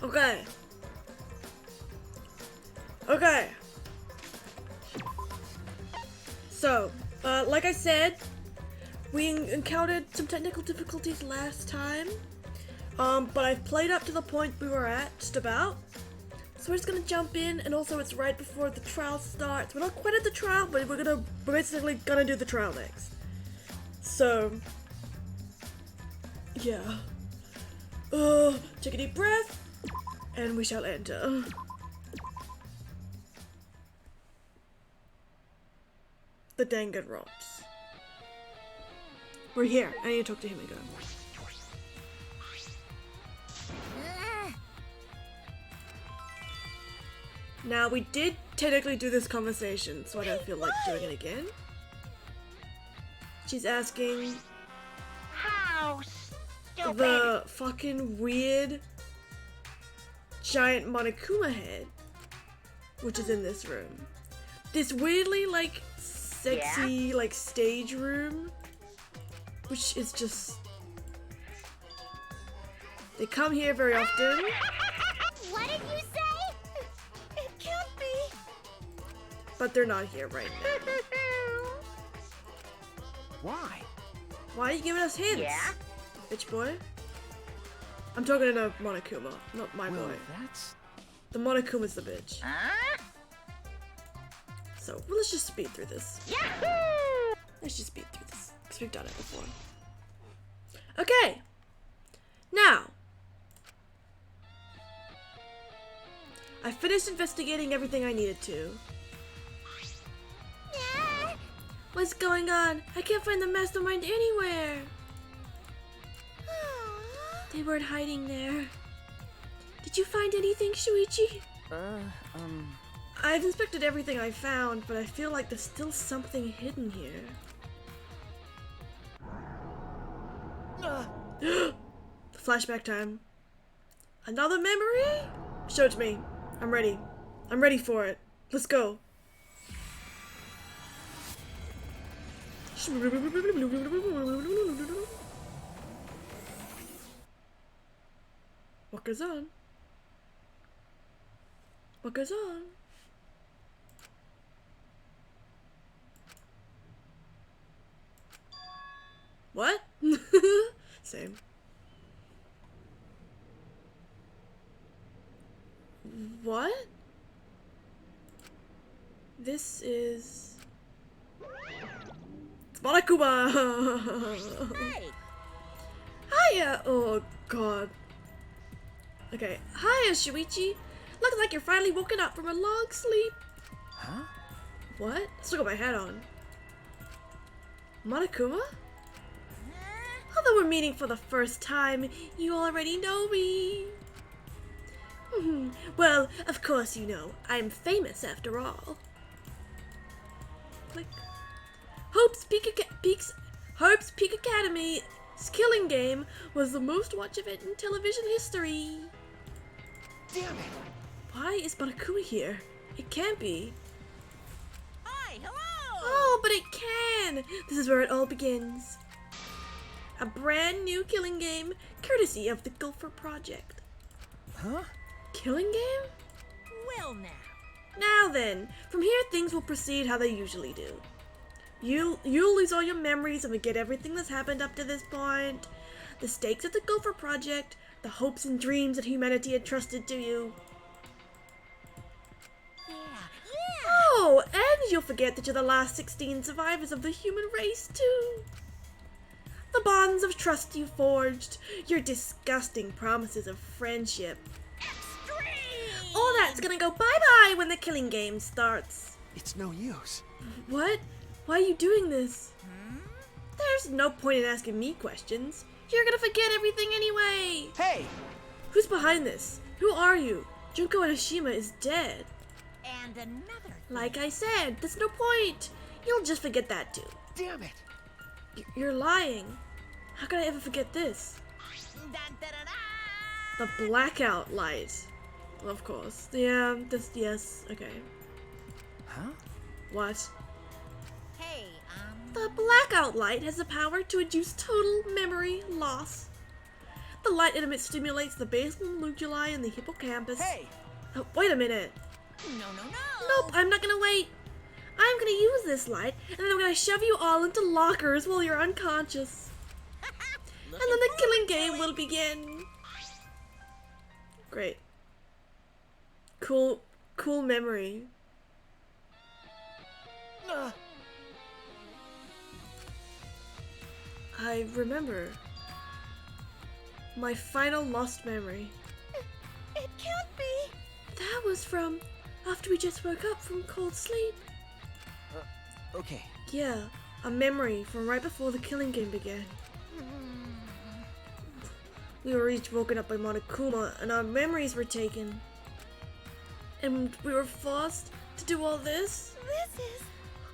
Okay. Okay. So, like I said, we encountered some technical difficulties last time. But I've played up to the point we were at, just about. So we're just gonna jump in, and also it's right before the trial starts. We're not quite at the trial, but we're basically gonna do the trial next. So, yeah. Take a deep breath, and we shall enter. The Danganronpa. We're here. I need to talk to him again. Now, we did technically do this conversation, so I don't feel like doing it again. She's asking How stupid. the fucking weird giant Monokuma head, which is in this room. This weirdly, like, sexy, like, stage room, which is just... They come here very often. What did you say? It can't be. But they're not here right now. Why? Why are you giving us hints? Yeah? Bitch boy. I'm talking to Monokuma, not my Well, boy. that's... The Monokuma's the bitch. Huh? So, well, let's just speed through this. Yahoo! Let's just speed through this, because we've done it before. Okay! Now! I finished investigating everything I needed to. Yeah. What's going on? I can't find the mastermind anywhere! They weren't hiding there. Did you find anything, Shuichi? I've inspected everything I found, but I feel like there's still something hidden here. Flashback time. Another memory? Show it to me. I'm ready. I'm ready for it. Let's go. What goes on? What goes on? What? Same. What? This is... It's Monokuma! Hey. Hiya! Oh god. Okay. Hiya, Shuichi! Looks like you're finally woken up from a long sleep. Huh? What? Still got my hat on. Monokuma? Although we're meeting for the first time, you already know me. Well, of course you know. I'm famous after all. Click. Hope's Peak Academy's Killing Game was the most watched event in television history. Damn it! Why is Monokuma here? It can't be. Hi, hello. Oh, but it can! This is where it all begins. A brand new killing game, courtesy of the Gopher Project. Huh? Killing game? Well now. Now then, from here things will proceed how they usually do. You'll lose all your memories and forget everything that's happened up to this point. The stakes of the Gopher Project, the hopes and dreams that humanity had trusted to you. Yeah. Oh, and you'll forget that you're the last 16 survivors of the human race, too. The bonds of trust you forged, your disgusting promises of friendship. Extreme. All that's gonna go bye-bye when the killing game starts. It's no use. What? Why are you doing this? There's no point in asking me questions. You're gonna forget everything anyway. Hey! Who's behind this? Who are you? Junko Enoshima is dead. And another. Like I said, there's no point. You'll just forget that too. Damn it! You're lying. How could I ever forget this? Dun, dun, dun, dun. The blackout light. Of course. Yeah, yes, okay. Huh? What? Hey, The blackout light has the power to induce total memory loss. The light it emits stimulates the basal nuclei in the hippocampus. Hey! Oh, wait a minute. No. Nope, I'm not gonna wait. I'm gonna use this light, and then I'm gonna shove you all into lockers while you're unconscious. And then the killing game will begin. Great. Cool memory. I remember. My final lost memory. It can't be. That was from after we just woke up from cold sleep. Okay. Yeah, a memory from right before the killing game began. We were each woken up by Monokuma, and our memories were taken. And we were forced to do all this. This is...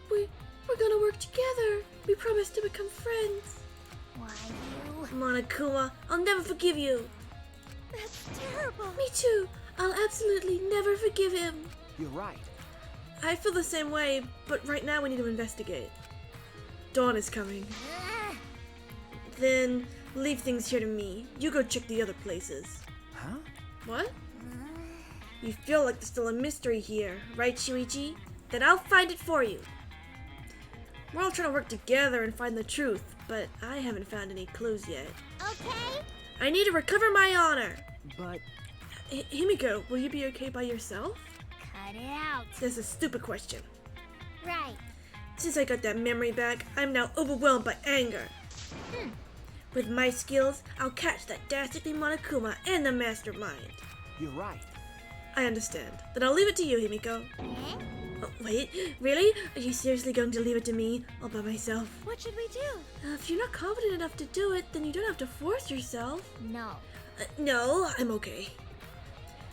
We're gonna work together. We promised to become friends. Why you... Monokuma, I'll never forgive you. That's terrible. Me too. I'll absolutely never forgive him. You're right. I feel the same way, but right now we need to investigate. Dawn is coming. Then leave things here to me. You go check the other places. Huh? What? You feel like there's still a mystery here, right, Shuichi? Then I'll find it for you. We're all trying to work together and find the truth, but I haven't found any clues yet. Okay. I need to recover my honor. But... Himiko, will you be okay by yourself? Cut it out. That's a stupid question. Right. Since I got that memory back, I'm now overwhelmed by anger. With my skills, I'll catch that dastardly Monokuma and the mastermind. You're right. I understand. Then I'll leave it to you, Himiko. Eh? Oh, wait, really? Are you seriously going to leave it to me, all by myself? What should we do? If you're not confident enough to do it, then you don't have to force yourself. No. No, I'm okay.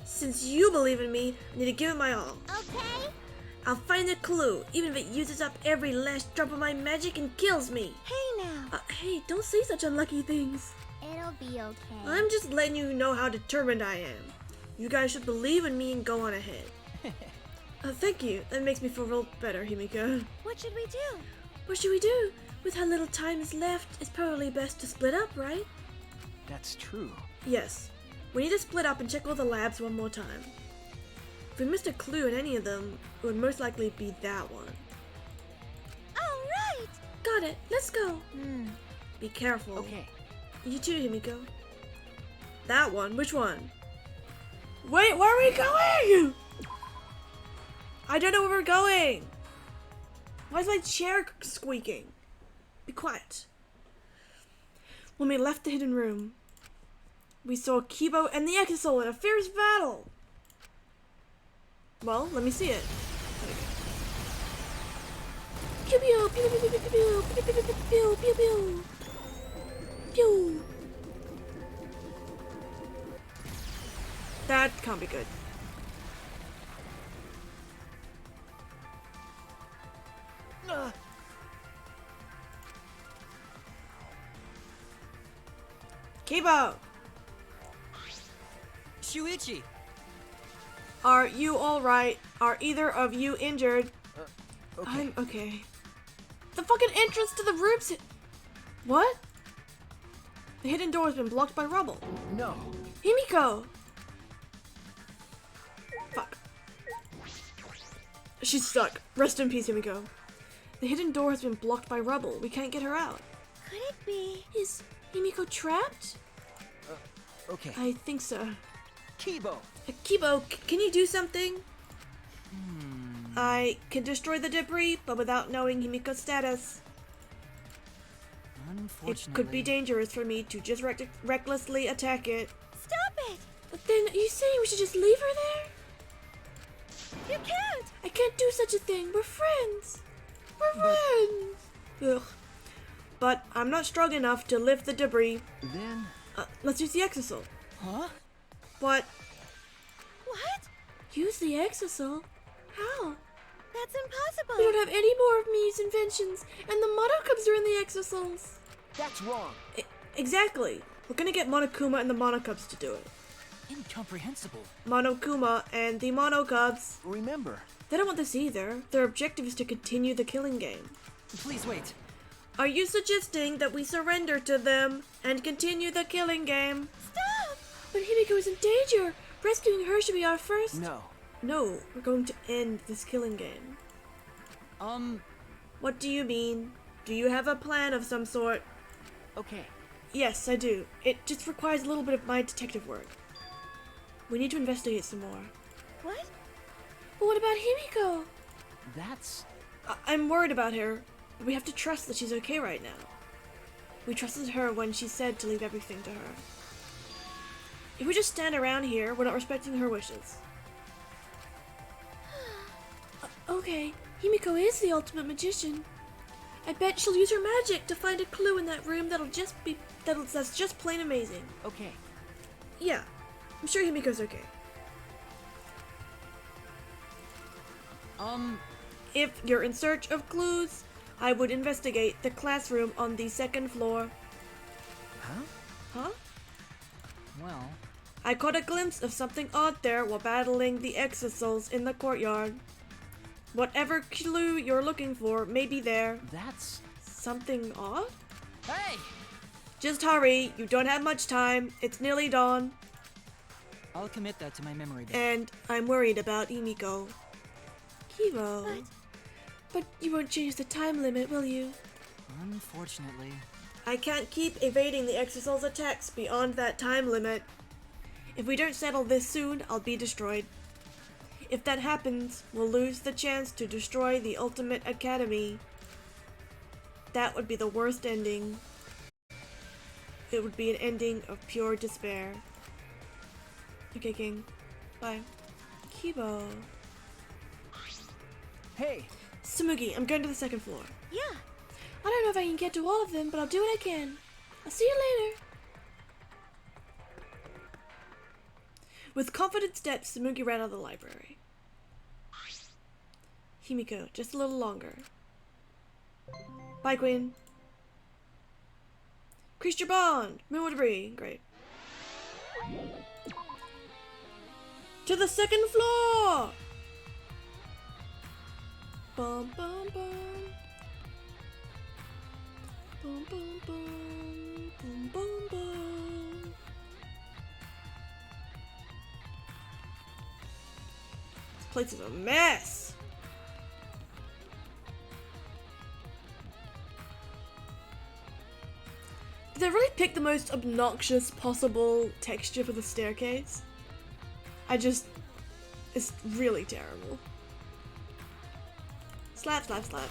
Since you believe in me, I need to give it my all. Okay. I'll find a clue, even if it uses up every last drop of my magic and kills me. Hey now. Hey, don't say such unlucky things. It'll be okay. I'm just letting you know how determined I am. You guys should believe in me and go on ahead. Thank you. That makes me feel real better, Himiko. What should we do? What should we do? With how little time is left, it's probably best to split up, right? That's true. Yes. We need to split up and check all the labs one more time. If we missed a clue in any of them, it would most likely be that one. All right. Got it. Let's go. Be careful. Okay. You too, Himiko. That one? Which one? Wait, where are we going? I don't know where we're going. Why is my chair squeaking? Be quiet. When we left the hidden room, we saw Kibo and the Exisol in a fierce battle. Well, let me see it. Pew pew pew pew pew pew pew pew pew pew pew pew pew. That can't be good. Kibo! Shuichi! Are you alright? Are either of you injured? Okay. I'm okay. The fucking entrance to the room's What? The hidden door has been blocked by rubble. No. Himiko! Fuck. She's stuck. Rest in peace, Himiko. The hidden door has been blocked by rubble. We can't get her out. Could it be? Is Himiko trapped? Okay. I think so. Kibo! Kibo, can you do something? I can destroy the debris, but without knowing Himiko's status. Unfortunately... It could be dangerous for me to just recklessly attack it. Stop it! But then, are you saying we should just leave her there? You can't! I can't do such a thing. We're friends. We're friends. Ugh. But I'm not strong enough to lift the debris. Then... Let's use the Exisol. Huh? What? What? Use the Exisol? How? That's impossible. We don't have any more of Miu's inventions, and the Monokubs are in the Exisols. That's wrong. Exactly. We're gonna get Monokuma and the Monokubs to do it. Incomprehensible. Monokuma and the Monokubs. Remember. They don't want this either. Their objective is to continue the killing game. Please wait. Are you suggesting that we surrender to them and continue the killing game? Stop! But Himiko is in danger. Rescuing her should be our first. No. No, we're going to end this killing game. What do you mean? Do you have a plan of some sort? Okay. Yes, I do. It just requires a little bit of my detective work. We need to investigate some more. What? But what about Himiko? That's... I'm worried about her, but we have to trust that she's okay right now. We trusted her when she said to leave everything to her. If we just stand around here, we're not respecting her wishes. Okay, Himiko is the ultimate magician. I bet she'll use her magic to find a clue in that room that's just plain amazing. Okay. Yeah, I'm sure Himiko's okay. If you're in search of clues, I would investigate the classroom on the second floor. Huh? Huh? Well, I caught a glimpse of something odd there while battling the exorcals in the courtyard. Whatever clue you're looking for may be there. That's... Something odd? hey! Just hurry, you don't have much time. It's nearly dawn. I'll commit that to my memory bank. And I'm worried about Himiko. Kibo. But- But you won't change the time limit, will you? Unfortunately. I can't keep evading the exorcal's attacks beyond that time limit. If we don't settle this soon, I'll be destroyed. If that happens, we'll lose the chance to destroy the Ultimate Academy. That would be the worst ending. It would be an ending of pure despair. Okay, King. Bye. Kibo. Hey! Sumugi, I'm going to the second floor. Yeah. I don't know if I can get to all of them, but I'll do what I can. I'll see you later. With confident steps, Sumugi ran out of the library. Himiko, just a little longer. Bye, Queen. Increase your bond. Move debris. Great. To the second floor! Bum bum bum. Bum bum bum. Bum bum bum. This place is a mess. Did they really pick the most obnoxious possible texture for the staircase? It's really terrible. Slap, slap, slap.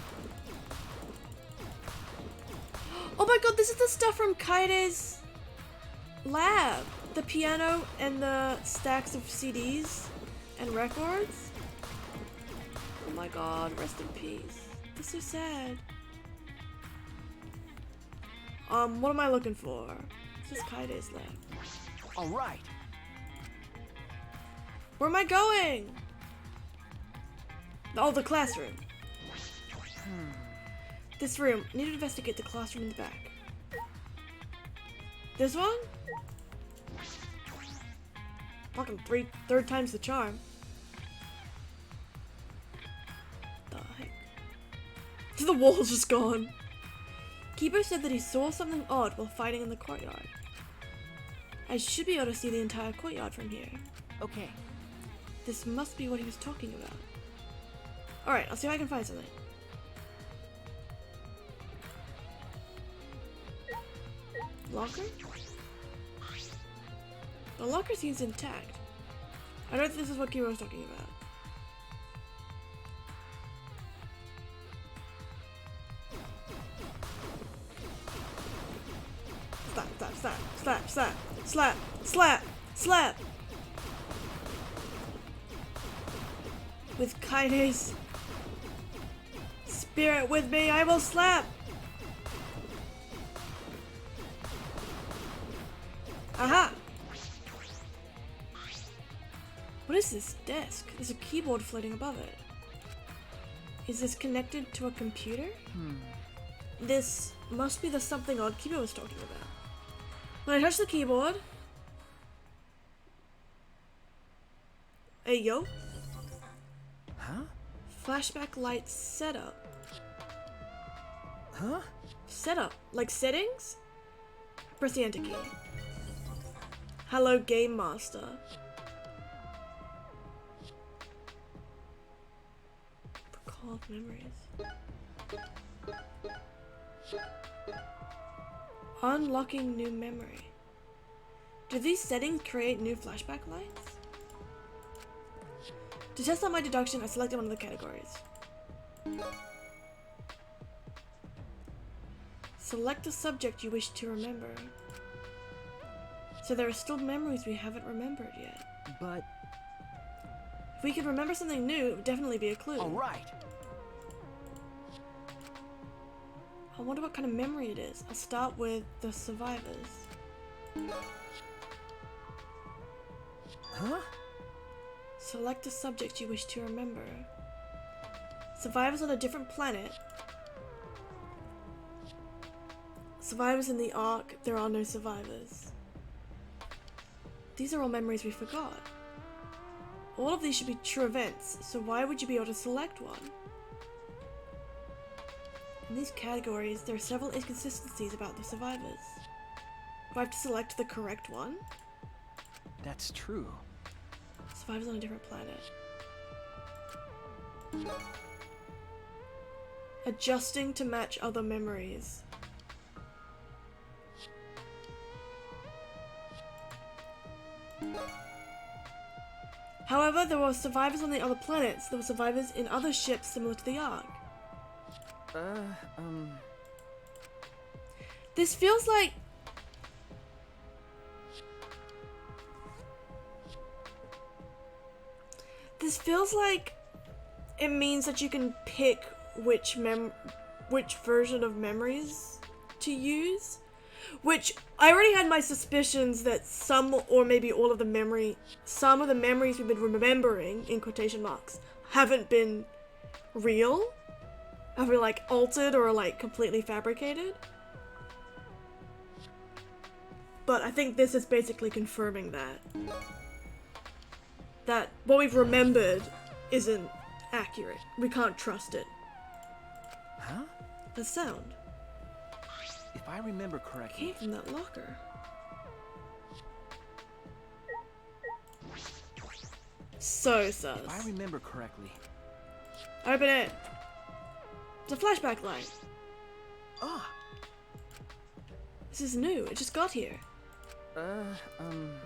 Oh my god, this is the stuff from Kaide's lab. The piano and the stacks of CDs and records. Oh my god, rest in peace. This is so sad. What am I looking for? This is Kaide's lab. Alright! Where am I going? Oh, the classroom. This room. I need to investigate the classroom in the back. This one? Fucking third time's the charm. The heck? The wall's just gone. Kibo said that he saw something odd while fighting in the courtyard. I should be able to see the entire courtyard from here. Okay. This must be what he was talking about. Alright, I'll see if I can find something. Locker? The locker seems intact. I don't think this is what Kiro was talking about. Slap, slap, slap, slap, slap, slap, slap, slap! With Kaide's spirit with me, I will slap! Aha! What is this desk? There's a keyboard floating above it. Is this connected to a computer? This must be the something odd Kibo was talking about. When I touch the keyboard... Hey, yo. Huh? Flashback light setup. Huh? Setup. Like settings? Press the enter key. Hello, Game Master. Recall memories. Unlocking new memory. Do these settings create new flashback lights? To test out my deduction, I selected one of the categories. Select a subject you wish to remember. So there are still memories we haven't remembered yet. But... If we could remember something new, it would definitely be a clue. Alright. I wonder what kind of memory it is. I'll start with the survivors. Huh? Select a subject you wish to remember. Survivors on a different planet. Survivors in the Ark, there are no survivors. These are all memories we forgot. All of these should be true events, so why would you be able to select one? In these categories, there are several inconsistencies about the survivors. Do I have to select the correct one? That's true. Survivors on a different planet. Adjusting to match other memories. However, there were survivors on the other planets. There were survivors in other ships similar to the Ark. This feels like... This feels like it means that you can pick which version of memories to use. Which, I already had my suspicions that some, or maybe all of the some of the memories we've been remembering, in quotation marks, haven't been real. Have been, like, altered or, like, completely fabricated. But I think this is basically confirming that. That what we've remembered isn't accurate. We can't trust it. Huh? The sound If I remember correctly... came from that locker. So sus. If I remember correctly... Open it. It's a flashback light. Ah! This is new. It just got here.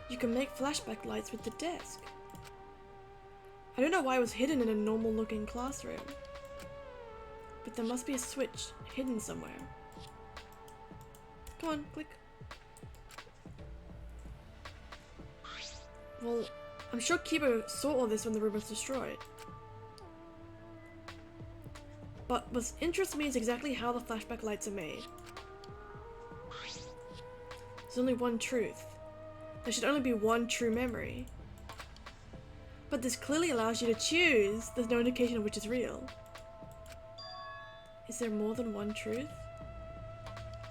You can make flashback lights with the desk. I don't know why it was hidden in a normal looking classroom. But there must be a switch hidden somewhere. Come on, click. Well, I'm sure Kibo saw all this when the room was destroyed. But what interests me is exactly how the flashback lights are made. There's only one truth. There should only be one true memory. But this clearly allows you to choose. There's no indication of which is real. Is there more than one truth?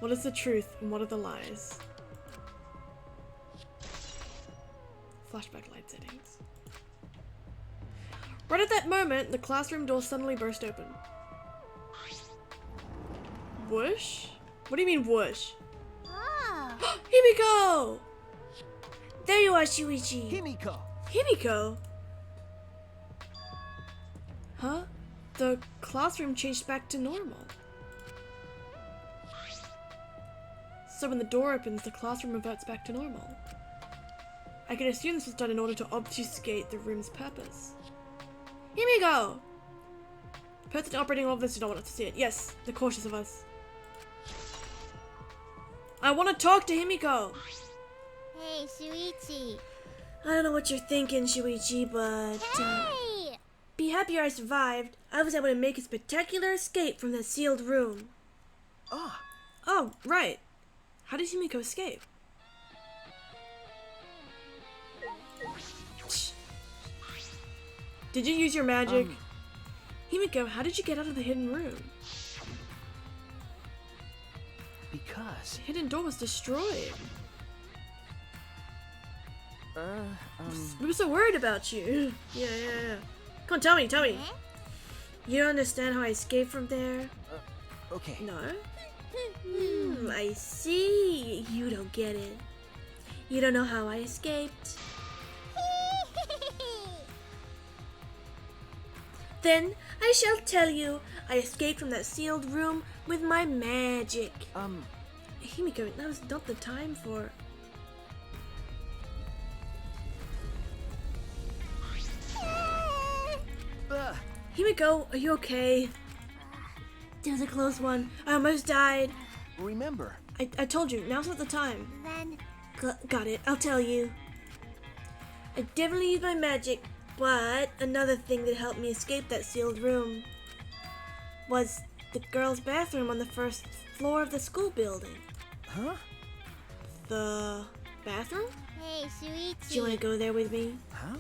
What is the truth and what are the lies? Flashback light settings. Right at that moment, the classroom door suddenly burst open. Whoosh? What do you mean whoosh? Ah. Himiko! There you are, Shuichi. Himiko! Himiko? Huh? The classroom changed back to normal. So when the door opens, the classroom reverts back to normal. I can assume this was done in order to obfuscate the room's purpose. Himiko! The person operating all of this did not want us to see it. Yes, they're cautious of us. I want to talk to Himiko! Hey, Shuichi. I don't know what you're thinking, Shuichi, but... Hey! be happy I survived. I was able to make a spectacular escape from that sealed room. Ah! Oh, right. How did Himiko escape? Did you use your magic? Himiko, how did you get out of the hidden room? Because... The hidden door was destroyed. We were so worried about you. Yeah. Come on, tell me. Huh? You don't understand how I escaped from there? Okay. No? I see. You don't get it. You don't know how I escaped. Then I shall tell you. I escaped from that sealed room with my magic. Himiko, that was not the time for... Himiko, are you okay? That was a close one. I almost died. Remember. I told you, now's not the time. Then Got it, I'll tell you. I definitely used my magic, but another thing that helped me escape that sealed room was the girls' bathroom on the first floor of the school building. Huh? The bathroom? hey, Do you want to Shuichi, go there with me? Huh?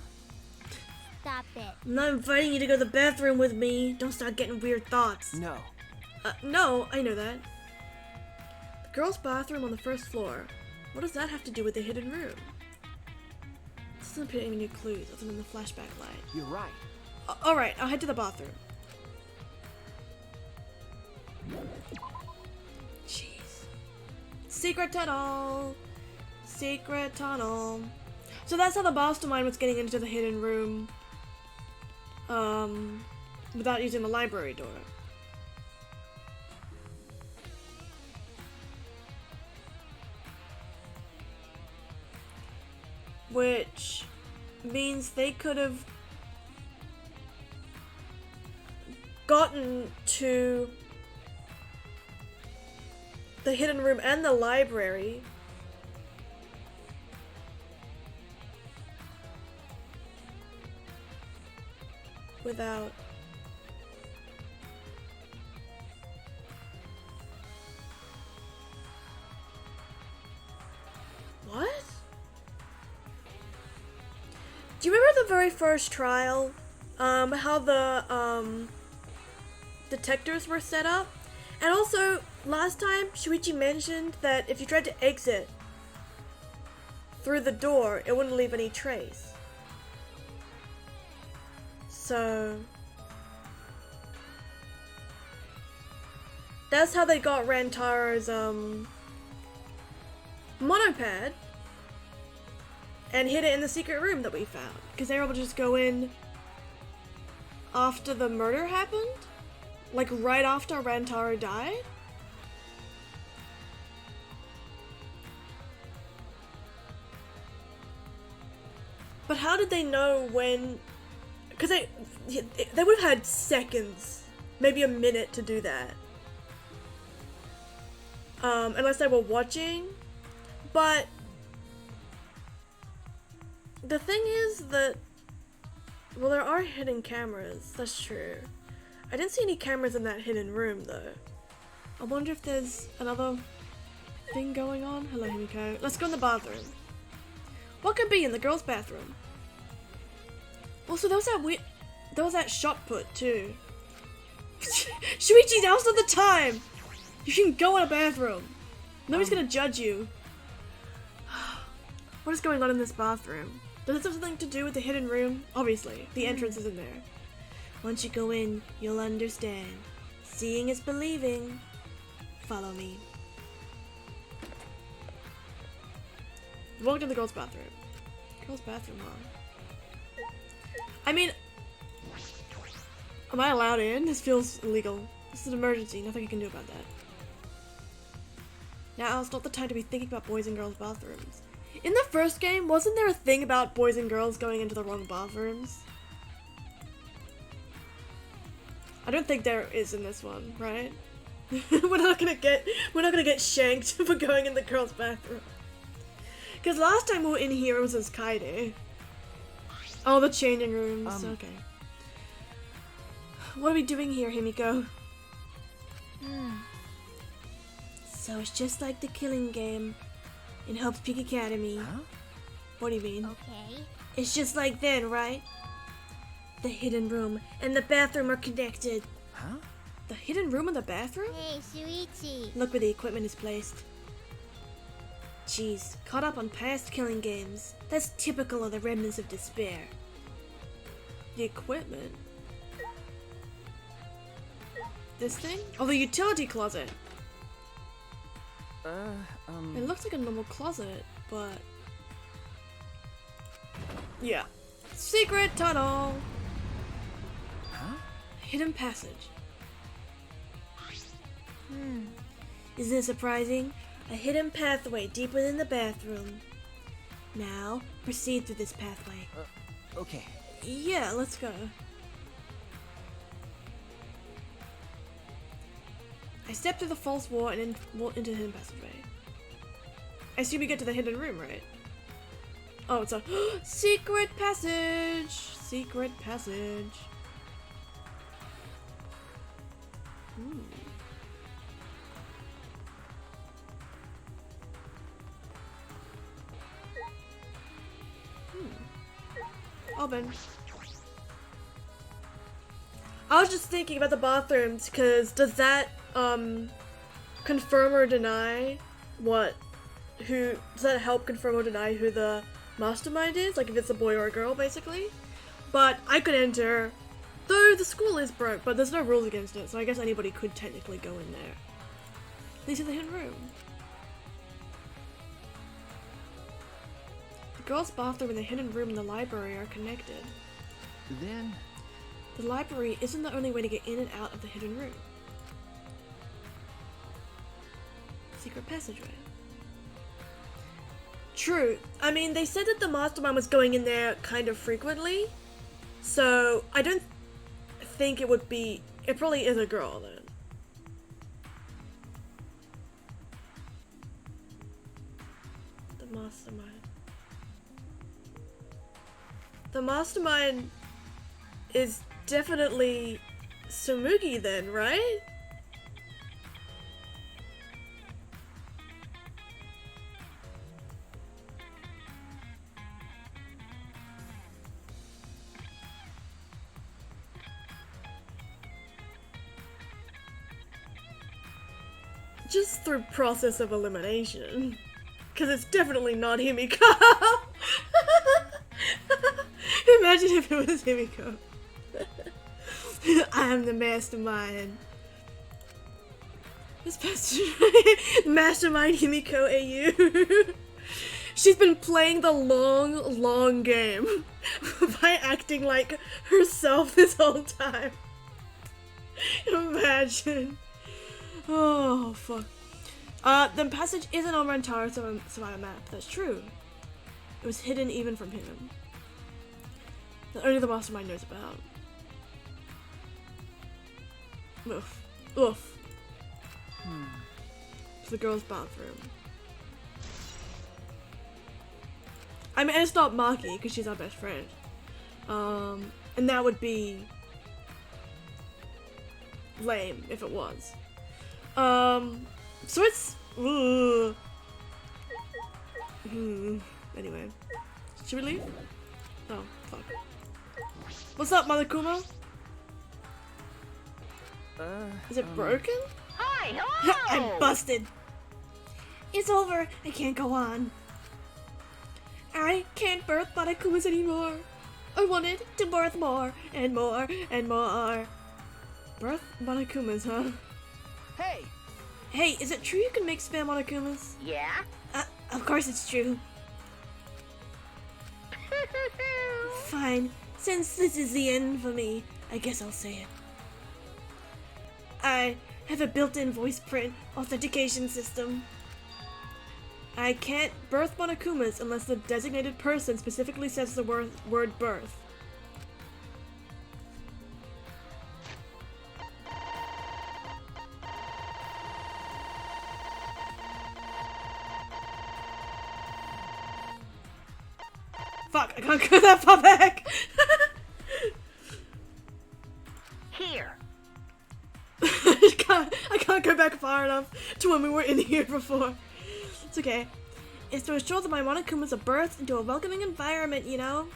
stop it. I'm not inviting you to go to the bathroom with me. Don't start getting weird thoughts. No. No, I know that. The girls' bathroom on the first floor. What does that have to do with the hidden room? This doesn't appear any new clues other than the flashback light. You're right. Alright, I'll head to the bathroom. Jeez. Secret tunnel! Secret tunnel. So that's how the mastermind was getting into the hidden room. Without using the library door. Which means they could have gotten to the hidden room and the library without what? Do you remember the very first trial? How the detectors were set up? And also, last time, Shuichi mentioned that if you tried to exit through the door, it wouldn't leave any trace. So... that's how they got Rantaro's, monopad and hid it in the secret room that we found. Because they were able to just go in after the murder happened? Like right after Rantaro died? But how did they know when... because they would have had seconds, maybe a minute to do that. Unless they were watching. But the thing is that, well, there are hidden cameras, that's true. I didn't see any cameras in that hidden room though. I wonder if there's another thing going on. Hello, Himiko. Let's go in the bathroom. What could be in the girls' bathroom? Also, there was that shot put too. Shuichi, now's not the time! You can go in a bathroom. Nobody's gonna judge you. What is going on in this bathroom? Does it have something to do with the hidden room? Obviously, the entrance is in there. Once you go in, you'll understand. Seeing is believing. Follow me. Walk to the girls' bathroom. Girls' bathroom, huh? I mean, am I allowed in? This feels illegal. This is an emergency. Nothing I can do about that. Now it's not the time to be thinking about boys and girls' bathrooms. In the first game, wasn't there a thing about boys and girls going into the wrong bathrooms? I don't think there is in this one, right? we're not gonna get shanked for going in the girls' bathroom. Cause last time we were in here it was as Kaide. Oh, the changing rooms. Okay. What are we doing here, Himiko? So it's just like the killing game in Hope's Peak Academy. Huh? What do you mean? Okay. It's just like then, right? The hidden room and the bathroom are connected. Huh? The hidden room and the bathroom? Hey, Shuichi. Look where the equipment is placed. Jeez, caught up on past killing games. That's typical of the remnants of despair. The equipment? This thing? Oh, the utility closet. It looks like a normal closet, but... yeah. Secret tunnel! Huh? Hidden passage. Isn't it surprising? A hidden pathway deep within the bathroom. Now, proceed through this pathway. Okay. Yeah, let's go. I step through the false wall and walk into the hidden passageway. I assume we get to the hidden room, right? Oh, it's a secret passage! Secret passage. Open. I was just thinking about the bathrooms, because does that, confirm or deny does that help confirm or deny who the mastermind is? Like if it's a boy or a girl, basically? But I could enter, though the school is broke, but there's no rules against it, so I guess anybody could technically go in there. These are the hidden room. The girls' bathroom and the hidden room in the library are connected. Then... the library isn't the only way to get in and out of the hidden room. Secret passageway. True. I mean, they said that the mastermind was going in there kind of frequently, so I don't think it would be... it probably is a girl, then. The mastermind. The mastermind is definitely Sumugi then, right? Just through process of elimination. Because it's definitely not Himiko. Imagine if it was Himiko. I am the mastermind. This mastermind Himiko AU. She's been playing the long game by acting like herself this whole time. Imagine. Oh, fuck. The passage isn't on Rentaro Savannah map. That's true. It was hidden even from him. That only the mastermind knows about. Oof. Oof. It's the girl's bathroom. I mean, it's not Maki, because she's our best friend. And that would be lame if it was. So it's... Anyway. Should we leave? Oh, fuck. What's up, Monokuma? Is it broken? Hi, I'm busted. It's over. I can't go on. I can't birth Monokumas anymore. I wanted to birth more and more and more. Birth Monokumas, huh? Hey! Hey, is it true you can make spam Monokumas? Yeah? Of course it's true. Fine. Since this is the end for me, I guess I'll say it. I have a built-in voice print authentication system. I can't birth Monokumas unless the designated person specifically says the word birth. Fuck, I can't go that far back! Here. I can't go back far enough to when we were in here before. It's okay. It's to ensure that my Monokumas are birthed into a welcoming environment, you know?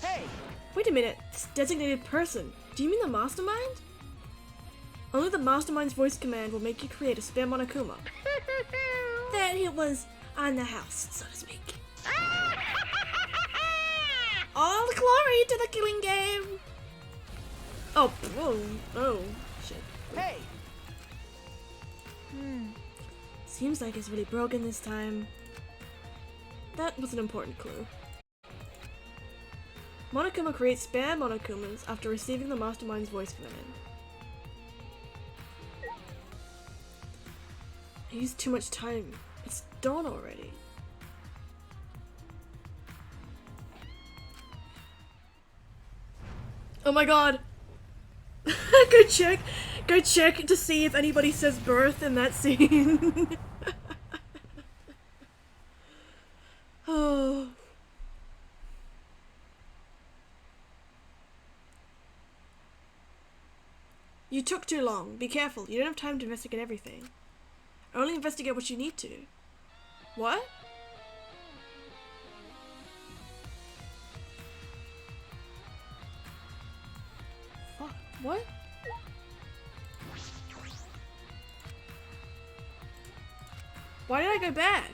Hey! Wait a minute. This designated person. Do you mean the mastermind? Only the mastermind's voice command will make you create a spam Monokuma. Then it was on the house, so to speak. All the glory to the killing game! Oh, oh, shit. Hey! Seems like it's really broken this time. That was an important clue. Monokuma creates spam Monokumas after receiving the Mastermind's voice command. I used too much time. It's dawn already. Oh my god! Go check to see if anybody says birth in that scene. Oh. You took too long. Be careful. You don't have time to investigate everything. Only investigate what you need to. What? Fuck. What? Why did I go back?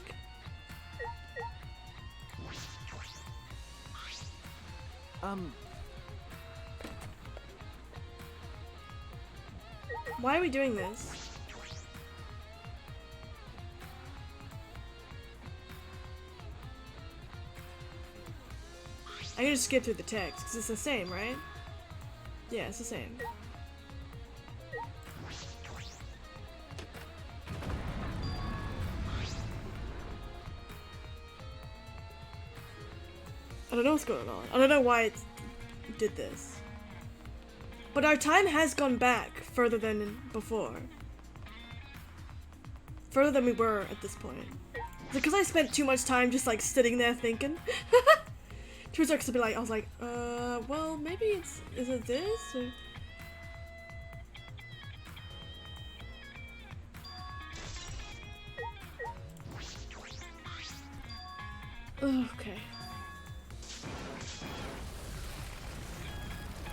Why are we doing this? I can just skip through the text because it's the same, right? Yeah, it's the same. I don't know what's going on. I don't know why it did this. But our time has gone back further than before. Further than we were at this point. Because I spent too much time just like sitting there thinking. Towards to be like, I was like, well, maybe is it this? Or... Okay.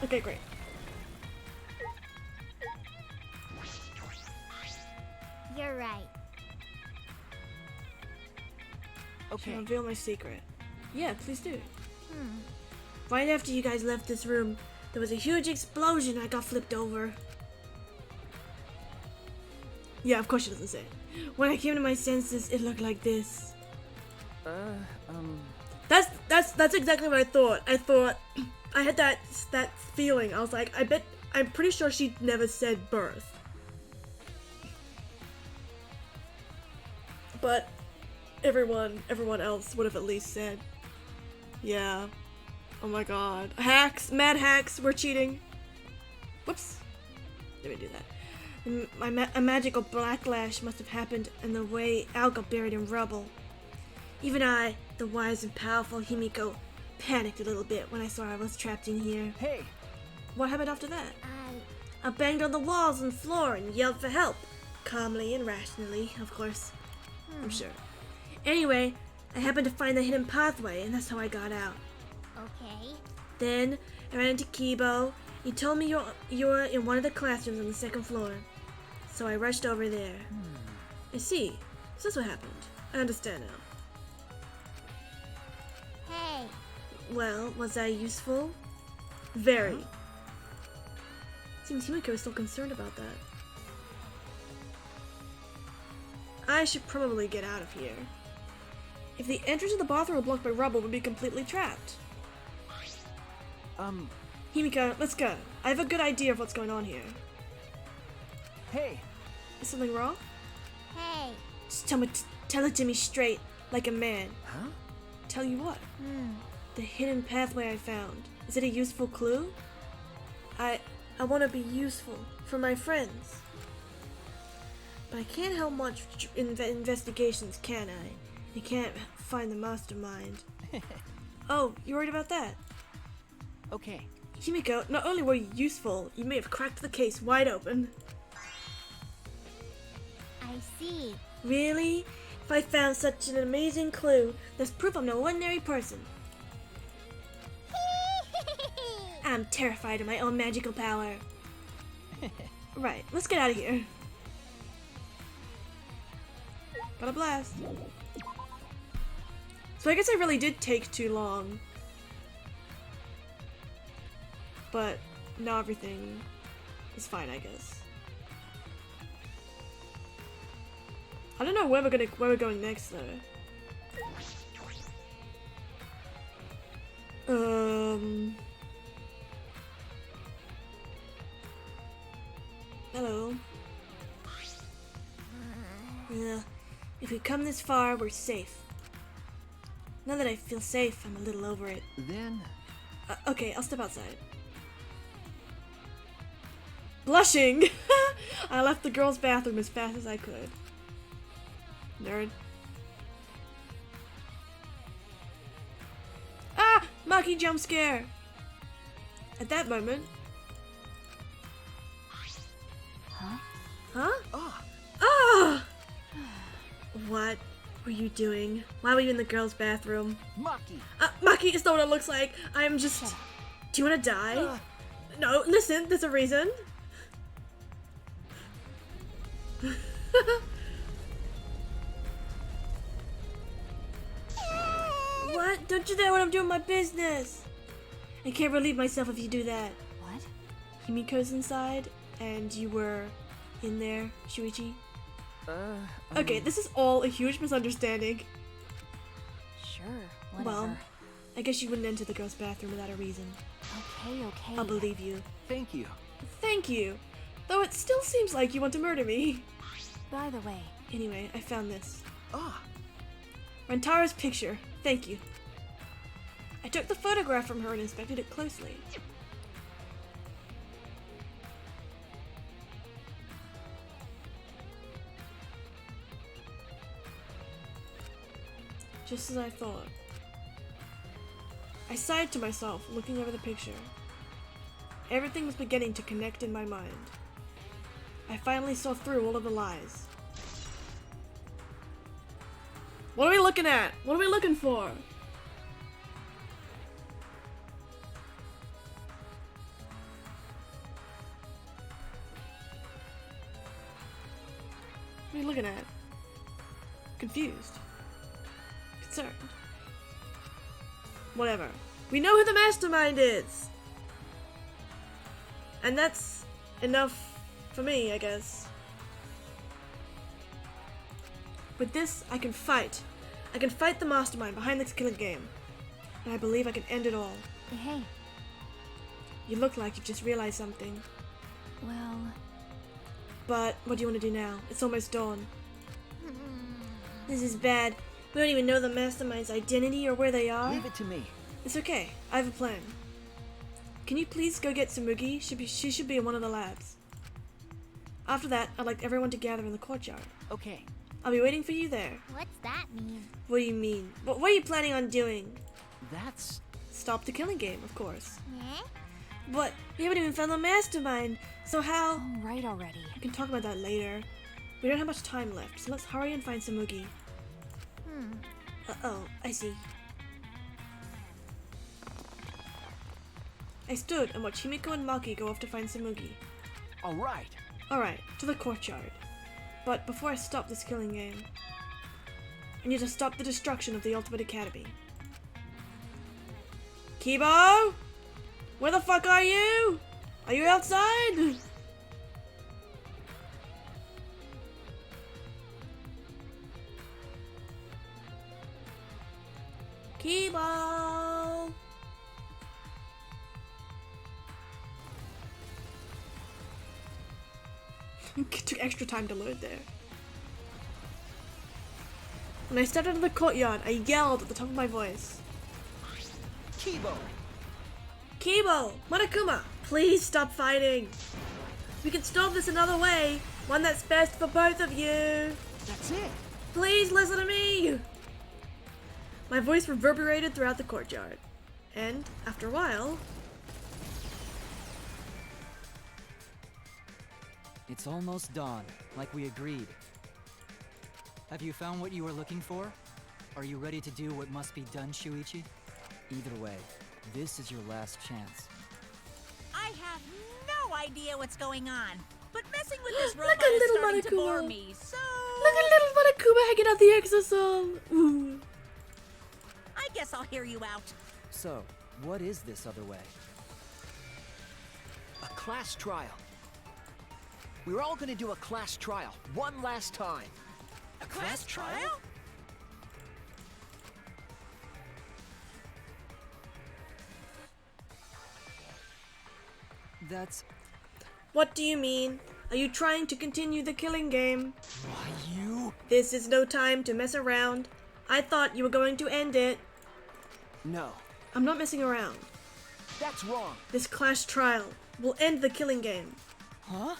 Okay, great. You're right. Okay. Should I reveal my secret? Yeah, please do. Right after you guys left this room, there was a huge explosion. I got flipped over. Yeah, of course she doesn't say it. When I came to my senses, it looked like this. That's exactly what I thought. I thought I had that feeling. I was like, I'm pretty sure she never said birth. But everyone else would have at least said, yeah. Oh my god. Hacks, mad hacks, we're cheating. Whoops. Didn't do that. A magical backlash must have happened in the way Al got buried in rubble. Even I, the wise and powerful Himiko, panicked a little bit when I saw I was trapped in here. Hey! What happened after that? I banged on the walls and floor and yelled for help. Calmly and rationally, of course. I'm sure. Anyway, I happened to find the hidden pathway, and that's how I got out. Okay. Then I ran into Kibo. He told me you're in one of the classrooms on the second floor. So I rushed over there. I see. So that's what happened. I understand now. Hey. Well, was that useful? Very. Seems Himiko is still concerned about that. I should probably get out of here. If the entrance to the bathroom were blocked by rubble, we'd be completely trapped. Himiko, let's go. I have a good idea of what's going on here. Hey! Is something wrong? Hey. Just tell it to me straight, like a man. Huh? Tell you what? The hidden pathway I found. Is it a useful clue? I want to be useful for my friends. But I can't help much in the investigations, can I? I can't find the mastermind. Oh, you worried about that? Okay. Himiko, not only were you useful, you may have cracked the case wide open. I see. Really? If I found such an amazing clue, that's proof I'm no ordinary person. I'm terrified of my own magical power. Right, let's get out of here. Got a blast. So I guess I really did take too long. But now everything is fine, I guess. I don't know where we're going next though. Hello. Yeah, if we come this far, we're safe. Now that I feel safe, I'm a little over it. Then... Okay, I'll step outside. Blushing! I left the girls' bathroom as fast as I could. Nerd. Ah! Maki jump scare! At that moment... Huh? Huh? Ah! Ah! What were you doing? Why were you in the girls' bathroom? Maki! Maki is not what it looks like. I'm just... Do you want to die? No, listen, there's a reason. What? Don't you dare when I'm doing my business! I can't relieve myself if you do that. What? Himiko's inside, and you were in there, Shuichi. Okay, this is all a huge misunderstanding. Sure, whatever. Well, I guess you wouldn't enter the girls' bathroom without a reason. Okay. I'll believe you. Thank you. Thank you! Though it still seems like you want to murder me. By the way, Anyway, I found this. Ah! Rantara's picture. Thank you. I took the photograph from her and inspected it closely. Just as I thought. I sighed to myself, looking over the picture. Everything was beginning to connect in my mind. I finally saw through all of the lies. What are we looking at? What are we looking for? What are you looking at? Confused. Concerned. Whatever. We know who the mastermind is! And that's enough for me, I guess. With this, I can fight. I can fight the mastermind behind this killing game. And I believe I can end it all. Hey, You look like you've just realized something. well, But what do you want to do now? It's almost dawn. This is bad. We don't even know the mastermind's identity or where they are. Leave it to me. It's okay. I have a plan. Can you please go get Tsumugi? She should be in one of the labs. After that, I'd like everyone to gather in the courtyard. Okay. I'll be waiting for you there. what's that mean? What do you mean? What are you planning on doing? That's... Stop the killing game, of course. Eh? But we haven't even found the mastermind, so how? all right already. We can talk about that later. We don't have much time left, so let's hurry and find Tsumugi. Uh-oh, I see. I stood and watched Himiko and Maki go off to find Tsumugi. Alright. Alright, to the courtyard. But before I stop this killing game, I need to stop the destruction of the Ultimate Academy. Kibo? Where the fuck are you? Are you outside? Kibo! It took extra time to load there. When I stepped into the courtyard, I yelled at the top of my voice. Kibo! Kibo! Monokuma! Please stop fighting! We can stop this another way! One that's best for both of you! That's it! Please listen to me! My voice reverberated throughout the courtyard. And, after a while... It's almost dawn, like we agreed. Have you found what you were looking for? Are you ready to do what must be done, Shuichi? Either way, this is your last chance. I have no idea what's going on, but messing with this Look robot at is little starting to bore Monokuma. me, so... Look at little Monokuma hanging out the exosome! Ooh. I guess I'll hear you out. So, what is this other way? A class trial. We're all gonna do a class trial, one last time. A class trial? That's... What do you mean? Are you trying to continue the killing game? Why, you? This is no time to mess around. I thought you were going to end it. No, I'm not messing around. that's wrong. This class trial will end the killing game. Huh?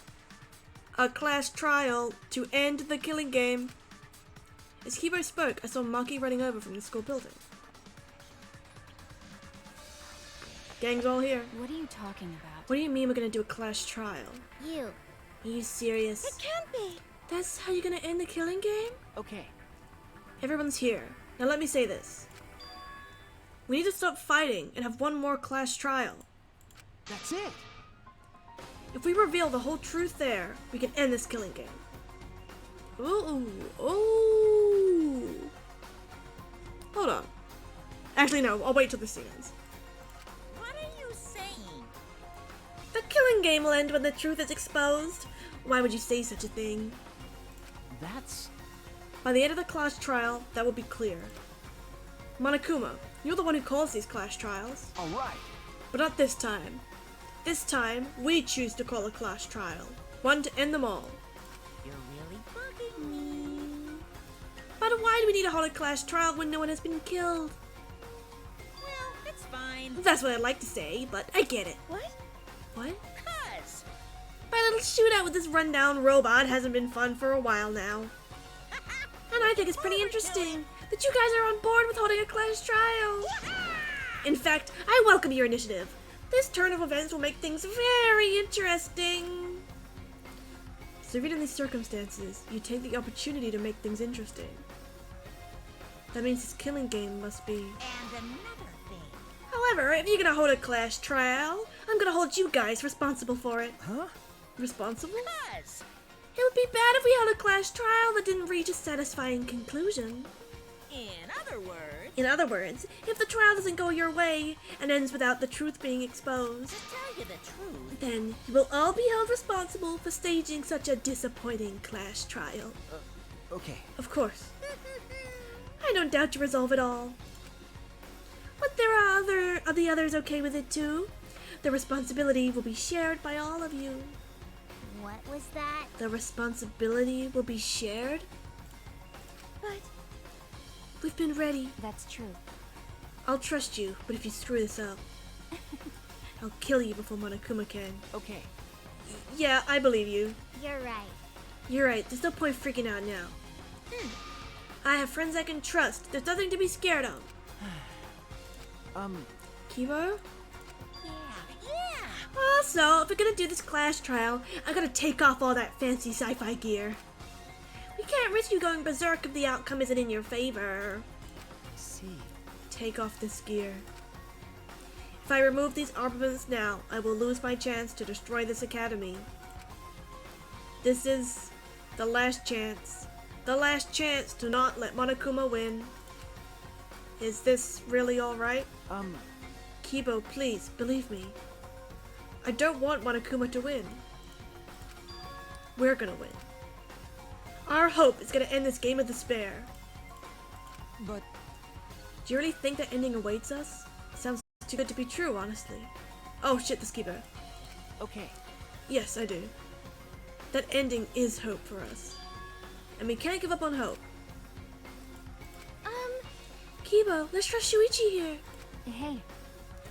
A class trial to end the killing game. As Kibo spoke, I saw Maki running over from the school building. Gang's all here. What are you talking about? What do you mean we're gonna do a class trial? You. Are you serious? Can't be. That's how you're gonna end the killing game? Okay, Everyone's here. Now let me say this. We need to stop fighting and have one more class trial. that's it. If we reveal the whole truth there, we can end this killing game. Ooh, ooh. Hold on. Actually, no, I'll wait till the scene ends. What are you saying? The killing game will end when the truth is exposed. Why would you say such a thing? That's... By the end of the class trial, that will be clear. Monokuma, you're the one who calls these class trials. all right. But not this time. This time, we choose to call a class trial. One to end them all. You're really bugging me. But why do we need to hold a class trial when no one has been killed? Well, it's fine. That's what I'd like to say, but I get it. What? What? 'Cause. My little shootout with this rundown robot hasn't been fun for a while now. And I think it's pretty interesting that you guys are on board with holding a class trial. In fact, I welcome your initiative. This turn of events will make things very interesting. So even in these circumstances, you take the opportunity to make things interesting. That means this killing game must be... And another thing. However, if you're gonna hold a class trial, I'm gonna hold you guys responsible for it. Huh? Responsible? 'Cause. It would be bad if we held a class trial that didn't reach a satisfying conclusion. In other words. In other words, if the trial doesn't go your way and ends without the truth being exposed, To tell you the truth. then you will all be held responsible for staging such a disappointing class trial. Okay. Of course. I don't doubt your resolve at all. But are the others okay with it too? The responsibility will be shared by all of you. What was that? The responsibility will be shared? But We've been ready. that's true. I'll trust you, but if you screw this up, I'll kill you before Monokuma can. Okay. Yeah, I believe you. You're right. You're right, there's no point freaking out now. I have friends I can trust. There's nothing to be scared of. Kibo? Yeah. Also, if we're gonna do this class trial, I gotta take off all that fancy sci-fi gear. We can't risk you going berserk if the outcome isn't in your favor. See. Take off this gear. If I remove these armaments now, I will lose my chance to destroy this academy. This is the last chance. The last chance to not let Monokuma win. Is this really alright? Kibo, please, believe me. I don't want Monokuma to win. We're gonna win. Our hope is gonna end this game of despair. But Do you really think that ending awaits us? Sounds too good to be true, honestly. Oh shit, this Kibo. Okay. Yes, I do. That ending is hope for us. And we can't give up on hope. Kibo, let's trust Shuichi here. Hey.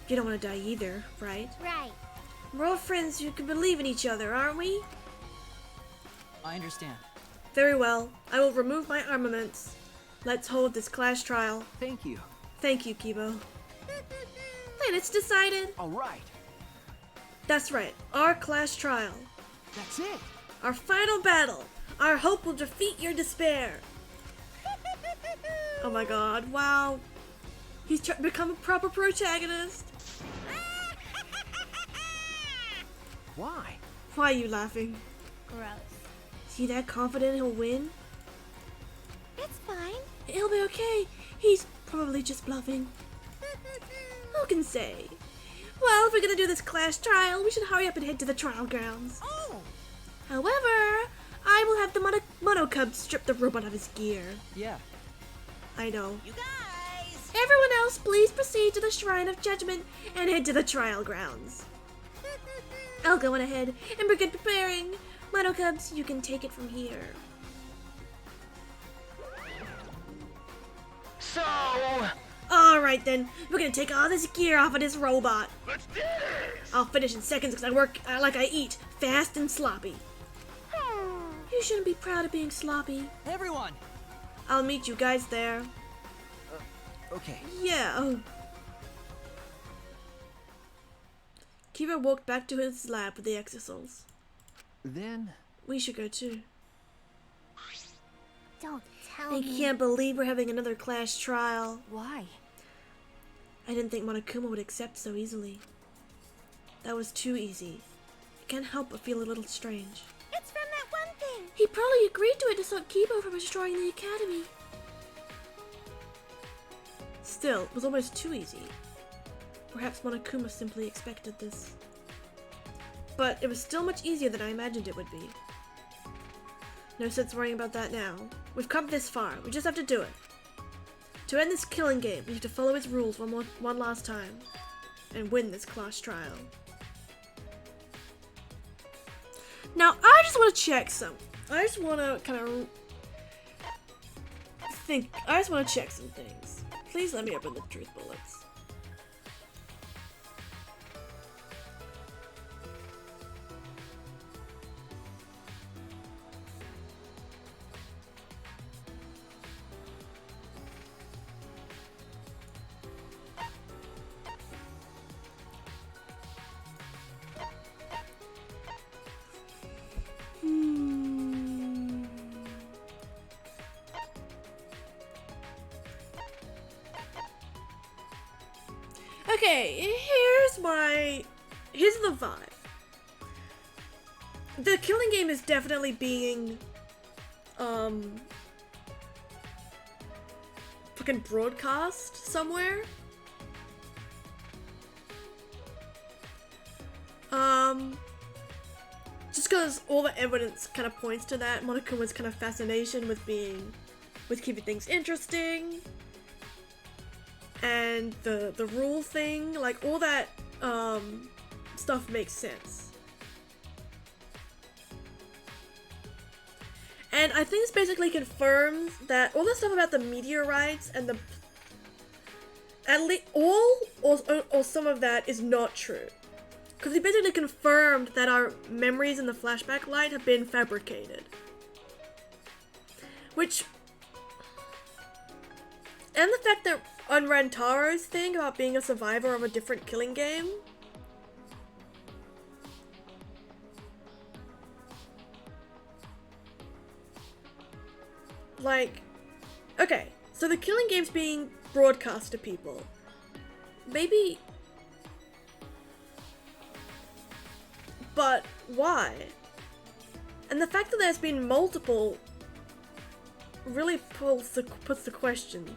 You don't want to die either, right? Right. We're all friends who can believe in each other, aren't we? I understand. Very well. I will remove my armaments. Let's hold this class trial. Thank you. Thank you, Kibo. And it's decided. All right. That's right. Our class trial. That's it. Our final battle. Our hope will defeat your despair. Oh my god, wow. He's become a proper protagonist. Why? Why are you laughing? Gross. Is he that confident he'll win? It's fine. He'll be okay. He's probably just bluffing. Who can say? Well, if we're gonna do this class trial, we should hurry up and head to the trial grounds. Oh! However, I will have the Mono Cub strip the robot of his gear. Yeah. I know. You guys! Everyone else, please proceed to the Shrine of Judgment and head to the trial grounds. I'll go on ahead and begin preparing. Mono Cubs, you can take it from here. So, Alright then, we're gonna take all this gear off of this robot. let's do this! I'll finish in seconds because I work like I eat, fast and sloppy. You shouldn't be proud of being sloppy. Everyone! I'll meet you guys there. Okay. Yeah. Oh. Kira walked back to his lab with the exosols. Then, We should go too. Don't tell I me. can't believe we're having another class trial. Why? I didn't think Monokuma would accept so easily. That was too easy. I can't help but feel a little strange. It's from that one thing. He probably agreed to it to stop Kibo from destroying the academy. Still, it was almost too easy. Perhaps Monokuma simply expected this. But it was still much easier than I imagined it would be. No sense worrying about that now. We've come this far. We just have to do it. To end this killing game, we have to follow its rules one last time. And win this class trial. Now, I just want to check some. I just want to kind of think. I just want to check some things. Please let me open the truth bullets. Okay, here's the vibe. The killing game is definitely being, fucking broadcast somewhere. Just because all the evidence kind of points to that. Monokuma's kind of fascination with keeping things interesting. And the rule thing, like all that stuff makes sense. And I think this basically confirms that all the stuff about the meteorites and the at least all or some of that is not true. Because he basically confirmed that our memories in the flashback light have been fabricated. Which, and the fact that on Rantaro's thing about being a survivor of a different killing game. Like, okay, so the killing game's being broadcast to people. Maybe, but why? And the fact that there's been multiple really puts the question.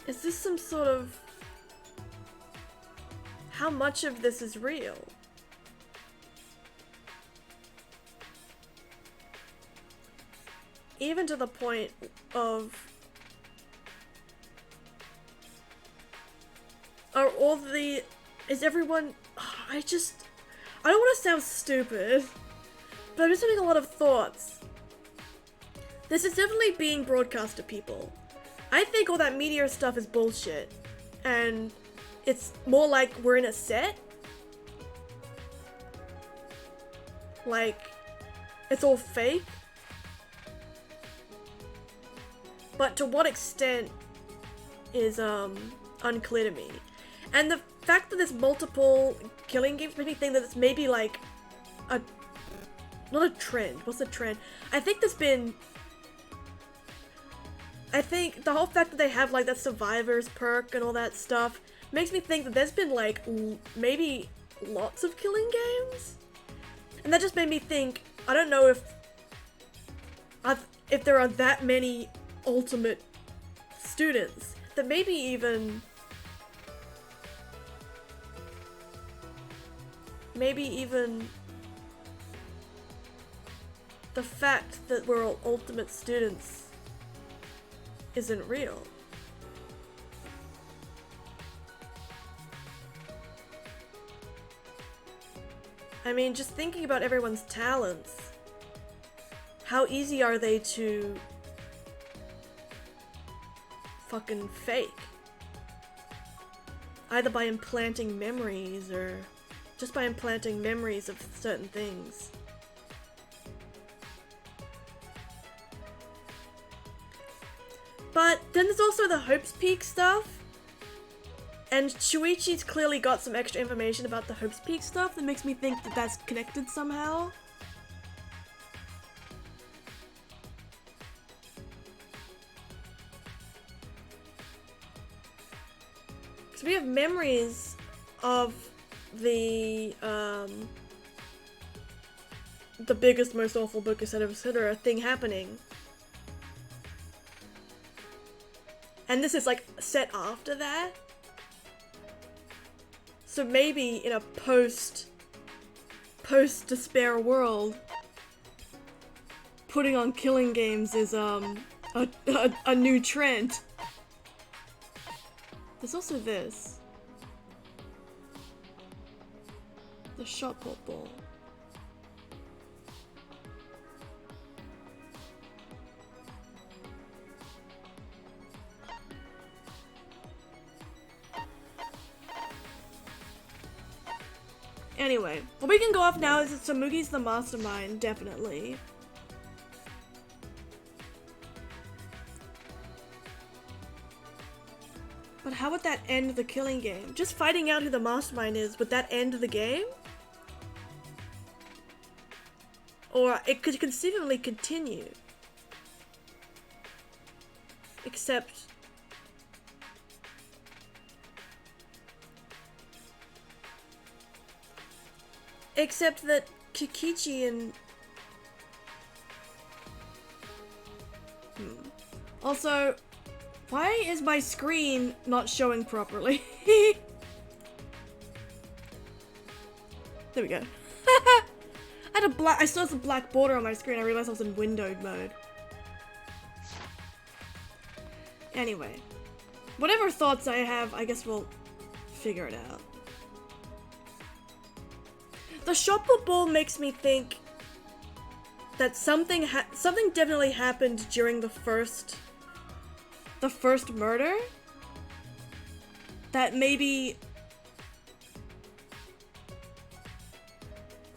Is this some sort of... How much of this is real? Even to the point of... Are all the... Is everyone... I don't want to sound stupid, but I'm just having a lot of thoughts. This is definitely being broadcast to people. I think all that meteor stuff is bullshit, and it's more like we're in a set. Like, it's all fake. But to what extent is unclear to me. And the fact that there's multiple killing games makes me think that it's maybe like a... Not a trend. What's the trend? I think there's been... I think the whole fact that they have like that survivors perk and all that stuff makes me think that there's been like maybe lots of killing games, and that just made me think. I don't know if there are that many ultimate students. That maybe even the fact that we're all ultimate students isn't real. I mean, just thinking about everyone's talents, how easy are they to fucking fake? Either by implanting memories or just by implanting memories of certain things. But then there's also the Hope's Peak stuff. And Shuichi's clearly got some extra information about the Hope's Peak stuff that makes me think that that's connected somehow. Because we have memories of the biggest, most awful book, etc. thing happening. And this is like set after that. So maybe in a post-despair world, putting on killing games is a new trend. There's also this. The shot put ball. Anyway, what we can go off now is that Tsurugi's the mastermind, definitely. But how would that end the killing game? Just finding out who the mastermind is, would that end the game? Or it could conceivably continue. Except that Kikichi and... Also, why is my screen not showing properly? There we go. I saw some black border on my screen. I realized I was in windowed mode. Anyway, whatever thoughts I have, I guess we'll figure it out. The shot put ball makes me think that something definitely happened during the first murder. That maybe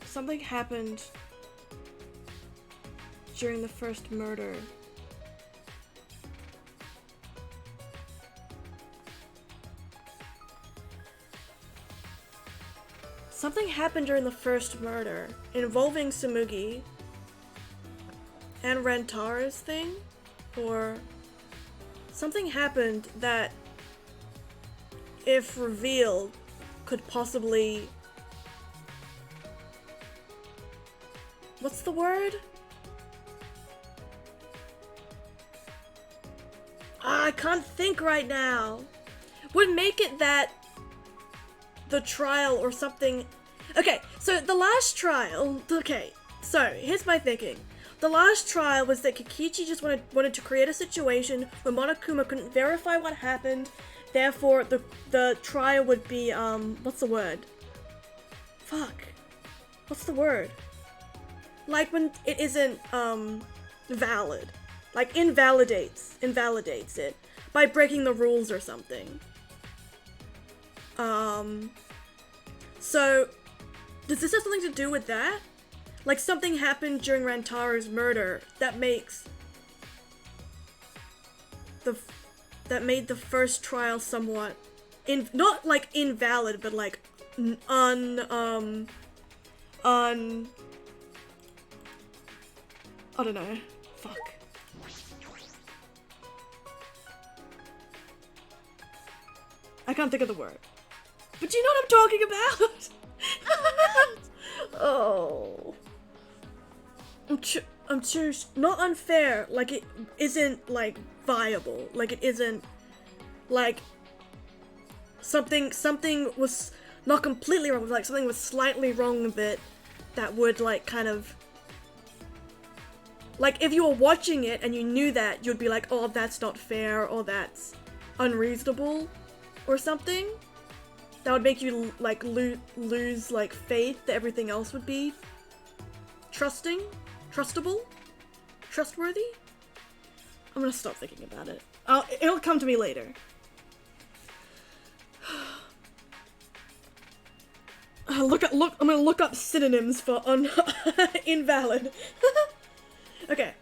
something happened during the first murder. Something happened during the first murder involving Tsumugi and Rentara's thing, or something happened that, if revealed, could possibly... What's the word? I can't think right now. Would make it that the trial or something... Okay, so the last trial... Okay, so here's my thinking. The last trial was that Kikichi just wanted to create a situation where Monokuma couldn't verify what happened, therefore the trial would be, what's the word? Fuck. What's the word? Like when it isn't, valid. Like invalidates it by breaking the rules or something. So, does this have something to do with that? Like something happened during Rentara's murder that makes that made the first trial somewhat not like invalid, but like I don't know. Fuck. I can't think of the word. But you know what I'm talking about? Oh. I'm not unfair, like it isn't like viable, like it isn't like something was not completely wrong, like something was slightly wrong with it that would like kind of like if you were watching it and you knew that, you'd be like, oh, that's not fair or that's unreasonable or something. That would make you like lose like faith that everything else would be trustworthy. I'm gonna stop thinking about it. It'll come to me later. I'm gonna look up synonyms for invalid. Okay.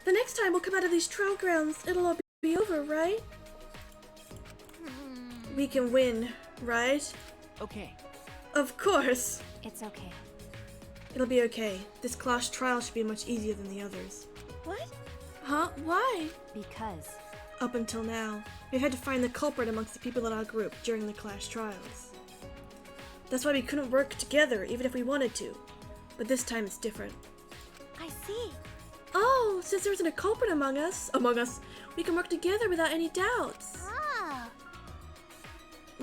The next time we'll come out of these trial grounds, it'll all be over, right? We can win, right? Okay. Of course. It's okay. It'll be okay. This class trial should be much easier than the others. What? Huh? Why? Because. Up until now, we've had to find the culprit amongst the people in our group during the class trials. That's why we couldn't work together even if we wanted to. But this time it's different. I see. Oh, since there isn't a culprit among us, we can work together without any doubts. Ah.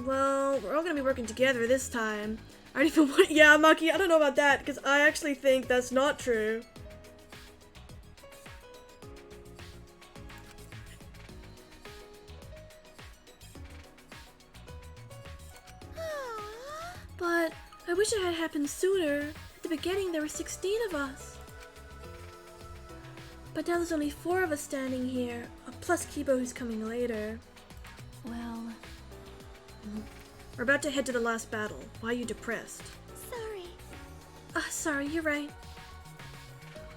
Well, we're all gonna be working together this time. I don't even want— yeah, Maki, I don't know about that, because I actually think that's not true. But I wish it had happened sooner. At the beginning, there were 16 of us. But now there's only 4 of us standing here, plus Kibo who's coming later. Well, We're about to head to the last battle. Why are you depressed? sorry. Sorry, you're right.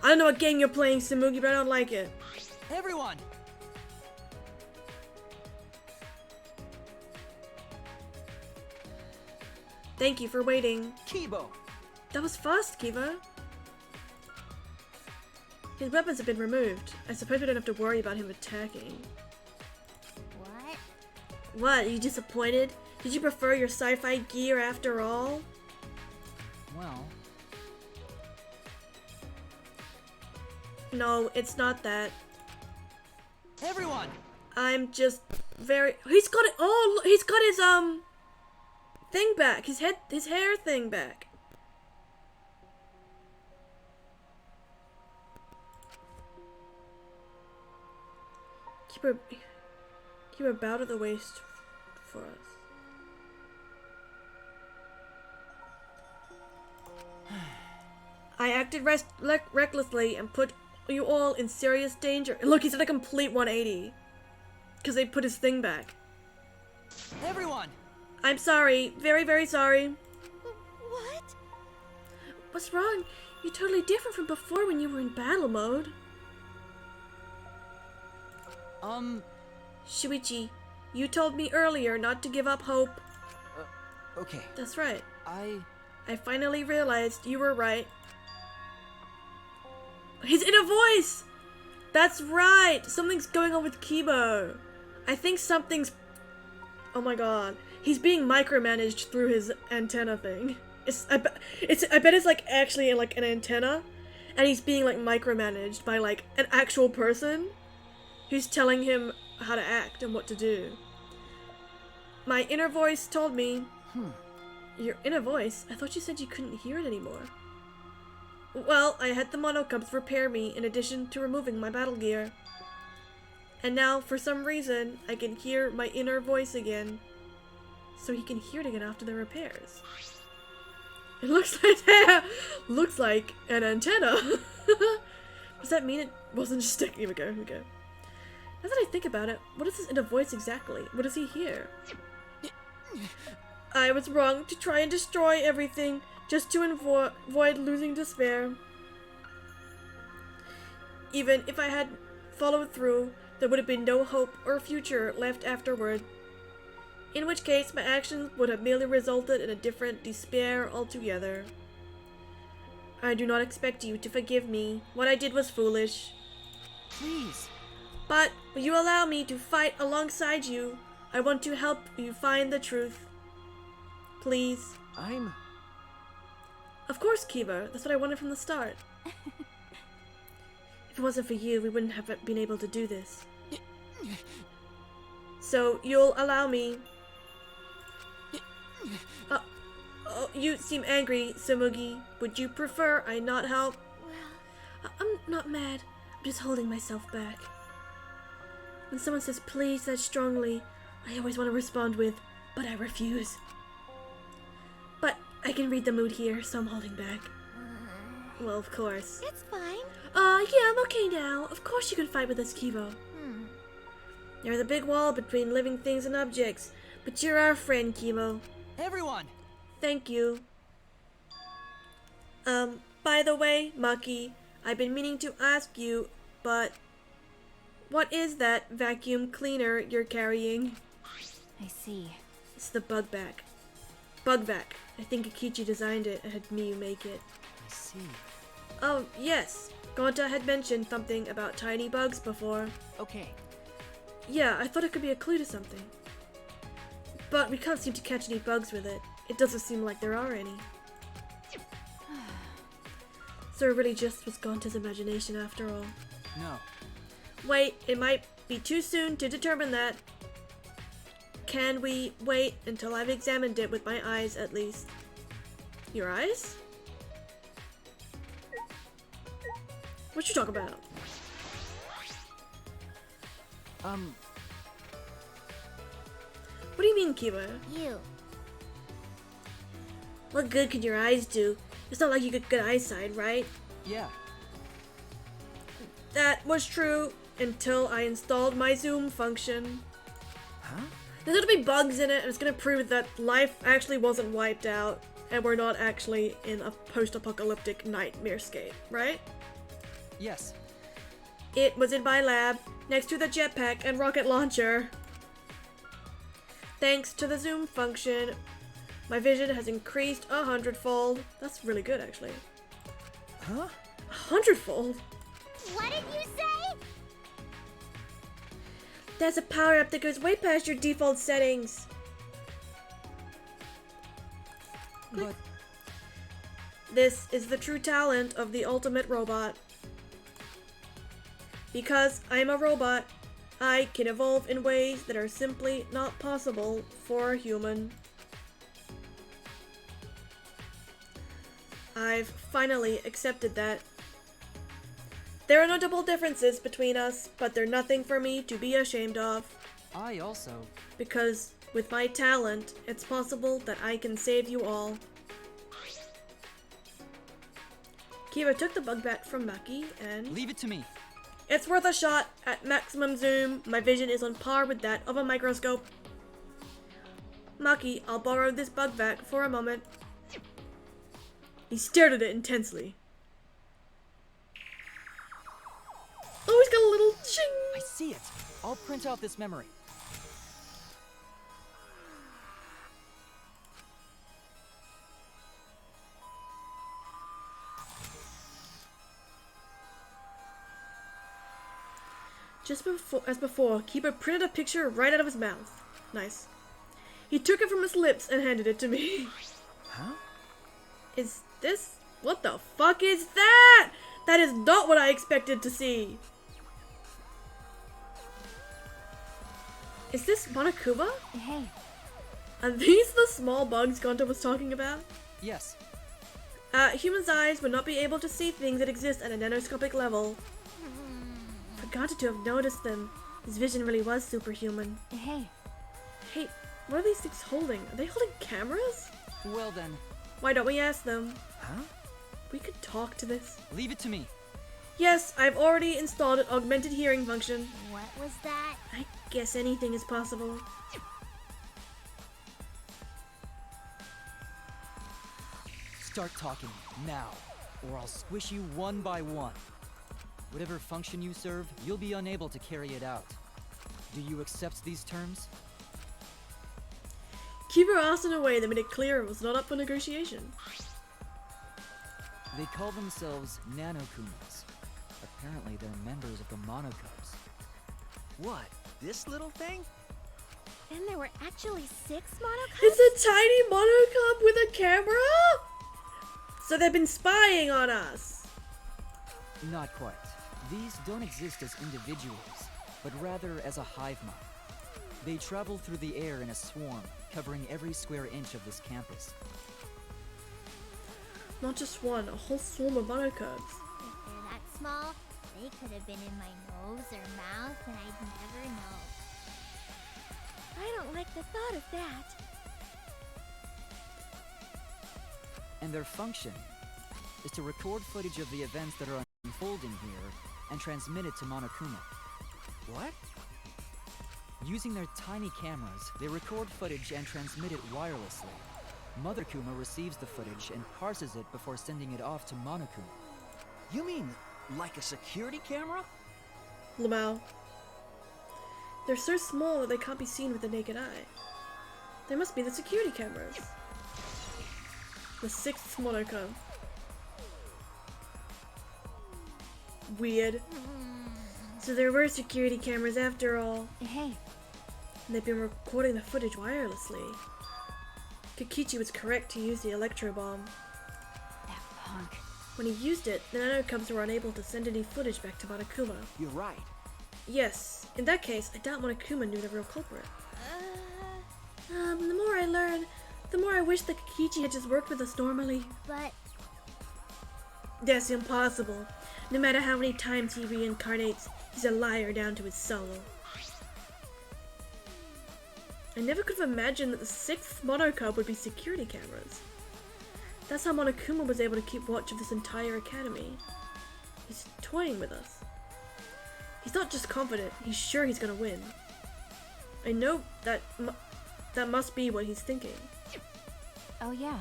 I don't know what game you're playing, Samugi, but I don't like it. Everyone! Thank you for waiting. Kibo! That was fast, Kiva. His weapons have been removed. I suppose we don't have to worry about him attacking. What? What, are you disappointed? Did you prefer your sci-fi gear after all? Well, No, it's not that. everyone! I'm just very— he's got it— oh, look, he's got his, thing back. His hair thing back. Keep her bow to the waist for us. I acted recklessly and put you all in serious danger. And look, he's at a complete 180. Because they put his thing back. Everyone! I'm sorry. Very, very sorry. What? What's wrong? You're totally different from before when you were in battle mode. Shuichi, you told me earlier not to give up hope. Okay. That's right. I finally realized you were right. His inner voice! That's right! Something's going on with Kibo. I think something's— oh my god. He's being micromanaged through his antenna thing. I bet it's like actually like an antenna, and he's being like micromanaged by like an actual person who's telling him how to act and what to do. My inner voice told me— Your inner voice? I thought you said you couldn't hear it anymore. Well, I had the monocubs repair me in addition to removing my battle gear. And now, for some reason, I can hear my inner voice again. So he can hear it again after the repairs. It looks like an antenna. Does that mean it wasn't just sticking? Here we go. Now that I think about it, what is his inner voice exactly? What does he hear? I was wrong to try and destroy everything just to avoid losing despair. Even if I had followed through, there would have been no hope or future left afterward. In which case, my actions would have merely resulted in a different despair altogether. I do not expect you to forgive me. What I did was foolish. Please! But will you allow me to fight alongside you? I want to help you find the truth. Please. I'm... Of course, Kiba. That's what I wanted from the start. If it wasn't for you, we wouldn't have been able to do this. So, you'll allow me... Oh, you seem angry, Samugi. Would you prefer I not help? Well, I'm not mad. I'm just holding myself back. When someone says please that strongly, I always want to respond with, but I refuse. But I can read the mood here, so I'm holding back. Well, of course. it's fine. Yeah, I'm okay now. Of course you can fight with us, Kibo. There's a big wall between living things and objects, but you're our friend, Kibo. Everyone! Thank you. By the way, Maki, I've been meaning to ask you, but what is that vacuum cleaner you're carrying? I see. It's the bug vac. Bug vac. I think Akichi designed it and had Miyu make it. I see. Oh, yes. Gonta had mentioned something about tiny bugs before. Okay. Yeah, I thought it could be a clue to something. But we can't seem to catch any bugs with it. It doesn't seem like there are any. So it really just was Gonta's imagination after all. No. Wait, it might be too soon to determine that. Can we wait until I've examined it with my eyes at least? Your eyes? What you talking about? What do you mean, Kiba? You. What good could your eyes do? It's not like you get good eyesight, right? Yeah. That was true until I installed my zoom function. Huh? There's gonna be bugs in it, and it's gonna prove that life actually wasn't wiped out, and we're not actually in a post-apocalyptic nightmarescape, right? Yes. It was in my lab, next to the jetpack and rocket launcher. Thanks to the zoom function, my vision has increased 100-fold. That's really good, actually. Huh? 100-fold? What did you say? That's a power-up that goes way past your default settings. But This is the true talent of the ultimate robot. Because I'm a robot, I can evolve in ways that are simply not possible for a human. I've finally accepted that. There are notable differences between us, but they're nothing for me to be ashamed of. I also... Because with my talent, it's possible that I can save you all. Kira took the bug bat from Maki and... Leave it to me. It's worth a shot. At maximum zoom, my vision is on par with that of a microscope. Maki, I'll borrow this bug vac for a moment. He stared at it intensely. Oh, he's got a little ching! I see it. I'll print out this memory. Just as before, Kiba printed a picture right out of his mouth. Nice. He took it from his lips and handed it to me. Huh? Is this... What the fuck is that? That is not what I expected to see. Is this Monokuma? Hey, Are these the small bugs Gonta was talking about? Yes. Humans' eyes would not be able to see things that exist at a nanoscopic level. For Gonta to have noticed them, his vision really was superhuman. hey. Hey, what are these things holding? Are they holding cameras? Well then, Why don't we ask them? Huh? We could talk to this. leave it to me. Yes, I've already installed an augmented hearing function. What was that? I guess anything is possible. Start talking, now, or I'll squish you one by one. Whatever function you serve, you'll be unable to carry it out. Do you accept these terms? Kiba asked in a way that made it clear it was not up for negotiation. They call themselves Nanokumas. Apparently they're members of the Monocubs. What? This little thing? Then there were actually 6 monocubs? It's a tiny monocub with a camera? So they've been spying on us. Not quite. These don't exist as individuals, but rather as a hive mind. They travel through the air in a swarm, covering every square inch of this campus. Not just one, a whole swarm of monocubs. If they're that small, they could have been in my nose or mouth and I'd never know. I don't like the thought of that. And their function is to record footage of the events that are unfolding here and transmit it to Monokuma. What? Using their tiny cameras, they record footage and transmit it wirelessly. Mother Kuma receives the footage and parses it before sending it off to Monokuma. You mean like a security camera? Lamau. They're so small that they can't be seen with the naked eye. They must be the security cameras. The 6th monocub. Weird. So there were security cameras after all. Hey, And they've been recording the footage wirelessly. Kikichi was correct to use the electro bomb. that punk. When he used it, the nanocubs were unable to send any footage back to Monokuma. You're right. Yes, in that case, I doubt Monokuma knew the real culprit. The more I learn, the more I wish that Kikichi had just worked with us normally. But That's impossible. No matter how many times he reincarnates, he's a liar down to his soul. I never could have imagined that the 6th monocub would be security cameras. That's how Monokuma was able to keep watch of this entire academy. He's toying with us. He's not just confident, he's sure he's gonna win. I know that must be what he's thinking. oh yeah.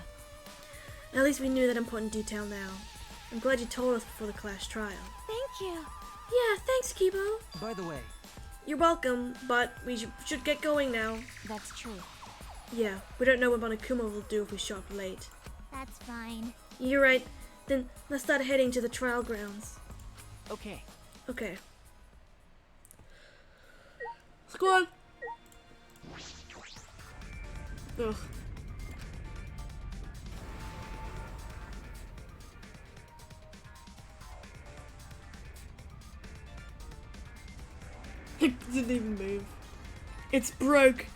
At least we knew that important detail now. I'm glad you told us before the class trial. Thank you. Yeah, thanks, Kibo. By the way, You're welcome, but we should get going now. That's true. Yeah, we don't know what Monokuma will do if we show up late. That's fine. You're right. Then let's start heading to the trial grounds. Okay. Okay. Let's go on. Ugh. It didn't even move. It's broke.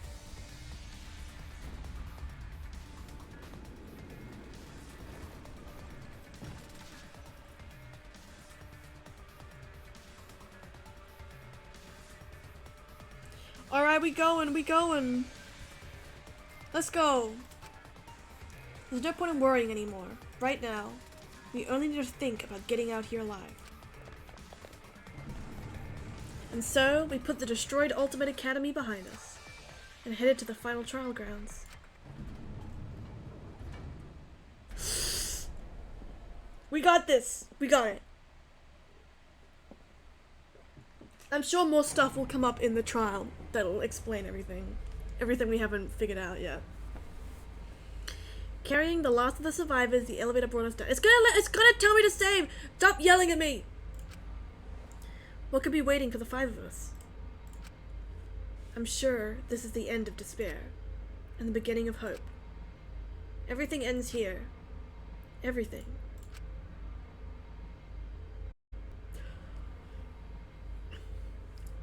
Alright, we going. Let's go. There's no point in worrying anymore. Right now, we only need to think about getting out here alive. And so, we put the destroyed Ultimate Academy behind us, and headed to the final trial grounds. We got this! We got it! I'm sure more stuff will come up in the trial that'll explain everything. Everything we haven't figured out yet. Carrying the last of the survivors, the elevator brought us down. It's gonna tell me to save! Stop yelling at me! What could be waiting for the 5 of us? I'm sure this is the end of despair, and the beginning of hope. Everything ends here. Everything.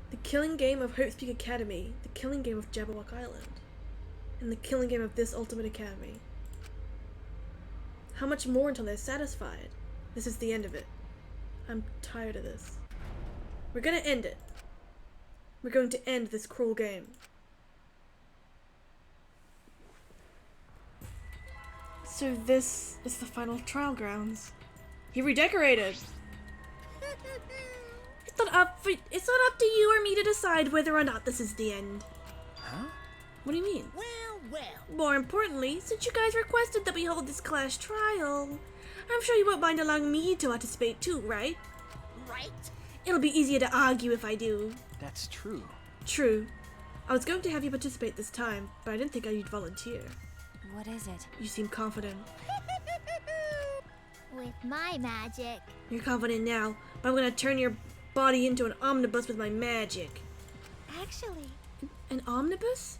The killing game of Hope's Peak Academy, the killing game of Jabberwock Island, and the killing game of this Ultimate Academy. How much more until they're satisfied? This is the end of it. I'm tired of this. We're gonna end it. We're going to end this cruel game. So this is the final trial grounds. He redecorated! It's not up to you or me to decide whether or not this is the end. Huh? What do you mean? Well. More importantly, since you guys requested that we hold this class trial, I'm sure you won't mind allowing me to participate too, right? Right? It'll be easier to argue if I do. That's true. True. I was going to have you participate this time, but I didn't think you'd volunteer. What is it? You seem confident. With my magic. You're confident now, but I'm gonna turn your body into an omnibus with my magic. Actually, An omnibus?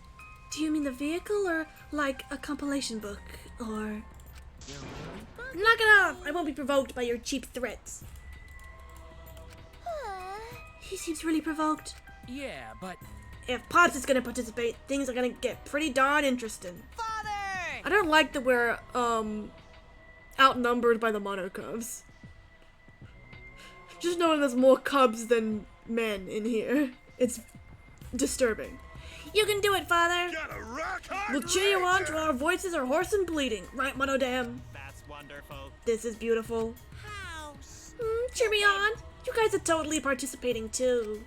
Do you mean the vehicle or like a compilation book or... Knock it off! I won't be provoked by your cheap threats. He seems really provoked. Yeah, but If Pops is gonna participate, things are gonna get pretty darn interesting. Father! I don't like that we're, outnumbered by the mono cubs. Just knowing there's more cubs than men in here. It's disturbing. You can do it, Father! Got a rock hard We'll cheer you on ranger. till our voices are hoarse and bleeding. Right, Monodam? That's wonderful. This is beautiful. How Cheer me on. You guys are totally participating too.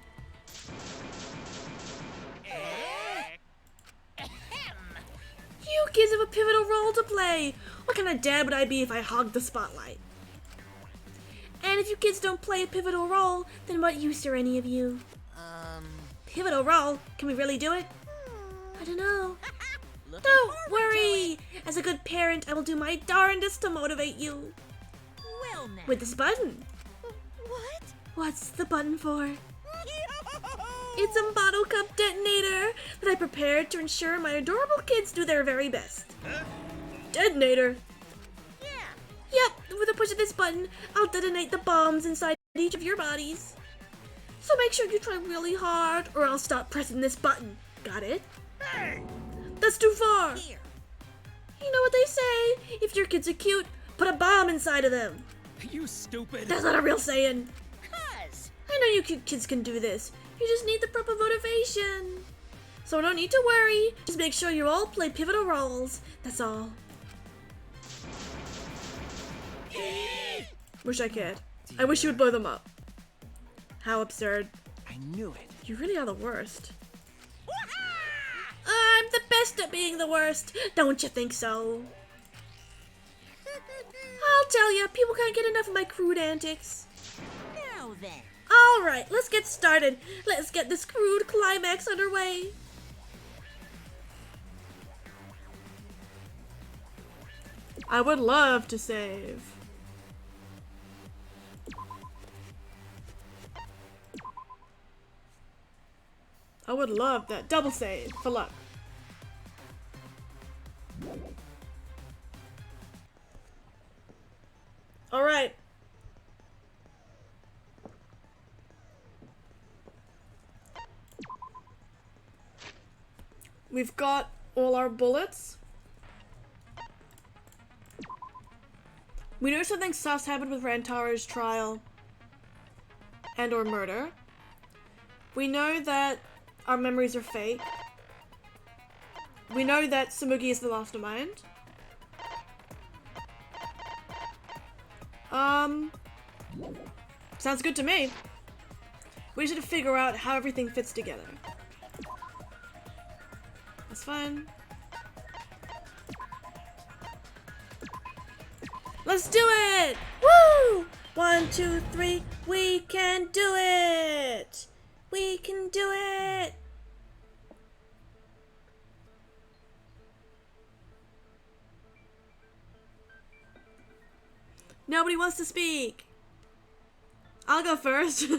You kids have a pivotal role to play. What kind of dad would I be if I hogged the spotlight? And if you kids don't play a pivotal role, then what use are any of you? Pivotal role? Can we really do it? I don't know. Don't worry! As a good parent, I will do my darndest to motivate you. Well now. With this button. What? What's the button for? It's a bottle cup detonator that I prepared to ensure my adorable kids do their very best. Detonator? Yeah. Yep, with a push of this button, I'll detonate the bombs inside each of your bodies. So make sure you try really hard, or I'll stop pressing this button. Got it? Hey! That's too far. Here. You know what they say? If your kids are cute, put a bomb inside of them. you stupid. That's not a real saying. Cuz. I know you cute kids can do this. You just need the proper motivation. So no need to worry. Just make sure you all play pivotal roles. That's all. Wish I could. I wish you would blow them up. How absurd. I knew it. You really are the worst. I'm the best at being the worst. Don't you think so? I'll tell you, people can't get enough of my crude antics. Now then. Alright, let's get started. Let's get this crude climax underway. I would love to save. I would love that. Double save for luck. Alright. We've got all our bullets. We know something sus happened with Rantaro's trial and or murder. We know that our memories are fake. We know that Samugi is the mastermind. Sounds good to me. We just need to figure out how everything fits together. That's fine. Let's do it! Woo! 1, 2, 3, we can do it! We can do it! Nobody wants to speak. I'll go first. I'd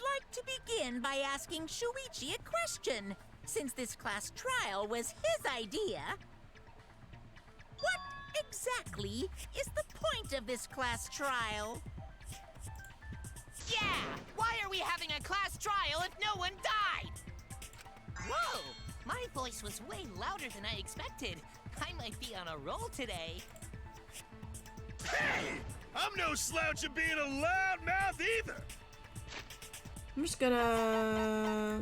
like to begin by asking Shuichi a question, since this class trial was his idea. What exactly is the point of this class trial? Yeah! Why are we having a class trial if no one died? Whoa! My voice was way louder than I expected. I might be on a roll today. Hey! I'm no slouch at being a loudmouth either. I'm just gonna...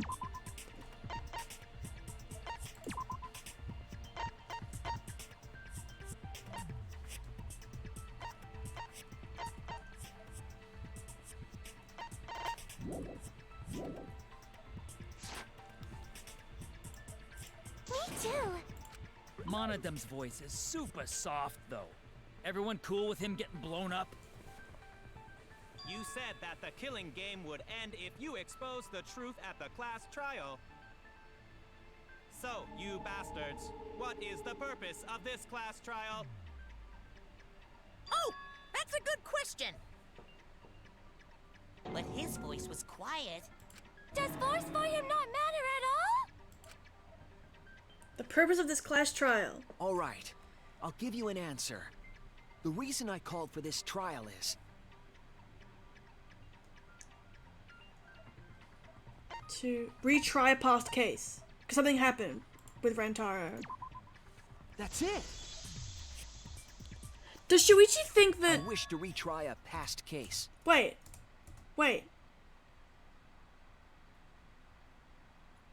Me too. Monodam's voice is super soft, though. Everyone cool with him getting blown up? You said that the killing game would end if you exposed the truth at the class trial. So, you bastards, what is the purpose of this class trial? Oh, that's a good question. But his voice was quiet. Does force for him not matter at all? The purpose of this class trial. All right. I'll give you an answer. The reason I called for this trial is... to retry a past case. Because something happened with Rantaro. That's it! Does Shuichi think that... I wish to retry a past case. Wait.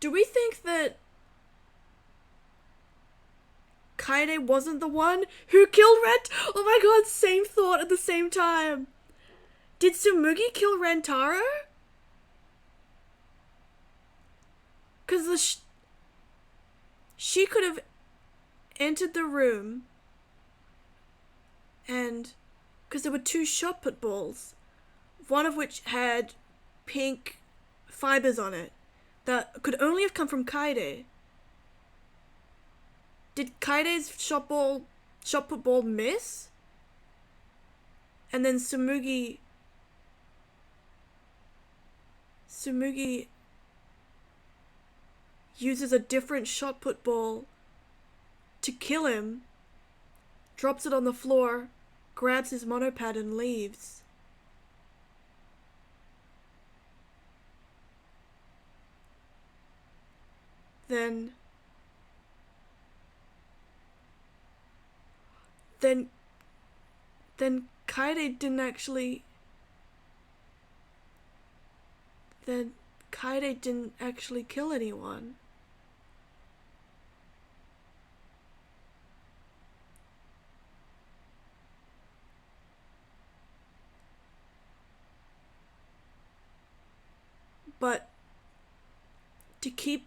Do we think that Kaede wasn't the one who killed Rent? Oh my god, same thought at the same time. Did Tsumugi kill Rantaro? Because she could have entered the room and... because there were two shot put balls, one of which had pink fibers on it that could only have come from Kaede. Did Kaide's shot put ball miss? And then Tsumugi uses a different shot put ball to kill him, drops it on the floor, grabs his monopad and leaves. Then Kaede didn't actually... Then Kaede didn't actually kill anyone. But to keep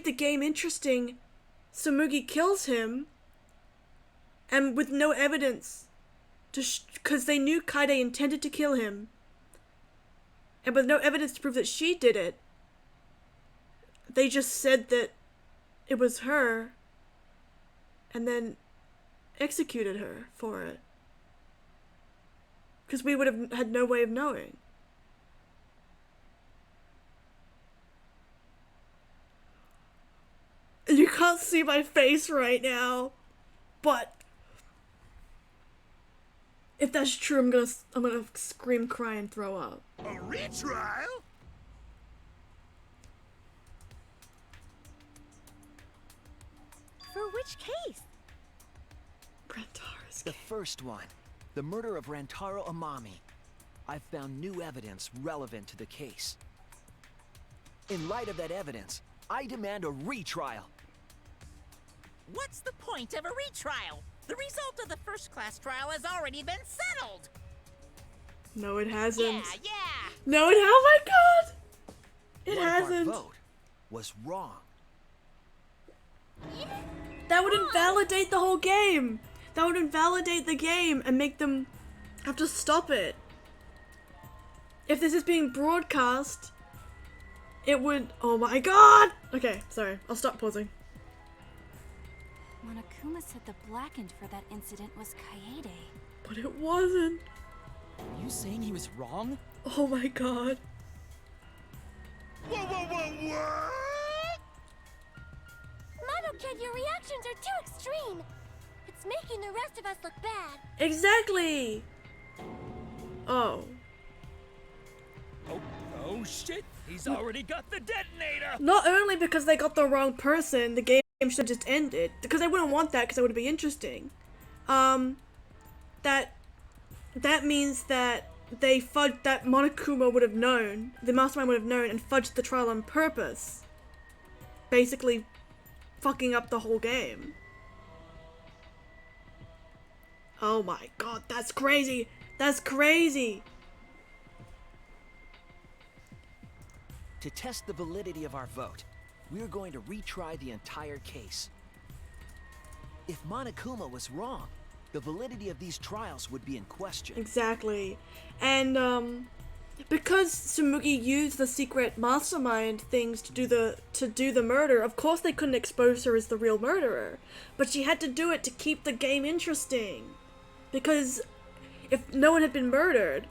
the game interesting, Tsumugi kills him, and with no evidence, because they knew Kaede intended to kill him, and with no evidence to prove that she did it, they just said that it was her, and then executed her for it. Because we would have had no way of knowing. You can't see my face right now, but if that's true, I'm gonna scream, cry, and throw up. A retrial? For which case? Rantaro's The first one, the murder of Rantaro Amami. I've found new evidence relevant to the case. In light of that evidence, I demand a retrial. What's the point of a retrial? The result of the first class trial has already been settled. No, it hasn't. Yeah. No, it. Oh my god! It What if hasn't. our vote was wrong? That would invalidate the whole game. That would invalidate the game and make them have to stop it. If this is being broadcast, it would... Oh my god! Okay, sorry. I'll stop pausing. Monokuma said the blackened for that incident was Kaede. But it wasn't. Are you saying he was wrong? Oh my god. What? Mono Kid, your reactions are too extreme. It's making the rest of us look bad. Exactly! Oh. Oh shit! He's already got the detonator! Not only because they got the wrong person, the game should have just ended. Because they wouldn't want that, because it would be interesting. That means that that Monokuma would have known, the mastermind would have known, and fudged the trial on purpose. Basically fucking up the whole game. Oh my god, that's crazy! That's crazy! To test the validity of our vote, we're going to retry the entire case. If Monokuma was wrong, the validity of these trials would be in question. Exactly. And because Tsumugi used the secret mastermind things to do the murder, of course they couldn't expose her as the real murderer. But she had to do it to keep the game interesting. Because if no one had been murdered,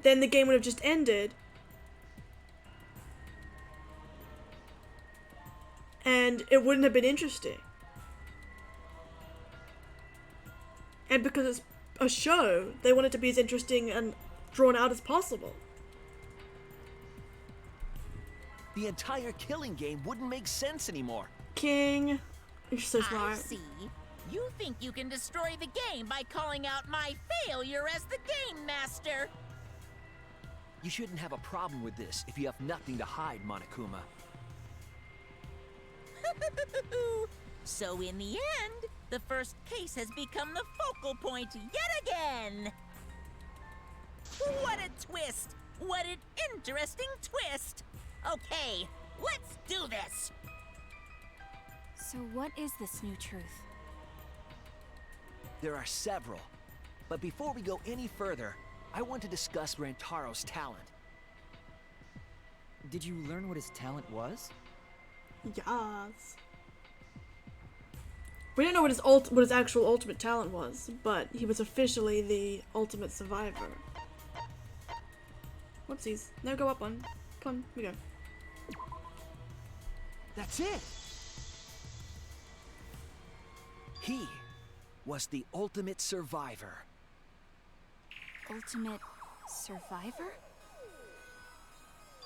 then the game would have just ended. And it wouldn't have been interesting. And because it's a show, they want it to be as interesting and drawn out as possible. The entire killing game wouldn't make sense anymore. King, you're so smart. I see. You think you can destroy the game by calling out my failure as the game master. You shouldn't have a problem with this if you have nothing to hide, Monokuma. So in the end, the first case has become the focal point yet again. What a twist! What an interesting twist! Okay, let's do this! So what is this new truth? There are several. But before we go any further, I want to discuss Rantaro's talent. Did you learn what his talent was? Yes. We didn't know what his actual ultimate talent was, but he was officially the ultimate survivor. Whoopsies. No, go up one. Come on, we go. That's it! He was the ultimate survivor. Ultimate survivor?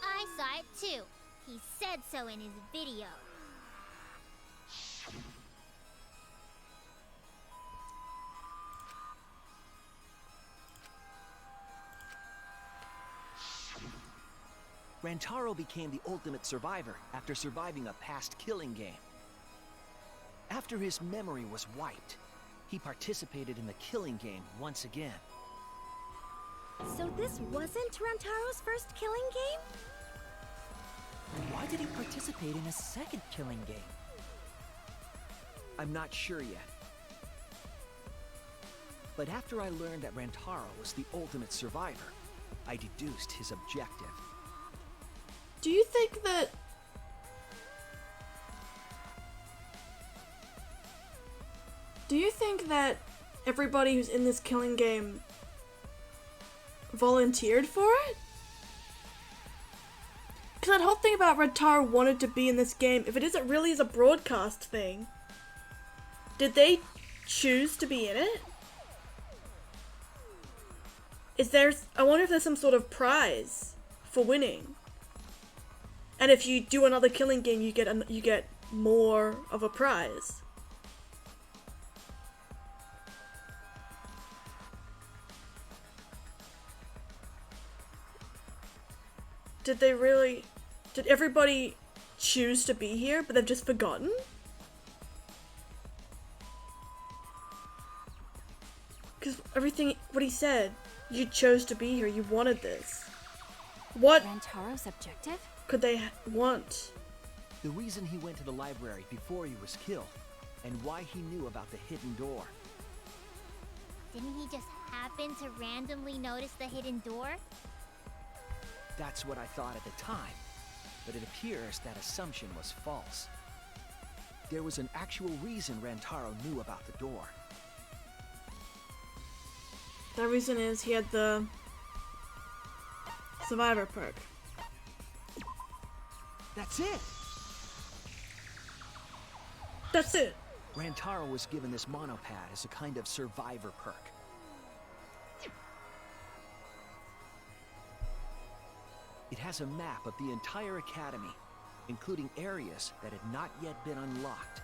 I saw it too. He said so in his video. Rantaro became the ultimate survivor after surviving a past killing game. After his memory was wiped, he participated in the killing game once again. So this wasn't Rantaro's first killing game? Why did he participate in a second killing game? I'm not sure yet. But after I learned that Rantaro was the ultimate survivor, I deduced his objective. Do you think that... Do you think that everybody who's in this killing game volunteered for it? Because that whole thing about Rantaro wanted to be in this game, if it isn't really as a broadcast thing, did they choose to be in it? Is there... I wonder if there's some sort of prize for winning. And if you do another killing game, you get more of a prize. Did everybody choose to be here, but they've just forgotten? Because what he said, you chose to be here, you wanted this. What Rantaro's objective? could they want? The reason he went to the library before he was killed, and why he knew about the hidden door. Didn't he just happen to randomly notice the hidden door? That's what I thought at the time, but it appears that assumption was false. There was an actual reason Rantaro knew about the door. That reason is he had the survivor perk. That's it! That's it! Rantaro was given this monopad as a kind of survivor perk. It has a map of the entire academy, including areas that had not yet been unlocked.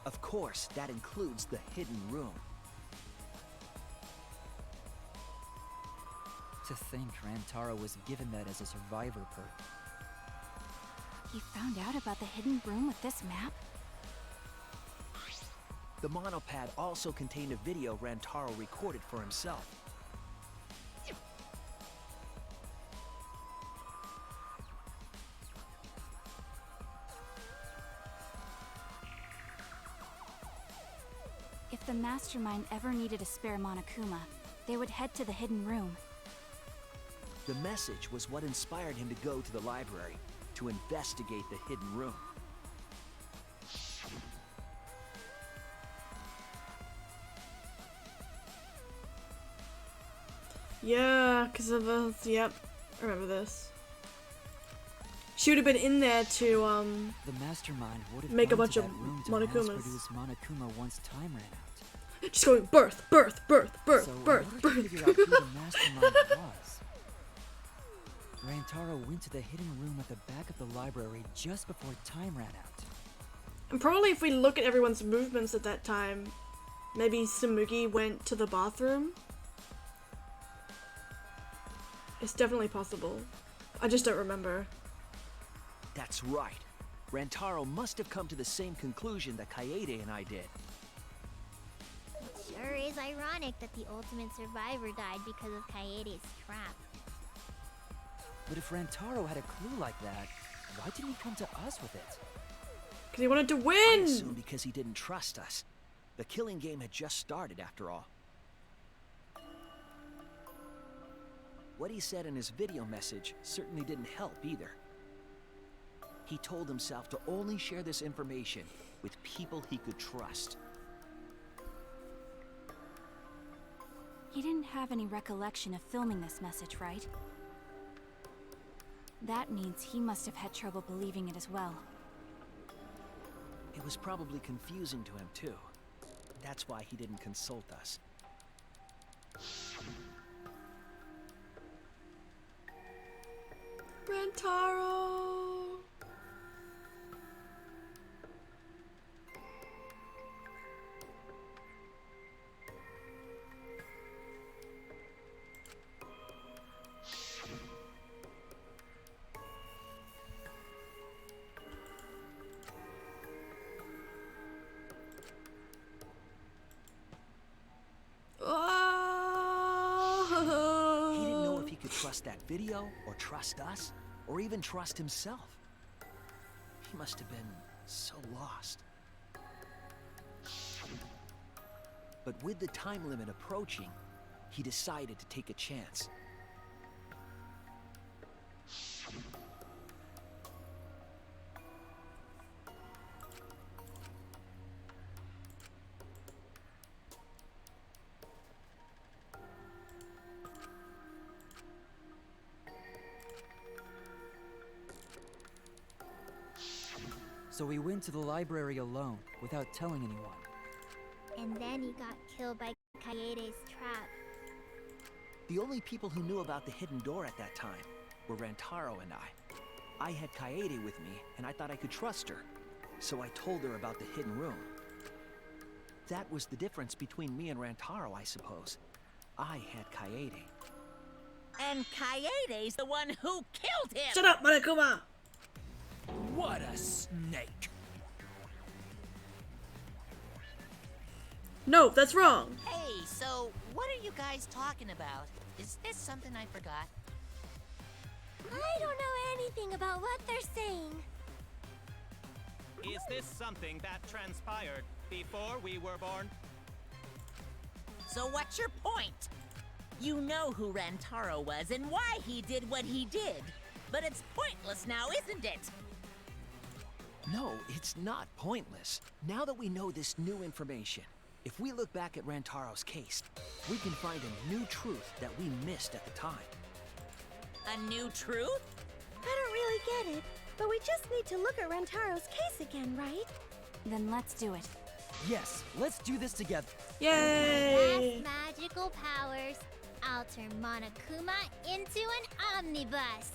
Of course, that includes the hidden room. To think Rantaro was given that as a survivor perk. He found out about the hidden room with this map? The monopad also contained a video Rantaro recorded for himself. If the mastermind ever needed a spare Monokuma, they would head to the hidden room. The message was what inspired him to go to the library to investigate the hidden room. Yeah, because of the... Yep, I remember this. She would have been in there to The mastermind would have make a gone bunch to of that room to mass Monokumas. produce Monokuma once time ran out. Just going birth, birth, birth, birth, So birth, in order to birth. figure out who the mastermind was, Rantaro went to the hidden room at the back of the library just before time ran out. And probably if we look at everyone's movements at that time, maybe Samugi went to the bathroom. It's definitely possible. I just don't remember. That's right. Rantaro must have come to the same conclusion that Kaede and I did. It sure is ironic that the ultimate survivor died because of Kaede's trap. But if Rantaro had a clue like that, why didn't he come to us with it? Because he wanted to I win! assume because he didn't trust us. The killing game had just started, after all. What he said in his video message certainly didn't help either. He told himself to only share this information with people he could trust. He didn't have any recollection of filming this message, right? That means he must have had trouble believing it as well. It was probably confusing to him, too. That's why he didn't consult us. Rantaro! He didn't know if he could trust that video, or trust us, or even trust himself. He must have been so lost. But with the time limit approaching, he decided to take a chance. So we went to the library alone, without telling anyone. And then he got killed by Kaede's trap. The only people who knew about the hidden door at that time were Rantaro and I. I had Kaede with me, and I thought I could trust her. So I told her about the hidden room. That was the difference between me and Rantaro, I suppose. I had Kaede. And Kaede's the one who killed him! Shut up, Monokuma! What a snake! No, that's wrong. Hey, so what are you guys talking about? Is this something I forgot? I don't know anything about what they're saying. Is this something that transpired before we were born? So what's your point? You know who Rantaro was and why he did what he did. But it's pointless now, isn't it? No, it's not pointless. Now that we know this new information, if we look back at Rantaro's case, we can find a new truth that we missed at the time. A new truth? I don't really get it, but we just need to look at Rantaro's case again, right? Then let's do it. Yes, let's do this together. Yay! Last magical powers. I'll turn Monokuma into an omnibus.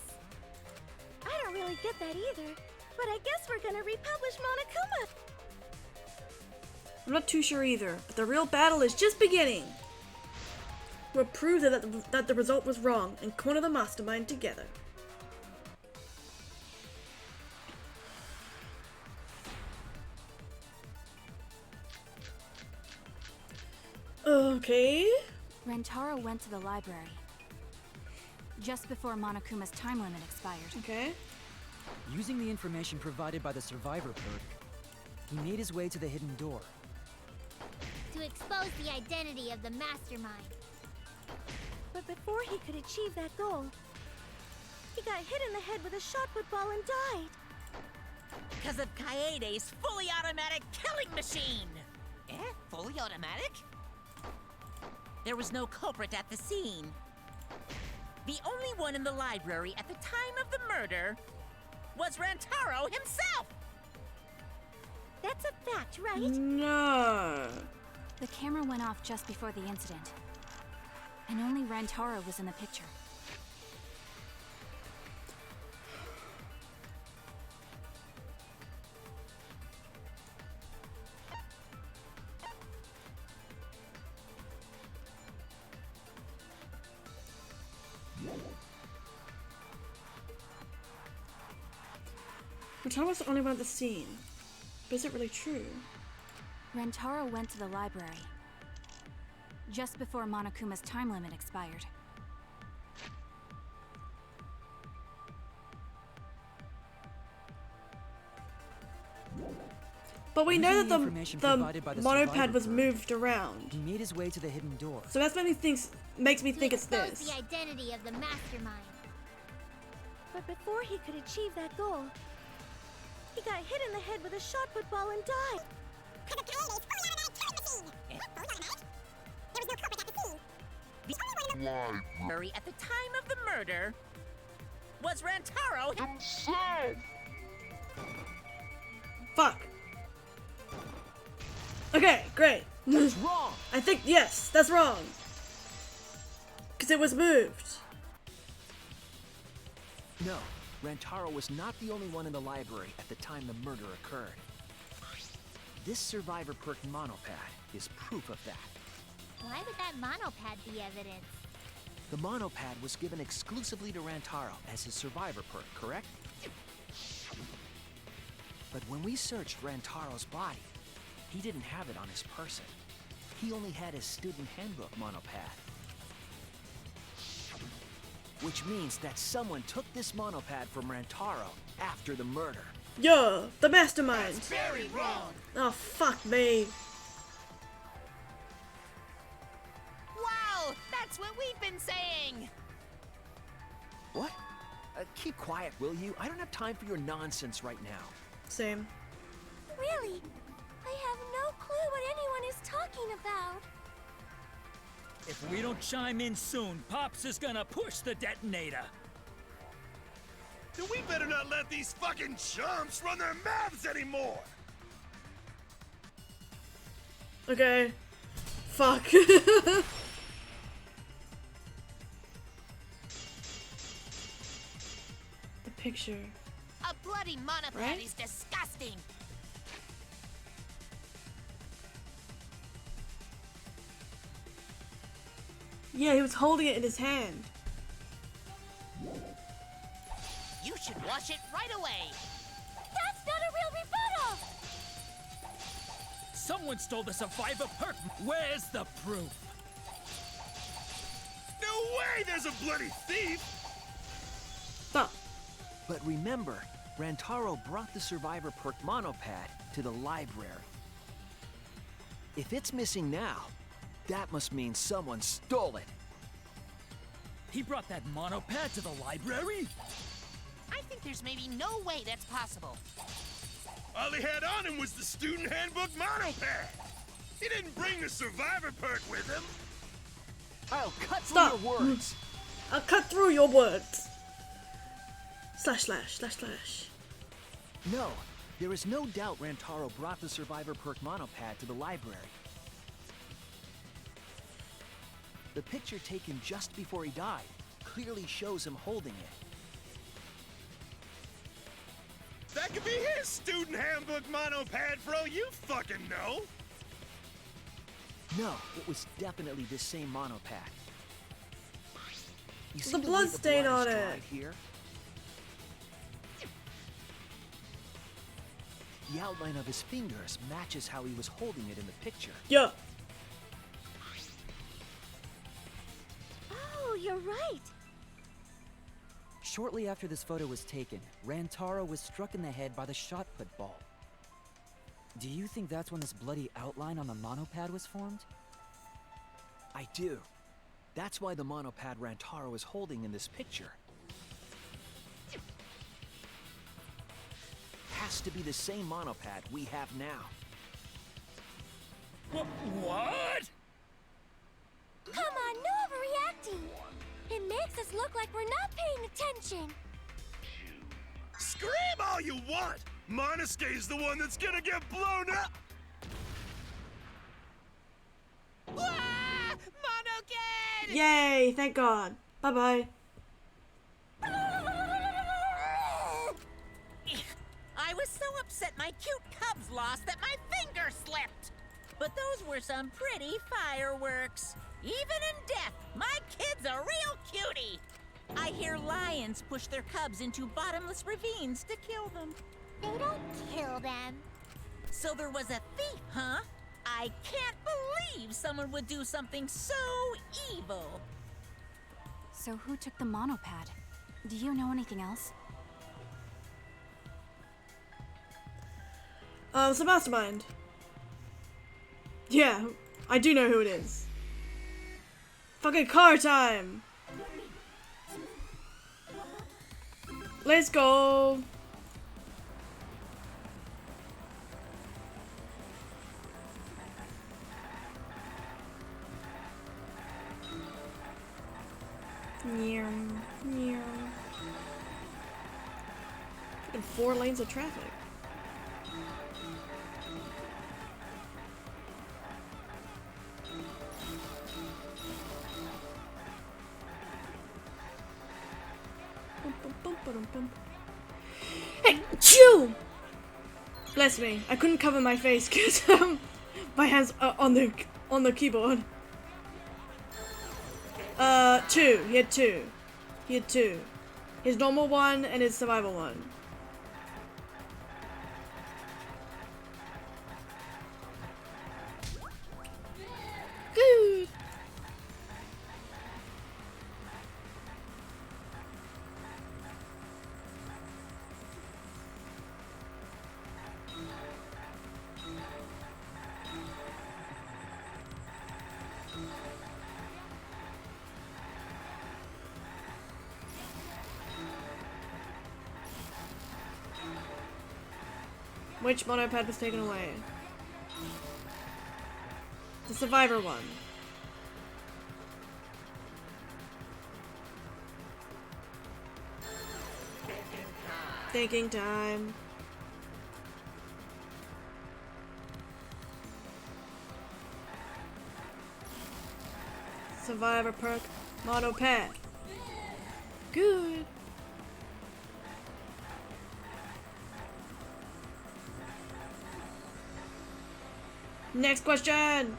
I don't really get that either, but I guess we're gonna republish Monokuma. I'm not too sure either, but the real battle is just beginning. We'll prove that the result was wrong and corner the mastermind together. Okay. Rantaro went to the library just before Monokuma's time limit expired. Okay. Using the information provided by the survivor perk, he made his way to the hidden door. To expose the identity of the mastermind. But before he could achieve that goal, he got hit in the head with a shot put ball and died. Because of Kaede's fully automatic killing machine! Eh? Fully automatic? There was no culprit at the scene. The only one in the library at the time of the murder was Rantaro himself! That's a fact, right? No. The camera went off just before the incident, and only Rantaro was in the picture. Rantaro was the only one at the scene. But is it really true? Rantaro went to the library just before Monokuma's time limit expired. But we know Using that information the provided by the monopad survivor was bird, moved around. He made his way to the hidden door. So that's makes me think it's expose this. the identity of the mastermind. But before he could achieve that goal, he got hit in the head with a shot put ball and died. Library at the time of the murder was Rantaro himself! Fuck. Okay, great. That's wrong. I think, yes, that's wrong. Because it was moved. No, Rantaro was not the only one in the library at the time the murder occurred. This survivor perk monopad is proof of that. Why would that monopad be evidence? The monopad was given exclusively to Rantaro as his survivor perk, correct? But when we searched Rantaro's body, he didn't have it on his person. He only had his student handbook monopad. Which means that someone took this monopad from Rantaro after the murder. Yo, the mastermind. That's very wrong. Oh, fuck me. Wow! That's what we've been saying! What? Keep quiet, will you? I don't have time for your nonsense right now. Same. Really? I have no clue what anyone is talking about. If we don't chime in soon, Pops is gonna push the detonator. Then we better not let these fucking chumps run their mouths anymore. Okay. Fuck. The picture. A bloody monopad Right? is disgusting. Yeah, he was holding it in his hand. You should wash it right away. That's not a real rebuttal! Someone stole the survivor perk. Where's the proof? No way there's a bloody thief. Stop. But remember, Rantaro brought the survivor perk monopad to the library. If it's missing now, that must mean someone stole it. He brought that monopad to the library? I think there's maybe no way that's possible. All he had on him was the student handbook monopad. He didn't bring the survivor perk with him. I'll cut Stop. through your words. I'll cut through your words. Slash, slash, slash, slash. No, there is no doubt Rantaro brought the survivor perk monopad to the library. The picture taken just before he died clearly shows him holding it. That could be his student handbook monopad for all you fucking know. No, it was definitely this same monopad. You see The the way blood stain blood on is it. dried here? The outline of his fingers matches how he was holding it in the picture. Yeah. Oh, you're right. Shortly after this photo was taken, Rantaro was struck in the head by the shot put ball. Do you think that's when this bloody outline on the monopad was formed? I do. That's why the monopad Rantaro is holding in this picture has to be the same monopad we have now. What? Come on, no overreacting. It makes us look like we're not paying attention. Scream all you want! Monosuke's the one that's gonna get blown up! Ah! Monoken! Yay, thank God. Bye-bye. I was so upset my cute cubs lost that my finger slipped. But those were some pretty fireworks. Even in death, my kid's a real cutie. I hear lions push their cubs into bottomless ravines to kill them. They don't kill them. So there was a thief, huh? I can't believe someone would do something so evil. So who took the monopad? Do you know anything else? It's a mastermind. Yeah, I do know who it is. Fucking car time! Let's go! Fucking 4 lanes of traffic. Hey, chew! Bless me, I couldn't cover my face because my hands are on the keyboard. 2. He had 2. He had 2. His normal one and his survival one. Good. Which monopad was taken away? The survivor one. Thinking time. Survivor perk. Monopad. Good. Next question!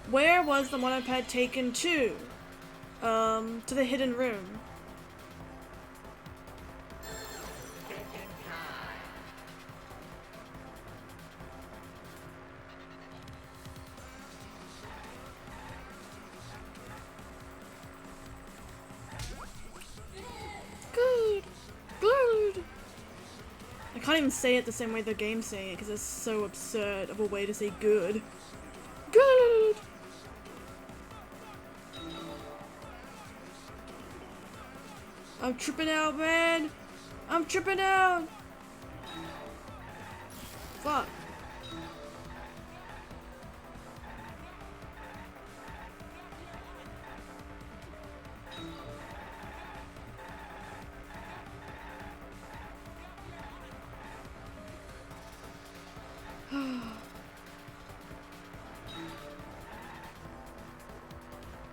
Where was the monopad taken to? To the hidden room. Good. Good. I can't even say it the same way the game's saying it because it's so absurd of a way to say good. Good. I'm tripping out, man! I'm tripping out! Fuck.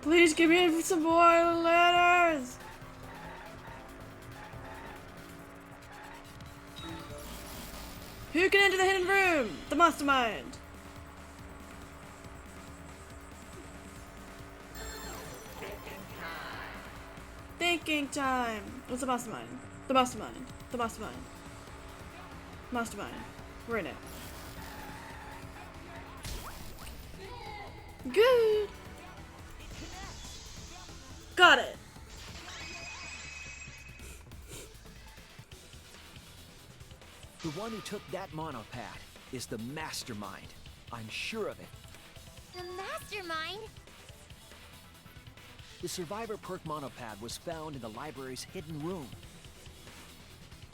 Please give me some more letters! Who can enter the hidden room? The mastermind. Thinking time. What's the mastermind? The mastermind. The mastermind. Mastermind. We're in it. Good. Got it. The one who took that monopad is the mastermind. I'm sure of it. The mastermind? The survivor perk monopad was found in the library's hidden room.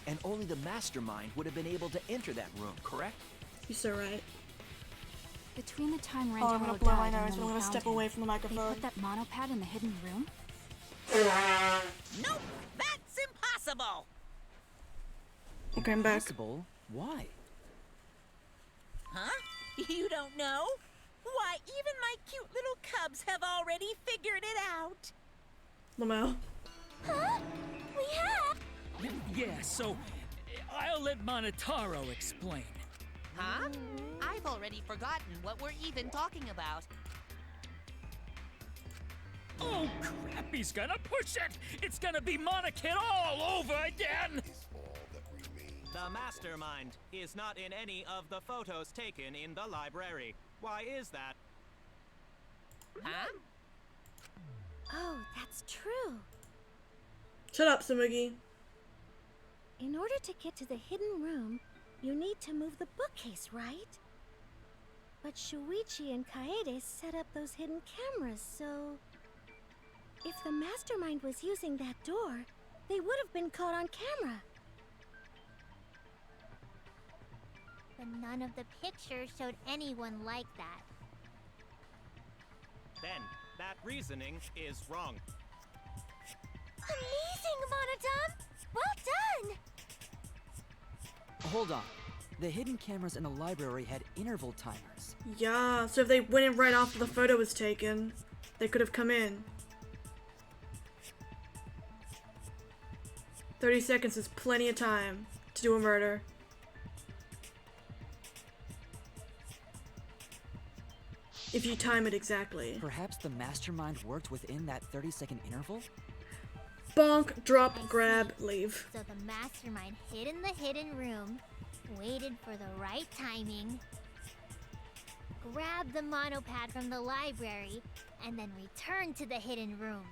And only the mastermind would have been able to enter that room, correct? You're so right. Between the time Oh, I'm Rentaro gonna blow my died and nose, when I'm we gonna found step him, away from the they microphone. put that monopad in the hidden room? Nope, that's impossible. Okay, I'm back. Possible? Why? Huh? You don't know? Why, even my cute little cubs have already figured it out. Lamau. Huh? We have? Yeah, so I'll let Monotaro explain. Huh? I've already forgotten what we're even talking about. Oh crap, he's gonna push it! It's gonna be Monokid all over again! The mastermind is not in any of the photos taken in the library. Why is that? Huh? Oh, that's true. Shut up, Sumugi. In order to get to the hidden room, you need to move the bookcase, right? But Shuichi and Kaede set up those hidden cameras, so... If the mastermind was using that door, they would have been caught on camera. But none of the pictures showed anyone like that. Then, that reasoning is wrong. Amazing, Monodum! Well done! Hold on. The hidden cameras in the library had interval timers. Yeah, so if they went in right after the photo was taken, they could have come in. 30 seconds is plenty of time to do a murder. If you time it exactly. Perhaps the mastermind worked within that 30-second interval? Bonk, drop, I grab, see. leave. So the mastermind hid in the hidden room, waited for the right timing, grabbed the monopad from the library, and then returned to the hidden room.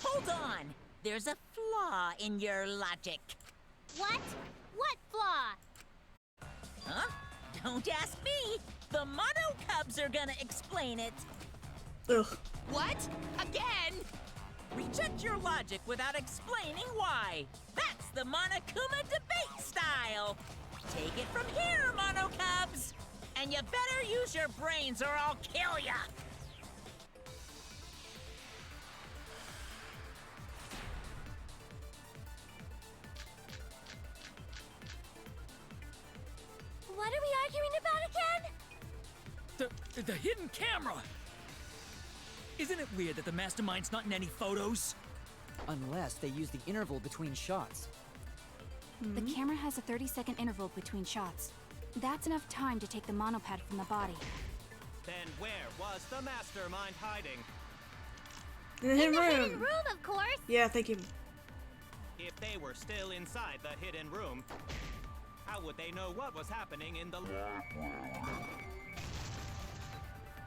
Hold on! There's a flaw in your logic. What? What flaw? Huh? Don't ask me! The Mono Cubs are gonna explain it! Ugh. What? Again? Reject your logic without explaining why! That's the Monokuma debate style! Take it from here, Mono Cubs! And you better use your brains or I'll kill ya! What are we arguing about again? The hidden camera! Isn't it weird that the mastermind's not in any photos? Unless they use the interval between shots. The camera has a 30-second interval between shots. That's enough time to take the monopad from the body. Then where was the mastermind hiding? In the hidden In the room. hidden room, of course! Yeah, thank you. If they were still inside the hidden room, how would they know what was happening in the...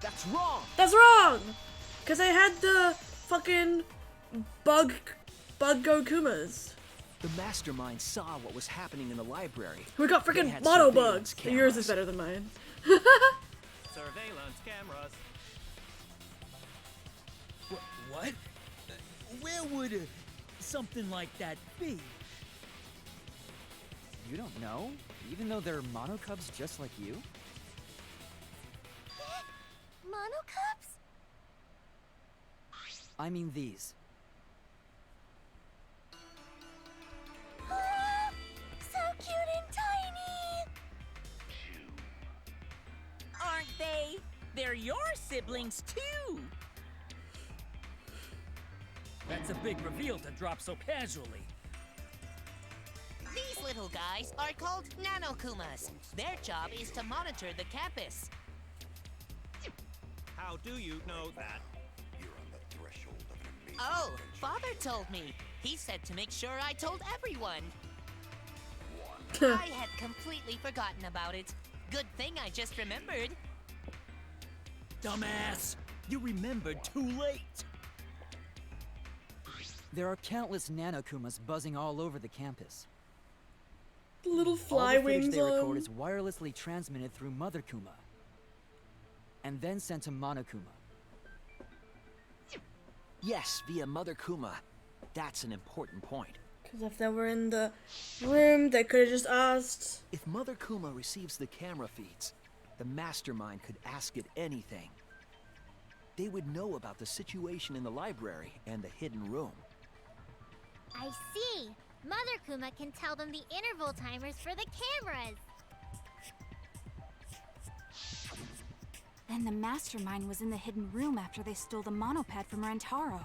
That's wrong! That's wrong! Because I had the fucking bug Gokumas. The mastermind saw what was happening in the library. We got They freaking had mono surveillance bugs. Yours cameras. is better than mine. Surveillance cameras. What? Where would something like that be? You don't know? Even though they're mono cubs just like you? Mono Cubs? I mean these. Ah, so cute and tiny! Aren't they? They're your siblings too! That's a big reveal to drop so casually. These little guys are called Nanokumas. Their job is to monitor the campus. How do you know that? Oh, Father told me. He said to make sure I told everyone. I had completely forgotten about it. Good thing I just remembered. Dumbass! You remembered too late! There are countless nanokumas buzzing all over the campus. Little All fly the footage wings they record on. is wirelessly transmitted through Mother Kuma. and then sent to Monokuma. Yes, via Mother Kuma. That's an important point. Because if they were in the room, they could have just asked. If Mother Kuma receives the camera feeds, the mastermind could ask it anything. They would know about the situation in the library and the hidden room. I see. Mother Kuma can tell them the interval timers for the cameras. Then the mastermind was in the hidden room after they stole the monopad from Rentaro.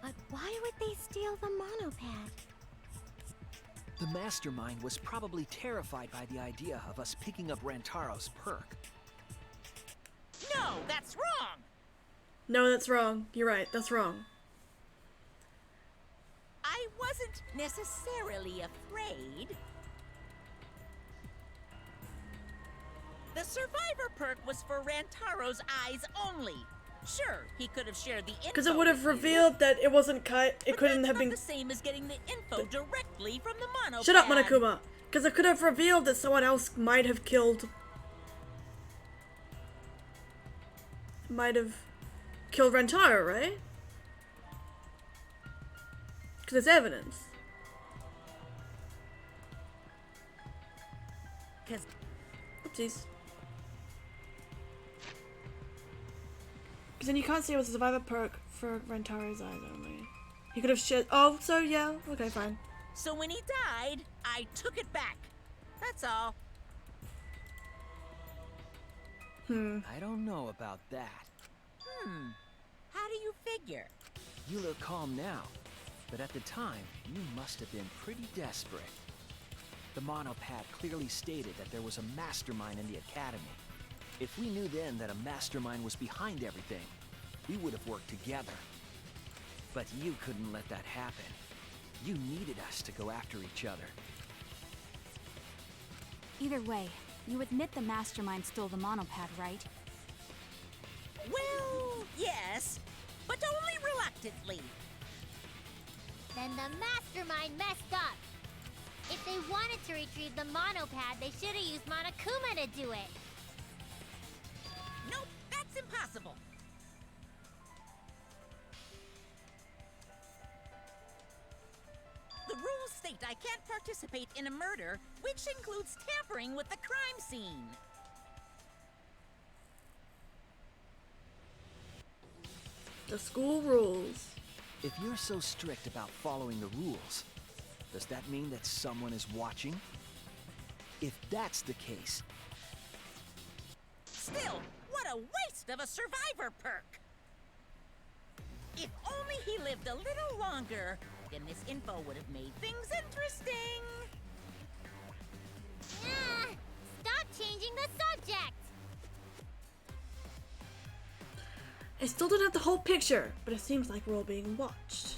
But why would they steal the monopad? The mastermind was probably terrified by the idea of us picking up Rantaro's perk. No, that's wrong! No, that's wrong. You're right, that's wrong. I wasn't necessarily afraid. The survivor perk was for Rantaro's eyes only. Sure, he could have shared the info. Because it would have with you, revealed that it wasn't it but couldn't that's have not been. the same as getting the info directly from the monopad. Shut up, Monokuma. Because it could have revealed that someone else might have killed Rentaro, right? Because it's evidence. Because Oopsies. Because then you can't see it was a survivor perk for Rentaro's eyes only. He could have shared. Oh, so yeah. Okay, fine. So when he died, I took it back. That's all. I don't know about that. How do you figure? You look calm now, but at the time, you must have been pretty desperate. The monopad clearly stated that there was a mastermind in the academy. If we knew then that a mastermind was behind everything, we would have worked together. But you couldn't let that happen. You needed us to go after each other. Either way, you admit the mastermind stole the monopad, right? Well, yes, but only reluctantly. Then the mastermind messed up. If they wanted to retrieve the monopad, they should have used Monokuma to do it. Nope, that's impossible. The rules state I can't participate in a murder, which includes tampering with the crime scene. The school rules. If you're so strict about following the rules, does that mean that someone is watching? If that's the case... Still, what a waste of a survivor perk! If only he lived a little longer, then this info would have made things interesting. Ah, stop changing the subject! I still don't have the whole picture, but it seems like we're all being watched.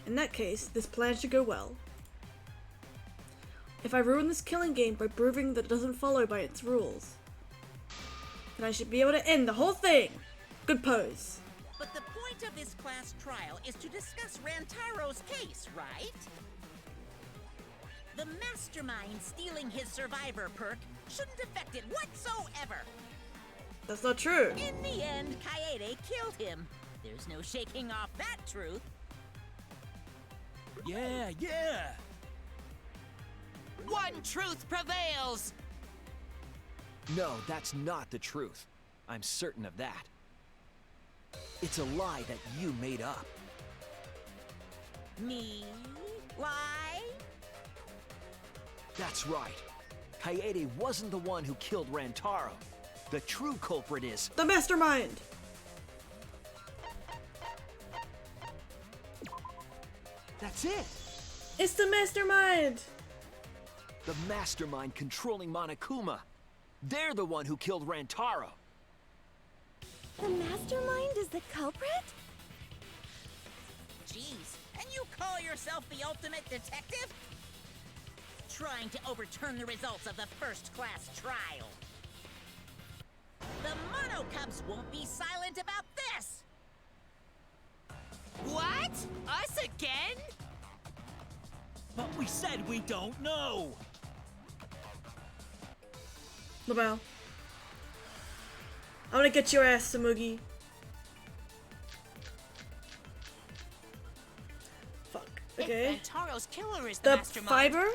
In that case, this plan should go well. If I ruin this killing game by proving that it doesn't follow by its rules, then I should be able to end the whole thing. Good pose. But the point of this class trial is to discuss Rantaro's case, right? The mastermind stealing his survivor perk shouldn't affect it whatsoever. That's not true. In the end, Kaede killed him. There's no shaking off that truth. Yeah, yeah! One truth prevails! No, that's not the truth. I'm certain of that. It's a lie that you made up. Me? Lie? That's right. Kaede wasn't the one who killed Rantaro. The true culprit is... The mastermind! That's it! It's the mastermind! The mastermind controlling Monokuma. They're the one who killed Rantaro. The mastermind is the culprit? Jeez, and you call yourself the ultimate detective? Trying to overturn the results of the first class trial. The Mono Cubs won't be silent about this! What? Us again? But we said we don't know! LaBelle. I'm gonna get your ass, Samugi. Fuck. Okay. If Rantaro's killer is the The mastermind, fiber?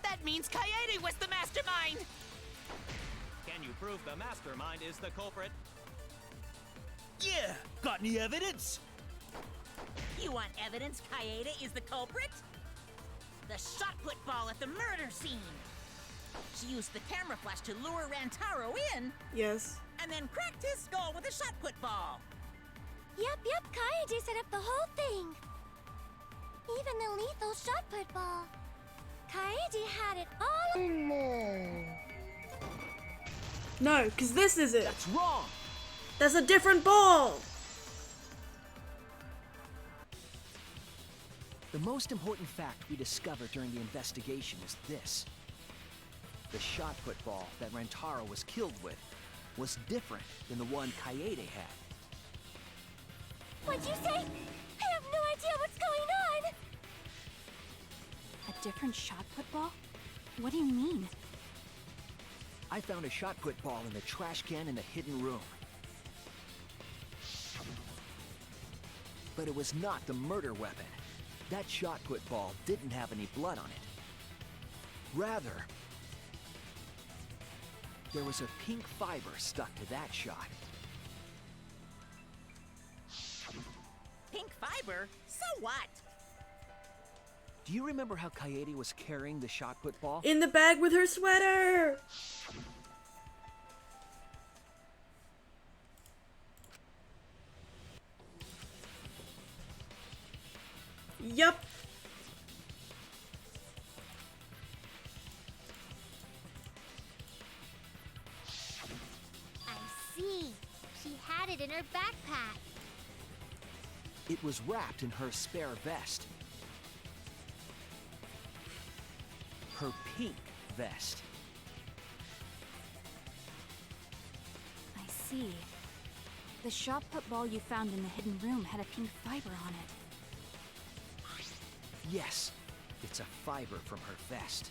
that means Kaede was the mastermind! Can you prove the mastermind is the culprit? Yeah! Got any evidence? You want evidence Kaede is the culprit? The shot put ball at the murder scene. She used the camera flash to lure Rantaro in, Yes. and then cracked his skull with a shot put ball. Yep, Kaede set up the whole thing. Even the lethal shot put ball. Kaede had it all. No, because this is it. That's wrong! That's a different ball! The most important fact we discovered during the investigation is this. The shot put ball that Rantaro was killed with was different than the one Kaede had. What'd you say? I have no idea what's going on! A different shot put ball? What do you mean? I found a shot put ball in the trash can in the hidden room. But it was not the murder weapon. That shot put ball didn't have any blood on it. Rather, there was a pink fiber stuck to that shot. Pink fiber? So what? Do you remember how Kaede was carrying the shot put ball? In the bag with her sweater! Yup. I see. She had it in her backpack. It was wrapped in her spare vest. Her pink vest. I see. The shot put ball you found in the hidden room had a pink fiber on it. Yes, it's a fiber from her vest.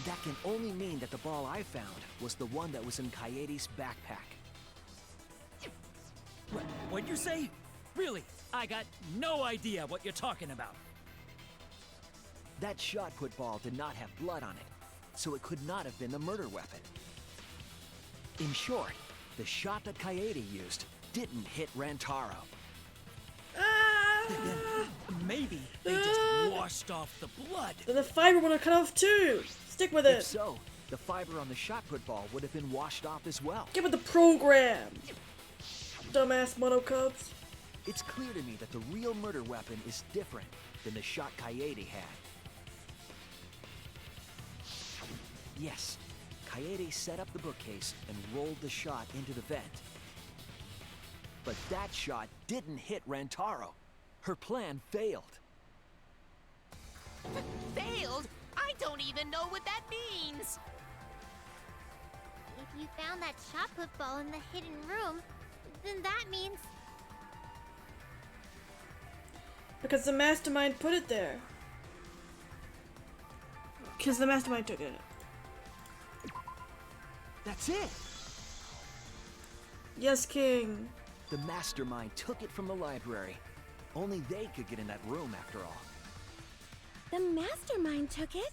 That can only mean that the ball I found was the one that was in Kaede's backpack. What'd you say? Really? I got no idea what you're talking about. That shot put ball did not have blood on it, so it could not have been the murder weapon. In short, the shot that Kaede used didn't hit Rantaro. Maybe they just washed off the blood. Then the fiber would have cut off too. Stick with If it. so, the fiber on the shot put ball would have been washed off as well. Get with the program. Dumbass mono cubs. It's clear to me that the real murder weapon is different than the shot Kaede had. Yes, Kaede set up the bookcase and rolled the shot into the vent. But that shot didn't hit Rantaro. Her plan failed. Failed? I don't even know what that means! If you found that shot put ball in the hidden room, then that means... Because the mastermind put it there. Because the mastermind took it. That's it! Yes, King. The mastermind took it from the library. Only they could get in that room after all. The mastermind took it?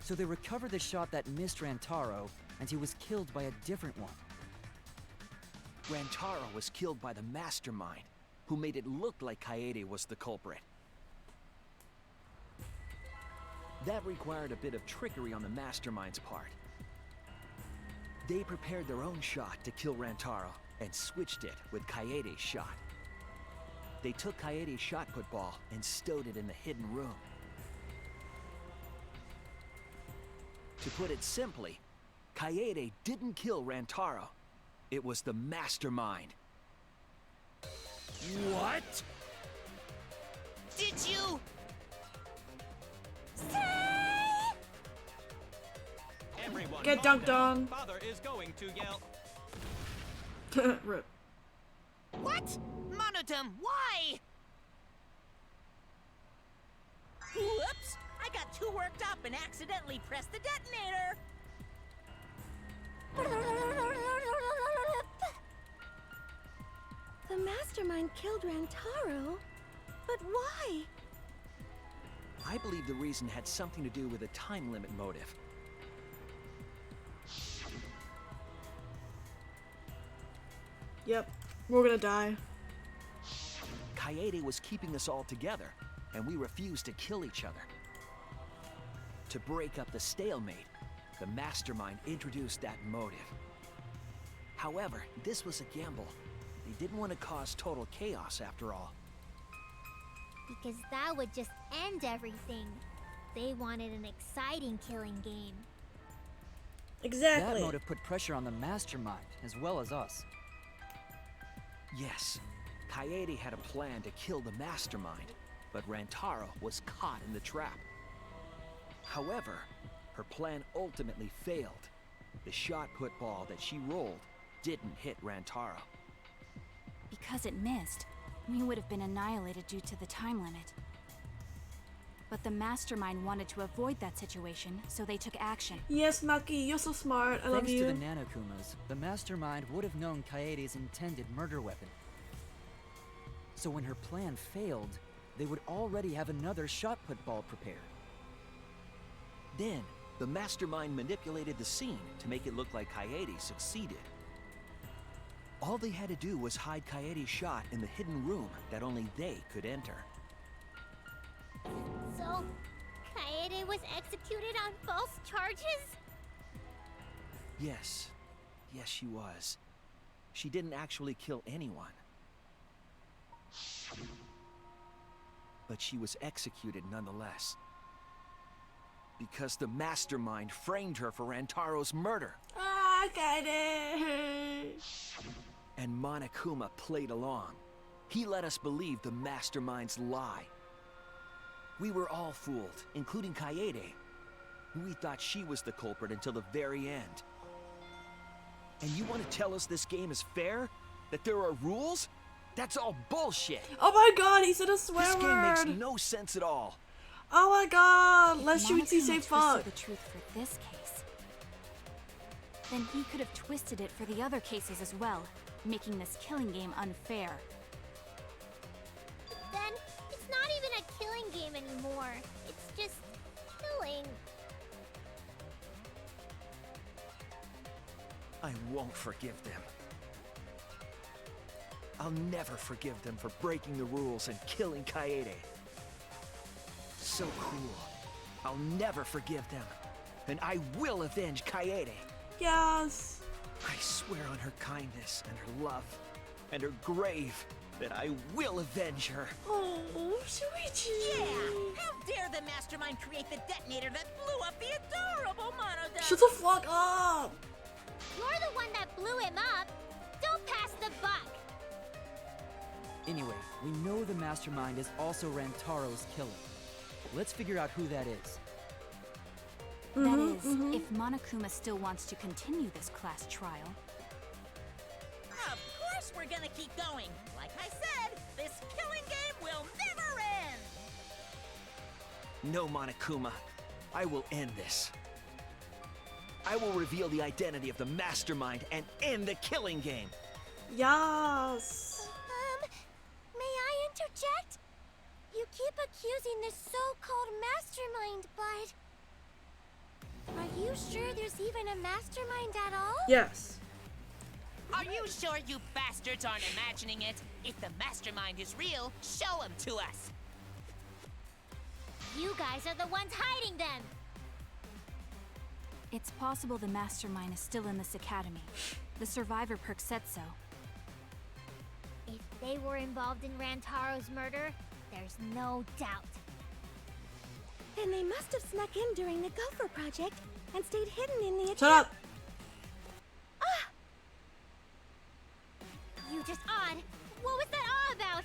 So they recovered the shot that missed Rantaro, and he was killed by a different one. Rantaro was killed by the mastermind, who made it look like Kaede was the culprit. That required a bit of trickery on the mastermind's part. They prepared their own shot to kill Rantaro and switched it with Kaede's shot. They took Kaede's shot put ball and stowed it in the hidden room. To put it simply, Kaede didn't kill Rantaro. It was the mastermind. What? Did you? Everyone, Get calm dunked down. on. Father is going to yell. Rip. What? Monodum, why? Whoops! I got too worked up and accidentally pressed the detonator! The mastermind killed Rantaro, but why? I believe the reason had something to do with a time limit motive. Yep, we're gonna die. Kaede was keeping us all together, and we refused to kill each other. To break up the stalemate, the mastermind introduced that motive. However, this was a gamble. They didn't want to cause total chaos after all. Because that would just end everything. They wanted an exciting killing game. Exactly. That motive put pressure on the mastermind, as well as us. Yes, Kaede had a plan to kill the mastermind, but Rantaro was caught in the trap. However, her plan ultimately failed. The shot put ball that she rolled didn't hit Rantaro. Because it missed, we would have been annihilated due to the time limit. But the mastermind wanted to avoid that situation, so they took action. Yes, Maki, you're so smart. I love Thanks you. to the Nanokumas, the mastermind would have known Kaede's intended murder weapon. So when her plan failed, they would already have another shot put ball prepared. Then, the mastermind manipulated the scene to make it look like Kaede succeeded. All they had to do was hide Kaede's shot in the hidden room that only they could enter. So, Kaede was executed on false charges? Yes, she was. She didn't actually kill anyone. But she was executed nonetheless. Because the mastermind framed her for Rantaro's murder. Ah, Kaede. And Monokuma played along. He let us believe the mastermind's lie. We were all fooled, including Kaede. We thought she was the culprit until the very end. And you want to tell us this game is fair? That there are rules? That's all bullshit! Oh my god, he said a swear This game word! makes no sense at all. Oh my god, let's If Shuichi say Monokuma fuck. twisted the truth for this case, then he could have twisted it for the other cases as well, making this killing game unfair. Then, it's not even a killing game anymore. It's just killing. I won't forgive them. I'll never forgive them for breaking the rules and killing Kaede. So cruel. I'll never forgive them. And I will avenge Kaede. Yes. I swear on her kindness and her love and her grave that I will avenge her. Oh, Shuichi. Yeah! How dare the mastermind create the detonator that blew up the adorable Monoduck! Shut the fuck up. You're the one that blew him up. Don't pass the buck. Anyway, we know the mastermind is also Rantaro's killer. Let's figure out who that is. That is, if Monokuma still wants to continue this class trial. Of course we're gonna keep going! Like I said, this killing game will never end! No, Monokuma. I will end this. I will reveal the identity of the mastermind and end the killing game. Yes. May I interject? You keep accusing this so-called mastermind, but... Are you sure there's even a mastermind at all? Yes. Are you sure you bastards aren't imagining it? If the mastermind is real, show him to us. You guys are the ones hiding them. It's possible the mastermind is still in this academy. The survivor perk said so. If they were involved in Rantaro's murder, there's no doubt. Then they must have snuck in during the Gopher Project and stayed hidden in the Shut up. Ah! You just odd. What was that awe about?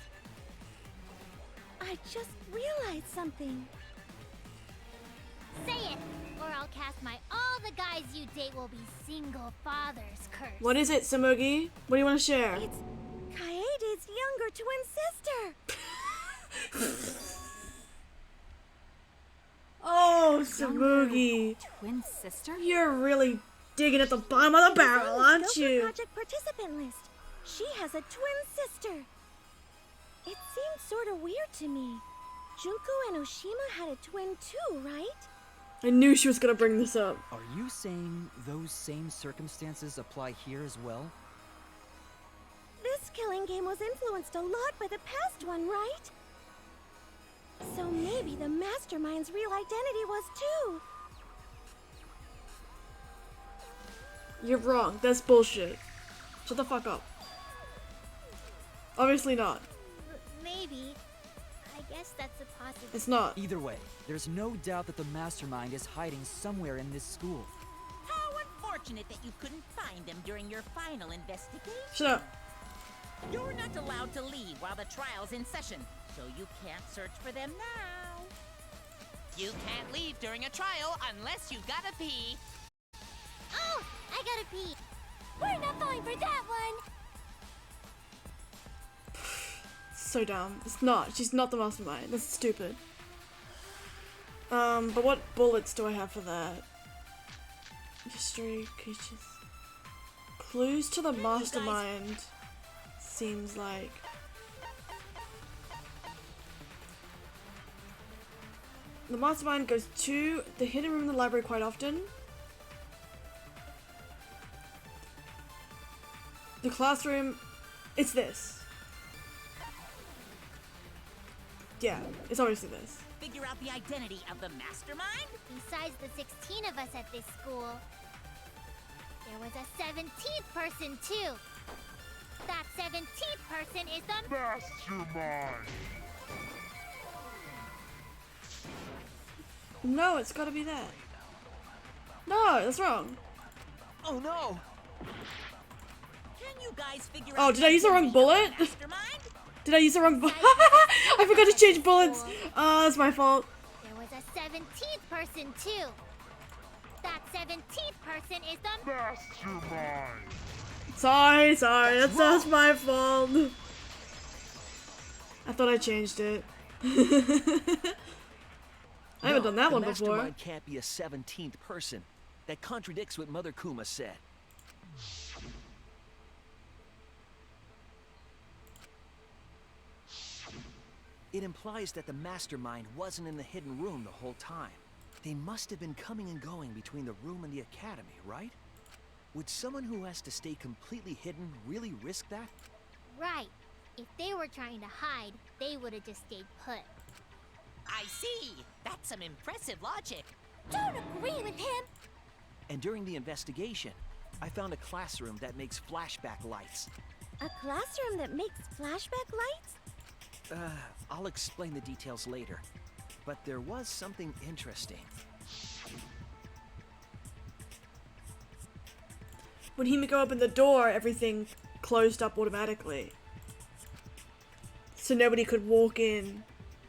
I just realized something. Say it, or I'll cast my all the guys you date will be single fathers curse. What is it, Samugi? What do you want to share? It's Kaede's younger twin sister. Oh, Samugi. Twin sister? You're really digging at the bottom of the barrel, aren't Gopher you? Project participant list. She has a twin sister. It seems sort of weird to me. Junko and Oshima had a twin too, right? I knew she was gonna bring this up. Are you saying those same circumstances apply here as well? This killing game was influenced a lot by the past one, right? So maybe the mastermind's real identity was too. You're wrong. That's bullshit. Shut the fuck up. Obviously not. Maybe. I guess that's a possibility. It's not. Either way, there's no doubt that the mastermind is hiding somewhere in this school. How unfortunate that you couldn't find them during your final investigation. Shut up. You're not allowed to leave while the trial's in session, so you can't search for them now. You can't leave during a trial unless you gotta pee. Oh, I gotta pee. We're not falling for that one. So dumb. It's not. She's not the mastermind. That's stupid. But what bullets do I have for that? History, creatures. Clues to the mastermind. Seems like. The mastermind goes to the hidden room in the library quite often. The classroom, it's this. Yeah, it's obviously this. Figure out the identity of the mastermind? Besides the 16 of us at this school, there was a 17th person too. That 17th person is the Mastermind. No, it's gotta be that. No, that's wrong. Oh no! Can you guys figure Oh, out did I use the wrong bullet? mastermind? Did I use the wrong bullet? I forgot to change bullets. Oh, that's my fault. There was a 17th person too. That 17th person is the Mastermind. Sorry, that's my fault. I thought I changed it. I haven't done that one before. The mastermind can't be a 17th person. That contradicts what Mother Kuma said. It implies that the mastermind wasn't in the hidden room the whole time. They must have been coming and going between the room and the academy, right? Would someone who has to stay completely hidden really risk that? right. If they were trying to hide, they would have just stayed put. I see. That's some impressive logic. Don't agree with him. And during the investigation, I found a classroom that makes flashback lights. A classroom that makes flashback lights? I'll explain the details later. But there was something interesting. When he would go open the door, everything closed up automatically. So nobody could walk in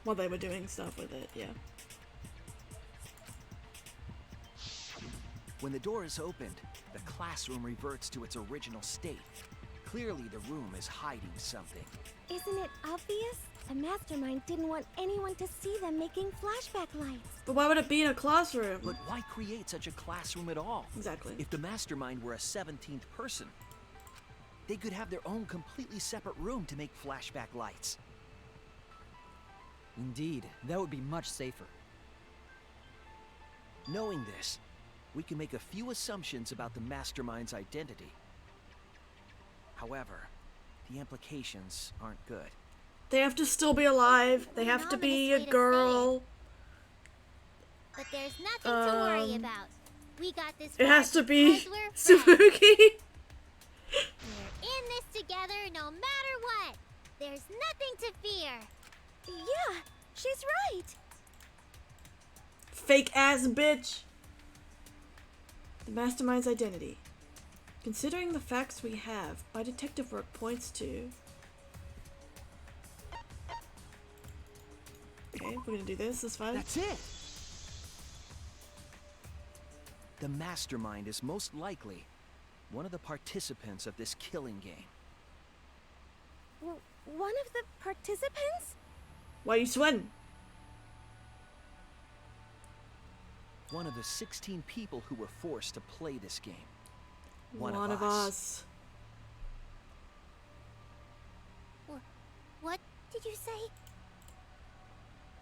while they were doing stuff with it, yeah. When the door is opened, the classroom reverts to its original state. Clearly, the room is hiding something. Isn't it obvious? A mastermind didn't want anyone to see them making flashback lights. But why would it be in a classroom? But why create such a classroom at all? Exactly. If the mastermind were a 17th person, they could have their own completely separate room to make flashback lights. Indeed, that would be much safer. Knowing this, we can make a few assumptions about the mastermind's identity. However, the implications aren't good. They have to still be alive. They have to be a girl. But there's nothing to worry about. We got this. It has to be because we're friends. Suzuki. We're in this together no matter what. There's nothing to fear. Yeah, she's right. Fake ass bitch. The mastermind's identity. Considering the facts we have, my detective work points to... Okay, we're gonna do this. That's fine. That's it! The mastermind is most likely one of the participants of this killing game. One of the participants? Why are you sweating? One of the 16 people who were forced to play this game. One of us. What did you say?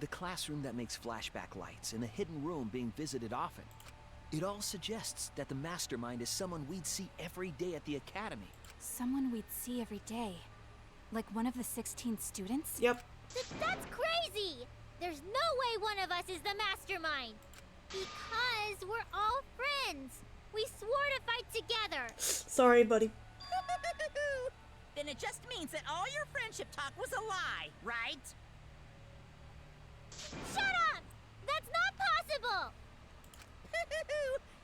The classroom that makes flashback lights and the hidden room being visited often. It all suggests that the mastermind is someone we'd see every day at the academy. Someone we'd see every day. Like one of the 16 students? Yep. That's crazy! There's no way one of us is the mastermind! Because we're all friends! We swore to fight together! Sorry, buddy. Then it just means that all your friendship talk was a lie, right? Shut up! That's not possible!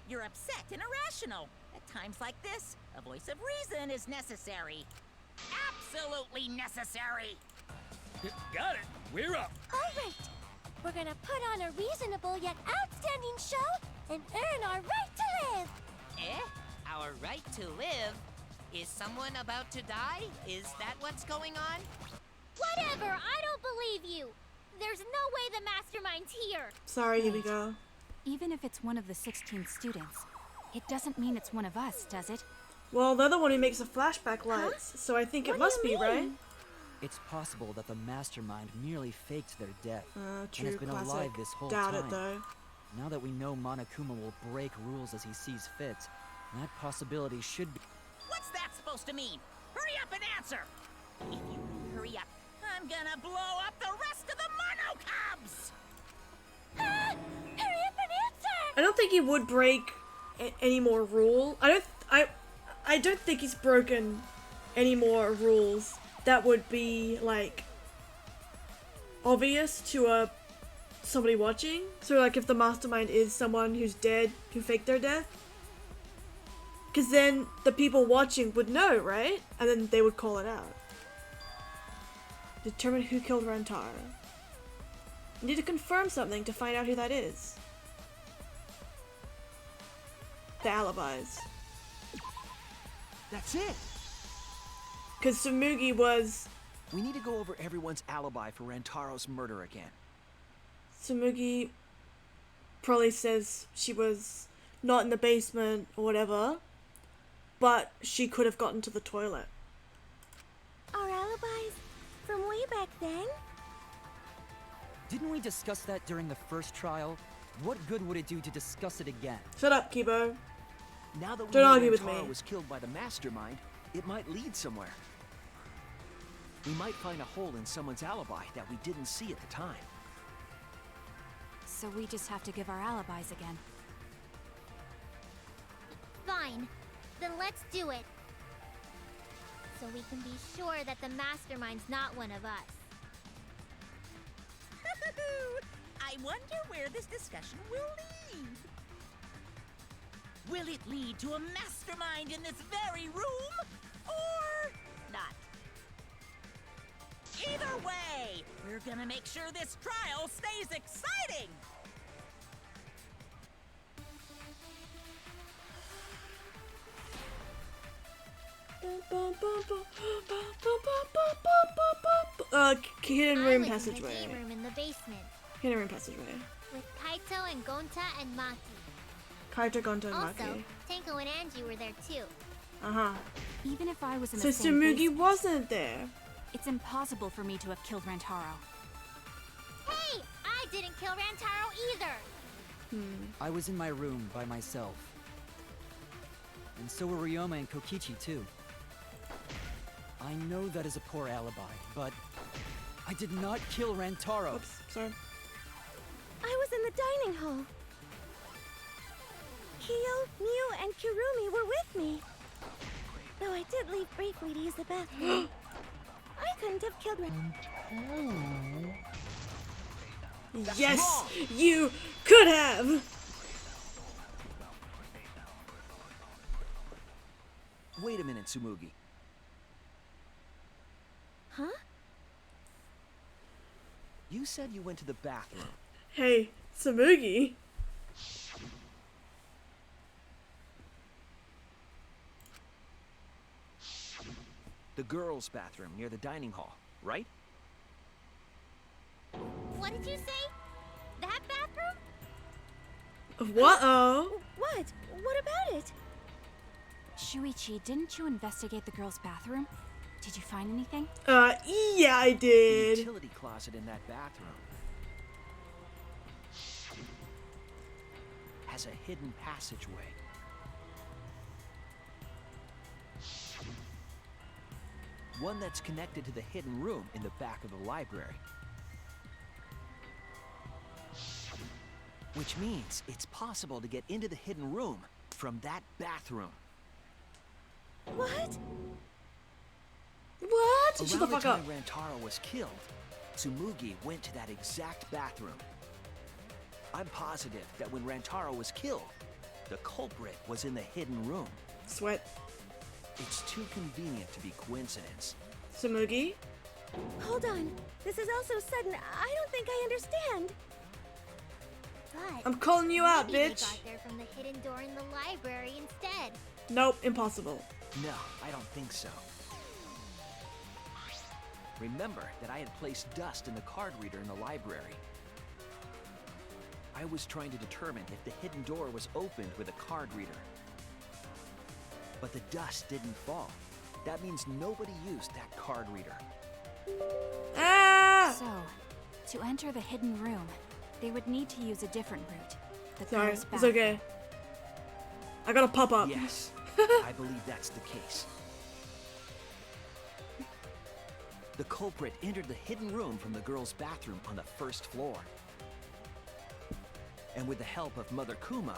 You're upset and irrational. At times like this, a voice of reason is necessary. Absolutely necessary! Got it. We're up. Alright! We're gonna put on a reasonable yet outstanding show and earn our right to live! Our right to live? Is someone about to die? Is that what's going on? Whatever! I don't believe you! There's no way the mastermind's here! Sorry, here we go. Even if it's one of the 16 students, it doesn't mean it's one of us, does it? Well, they're the one who makes the flashback lights, so I think it must be, right? It's possible that the mastermind merely faked their death True, and has been classic. alive this whole Doubt time. it, though. Now that we know Monokuma will break rules as he sees fit, that possibility should be. What's that supposed to mean? Hurry up and answer! If you don't hurry up, I'm gonna blow up the rest of the Mono Cubs! Hurry up and answer! I don't think he would break any more rule. I don't think he's broken any more rules that would be like obvious to somebody watching. So like if the mastermind is someone who's dead, who faked their death, because then the people watching would know, right? And then they would call it out. Determine who killed Rantaro. You need to confirm something to find out who that is. The alibis. That's it! Because Tsumugi was... We need to go over everyone's alibi for Rantaro's murder again. Tsumugi probably says she was not in the basement or whatever, but she could have gotten to the toilet. Our alibis from way back then? Didn't we discuss that during the first trial? What good would it do to discuss it again? Shut up, Kibo. Now that we Don't know argue with Rantaro me. was killed by the mastermind, it might lead somewhere. We might find a hole in someone's alibi that we didn't see at the time. So we just have to give our alibis again. Fine. Then let's do it. So we can be sure that the mastermind's not one of us. I wonder where this discussion will lead. Will it lead to a mastermind in this very room? Or not? Either way, we're gonna make sure this trial stays exciting! Hidden I room live passageway. in the game room in the basement Hidden room passageway. with Kaito and Gonta and Maki. Kaito, Gonta, and Also, Maki. Tenko and Angie were there too. Uh-huh. Even if I was in So the same Tsumugi basement, wasn't there. it's impossible for me to have killed Rantaro. Hey, I didn't kill Rantaro either. I was in my room by myself. And so were Ryoma and Kokichi too. I know that is a poor alibi, but I did not kill Rantaro. Oops, sorry. I was in the dining hall. Kyo, Mew, and Kirumi were with me. Though I did leave briefly to use the bathroom. I couldn't have killed Rantaro. Yes, you could have. Wait a minute, Tsumugi. Huh? You said you went to the bathroom. Hey, Tsumugi. The girls' bathroom near the dining hall, right? What did you say? That bathroom? What? Oh. What? What about it? Shuichi, didn't you investigate the girls' bathroom? Did you find anything? Yeah, I The did. utility closet in that bathroom has a hidden passageway. One that's connected to the hidden room in the back of the library. Which means it's possible to get into the hidden room from that bathroom. What? What? Shut the Around the fuck up. time Rantaro was killed, Tsumugi went to that exact bathroom. I'm positive that when Rantaro was killed, the culprit was in the hidden room. Sweat. It's too convenient to be coincidence. Tsumugi? Hold on. This is all so sudden. I don't think I understand. But I'm calling you out, maybe bitch. they got there from the hidden door in the library instead. Nope, impossible. No, I don't think so. Remember that I had placed dust in the card reader in the library. I was trying to determine if the hidden door was opened with a card reader. But the dust didn't fall. That means nobody used that card reader. Ah! So, to enter the hidden room, they would need to use a different route. The Sorry, girls' it's bathroom. okay. I gotta pop up. Yes, I believe that's the case. The culprit entered the hidden room from the girls' bathroom on the first floor. And with the help of Mother Kuma,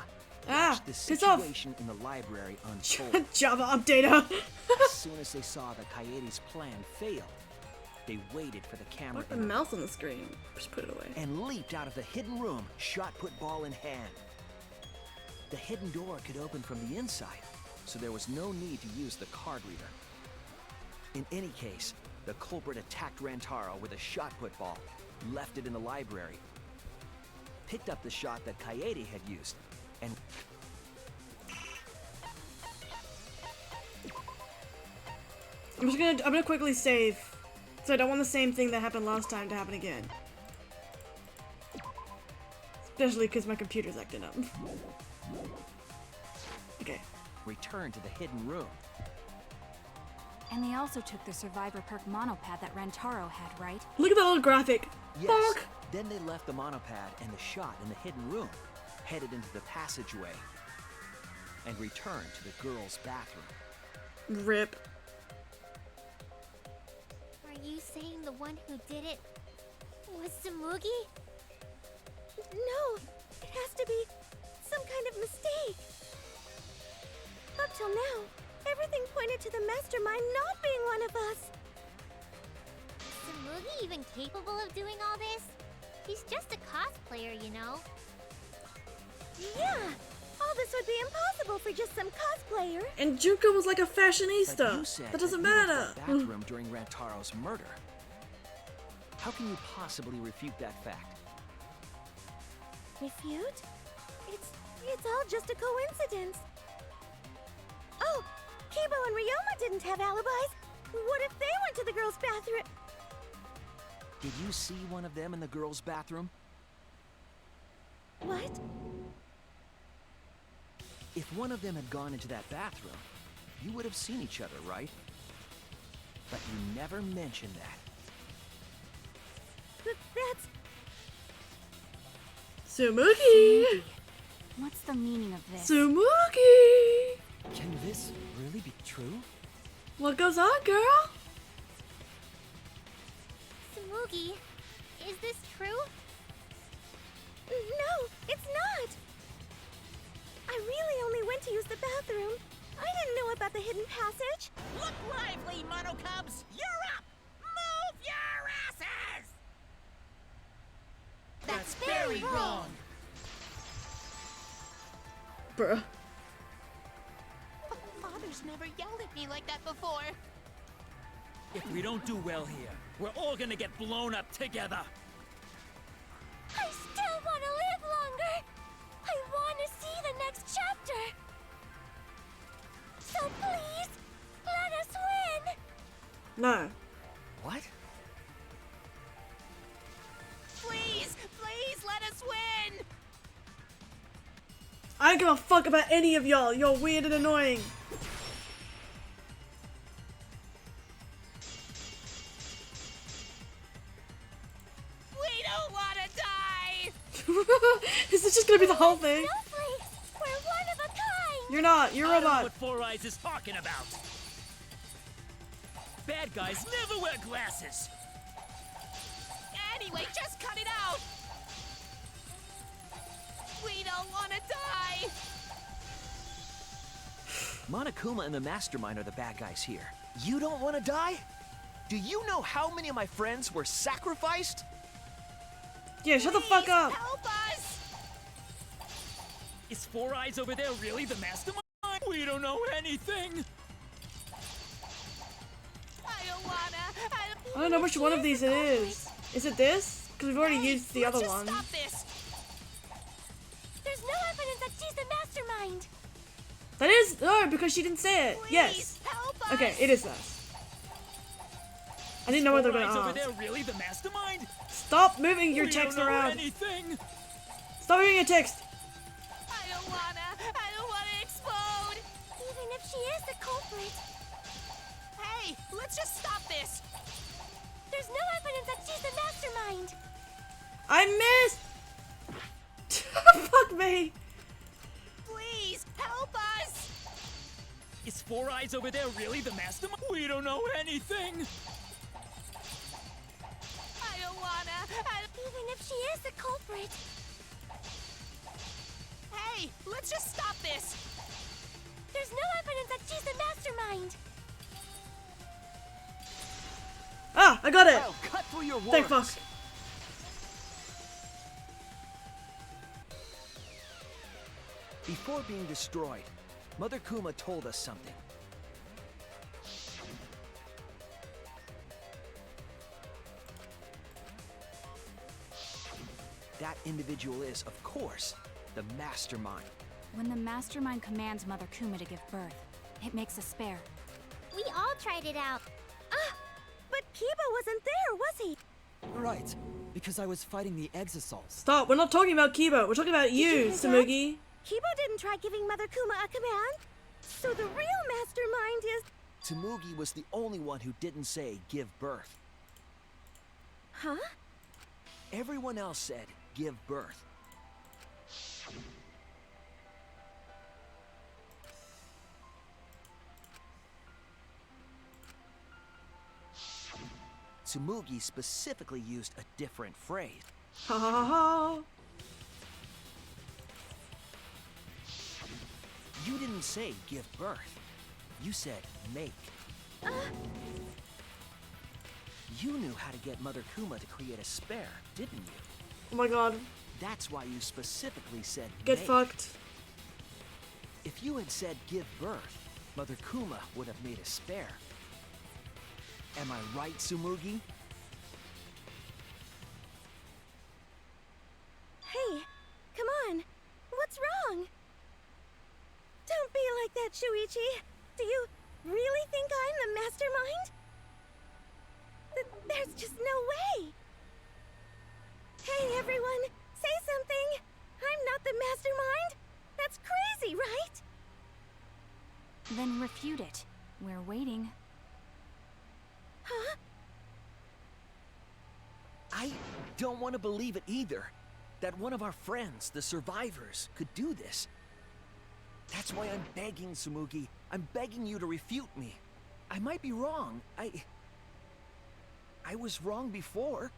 watched the piss off. situation in the library unfold. Java updater. As soon as they saw that Kaede's plan failed, they waited for the camera Fuck the mouse on the screen. Just put it away. and leaped out of the hidden room, shot put ball in hand. The hidden door could open from the inside, so there was no need to use the card reader. In any case, the culprit attacked Rantaro with a shot put ball, left it in the library, picked up the shot that Kaede had used, and I'm gonna quickly save. So I don't want the same thing that happened last time to happen again. Especially because my computer's acting up. Okay. returned to the hidden room. And they also took the survivor perk monopad that Rantaro had, right? Look at that little graphic. Yes. Fuck. Then they left the monopad and the shot in the hidden room, headed into the passageway, and returned to the girls' bathroom. Rip. Are you saying the one who did it was Tsumugi? No, it has to be some kind of mistake. Up till now, everything pointed to the mastermind not being one of us. Is Tsumugi even capable of doing all this? He's just a cosplayer, you know. Yeah, all this would be impossible for just some cosplayer. And Junko was like a But fashionista. you said That doesn't you went to matter. the bathroom during Rantaro's murder. How can you possibly refute that fact? Refute? It's all just a coincidence. Oh, Kibo and Ryoma didn't have alibis. What if they went to the girls' bathroom? Did you see one of them in the girls' bathroom? What? If one of them had gone into that bathroom, you would have seen each other, right? But you never mentioned that. That's... Tsumugi! What's the meaning of this? Tsumugi! Can this really be true? What goes on, girl? Tsumugi, is this true? No, it's not. I really only went to use the bathroom. I didn't know about the hidden passage. Look lively, Mono Cubs! You're up! Move your asses! That's very wrong! Bruh. Father's never yelled at me like that before. If we don't do well here, we're all gonna get blown up together. I still want to live longer. I want to see the next chapter. So please, let us win. No. What? Please, please let us win. I don't give a fuck about any of y'all. You're weird and annoying. whole thing. Snowflakes! We're one of a kind! You're not. You're a I don't know robot. what Four Eyes is talking about. Bad guys never wear glasses. Anyway, just cut it out! We don't want to die! Monokuma and the Mastermind are the bad guys here. You don't want to die? Do you know how many of my friends were sacrificed? Yeah, shut the fuck up. Help us! Is Four Eyes over there really the mastermind? We don't know anything. I don't wanna. I don't know which one of these it is. Is it this? Because we've already used the other Let's one. just stop this. There's no evidence that she's the mastermind! That is no, because she didn't say it. Please, Yes. help us. Okay, it is us. I didn't know what they were Four Eyes gonna over ask. there really the mastermind? Stop moving your We text don't know around. anything. Stop moving your text. I don't wanna explode. Even if she is the culprit, Hey, let's just stop this. there's no evidence that she's the mastermind! I missed. Fuck me. Please, help us. Is Four Eyes over there really the mastermind? We don't know anything. I don't wanna. Even if she is the culprit, Hey, let's just stop this. there's no evidence that she's the mastermind! Ah, I got it. I'll cut through your words. Thank fuck. Before being destroyed, Mother Kuma told us something. That individual is, of course, the Mastermind. When the Mastermind commands Mother Kuma to give birth, it makes a spare. We all tried it out. Ah! But Kiba wasn't there, was he? Right, because I was fighting the Exosols. Stop. We're not talking about Kiba. We're talking about you, hear that? Samugi. Kiba didn't try giving Mother Kuma a command. So the real mastermind is... Tsumugi was the only one who didn't say give birth. Huh? Everyone else said give birth. Tsumugi specifically used a different phrase. Ha ha ha ha. You didn't say give birth. You said make. You knew how to get Mother Kuma to create a spare, didn't you? Oh my god. That's why you specifically said Get make. fucked. If you had said give birth, Mother Kuma would have made a spare. Am I right, Tsumugi? Hey, come on. What's wrong? Don't be like that, Shuichi. Do you really think I'm the mastermind? There's just no way. Hey, everyone, say something. I'm not the mastermind. That's crazy, right? Then refute it. We're waiting. Huh? I don't want to believe it either. That one of our friends, the survivors, could do this. That's why I'm begging, Tsumugi. I'm begging you to refute me. I might be wrong. I was wrong before.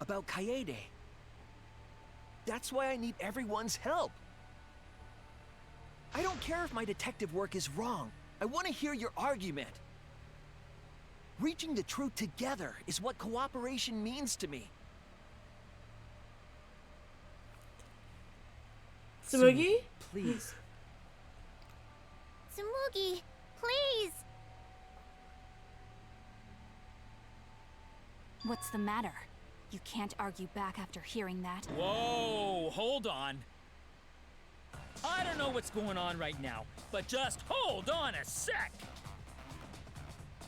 About Kaede. That's why I need everyone's help. I don't care if my detective work is wrong. I want to hear your argument. Reaching the truth together is what cooperation means to me. Samugi? Please. Tsumugi, please. What's the matter? You can't argue back after hearing that. Whoa, hold on. I don't know what's going on right now, but just hold on a sec.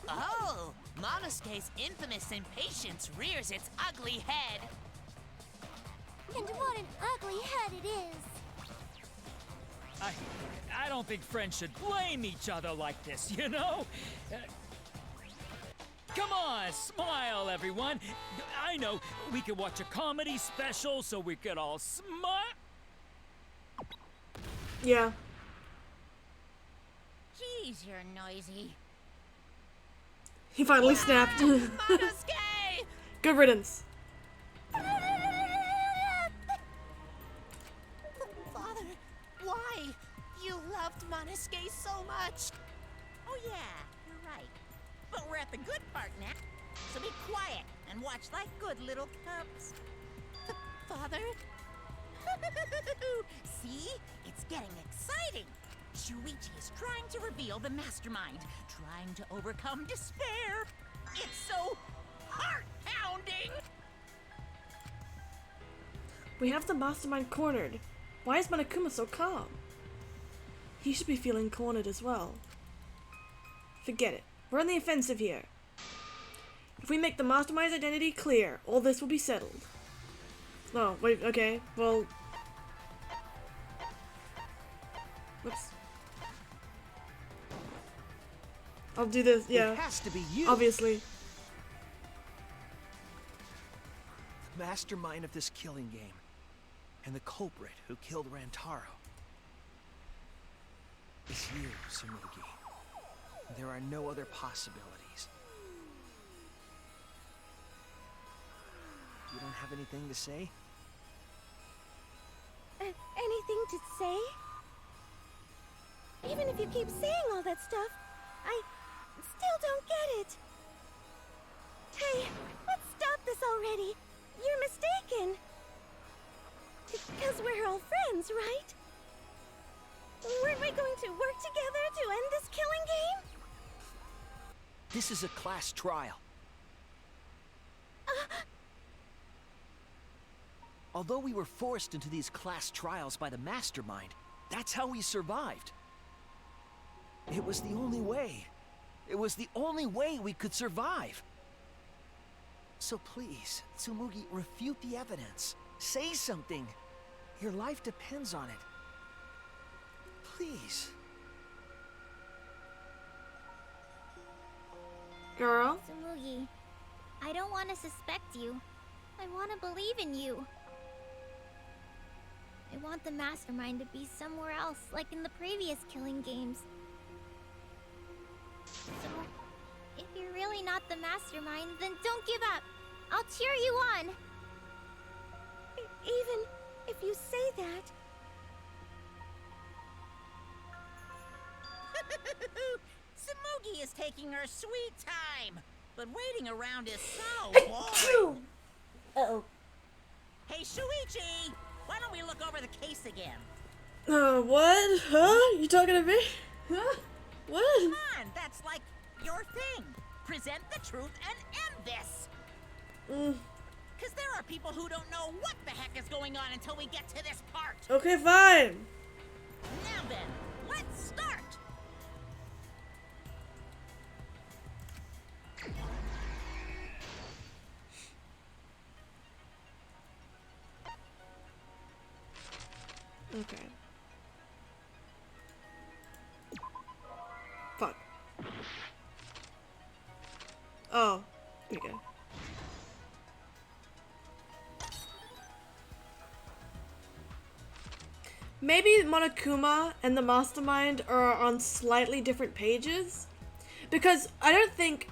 Oh, Monosuke's infamous impatience rears its ugly head. And what an ugly head it is. I don't think friends should blame each other like this, you know? Come on, smile, everyone. I know, we could watch a comedy special so we could all smile. Yeah. Jeez, you're noisy. He finally snapped. Monosuke! Good riddance. Father, why? You loved Monosuke so much. Oh yeah, you're right. But we're at the good part now. So be quiet and watch like good little cubs. Father? See? It's getting exciting. Shuichi is trying to reveal the mastermind, trying to overcome despair. It's so heart-pounding! We have the mastermind cornered. Why is Monokuma so calm? He should be feeling cornered as well. Forget it. We're on the offensive here. If we make the mastermind's identity clear, all this will be settled. Oh, wait, okay. Well... Whoops. I'll do this, yeah. It has to be you. Obviously. The mastermind of this killing game. And the culprit who killed Rantaro. It's you, Tsumugi. There are no other possibilities. You don't have anything to say? Anything to say? Even if you keep saying all that stuff, I still don't get it. Hey, let's stop this already. You're mistaken. Because we're all friends, right? Weren't we going to work together to end this killing game? This is a class trial. Although we were forced into these class trials by the mastermind, that's how we survived. It was the only way. It was the only way we could survive. So please, Tsumugi, refute the evidence. Say something. Your life depends on it. Please. Girl? Tsumugi, I don't want to suspect you. I want to believe in you. I want the mastermind to be somewhere else, like in the previous killing games. So, if you're really not the mastermind, then don't give up. I'll cheer you on. Even if you say that... Tsumugi is taking her sweet time, but waiting around is so boring. Uh-oh. Hey, Shuichi! Why don't we look over the case again? What? Huh? You talking to me? Huh? What? Come on, that's like your thing. Present the truth and end this. Because there are people who don't know what the heck is going on until we get to this part. Okay, fine. Now then, let's start. Okay. Fuck. Oh. Okay. Maybe Monokuma and the Mastermind are on slightly different pages? Because I don't think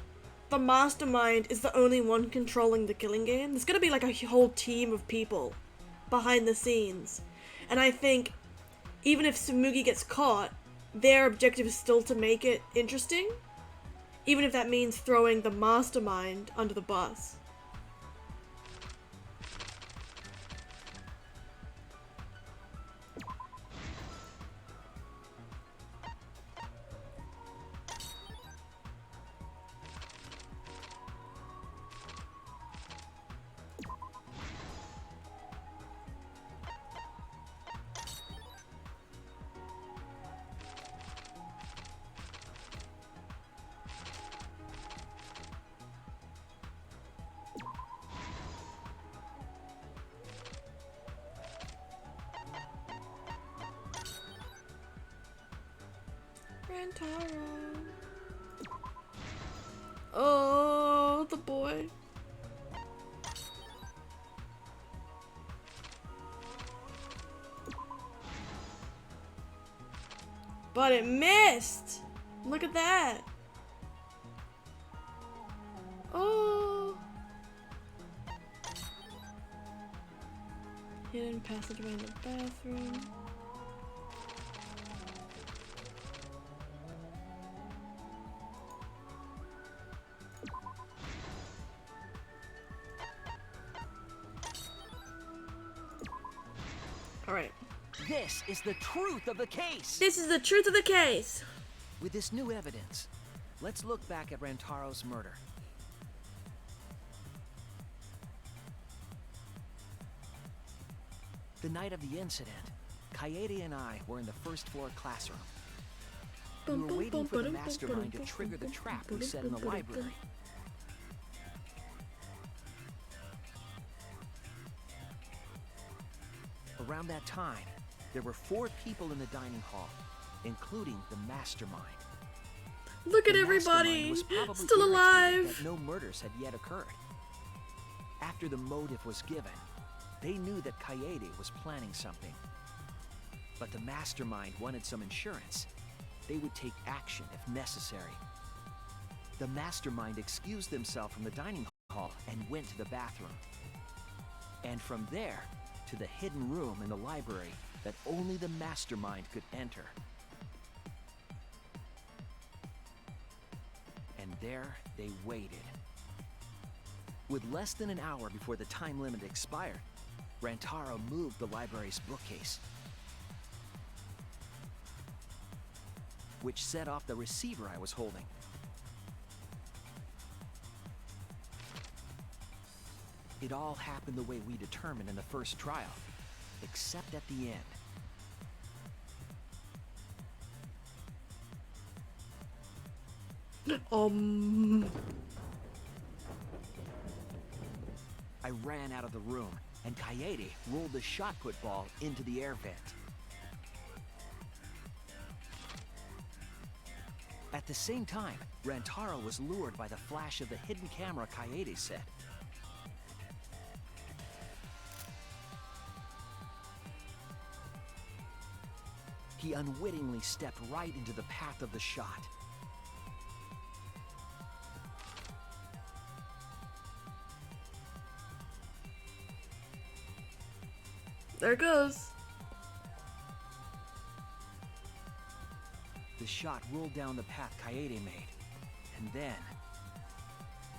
the Mastermind is the only one controlling the killing game. There's gonna be like a whole team of people behind the scenes. And I think even if Tsumugi gets caught, their objective is still to make it interesting. Even if that means throwing the Mastermind under the bus. Rantaro. Oh, the boy. But it missed! Look at that! Oh! Hidden passageway in the bathroom. Alright. This is the truth of the case! This is the truth of the case! With this new evidence, let's look back at Rantaro's murder. The night of the incident, Kaede and I were in the first floor classroom. We were waiting for the mastermind to trigger the trap we set in the library. Around that time, there were 4 people in the dining hall, including the mastermind. Look at The everybody! mastermind was probably Still irritated alive! that no murders had yet occurred. After the motive was given, they knew that Kaede was planning something. But the mastermind wanted some insurance. They would take action if necessary. The mastermind excused themselves from the dining hall and went to the bathroom. And from there, to the hidden room in the library that only the mastermind could enter. And there they waited. With less than an hour before the time limit expired, Rantaro moved the library's bookcase, which set off the receiver I was holding. It all happened the way we determined in the first trial, except at the end. I ran out of the room, and Kaede rolled the shot put ball into the air vent. At the same time, Rantaro was lured by the flash of the hidden camera Kaede set. He unwittingly stepped right into the path of the shot. There it goes. The shot rolled down the path Kaede made, and then...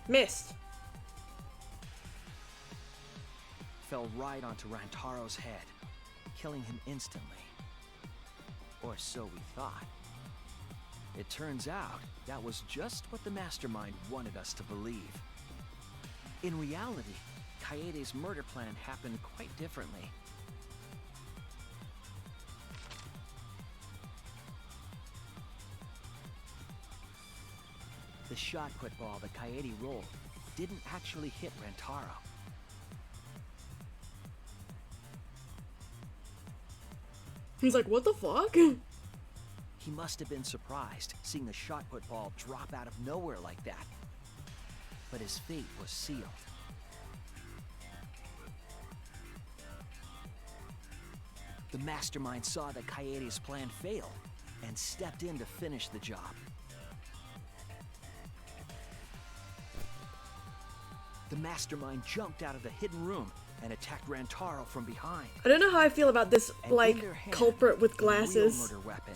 Missed. Fell right onto Rantaro's head, killing him instantly. Or so we thought. It turns out that was just what the mastermind wanted us to believe. In reality, Kaede's murder plan happened quite differently. The shot put ball that Kaede rolled didn't actually hit Rantaro. He's like, what the fuck? He must have been surprised seeing the shot put ball drop out of nowhere like that. But his fate was sealed. The mastermind saw that Kaede's plan failed and stepped in to finish the job. The mastermind jumped out of the hidden room and attacked Rantaro from behind. I don't know how I feel about this, And like, in their hand, culprit with the real glasses. murder weapon,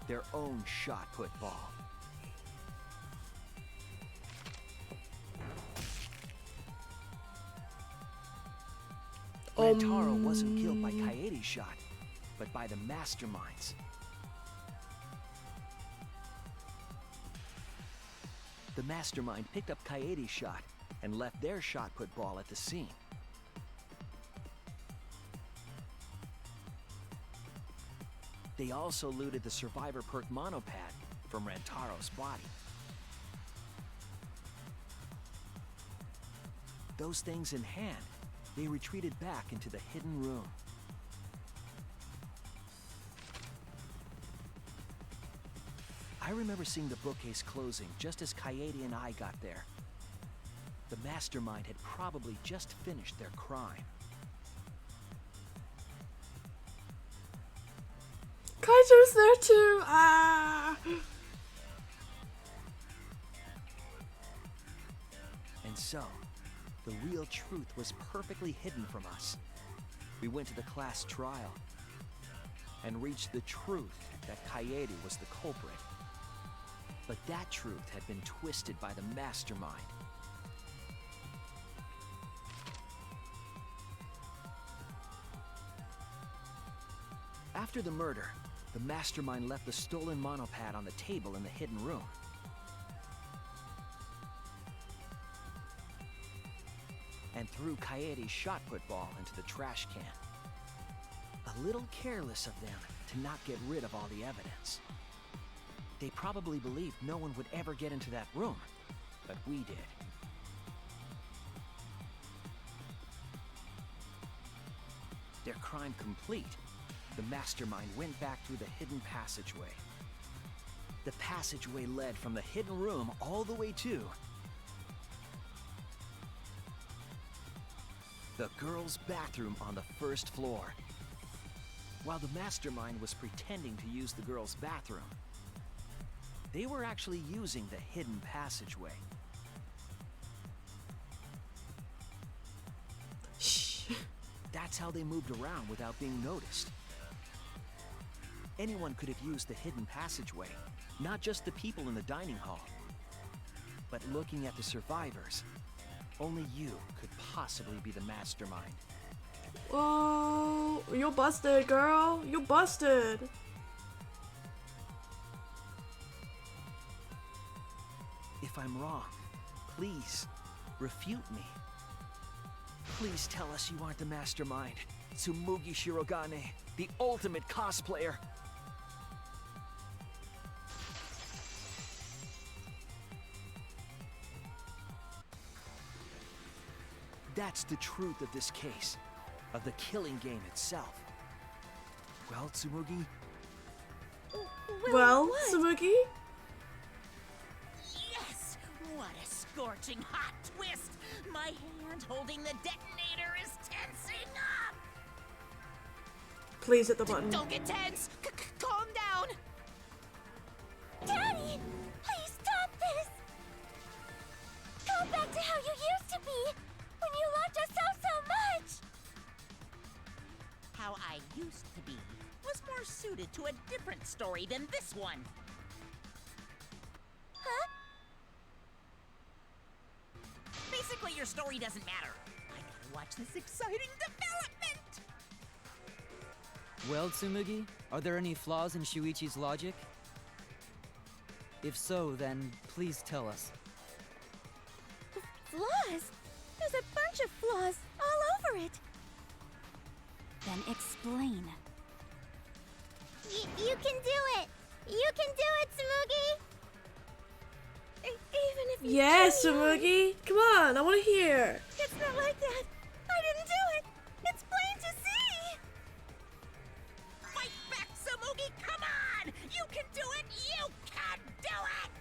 their own shot put ball. Rantaro wasn't killed by Kaede's shot, but by the masterminds. The mastermind picked up Kaede's shot and left their shot put ball at the scene. They also looted the survivor perk monopad from Rantaro's body. Those things in hand, they retreated back into the hidden room. I remember seeing the bookcase closing just as Kaede and I got there. The mastermind had probably just finished their crime. Kaede Kaido's there too. Ah. And so, the real truth was perfectly hidden from us. We went to the class trial and reached the truth that Kaede was the culprit. But that truth had been twisted by the mastermind. After the murder, the mastermind left the stolen monopad on the table in the hidden room. And threw Kaede's shot put ball into the trash can. A little careless of them to not get rid of all the evidence. They probably believed no one would ever get into that room, but we did. Their crime complete, the mastermind went back through the hidden passageway. The passageway led from the hidden room all the way to the girls' bathroom on the first floor. While the mastermind was pretending to use the girls' bathroom, they were actually using the hidden passageway. Shh. That's how they moved around without being noticed. Anyone could have used the hidden passageway, not just the people in the dining hall. But looking at the survivors, only you could possibly be the mastermind. Oh, you're busted, girl. You busted. If I'm wrong, please, refute me. Please tell us you aren't the mastermind. Tsumugi Shirogane, the ultimate cosplayer. That's the truth of this case, of the killing game itself. Well, Tsumugi? Well, what? Tsumugi? Yes! What a scorching hot twist! My hand holding the detonator is tensing up! Please hit the button. Don't get tense! Calm down! Daddy, please stop this! Go back to how you used to be, when you loved us so much! How I used to be was more suited to a different story than this one. Huh? Basically, your story doesn't matter. I gotta watch this exciting development! Well, Tsumugi, are there any flaws in Shuichi's logic? If so, then please tell us. Flaws? There's a bunch of flaws all over it. Then explain. You can do it! You can do it, Tsumugi! Even if you Yes, try hard, Tsumugi. Come on, I want to hear. it's not like that. I didn't do it. It's plain to see. Fight back, Tsumugi! Come on! You can do it! You can do it!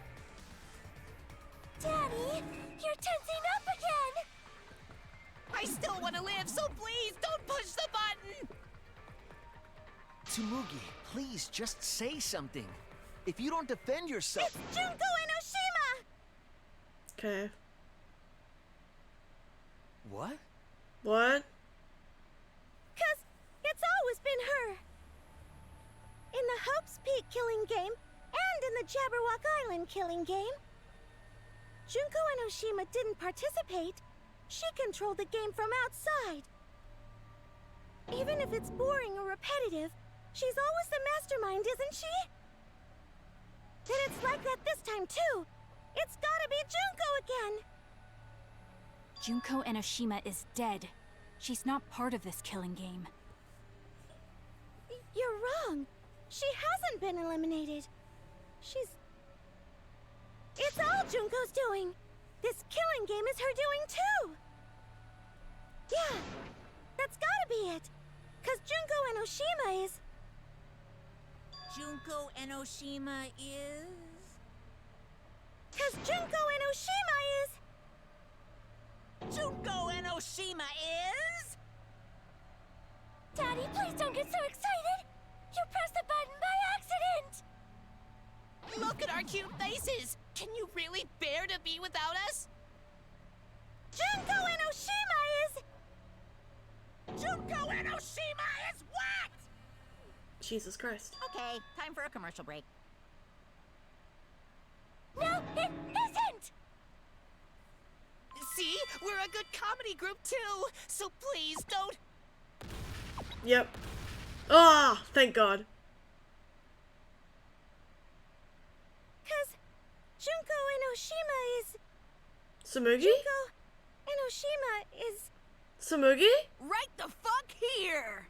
Daddy, you're tensing up again! I still want to live, so please don't push the button! Tsumugi, please just say something. If you don't defend yourself... It's Junko Enoshima! Okay. What? What? 'Cause it's always been her. In the Hope's Peak killing game, and in the Jabberwock Island killing game. Junko Enoshima didn't participate. She controlled the game from outside. Even if it's boring or repetitive, she's always the mastermind, isn't she? Then it's like that this time, too. It's gotta be Junko again. Junko Enoshima is dead. She's not part of this killing game. You're wrong. She hasn't been eliminated. It's all Junko's doing. This killing game is her doing, too. Yeah, that's gotta be it. 'Cause Junko Enoshima is... Junko Enoshima is... 'Cause Junko Enoshima is... Junko Enoshima is... Daddy, please don't get so excited! You pressed the button by accident! voices! Can you really bear to be without us? Junko Enoshima is... Junko Enoshima is what? Jesus Christ. Okay, time for a commercial break. No, it isn't! See? We're a good comedy group too! So please don't... Yep. Ah, thank God. Cause Junko Enoshima is... Samugi? Junko Enoshima is... Samugi? Right the fuck here!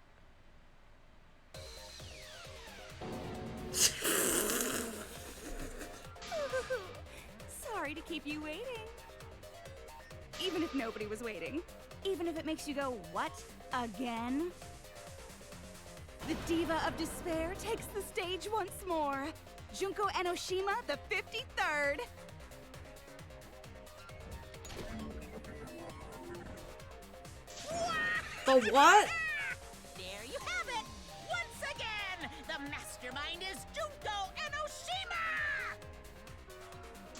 Sorry to keep you waiting. Even if nobody was waiting. Even if it makes you go, what? Again? The Diva of Despair takes the stage once more. Junko Enoshima, the 53rd. The what? There you have it! Once again, the mastermind is Junko Enoshima!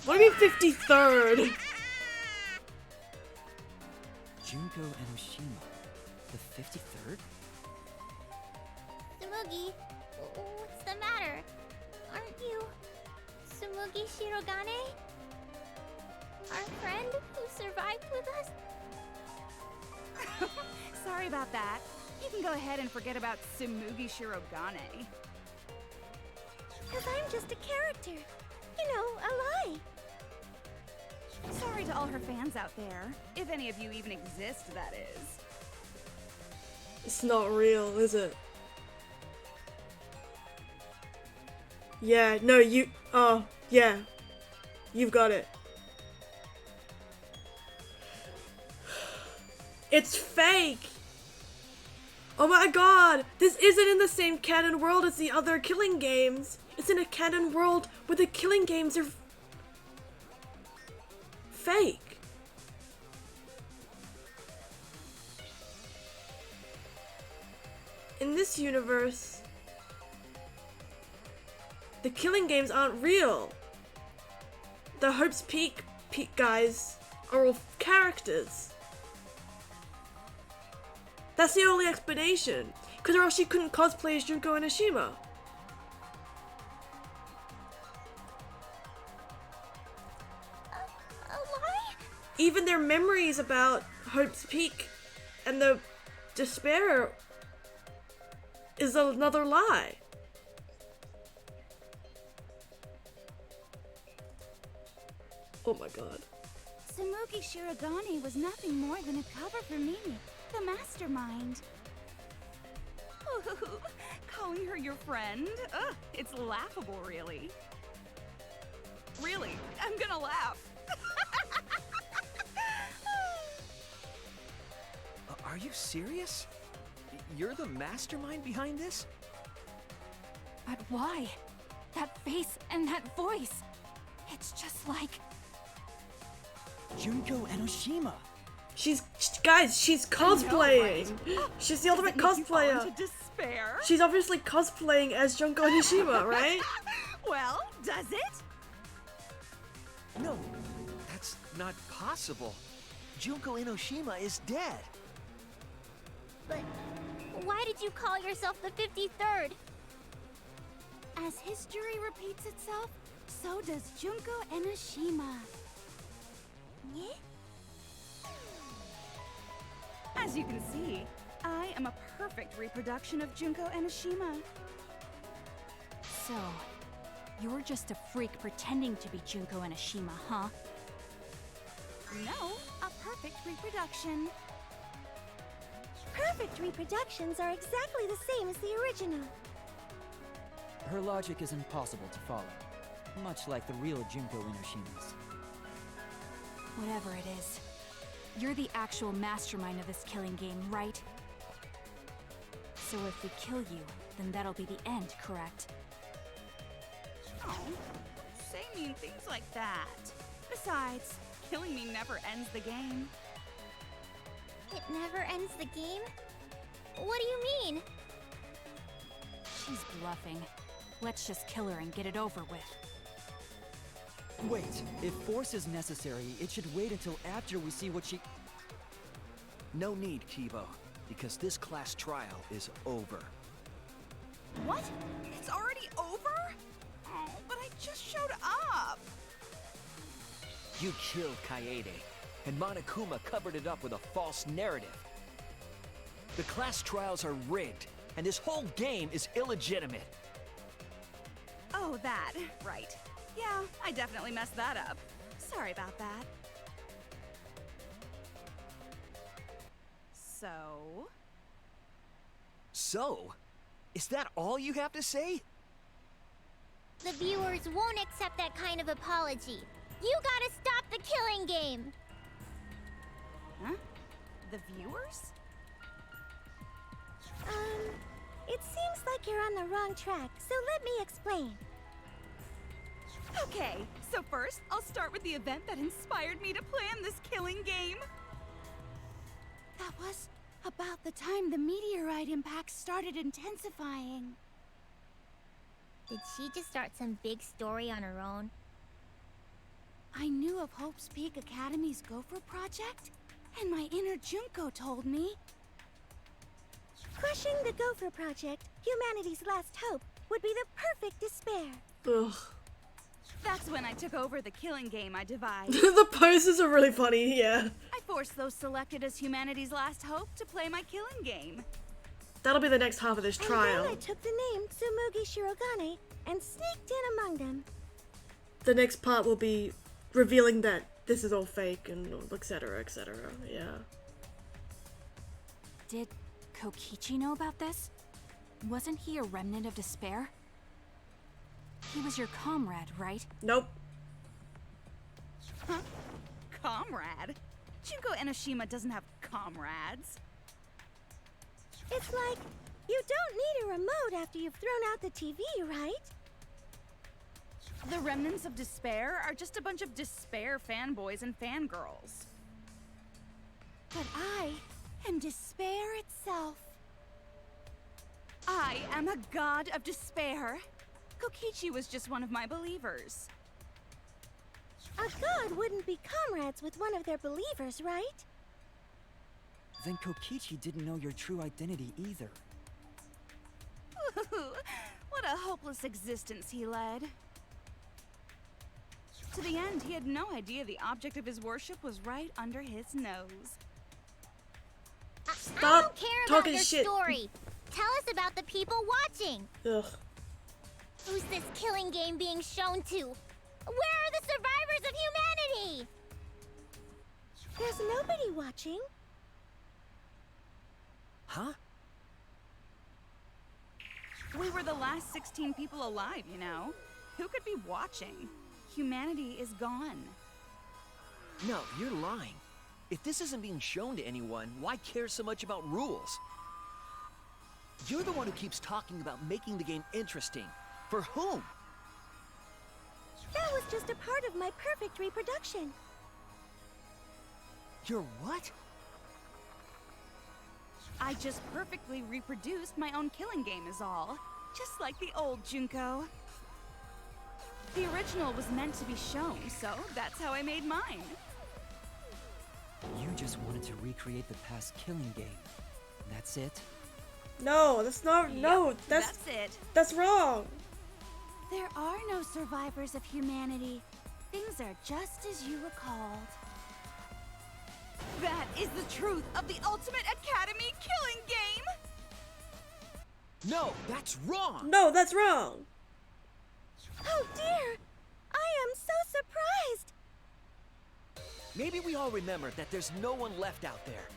What do you mean 53rd? Junko Enoshima, the 53rd? Tsumugi, what's the matter? Aren't you Tsumugi Shirogane? Our friend who survived with us? Sorry about that. You can go ahead and forget about Tsumugi Shirogane. Cause I'm just a character. You know, a lie. Sorry to all her fans out there. If any of you even exist, that is. It's not real, is it? Yeah, no, you... Oh, yeah. You've got it. It's fake! Oh my god! This isn't in the same canon world as the other killing games! It's in a canon world where the killing games are... fake. In this universe, the killing games aren't real. The Hope's Peak guys are all characters. That's the only explanation, because or else she couldn't cosplay as Junko Enoshima. A lie? Even their memories about Hope's Peak and the despair is another lie. Oh my god. Tsumugi Shirogane was nothing more than a cover for me, the mastermind. Ooh, calling her your friend? Ugh, it's laughable, really. Really, I'm gonna laugh. Are you serious? You're the mastermind behind this? But why? That face and that voice. It's just like... Junko Enoshima. Guys, she's cosplaying. She's the ultimate cosplayer. To despair? She's obviously cosplaying as Junko Enoshima, right? Well, does it? No, that's not possible. Junko Enoshima is dead. But why did you call yourself the 53rd? As history repeats itself, so does Junko Enoshima. Yeah? As you can see, I am a perfect reproduction of Junko Enoshima. So, you're just a freak pretending to be Junko Enoshima, huh? No, a perfect reproduction. Perfect reproductions are exactly the same as the original. Her logic is impossible to follow, much like the real Junko Enoshimas. Whatever it is, you're the actual mastermind of this killing game, right? So if we kill you, then that'll be the end, correct? Oh, don't say mean things like that. Besides, killing me never ends the game. It never ends the game? What do you mean? She's bluffing. Let's just kill her and get it over with. Wait, if force is necessary, it should wait until after we see what she... No need, Kibo, because this class trial is over. What? It's already over? Oh, but I just showed up. You killed Kaede, and Monokuma covered it up with a false narrative. The class trials are rigged, and this whole game is illegitimate. Oh, that. Right. Yeah, I definitely messed that up. Sorry about that. So? So? Is that all you have to say? The viewers won't accept that kind of apology. You gotta stop the killing game. Huh? The viewers? It seems like you're on the wrong track, so let me explain. Okay, so first, I'll start with the event that inspired me to plan this killing game. That was about the time the meteorite impact started intensifying. Did she just start some big story on her own? I knew of Hope's Peak Academy's Gopher project, and my inner Junko told me. Crushing the Gopher Project, humanity's last hope, would be the perfect despair. Ugh. That's when I took over the killing game I devised. The poses are really funny, yeah. I forced those selected as humanity's last hope to play my killing game. That'll be the next half of this trial. And then I took the name Tsumugi Shirogane and sneaked in among them. The next part will be revealing that this is all fake and etc, yeah. Did Kokichi know about this? Wasn't he a remnant of despair? He was your comrade, right? Nope. Huh? Comrade? Junko Enoshima doesn't have comrades. It's like, you don't need a remote after you've thrown out the TV, right? The remnants of despair are just a bunch of despair fanboys and fangirls. But I am despair itself. I am a god of despair. Kokichi was just one of my believers. A god wouldn't be comrades with one of their believers, right? Then Kokichi didn't know your true identity either. What a hopeless existence he led. To the end, he had no idea the object of his worship was right under his nose. Stop I don't care about talking your shit. story. Tell us about the people watching. Ugh. Who's this killing game being shown to? Where are the survivors of humanity? There's nobody watching. Huh? We were the last 16 people alive, you know. Who could be watching? Humanity is gone. No, you're lying. If this isn't being shown to anyone, why care so much about rules? You're the one who keeps talking about making the game interesting. For whom? That was just a part of my perfect reproduction. Your what? I just perfectly reproduced my own killing game is all. Just like the old Junko. The original was meant to be shown, so that's how I made mine. You just wanted to recreate the past killing game. That's it? No, that's not. No, That's it. That's wrong. There are no survivors of humanity. Things are just as you recalled. That is the truth of the Ultimate Academy killing game! No, that's wrong! No, that's wrong. Oh dear! I am so surprised! Maybe we all remember that there's no one left out there.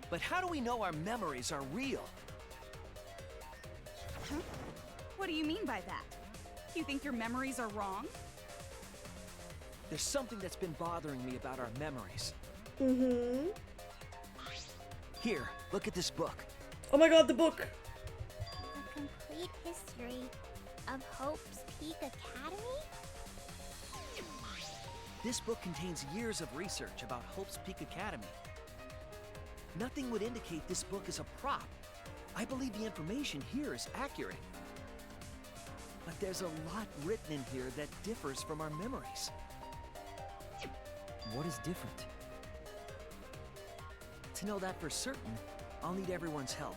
But how do we know our memories are real? Huh? What do you mean by that? You think your memories are wrong? There's something that's been bothering me about our memories. Mm-hmm. Here, look at this book. Oh my god, the book. The complete history of Hope's Peak Academy? This book contains years of research about Hope's Peak Academy. Nothing would indicate this book is a prop. I believe the information here is accurate. But there's a lot written in here that differs from our memories. What is different? To know that for certain, I'll need everyone's help.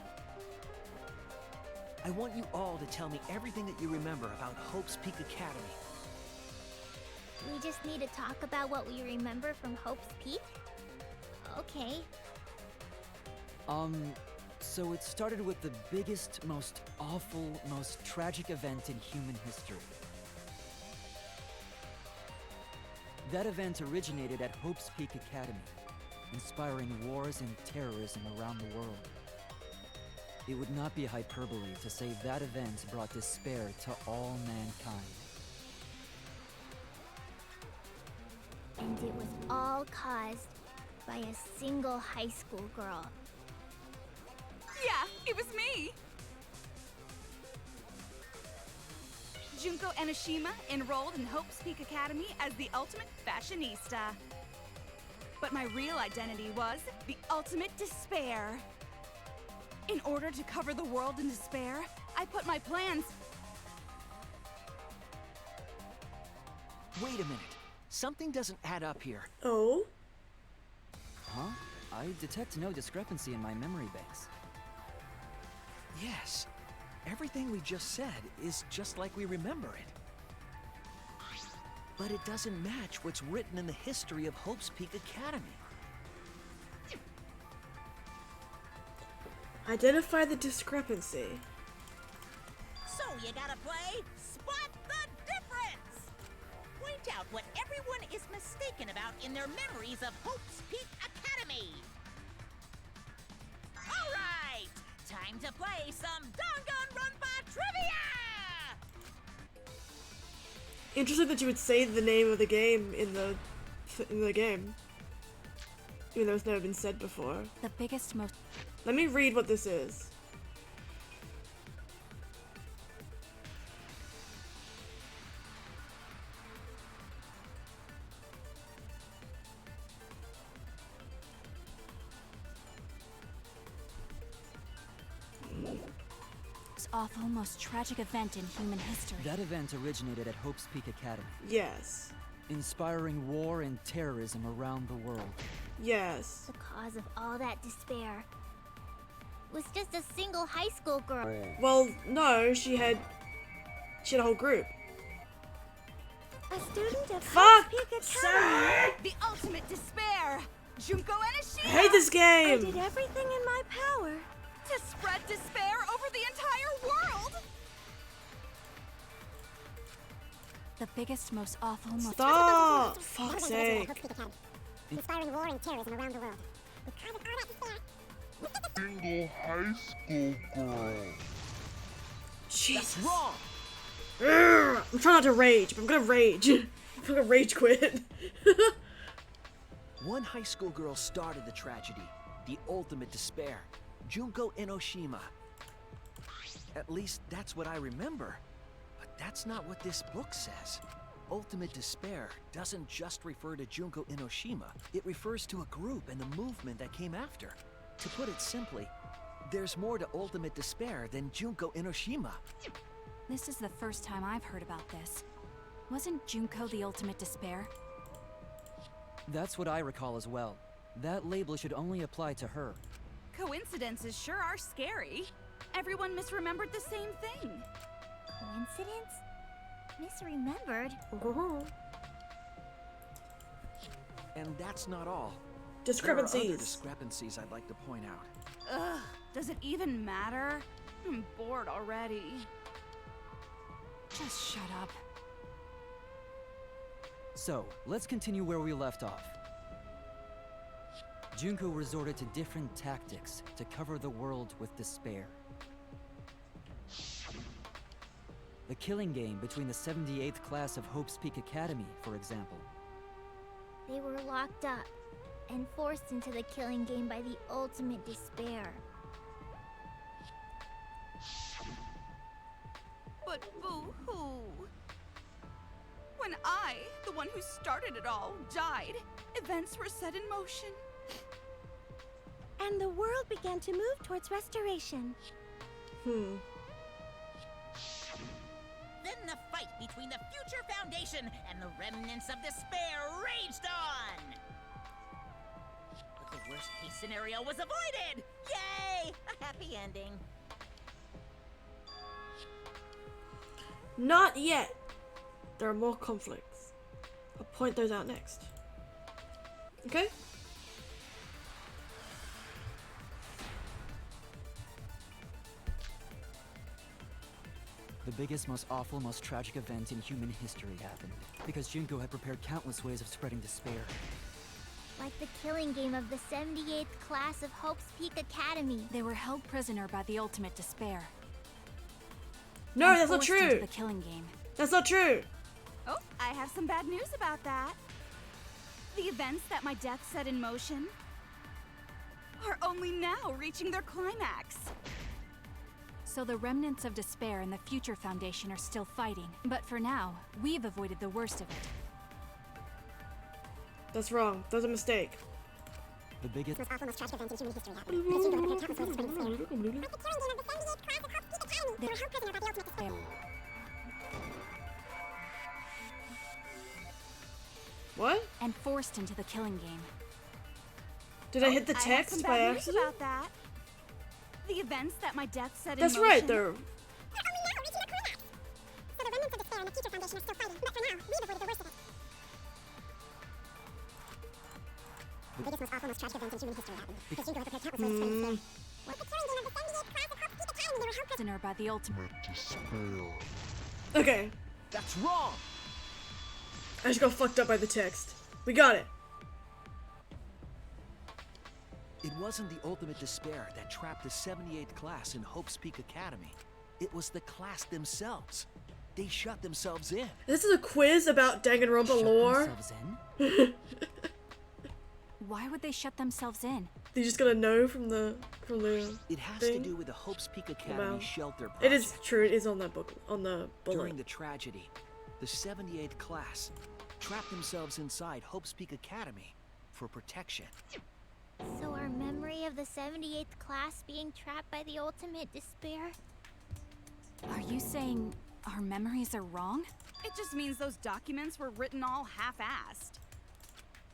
I want you all to tell me everything that you remember about Hope's Peak Academy. We just need to talk about what we remember from Hope's Peak? Okay. So it started with the biggest, most awful, most tragic event in human history. That event originated at Hope's Peak Academy, inspiring wars and terrorism around the world. It would not be hyperbole to say that event brought despair to all mankind. And it was all caused by a single high school girl. Yeah, it was me! Junko Enoshima enrolled in Hope's Peak Academy as the ultimate fashionista. But my real identity was the ultimate despair. In order to cover the world in despair, I put my plans... Wait a minute. Something doesn't add up here. Oh? Huh? I detect no discrepancy in my memory banks. Yes. Everything we just said is just like we remember it. But it doesn't match what's written in the history of Hope's Peak Academy. Identify the discrepancy. So you gotta play Spot the Difference! Point out what everyone is mistaken about in their memories of Hope's Peak Academy. All right, time to play some Danganronpa trivia! Interesting that you would say the name of the game in the game. Even though it's never been said before. The biggest, most... Let me read what this is. awful, most tragic event in human history. That event originated at Hope's Peak Academy, Yes. inspiring war and terrorism around the world. Yes. The cause of all that despair was just a single high school girl. Well, no, she had a whole group. A student of Fuck! Hope's Peak Sir! Academy. The ultimate despair! Junko Enoshima! I hate this I game! did everything in my power. To spread despair over the entire world! The biggest, most awful, most... Stop! Fuck's sake. Inspiring war and terrorism around the world. Single high school girl. Jesus. That's wrong! Urgh, I'm trying not to rage, but I'm gonna rage. I'm gonna rage quit. One high school girl started the tragedy, the ultimate despair, Junko Enoshima. At least that's what I remember. But that's not what this book says. Ultimate despair doesn't just refer to Junko Enoshima. It refers to a group and the movement that came after. To put it simply, there's more to ultimate despair than Junko Enoshima. This is the first time I've heard about this. Wasn't Junko the ultimate despair? That's what I recall as well. That label should only apply to her. Coincidences sure are scary. Everyone misremembered the same thing. Coincidence? Misremembered? And that's not all. There are other Discrepancies. discrepancies I'd like to point out. Ugh, does it even matter? I'm bored already. Just shut up. So, let's continue where we left off. Junko resorted to different tactics to cover the world with despair. The killing game between the 78th class of Hope's Peak Academy, for example. They were locked up and forced into the killing game by the ultimate despair. But boo-hoo. When I, the one who started it all, died, events were set in motion. And the world began to move towards restoration. Then between the future Foundation and the remnants of despair raged on. But the worst case scenario was avoided! Yay! A happy ending. Not yet. There are more conflicts. I'll point those out next. Okay? The biggest, most awful, most tragic event in human history happened because Junko had prepared countless ways of spreading despair. Like the killing game of the 78th class of Hope's Peak Academy. They were held prisoner by the ultimate despair. No, and that's not forced into true. The killing game. That's not true. Oh, I have some bad news about that. The events that my death set in motion are only now reaching their climax. So the remnants of despair and the future Foundation are still fighting. But for now, we've avoided the worst of it. That's wrong. That's a mistake. The biggest, Most awful, most tragic event in human history happened. Because Junko had prepared countless ways of spreading despair. Like the killing game of the 78th class of Hope's Peak Academy. They were held prisoner by the ultimate despair. What? And forced into the killing game. Did I hit the I have text some by bad news accident? about that. The events that my death set in That's motion. right, they're... Are only now reaching their climax. So the remnants of despair and the future Foundation are still fighting. But for now, we've avoided the worst of it. The biggest, most awful, most tragic event in human history happened. Because Junko had prepared countless ways of spreading despair. Like the killing game of the 78th class of Hope's Peak Academy. They were held Prisoner by the ultimate. Okay. That's wrong! I just got fucked up by the text. We got it. It wasn't the ultimate despair that trapped the 78th class in Hope's Peak Academy. It was the class themselves. They shut themselves in. This is a quiz about Danganronpa shut lore. themselves in? Why would they shut themselves in? They just gotta know from the It has thing. to do with the Hope's Peak Academy About- shelter project. It is true. It is on that book, on the bullet. During the tragedy, the 78th class trapped themselves inside Hope's Peak Academy for protection. So our memory of the 78th class being trapped by the ultimate despair? Are you saying our memories are wrong? It just means those documents were written all half-assed.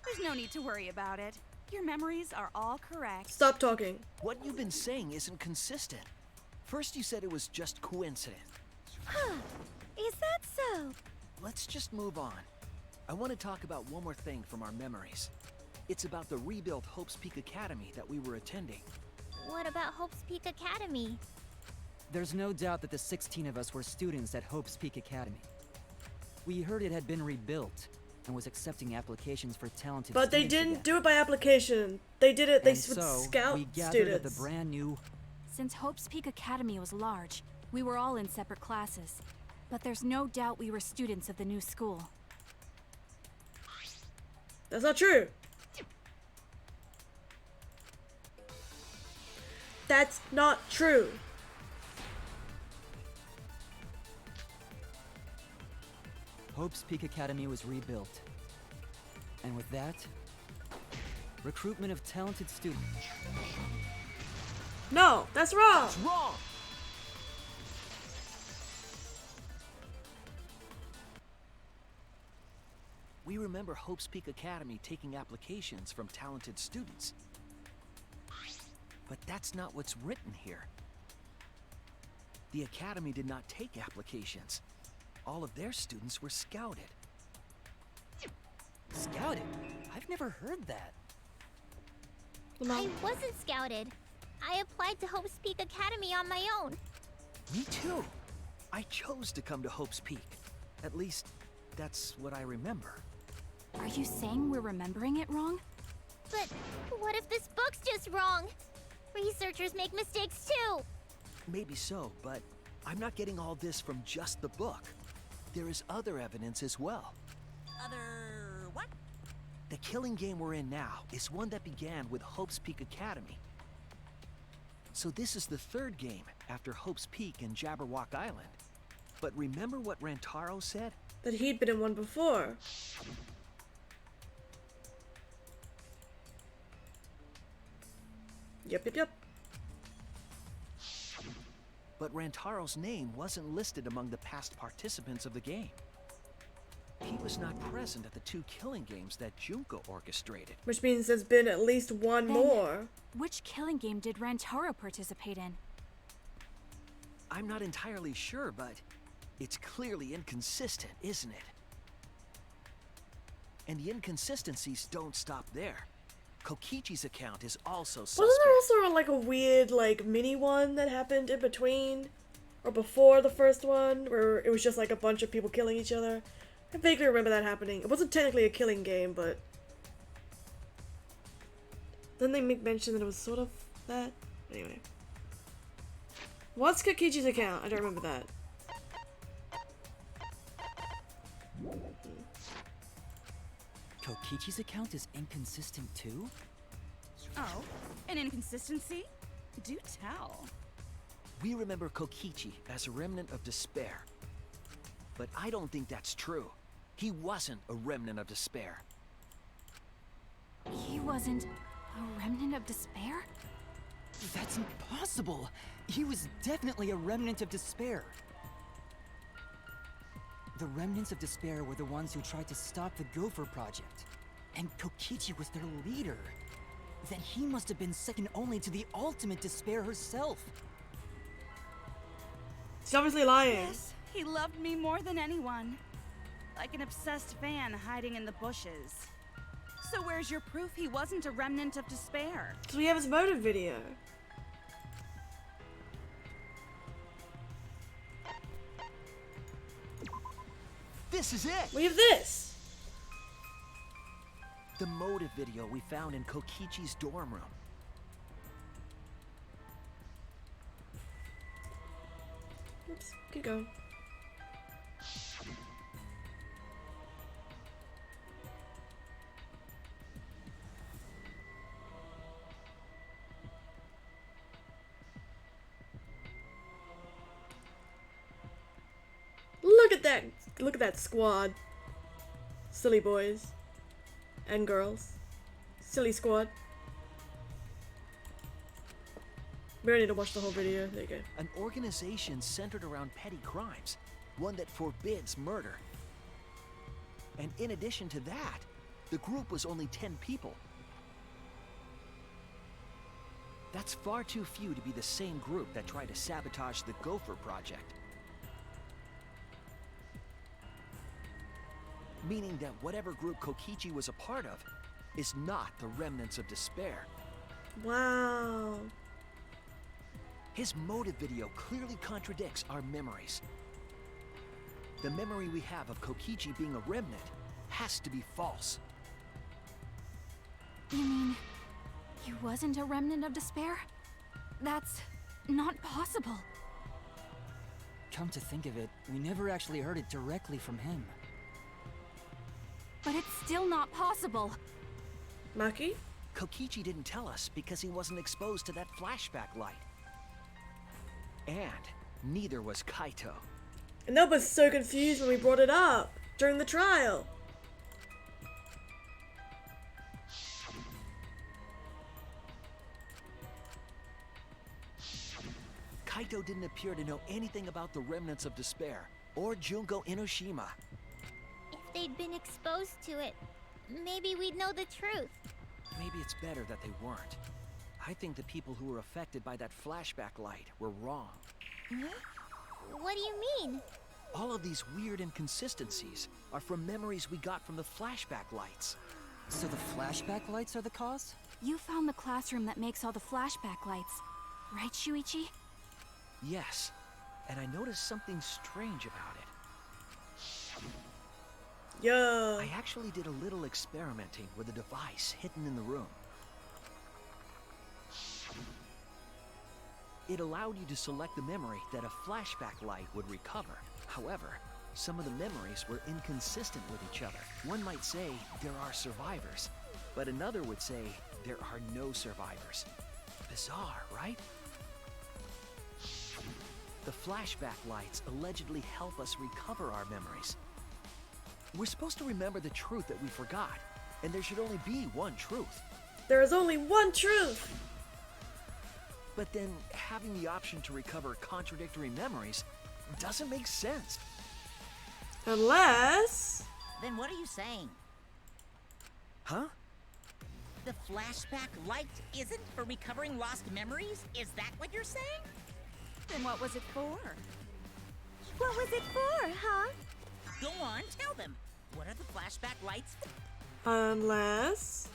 There's no need to worry about it. Your memories are all correct. Stop talking. What you've been saying isn't consistent. First you said it was just coincidence. Huh. Is that so? Let's just move on. I want to talk about one more thing from our memories. It's about the rebuilt Hope's Peak Academy that we were attending. What about Hope's Peak Academy? There's no doubt that the 16 of us were students at Hope's Peak Academy. We heard it had been rebuilt and was accepting applications for talented But they students didn't again. do it by application. They did it. They And would so, scout we gathered students. at the brand new... Since Hope's Peak Academy was large, we were all in separate classes. But there's no doubt we were students of the new school. That's not true. That's not true. Hope's Peak Academy was rebuilt. And with that, recruitment of talented students. No, that's wrong. It's wrong! We remember Hope's Peak Academy taking applications from talented students. But that's not what's written here. The Academy did not take applications. All of their students were scouted. Scouted? I've never heard that. I wasn't scouted. I applied to Hope's Peak Academy on my own. Me too. I chose to come to Hope's Peak. At least, that's what I remember. Are you saying we're remembering it wrong? But what if this book's just wrong? Researchers make mistakes too. Maybe so, but I'm not getting all this from just the book. There is other evidence as well. Other what? The killing game we're in now is one that began with Hope's Peak Academy. So this is the third game after Hope's Peak and Jabberwock Island. But remember what Rantaro said? That he'd been in one before. Yep. but Rantaro's name wasn't listed among the past participants of the game. He was not present at the 2 killing games that Junko orchestrated. Which means there's been at least one Then, more. Which killing game did Rantaro participate in? I'm not entirely sure, but it's clearly inconsistent, isn't it? And the inconsistencies don't stop there. Kokichi's account is also suspect. Wasn't there also like a weird like mini one that happened in between or before the first one where it was just like a bunch of people killing each other? I vaguely remember that happening. It wasn't technically a killing game, but then they make mention that it was sort of that. Anyway. What's Kokichi's account? I don't remember that. Kokichi's account is inconsistent too? Oh, an inconsistency? Do tell. We remember Kokichi as a remnant of despair. But I don't think that's true. He wasn't a remnant of despair. He wasn't a remnant of despair? That's impossible! He was definitely a remnant of despair. The remnants of despair were the ones who tried to stop the Gopher Project. And Kokichi was their leader. Then he must have been second only to the ultimate despair herself. She's obviously lying. Yes, he loved me more than anyone. Like an obsessed fan hiding in the bushes. So where's your proof he wasn't a remnant of despair? So we have his motive video. This is it! We have this! The motive video we found in Kokichi's dorm room. Oops, keep going. Look at that squad. Silly boys. And girls. Silly squad. We don't need to watch the whole video. There you go. An organization centered around petty crimes. One that forbids murder. And in addition to that, the group was only 10 people. That's far too few to be the same group that tried to sabotage the Gopher Project. Meaning that whatever group Kokichi was a part of is not the remnants of despair. Wow. His motive video clearly contradicts our memories. The memory we have of Kokichi being a remnant has to be false. You mean he wasn't a remnant of despair? That's not possible. Come to think of it, we never actually heard it directly from him. But it's still not possible. Maki? Kokichi didn't tell us because he wasn't exposed to that flashback light. And neither was Kaito. And that was so confused when we brought it up during the trial. Kaito didn't appear to know anything about the remnants of despair or Junko Enoshima. If they'd been exposed to it, maybe we'd know the truth. Maybe it's better that they weren't. I think the people who were affected by that flashback light were wrong. What do you mean? All of these weird inconsistencies are from memories we got from the flashback lights. So the flashback lights are the cause? You found the classroom that makes all the flashback lights, right, Shuichi? Yes, and I noticed something strange about it. Yeah. I actually did a little experimenting with a device hidden in the room. It allowed you to select the memory that a flashback light would recover. However, some of the memories were inconsistent with each other. One might say there are survivors, but another would say there are no survivors. Bizarre, right? The flashback lights allegedly help us recover our memories. We're supposed to remember the truth that we forgot, and there should only be one truth. There is only one truth. But then having the option to recover contradictory memories doesn't make sense. Unless... Then what are you saying? Huh? The flashback light isn't for recovering lost memories? Is that what you're saying? Then what was it for? What was it for, huh? Go on, tell them. What are the flashback lights for? Unless...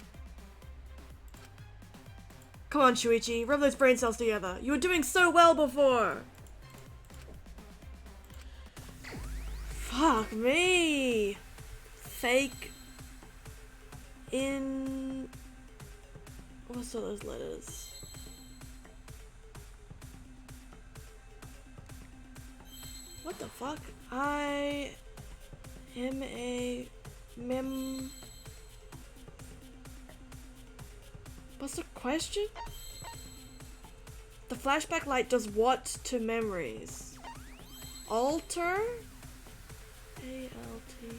Come on, Shuichi, rub those brain cells together. You were doing so well before! Fuck me! Fake... in... What's all those letters? What the fuck? I... am a... mem... What's the question? The flashback light does what to memories? Alter? A-L-T-E.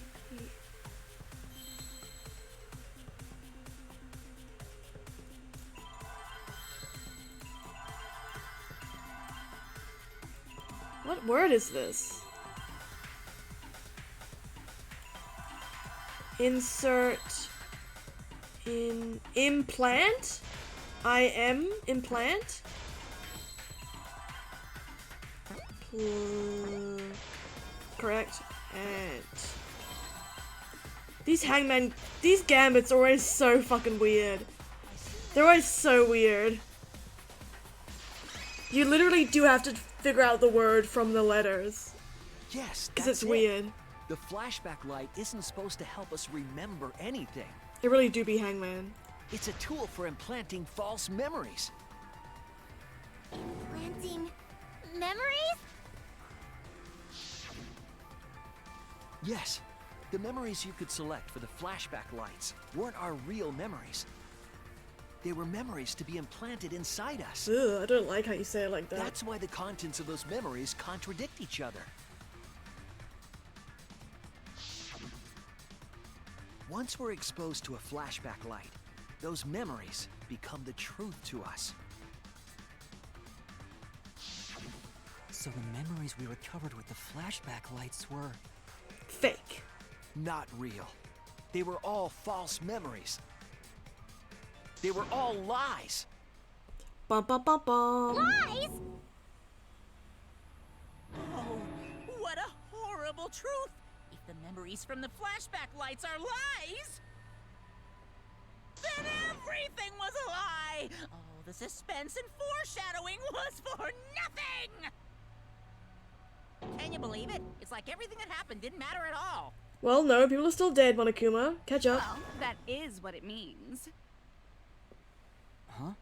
What word is this? Insert in implant? I am implant? Correct. And these hangman, these gambits are always so fucking weird. They're always so weird. You literally do have to figure out the word from the letters. Yes, because that's it's weird. The flashback light isn't supposed to help us remember anything. It really do be hangman. It's a tool for implanting false memories. Implanting memories? Yes, the memories you could select for the flashback lights weren't our real memories. They were memories to be implanted inside us. Ugh, I don't like how you say it like that. That's why the contents of those memories contradict each other. Once we're exposed to a flashback light, those memories become the truth to us. So the memories we recovered with the flashback lights were... fake. Not real. They were all false memories. They were all lies. Bum bum bum bum. Lies? Oh, what a horrible truth! If the memories from the flashback lights are lies, then everything was a lie! All the suspense and foreshadowing was for nothing! Can you believe it? It's like everything that happened didn't matter at all. Well, no, people are still dead, Monokuma. Catch up. Well, that is what it means. Huh?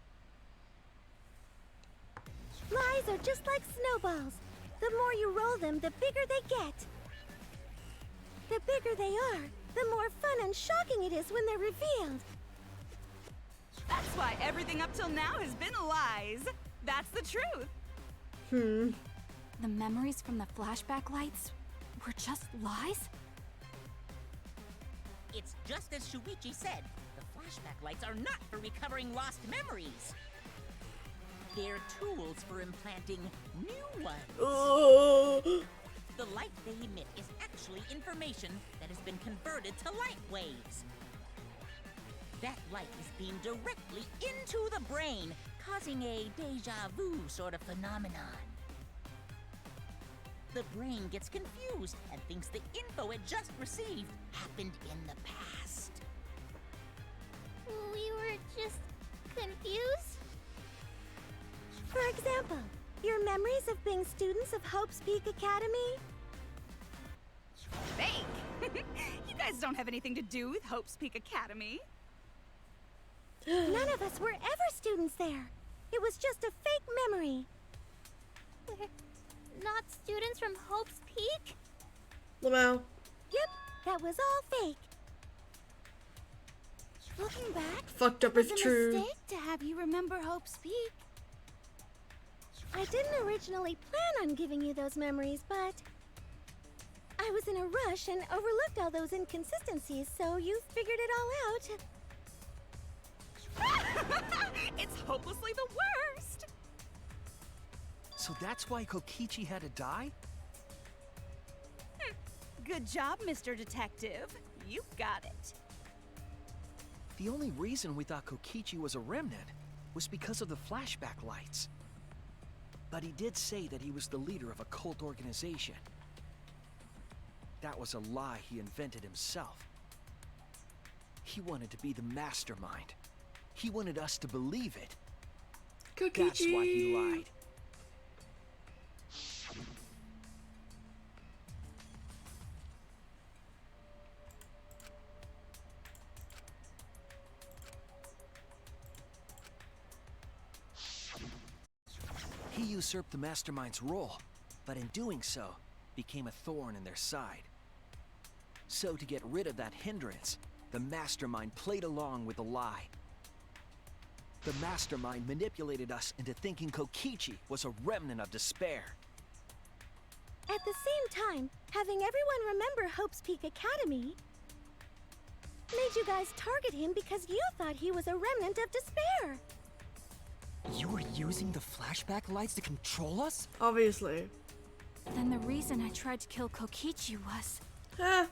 Lies are just like snowballs. The more you roll them, the bigger they get. The bigger they are, the more fun and shocking it is when they're revealed. That's why everything up till now has been lies. That's the truth. The memories from the flashback lights were just lies? It's just as Shuichi said. The flashback lights are not for recovering lost memories. They're tools for implanting new ones. Oh. The light they emit is actually information that has been converted to light waves. That light is beamed directly into the brain, causing a deja vu sort of phenomenon. The brain gets confused and thinks the info it just received happened in the past. We were just confused? For example, your memories of being students of Hope's Peak Academy? Fake! You guys don't have anything to do with Hope's Peak Academy. None of us were ever students there. It was just a fake memory. We're not students from Hope's Peak? Lamau. Yep, that was all fake. Looking back, Fucked up it was if a true. mistake to have you remember Hope's Peak. I didn't originally plan on giving you those memories, but I was in a rush and overlooked all those inconsistencies, so you figured it all out. It's hopelessly the worst. So that's why Kokichi had to die? Good job, Mr. Detective. You got it. The only reason we thought Kokichi was a remnant was because of the flashback lights. But he did say that he was the leader of a cult organization. That was a lie he invented himself. He wanted to be the mastermind. He wanted us to believe it. Kokichi. That's why he lied. He usurped the mastermind's role, but in doing so, became a thorn in their side. So to get rid of that hindrance, the mastermind played along with the lie. The mastermind manipulated us into thinking Kokichi was a remnant of despair. At the same time, having everyone remember Hope's Peak Academy made you guys target him because you thought he was a remnant of despair. You were using the flashback lights to control us? Obviously. Then the reason I tried to kill Kokichi was... Huh.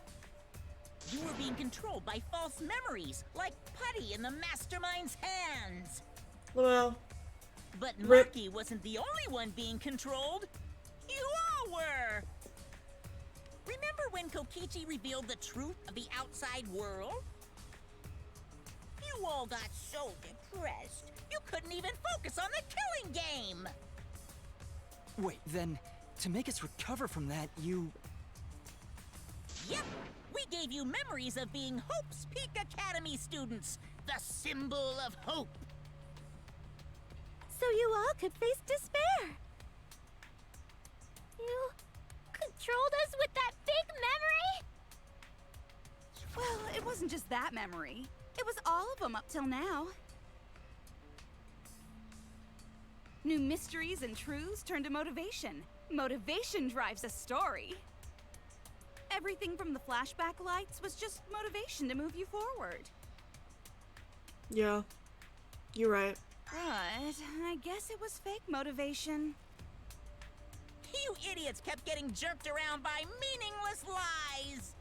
You were being controlled by false memories, like putty in the mastermind's hands. Well, But Rip. Maki wasn't the only one being controlled. You all were! Remember when Kokichi revealed the truth of the outside world? You all got so depressed, you couldn't even focus on the killing game! Wait, then, to make us recover from that, you... Yep, we gave you memories of being Hope's Peak Academy students, the symbol of hope. So you all could face despair. You controlled us with that big memory? Well, it wasn't just that memory. It was all of them up till now. New mysteries and truths turn to motivation. Motivation drives a story. Everything from the flashback lights was just motivation to move you forward. yeah. You're right. But I guess it was fake motivation. You idiots kept getting jerked around by meaningless lies!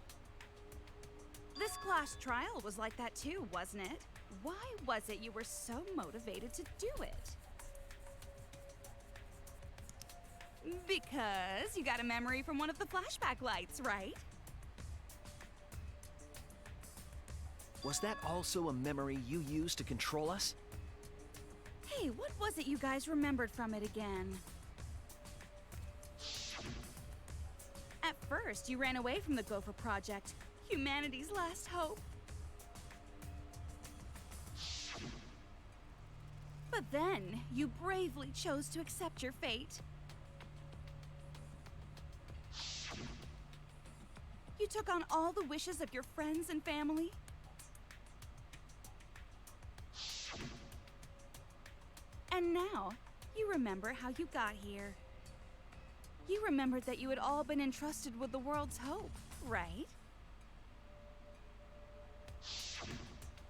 This class trial was like that too, wasn't it? Why was it you were so motivated to do it? Because you got a memory from one of the flashback lights, right? Was that also a memory you used to control us? Hey, what was it you guys remembered from it again? At first, you ran away from the Gopher Project, humanity's last hope. But then, you bravely chose to accept your fate. You took on all the wishes of your friends and family. And now, you remember how you got here. You remembered that you had all been entrusted with the world's hope, right?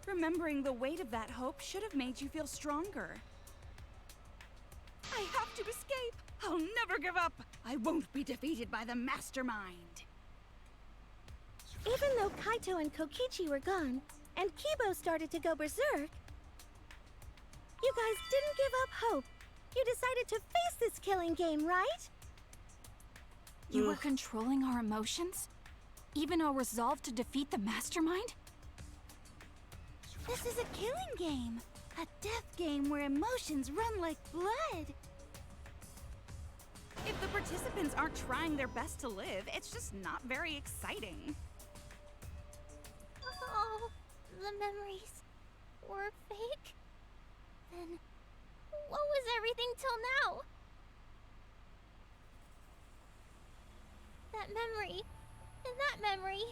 Remembering the weight of that hope should have made you feel stronger. I have to escape! I'll never give up! I won't be defeated by the mastermind! Even though Kaito and Kokichi were gone, and Kibo started to go berserk, you guys didn't give up hope. You decided to face this killing game, right? You were controlling our emotions? Even our resolve to defeat the mastermind? This is a killing game. A death game where emotions run like blood. If the participants aren't trying their best to live, it's just not very exciting. Oh, the memories were fake? Then what was everything till now? That memory, and that memory,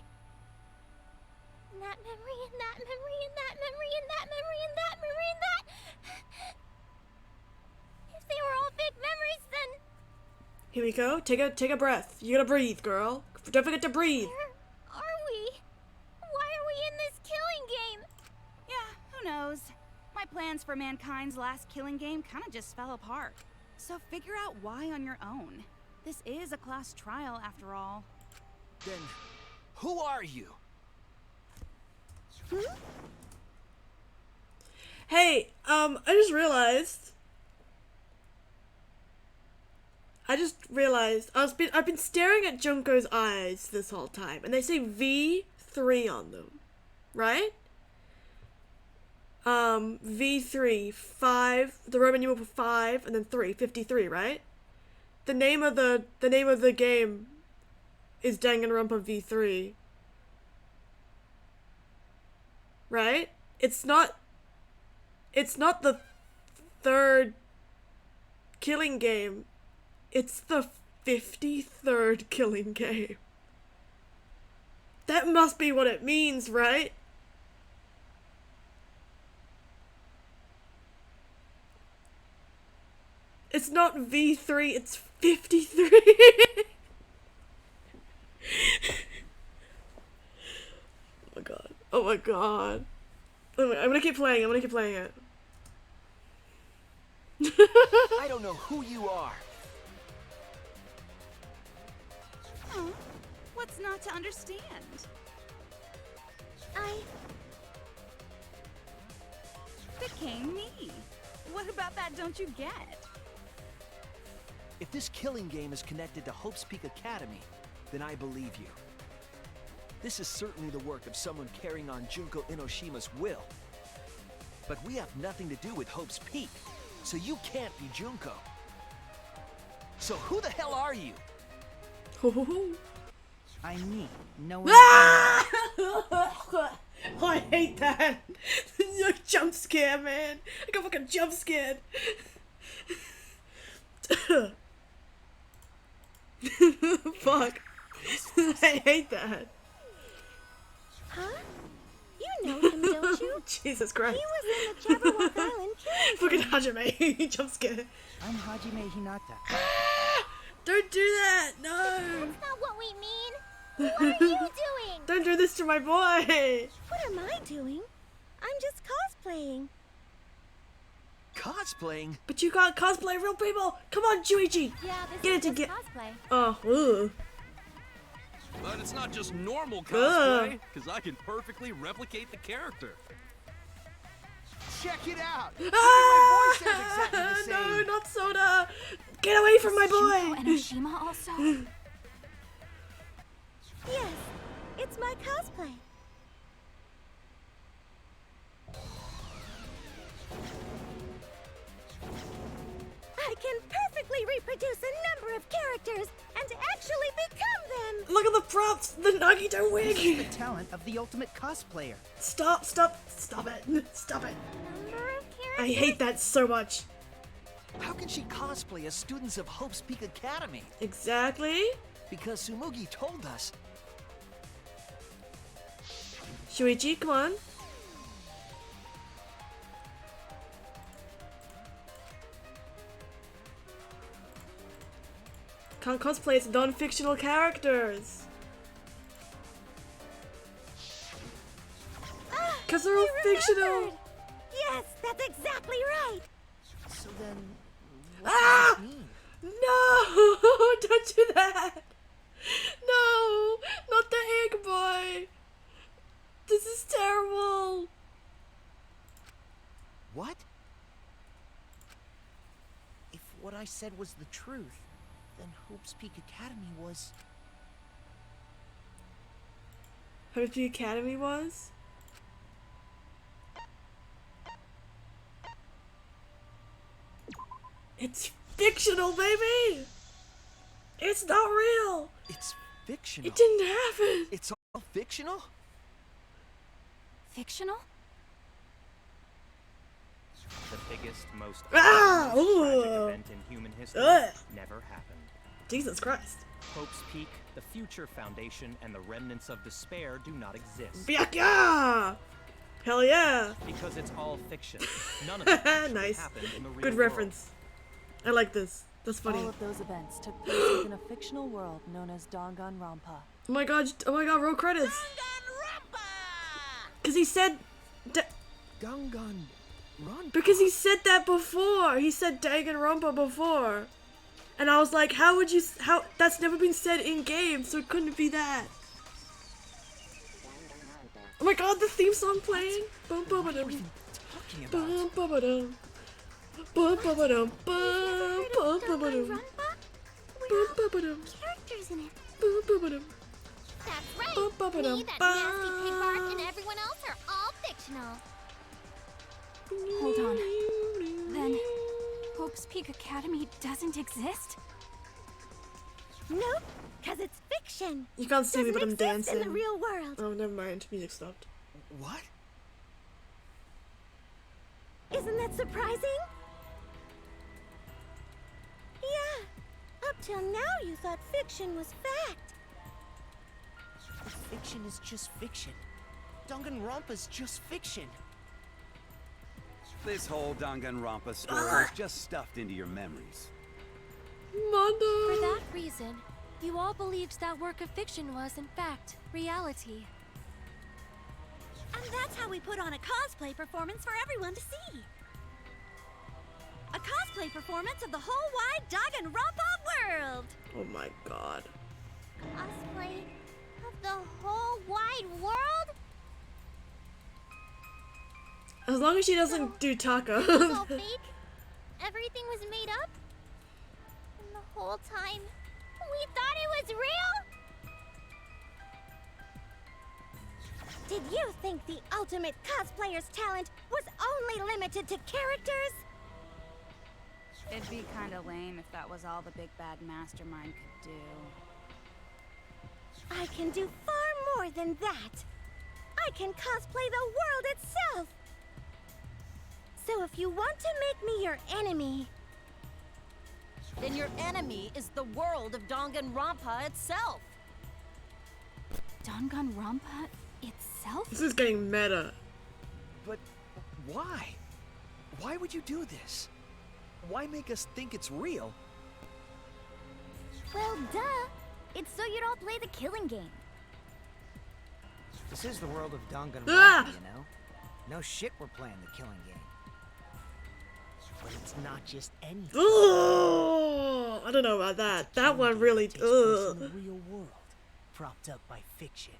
and that memory, and that memory, and that memory, and that memory, and that memory, and that... If they were all fake memories, then... Here we go. Take a breath. You gotta breathe, girl. Don't forget to breathe. Where are we? Why are we in this killing game? Yeah, who knows? My plans for mankind's last killing game kinda just fell apart. So figure out why on your own. This is a class trial after all. Then, who are you? Hey, I just realized I've been staring at Junko's eyes this whole time, and they say V3 on them, right? V3, 5, the Roman numeral for 5, and then 3, 53, right? The name of the game is Danganronpa V3. Right? It's not the third killing game. It's the 53rd killing game. That must be what it means, right? It's not V3, it's 53. Oh my god. Oh my god. I'm gonna keep playing it. I don't know who you are. Huh? What's not to understand? Became me. What about that don't you get? If this killing game is connected to Hope's Peak Academy, then I believe you. This is certainly the work of someone carrying on Junko Inoshima's will. But we have nothing to do with Hope's Peak, so you can't be Junko. So who the hell are you? I'm me. No one. Ah! Oh, I hate that. You jump scare, man. I got fucking jump scared. Fuck. I hate that. Huh? You know him, don't you? Jesus Christ. He was in the Jabberwock Island killing Fucking Hajime. Jump scare. I'm Hajime Hinata. Don't do that. No. That's not what we mean. What are you doing? Don't do this to my boy. What am I doing? I'm just cosplaying. Cosplaying? But you can't cosplay real people. Come on, Shuichi. Yeah, this Get is it to just get. cosplay. Oh, ugh. But it's not just normal cosplay, because I can perfectly replicate the character. Check it out! Ah! My voice is exactly the same. No, not Soda. Get away from my Junko boy. Enoshima also? Yes, it's my cosplay. I can perfectly reproduce a number of characters and actually become them. Look at the props. The Nagito This is the wig. talent of the ultimate cosplayer. Stop it. Stop it. Number of characters? I hate that so much. How can she cosplay as students of Hope's Peak Academy? Exactly. Because Sumugi told us. Shuichi, come on. Can't cosplay as non-fictional characters. Because they're all fictional. Yes, that's exactly right. So then, what Ah! does this mean? No! Don't do that! No! Not the egg boy! This is terrible! What? If what I said was the truth, then Hope's Peak Academy was... Hope the Academy was? It's fictional, baby! It's not real! It's fictional. It didn't happen! It's all fictional? Fictional? The biggest, most Ah! tragic Ooh. event in human history Ugh. never happened. Jesus Christ. Hope's Peak, the future foundation, and the remnants of despair do not exist. Byakya! Hell yeah! Because it's all fiction. None of it actually Nice. happened in the real Good world. reference. I like this. That's funny. All of those events took place within a fictional world known as Danganronpa. Oh my god, roll credits. Danganronpa! Because he said... Gangan... Ron? Because he said that before. He said Danganronpa before. And I was like, how would you... How... That's never been said in-game, so it couldn't be that. Oh my god, the theme song playing. Bum bum ba-dum. Bum bum ba-dum. Bum bum ba-dum. Bum bum ba-dum. Bum bum ba-dum. Characters in it. Bum bum ba-dum. That's right. Bum bum ba-dum. Me, that nasty pig Bart, and everyone else are all fictional. Hold on. Then, Hope's Peak Academy doesn't exist? Nope, because it's fiction. You can't see me, but I'm Doesn't dancing. exist in the real world. Oh, never mind. Music stopped. What? Isn't that surprising? Yeah. Up till now, you thought fiction was fact. Fiction is just fiction. Danganronpa's just fiction. This whole Danganronpa story is just stuffed into your memories. For that reason, you all believed that work of fiction was, in fact, reality. And that's how we put on a cosplay performance for everyone to see. A cosplay performance of the whole wide Danganronpa world. Oh my god. Cosplay of the whole wide world? As long as she doesn't do taco. It was all fake? Everything was made up? And the whole time, we thought it was real? Did you think the ultimate cosplayer's talent was only limited to characters? It'd be kinda lame if that was all the big bad mastermind could do. I can do far more than that. I can cosplay the world itself. So if you want to make me your enemy, then your enemy is the world of Danganronpa itself. Danganronpa itself? This is getting meta. But why? Why would you do this? Why make us think it's real? Well, duh. It's so you'd all play the killing game. This is the world of Danganronpa, Ah! you know? No shit we're playing the killing game. But it's not just any. Oh, I don't know about that. That one really. In the real world, propped up by fiction.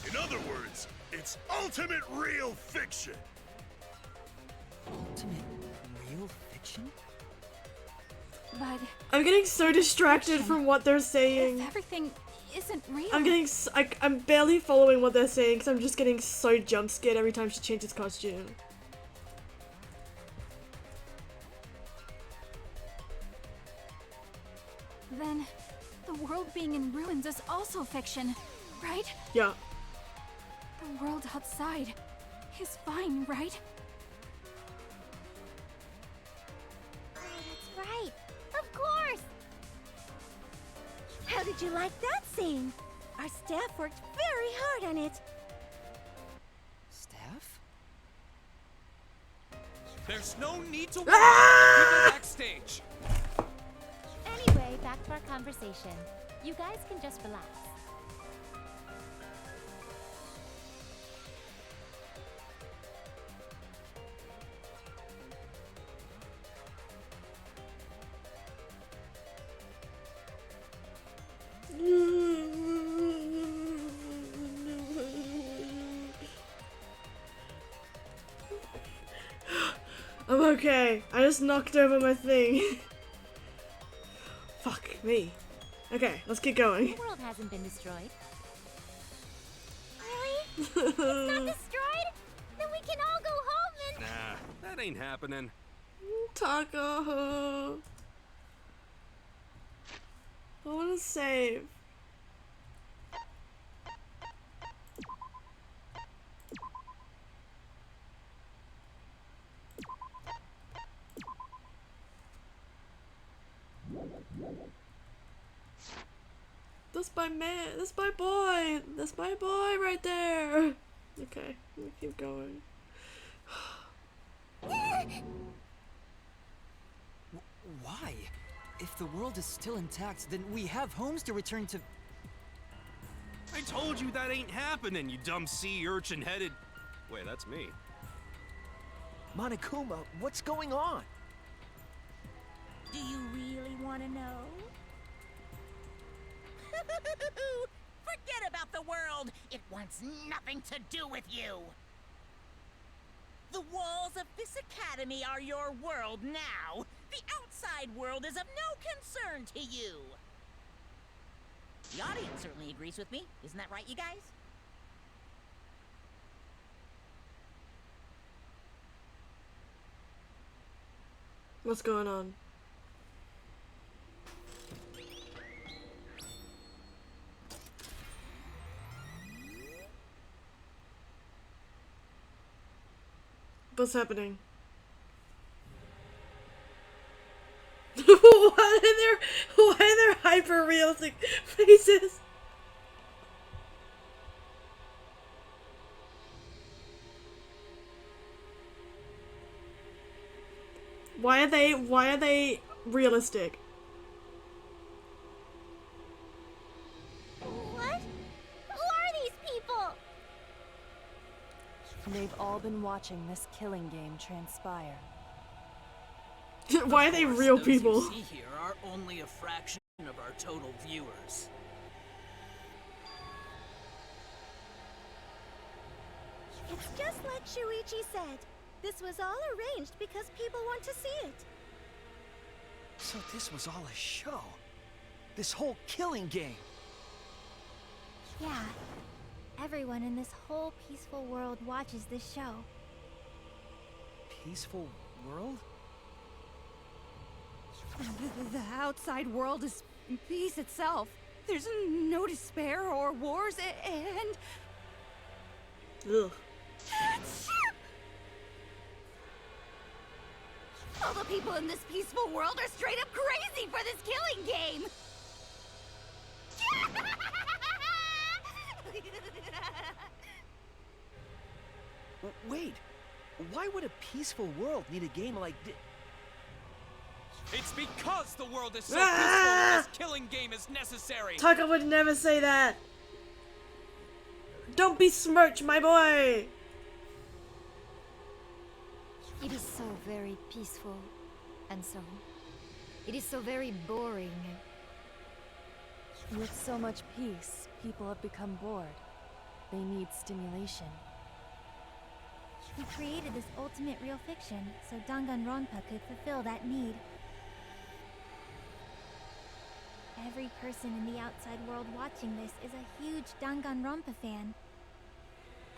In other words, it's ultimate real fiction. Ultimate real fiction? But I'm getting so distracted from what they're saying. if everything isn't real... I'm getting. I'm barely following what they're saying because I'm just getting so jump scared every time she changes costume. Then, the world being in ruins is also fiction, right? Yeah. The world outside is fine, right? That's right. Of course. how did you like that scene? Our staff worked very hard on it. Staff? There's no need to worry. Ah! People backstage. Anyway, back to our conversation. You guys can just relax. I'm okay. I just knocked over my thing. Fuck me. Okay, let's keep going. The world hasn't been destroyed. Really? It's not destroyed? Then we can all go home and... Nah, that ain't happening. Taco. I wanna save. That's my man. That's my boy. That's my boy right there. Okay, let me keep going. Why? If the world is still intact, then we have homes to return to. I told you that ain't happening, you dumb sea urchin headed. Wait, that's me. Monokuma, what's going on? Do you really want to know? Forget about the world. It wants nothing to do with you. The walls of this academy are your world now. The outside world is of no concern to you. The audience certainly agrees with me. Isn't that right, you guys? What's going on? What's happening? why are there hyper realistic faces? Why are they realistic? What? Who are these people? They've all been watching this killing game transpire. Why are they real people? Those you see here are only a fraction of our total viewers. It's just like Shuichi said. This was all arranged because people want to see it. So this was all a show. This whole killing game. Yeah. Everyone in this whole peaceful world watches this show. Peaceful world? The outside world is peace itself. There's no despair or wars, and... Ugh. All the people in this peaceful world are straight up crazy for this killing game! Wait, why would a peaceful world need a game like this? It's because the world is so peaceful that this killing game is necessary. Taka would never say that. Don't besmirch my boy. It is so very peaceful, and so it is so very boring. With so much peace, people have become bored. They need stimulation. We created this ultimate real fiction so Danganronpa could fulfill that need. Every person in the outside world watching this is a huge Danganronpa fan.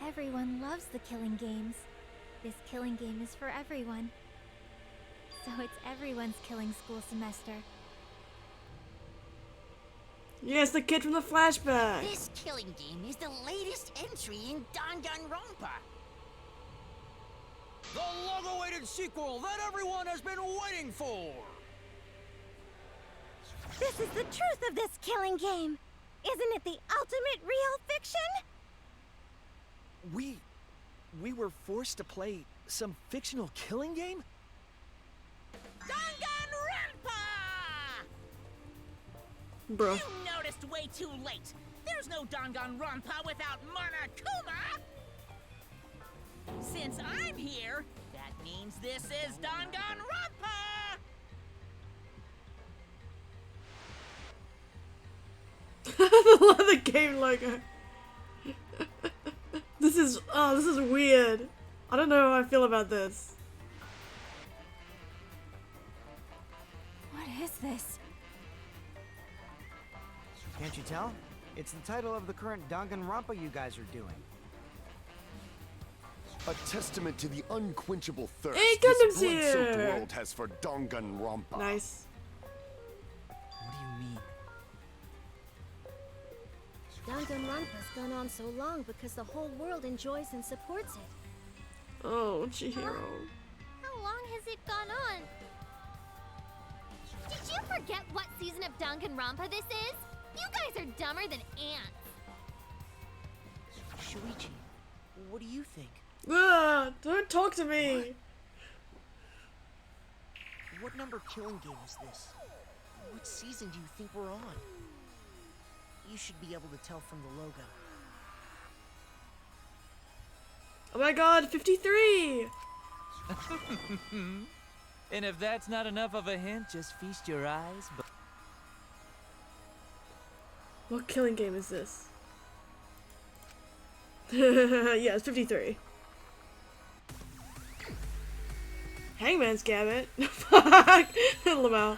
Everyone loves the killing games. This killing game is for everyone. So it's everyone's killing school semester. Yes, the kid from the flashback. This killing game is the latest entry in Danganronpa. The long-awaited sequel that everyone has been waiting for! This is the truth of this killing game. Isn't it the ultimate real fiction? We were forced to play some fictional killing game? Danganronpa! Bro. You noticed way too late. There's no Danganronpa without Monokuma! Since I'm here, that means this is Danganronpa! I love the game logo. This is weird. I don't know how I feel about this. What is this? Can't you tell? It's the title of the current Danganronpa you guys are doing. A testament to the unquenchable thirst Hey, this Gundam's blood-soaked here! world has for Danganronpa. Nice. What do you mean? Danganronpa's gone on so long because the whole world enjoys and supports it. Oh, Chihiro. How long has it gone on? Did you forget what season of Danganronpa this is? You guys are dumber than ants. Shuichi, what do you think? Don't talk to me. What number killing game is this? What season do you think we're on? You should be able to tell from the logo. Oh my god, 53! And if that's not enough of a hint, just feast your eyes. What killing game is this? Yeah, it's 53. Hangman's Gambit. Fuck. Lamau.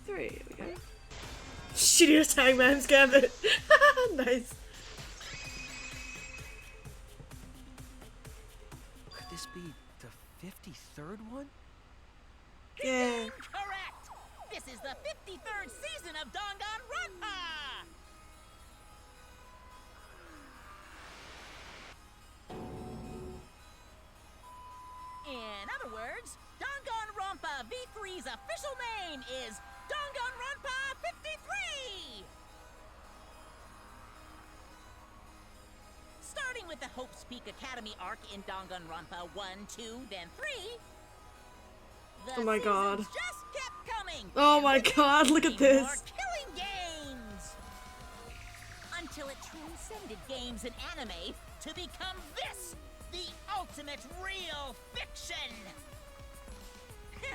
Three. We go. Shittiest Hangman's Gambit. Nice. Could this be the 53rd one? Yeah. Correct! This is the 53rd season of Danganronpa! In other words, Danganronpa V3's official name is Danganronpa 53! Starting with the Hope's Peak Academy arc in Danganronpa 1, 2, then 3, oh my god. just kept coming. Oh my god, look at this. More killing games! Until it transcended games and anime to become this, the ultimate real fiction!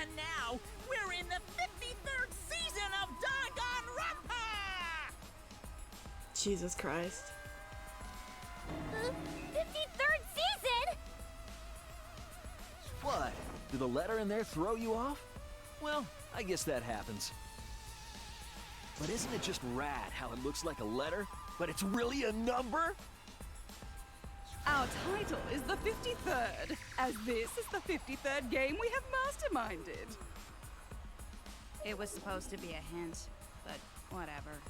And now, we're in the 53rd season of Danganronpa! Jesus Christ. 53rd season? What? Did the letter in there throw you off? Well, I guess that happens. But isn't it just rad how it looks like a letter, but it's really a number? Our title is the 53rd, as this is the 53rd game we have masterminded. It was supposed to be a hint, but whatever.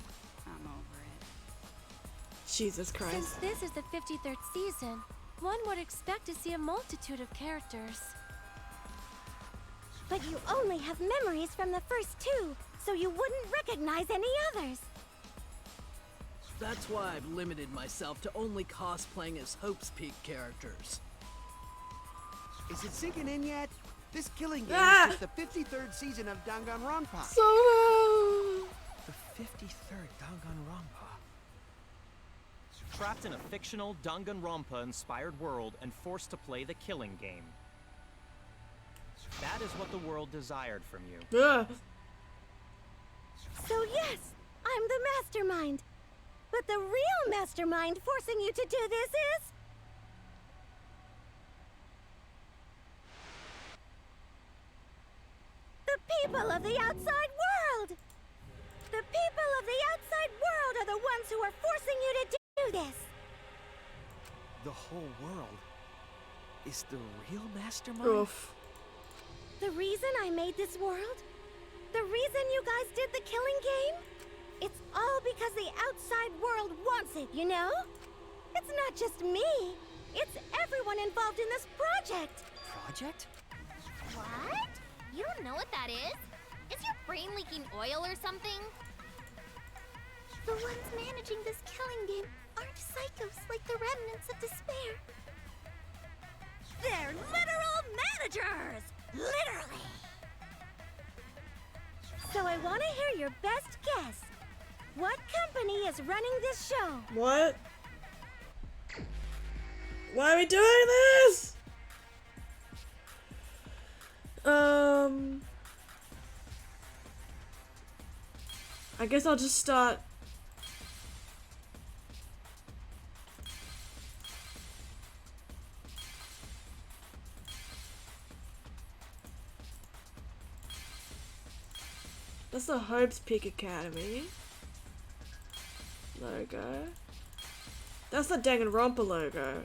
I'm over it. Jesus Christ. Since this is the 53rd season, one would expect to see a multitude of characters. But you only have memories from the first two, so you wouldn't recognize any others. That's why I've limited myself to only cosplaying as Hope's Peak characters. Is it sinking in yet? This killing game is just the 53rd season of Danganronpa. So The 53rd Danganronpa. Trapped in a fictional Danganronpa-inspired world and forced to play the killing game. That is what the world desired from you. So yes, I'm the mastermind. But the real mastermind forcing you to do this is... the people of the outside world! The people of the outside world are the ones who are forcing you to do this! The whole world is the real mastermind? Oof. The reason I made this world? The reason you guys did the killing game? It's all because the outside world wants it, you know? It's not just me. It's everyone involved in this project. Project? What? You don't know what that is? Is your brain leaking oil or something? The ones managing this killing game aren't psychos like the remnants of despair. They're literal managers! Literally! So I want to hear your best guess. What company is running this show? What? Why are we doing this? I guess I'll just start. That's the Hope's Peak Academy logo. That's the Danganronpa logo.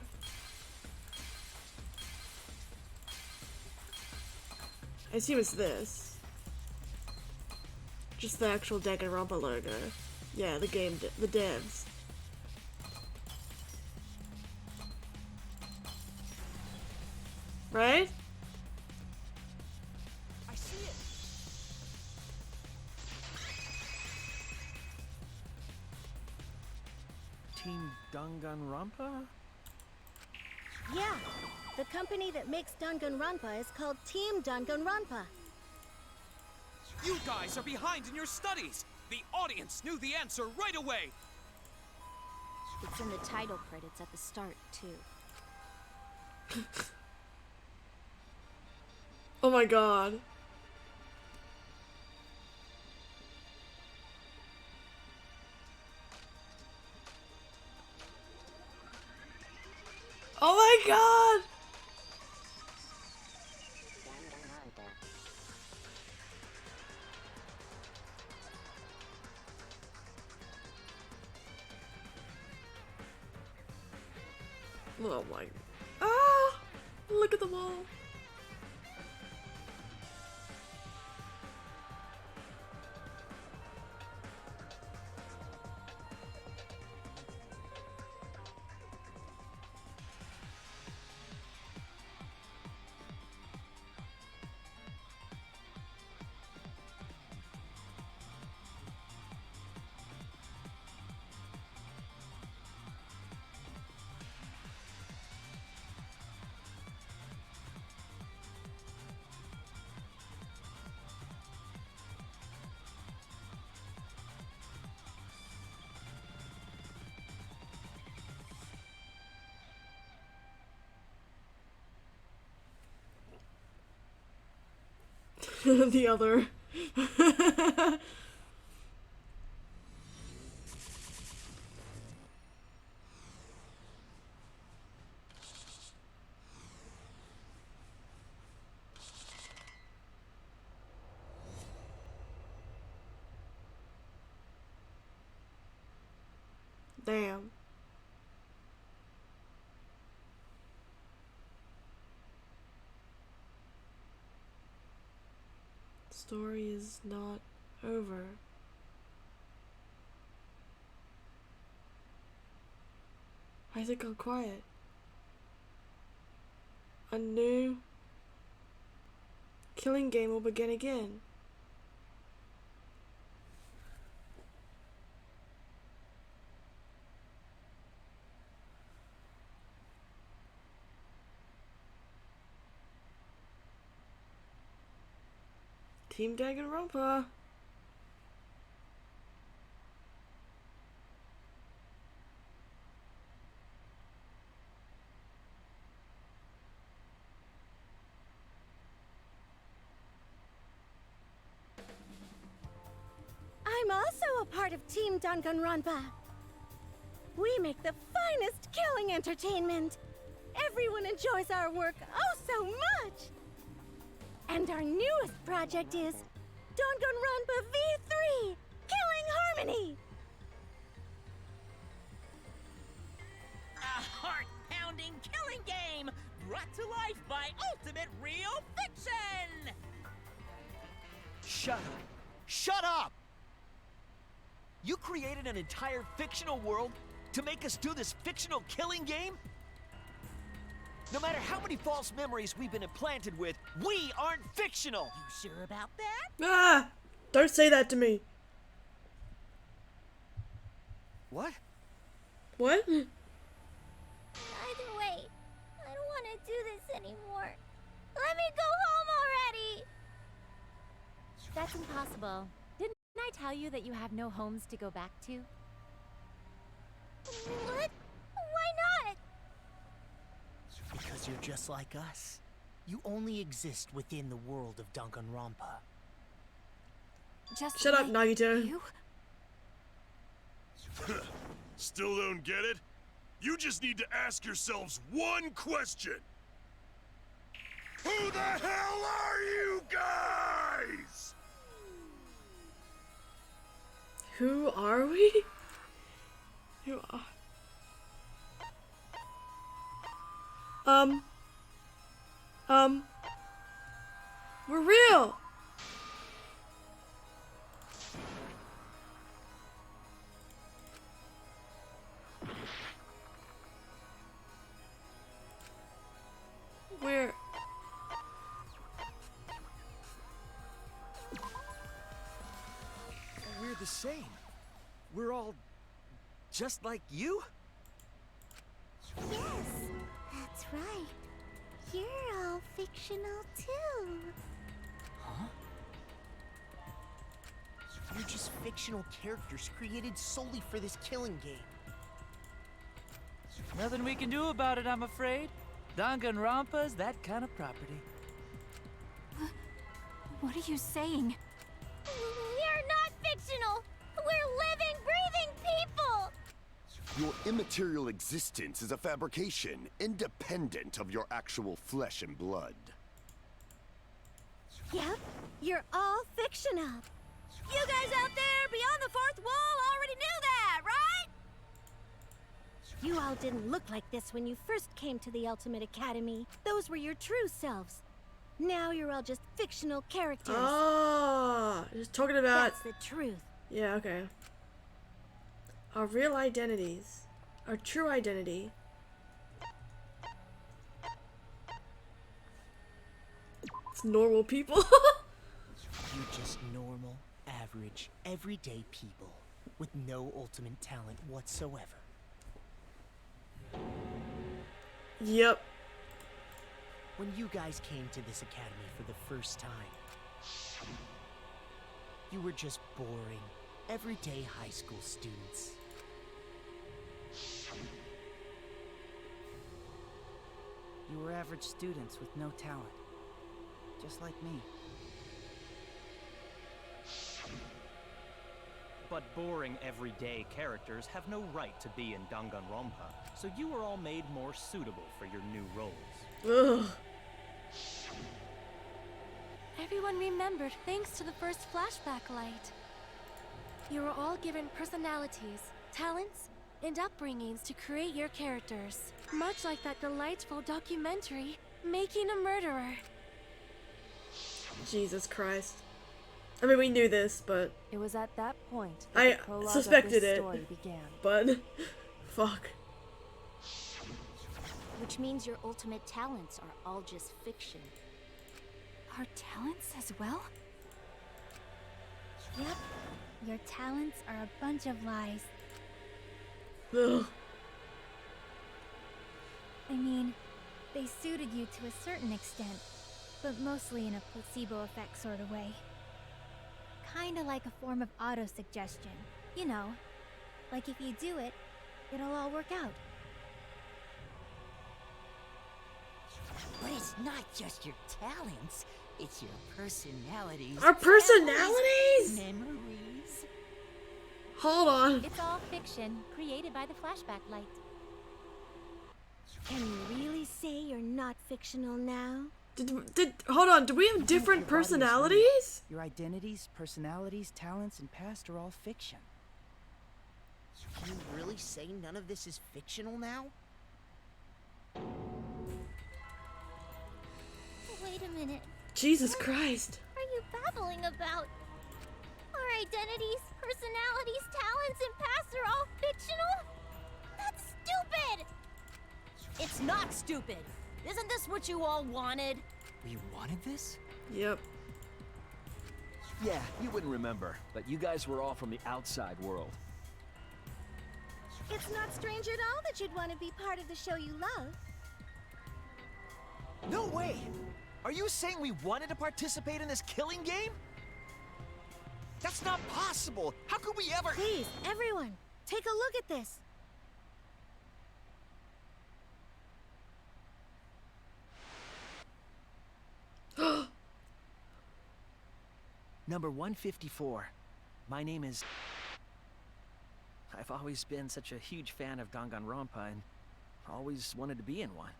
I assume it's this. Just the actual Danganronpa logo. Yeah, the game, the devs. Right? I see it. Team Danganronpa? Yeah, the company that makes Danganronpa is called Team Danganronpa. You guys are behind in your studies! The audience knew the answer right away! It's in the title credits at the start, too. Oh my god. Oh my god! Oh my... Ah! Look at the wall. The other. Damn. Story is not over. Why has it gone quiet? A new killing game will begin again. Team Danganronpa. I'm also a part of Team Danganronpa. We make the finest killing entertainment. Everyone enjoys our work oh so much. And our newest project is Danganronpa V3 Killing Harmony. A heart-pounding killing game brought to life by Ultimate Real Fiction! Shut up! Shut up! You created an entire fictional world to make us do this fictional killing game? No matter how many false memories we've been implanted with, we aren't fictional! You sure about that? Ah! Don't say that to me. What? What? Either way, I don't want to do this anymore. Let me go home already! That's impossible. Didn't I tell you that you have no homes to go back to? What? Why not? Because you're just like us. You only exist within the world of Danganronpa. Just Shut up, like Nagito. you? Still don't get it? You just need to ask yourselves one question. Who the hell are you guys? Who are we? Who are... We're real! We're... We're the same. We're all just like you? Yes, that's right. You're all fictional too. Huh? You're just fictional characters created solely for this killing game. Nothing we can do about it, I'm afraid. Danganronpa's that kind of property. What are you saying? We're not fictional! We're living, breathing people! Your immaterial existence is a fabrication, independent of your actual flesh and blood. Yep, you're all fictional. You guys out there beyond the fourth wall already knew that, right? You all didn't look like this when you first came to the Ultimate Academy. Those were your true selves. Now you're all just fictional characters. Oh, just talking about... That's the truth. Yeah, okay. Our real identities. Our true identity. It's normal people. You're just normal, average, everyday people with no ultimate talent whatsoever. Yep. When you guys came to this academy for the first time, you were just boring, everyday high school students. You were average students with no talent. Just like me. But boring everyday characters have no right to be in Danganronpa, so you were all made more suitable for your new roles. Ugh. Everyone remembered thanks to the first flashback light. You were all given personalities, talents, and upbringings to create your characters. Much like that delightful documentary, Making a Murderer. Jesus Christ. I mean, we knew this, but... It was at that point that I the prologue suspected of this it, story began. but... Fuck. Which means your ultimate talents are all just fiction. Our talents as well? Yep. Your talents are a bunch of lies. Ugh. I mean, they suited you to a certain extent, but mostly in a placebo effect sort of way. Kinda like a form of auto-suggestion. You know, like if you do it, it'll all work out. But it's not just your talents, it's your personalities. Our personalities? Memories. Hold on. It's all fiction, created by the flashback light. Can you really say you're not fictional now? Hold on, do we have different personalities? Your identities, personalities, talents, and past are all fiction. Can you really say none of this is fictional now? Wait a minute. Jesus Christ. What are you babbling about? Our identities, personalities, talents, and pasts are all fictional? That's stupid! It's not stupid. Isn't this what you all wanted? We wanted this? Yep. Yeah, you wouldn't remember, but you guys were all from the outside world. It's not strange at all that you'd want to be part of the show you love. No way! Are you saying we wanted to participate in this killing game? That's not possible! How could we ever— Please, everyone, take a look at this. Number 154. My name is... I've always been such a huge fan of Danganronpa and always wanted to be in one.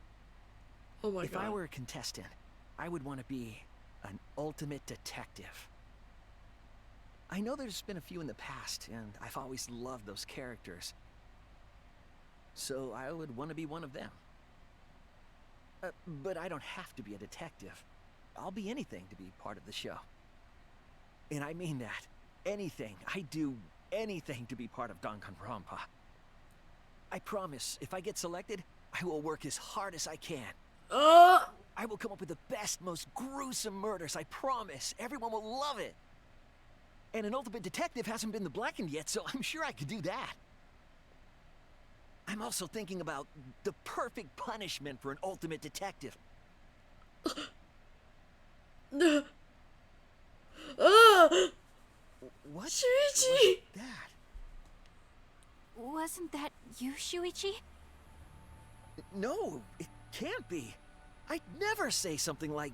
Oh my If god. I were a contestant, I would want to be an ultimate detective. I know there's been a few in the past, and I've always loved those characters. So I would want to be one of them. But I don't have to be a detective. I'll be anything to be part of the show. And I mean that. Anything. I do anything to be part of Danganronpa. I promise, if I get selected, I will work as hard as I can. I will come up with the best, most gruesome murders, I promise. Everyone will love it. And an ultimate detective hasn't been blackened yet, so I'm sure I could do that. I'm also thinking about the perfect punishment for an ultimate detective. What Shuichi! was that? Wasn't that you, Shuichi? No, it can't be. I'd never say something like...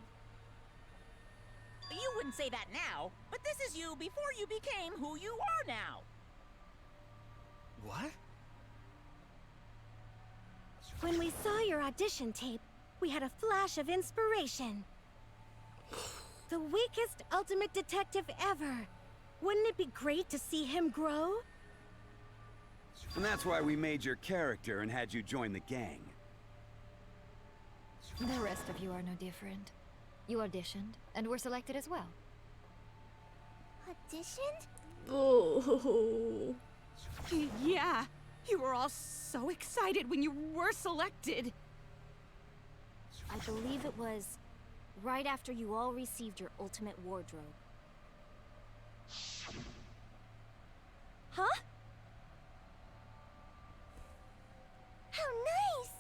You wouldn't say that now, but this is you before you became who you are now. What? When we saw your audition tape, we had a flash of inspiration. The weakest ultimate detective ever. Wouldn't it be great to see him grow? And that's why we made your character and had you join the gang. The rest of you are no different. You auditioned, and were selected as well. Auditioned? Oh. Yeah, you were all so excited when you were selected. I believe it was right after you all received your ultimate wardrobe. Huh? How nice!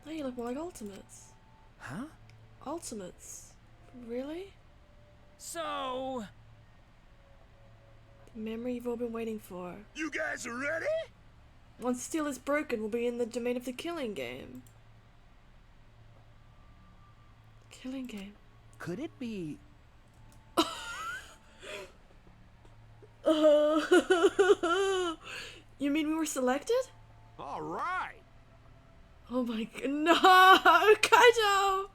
Hey, you look more like Ultimates. Huh? Ultimates? Really? So... The memory you've all been waiting for. You guys are ready? Once steel is broken, we'll be in the domain of the killing game. Killing game. Could it be... You mean we were selected? All right. Oh my god, no, Kaito!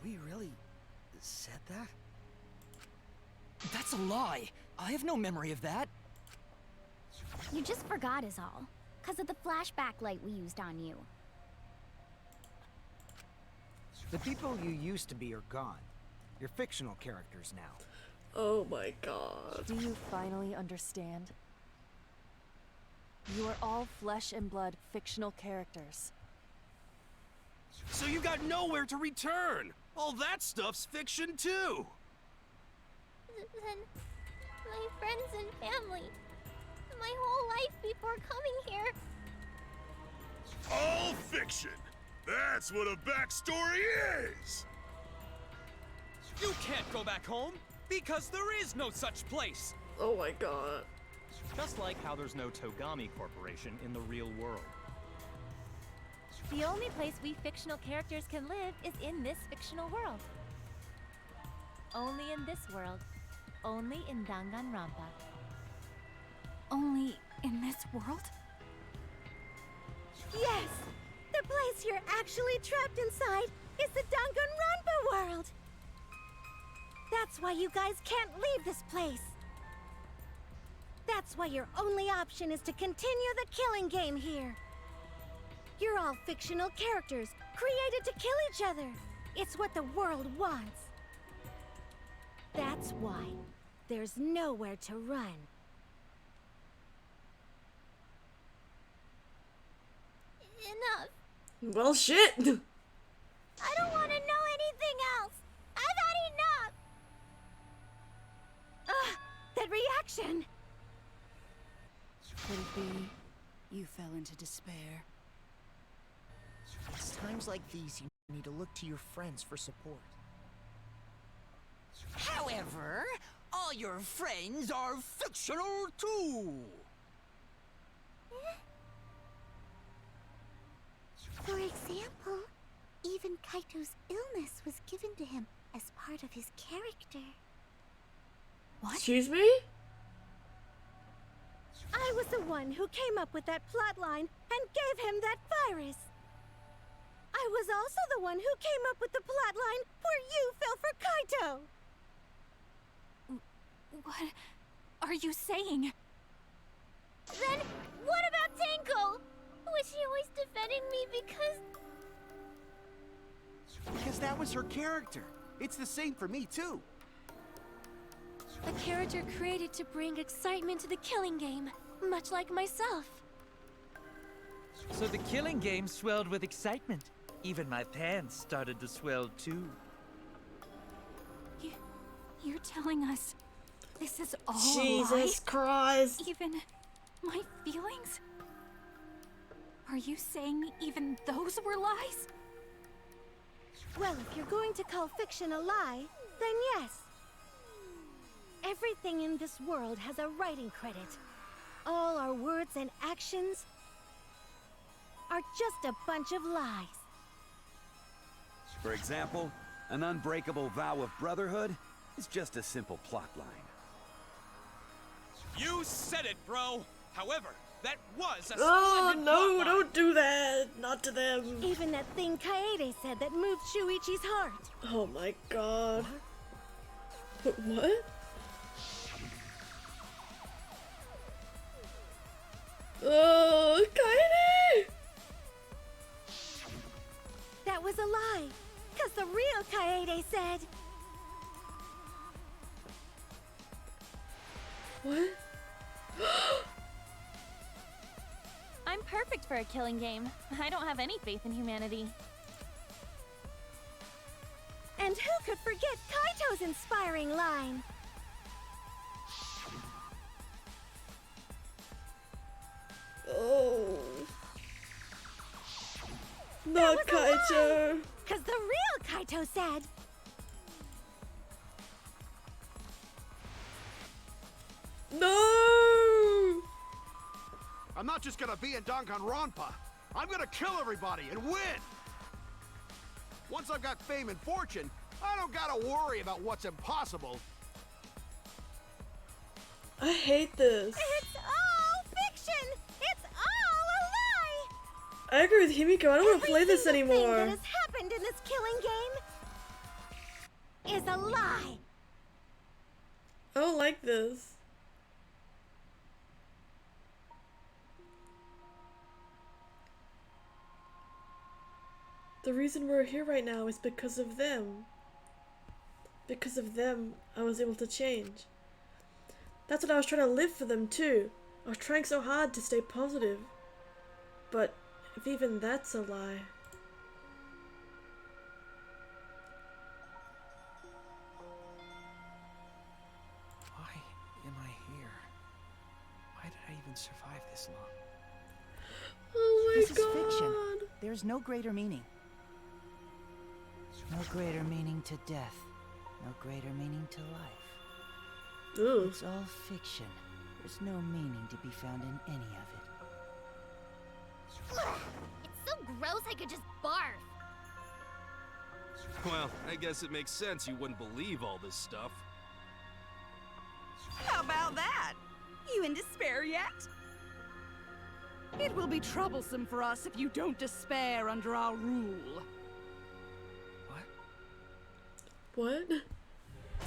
We really said that? That's a lie. I have no memory of that. You just forgot is all. 'Cause of the flashback light we used on you. The people you used to be are gone. You're fictional characters now. Oh my god. Do you finally understand? You are all flesh and blood fictional characters. So you got nowhere to return! All that stuff's fiction too! Then my friends and family. My whole life before coming here. All fiction. That's what a backstory is. You can't go back home, because there is no such place! Oh my god. Just like how there's no Togami Corporation in the real world. The only place we fictional characters can live is in this fictional world. Only in this world. Only in Danganronpa. Only in this world? Yes! The place you're actually trapped inside is the Danganronpa world! That's why you guys can't leave this place! That's why your only option is to continue the killing game here! You're all fictional characters, created to kill each other! It's what the world wants! That's why there's nowhere to run. Enough. Well, shit! I don't want to know anything else. I've had enough. Ugh, that reaction! Could it be you fell into despair? It's times like these you need to look to your friends for support. However, all your friends are fictional too. For example, even Kaito's illness was given to him as part of his character. What? Excuse me? I was the one who came up with that plotline and gave him that virus. I was also the one who came up with the plotline where you fell for Kaito. What are you saying? Then, what about Tenko? Was she always defending me Because that was her character. It's the same for me, too. A character created to bring excitement to the killing game, much like myself. So the killing game swelled with excitement. Even my pants started to swell too. You're telling us this is all Jesus a lie? Christ! Even my feelings? Are you saying even those were lies? Well, if you're going to call fiction a lie, Then yes. Everything in this world has a writing credit. All our words and actions are just a bunch of lies. For example, an unbreakable vow of brotherhood is just a simple plot line. You said it, bro! However, that was a Oh splendid no, plotline. don't do that! Not to them. Even that thing Kaede said that moved Shuichi's heart. Oh my god. What? Oh, Kaede! That was a lie. Cause the real Kaede said... What? I'm perfect for a killing game. I don't have any faith in humanity. And who could forget Kaito's inspiring line? Oh. Not Kaito. Cause the real Kaito said... No! I'm not just gonna be in Danganronpa. I'm gonna kill everybody and win! Once I've got fame and fortune, I don't gotta worry about what's impossible. I hate this. It's all fiction! It's all a lie! I agree with Himiko. I don't want to play this Every single anymore. thing that has happened in this killing game is a lie! I don't like this. The reason we're here right now is because of them. Because of them, I was able to change. That's what I was trying to live for them too. I was trying so hard to stay positive. But if even that's a lie. Why am I here? Why did I even survive this long? Oh my This is god! fiction. There's no greater meaning. No greater meaning to death. No greater meaning to life. Ooh. It's all fiction. There's no meaning to be found in any of it. Ugh, it's so gross I could just barf. Well, I guess it makes sense you wouldn't believe all this stuff. How about that? You in despair yet? It will be troublesome for us if you don't despair under our rule. What?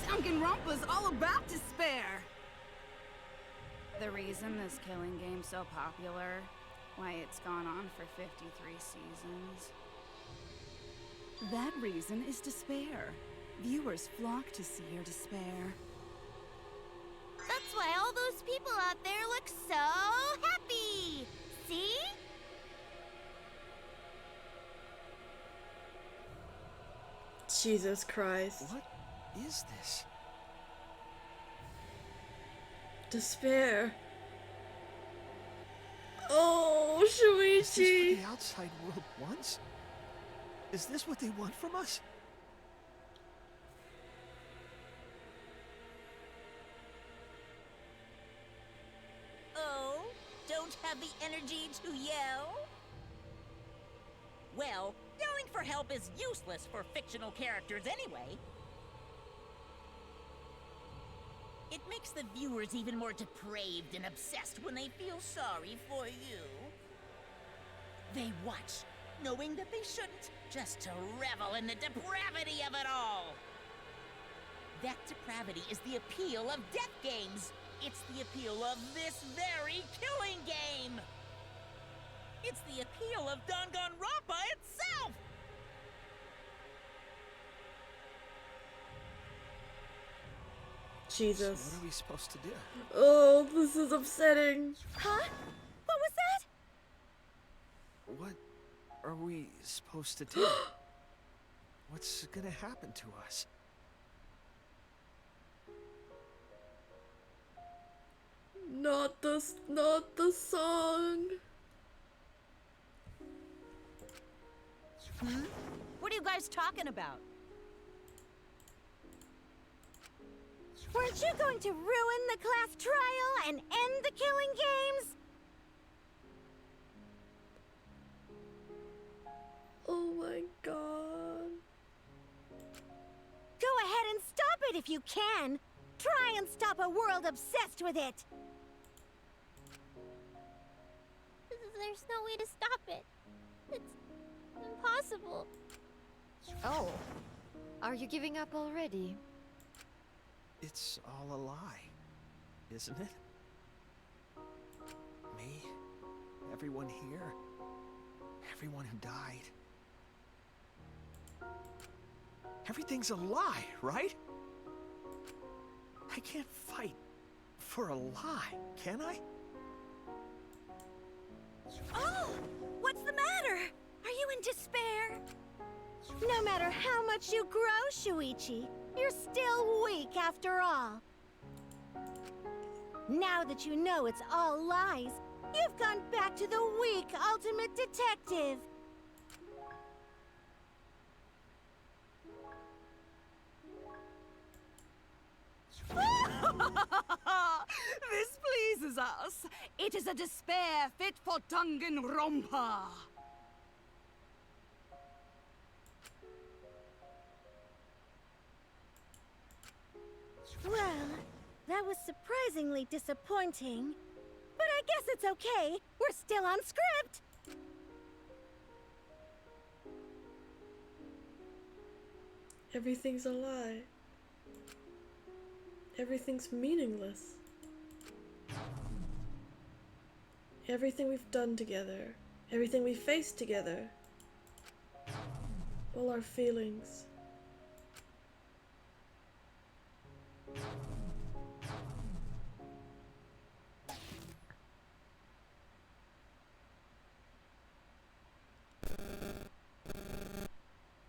Danganronpa's all about despair! The reason this killing game's so popular, why it's gone on for 53 seasons. That reason is despair. Viewers flock to see your despair. That's why all those people out there look so happy! See? Jesus Christ. What is this? Despair. Oh, Is this Shuichi! what the outside world wants? Is this what they want from us? Oh, don't have the energy to yell? Well, yelling for help is useless for fictional characters anyway. It makes the viewers even more depraved and obsessed when they feel sorry for you. They watch, knowing that they shouldn't, just to revel in the depravity of it all. That depravity is the appeal of death games. It's the appeal of this very killing game. It's the appeal of Danganronpa itself! Jesus. So what are we supposed to do? Oh, this is upsetting. Huh? What was that? What are we supposed to do? What's gonna happen to us? Not the song. What are you guys talking about? Weren't you going to ruin the class trial and end the killing games? Oh my god. Go ahead and stop it if you can. Try and stop a world obsessed with it. There's no way to stop it. It's impossible. Oh. Are you giving up already? It's all a lie, isn't it? Me, everyone here, everyone who died. Everything's a lie, right? I can't fight for a lie, can I? Oh! What's the matter? Are you in despair? No matter how much you grow, Shuichi, you're still weak after all. Now that you know it's all lies, you've gone back to the weak ultimate detective. This pleases us. It is a despair fit for Danganronpa. Well, that was surprisingly disappointing. But I guess it's okay. We're still on script. Everything's a lie. Everything's meaningless. Everything we've done together. Everything we faced together. All our feelings.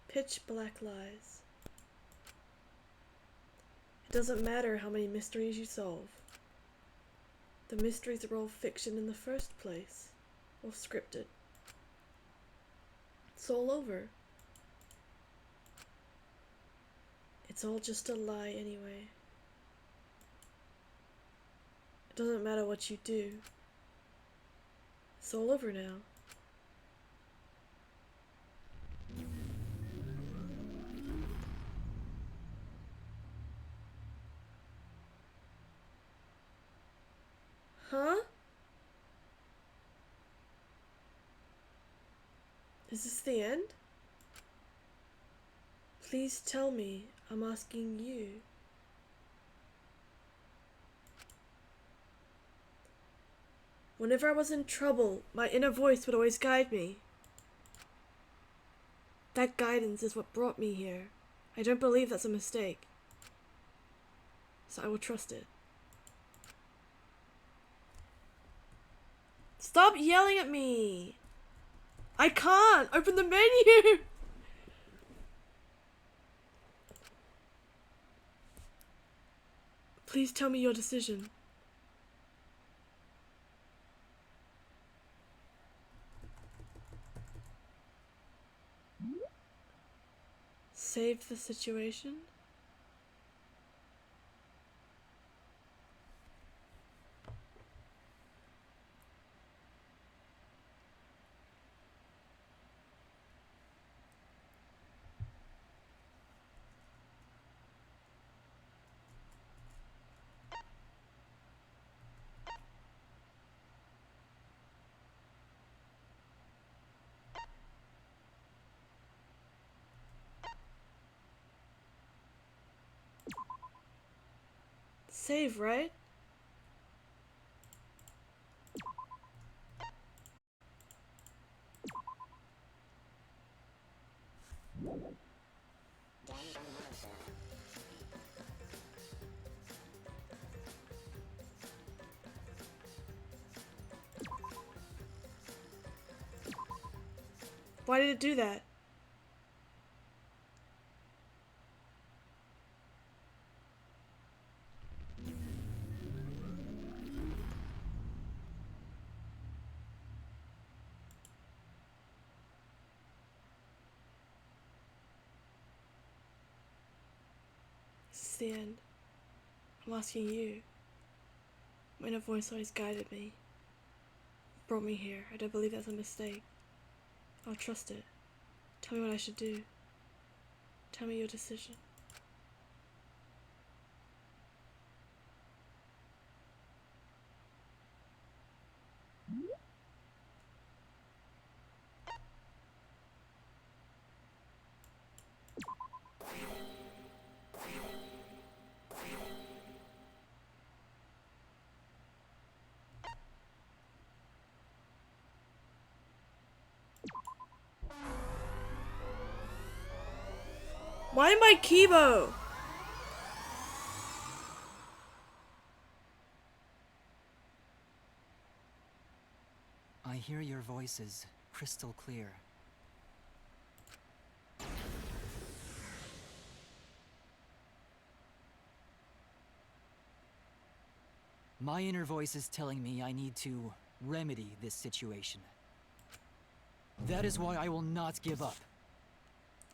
Pitch black lies. It doesn't matter how many mysteries you solve. The mysteries are all fiction in the first place, or scripted. It's all over. It's all just a lie anyway. It doesn't matter what you do. It's all over now. Huh? Is this the end? Please tell me. I'm asking you. Whenever I was in trouble, my inner voice would always guide me. That guidance is what brought me here. I don't believe that's a mistake. So I will trust it. Stop yelling at me! I can't! Open the menu! Please tell me your decision. Save the situation? Save, right? Why did it do that? This is the end. I'm asking you. My inner voice always guided me. Brought me here. I don't believe that's a mistake. I'll trust it. Tell me what I should do. Tell me your decision. Why am I Kibo? I hear your voices crystal clear. My inner voice is telling me I need to remedy this situation. That is why I will not give up.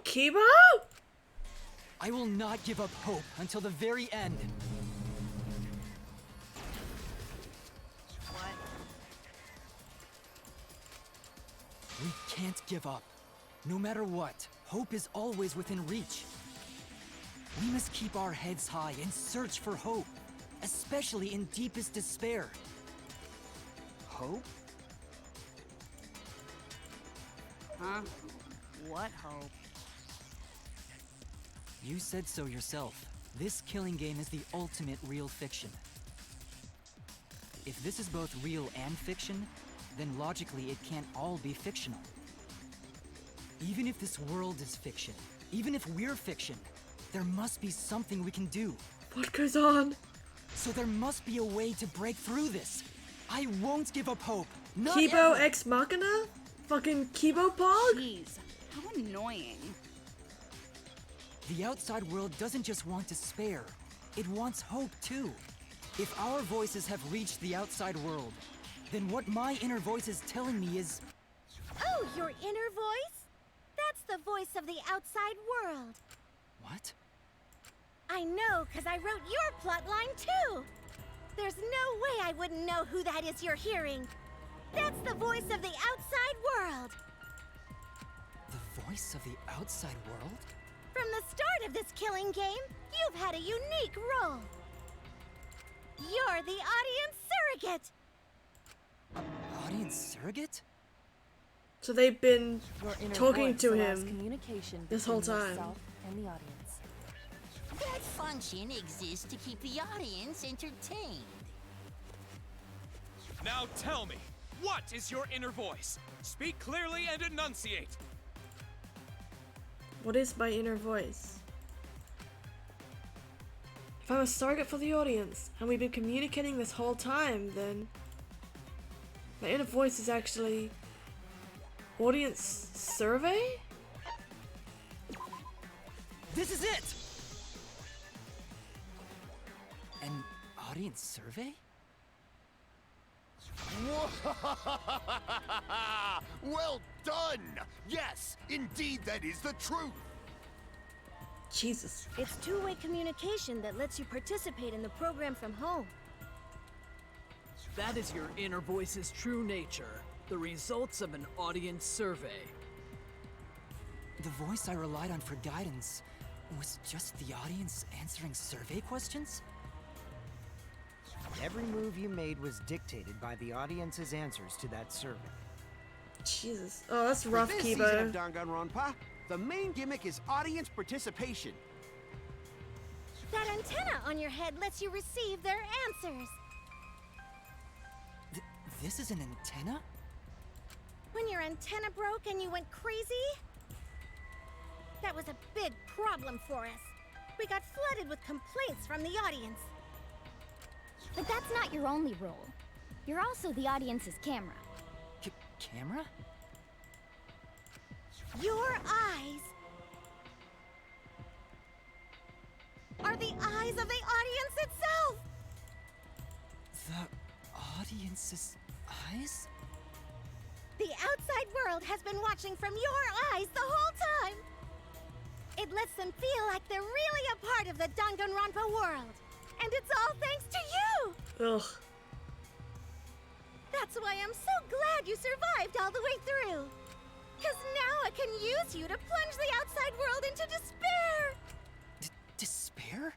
Kibo? I will not give up hope until the very end. What? We can't give up. No matter what, hope is always within reach. We must keep our heads high and search for hope, especially in deepest despair. Hope? Huh? What hope? You said so yourself. This killing game is the ultimate real fiction. If this is both real and fiction, then logically it can't all be fictional. Even if this world is fiction, even if we're fiction, there must be something we can do. What goes on? So there must be a way to break through this. I won't give up hope. Not Kibo ever. Ex Machina? Fucking Kibo Pog? Jeez, how annoying. The outside world doesn't just want despair, it wants hope too. If our voices have reached the outside world, then what my inner voice is telling me is... Oh, your inner voice? That's the voice of the outside world. What? I know, because I wrote your plotline too. There's no way I wouldn't know who that is you're hearing. That's the voice of the outside world. The voice of the outside world? From the start of this killing game, you've had a unique role. You're the audience surrogate. Audience surrogate? So they've been Your inner talking voice to allows him communication this whole between time. yourself and the audience. That function exists to keep the audience entertained. Now tell me, what is your inner voice? Speak clearly and enunciate. What is my inner voice? If I'm a surrogate for the audience, and we've been communicating this whole time, then my inner voice is actually audience survey? This is it! An audience survey? Well done! Yes, indeed that is the truth! Jesus. It's two-way communication that lets you participate in the program from home. That is your inner voice's true nature. The results of an audience survey. The voice I relied on for guidance was just the audience answering survey questions? Every move you made was dictated by the audience's answers to that survey. Jesus. Oh, that's rough, For this Kibo. season of Danganronpa, the main gimmick is audience participation. That antenna on your head lets you receive their answers. This is an antenna? When your antenna broke and you went crazy? That was a big problem for us. We got flooded with complaints from the audience. But that's not your only role. You're also the audience's camera. Camera? Your eyes are the eyes of the audience itself! The audience's eyes? The outside world has been watching from your eyes the whole time! It lets them feel like they're really a part of the Danganronpa world. And it's all thanks to you! Ugh. That's why I'm so glad you survived all the way through. Because now I can use you to plunge the outside world into despair! Despair?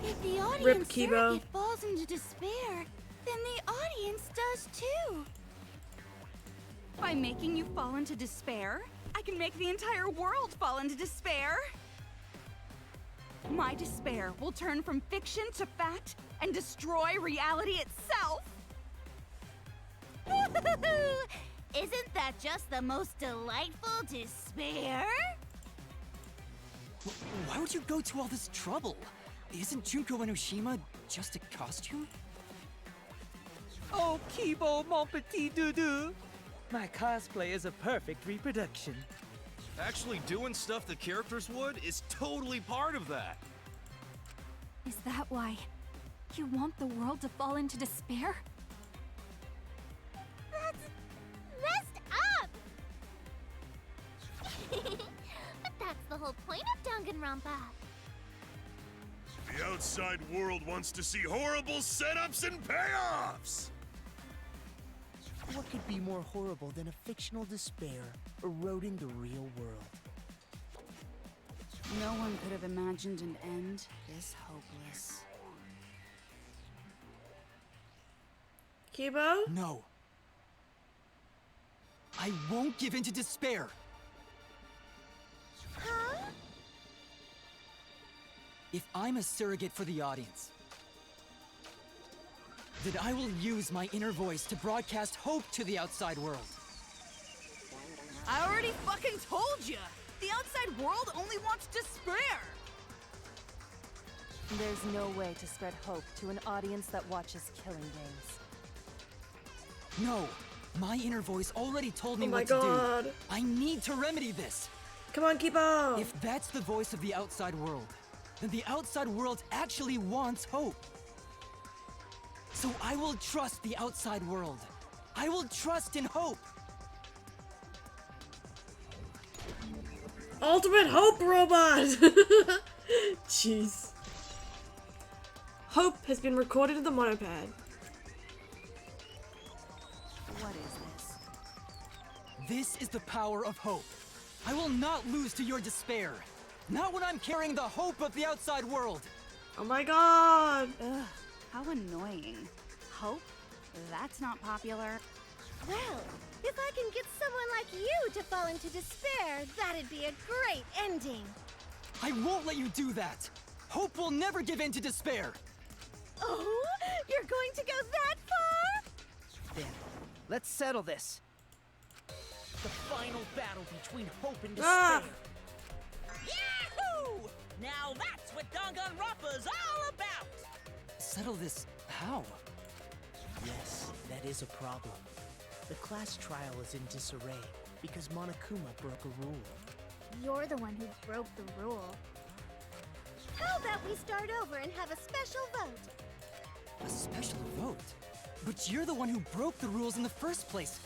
If the audience Rip Kibo. surrogate falls into despair, then the audience does too. By making you fall into despair, I can make the entire world fall into despair. My despair will turn from fiction to fact and destroy reality itself. Isn't that just the most delightful despair? Why would you go to all this trouble? Isn't Junko Enoshima just a costume? Oh, Kibo, mon petit doudou. My cosplay is a perfect reproduction. Actually doing stuff the characters would is totally part of that. Is that why you want the world to fall into despair? That's messed up! But that's the whole point of Danganronpa. The outside world wants to see horrible setups and payoffs! What could be more horrible than a fictional despair eroding the real world? No one could have imagined an end this hopeless. Kibo? No. I won't give in to despair. Huh? If I'm a surrogate for the audience, then I will use my inner voice to broadcast hope to the outside world. I already fucking told you! The outside world only wants despair! There's no way to spread hope to an audience that watches killing games. No, my inner voice already told me Oh my what God. to do. I need to remedy this. Come on, Kibo! If that's the voice of the outside world, then the outside world actually wants hope. So I will trust the outside world. I will trust in hope. Ultimate Hope Robot! Jeez. Hope has been recorded in the monopad. What is this? This is the power of hope. I will not lose to your despair. Not when I'm carrying the hope of the outside world. Oh my God! Ugh, how annoying. Hope? That's not popular. Well, if I can get someone like you to fall into despair, that'd be a great ending. I won't let you do that. Hope will never give in to despair. Oh, you're going to go that far? Then, let's settle this. The final battle between hope and despair. Ah. Yahoo! Now that's what Danganronpa's all about! Settle this how? Yes, that is a problem. The class trial is in disarray because Monokuma broke a rule. You're the one who broke the rule. How about we start over and have a special vote? A special vote? But you're the one who broke the rules in the first place.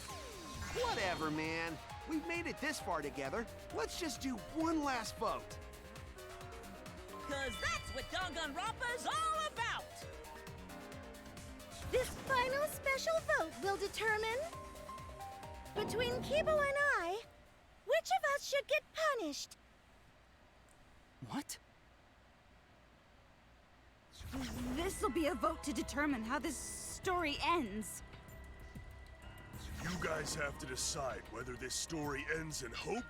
Whatever, man. We've made it this far together. Let's just do one last vote. Cause that's what Danganronpa's all about! This final special vote will determine, between Kibo and I, which of us should get punished. What? This'll be a vote to determine how this story ends. You guys have to decide whether this story ends in hope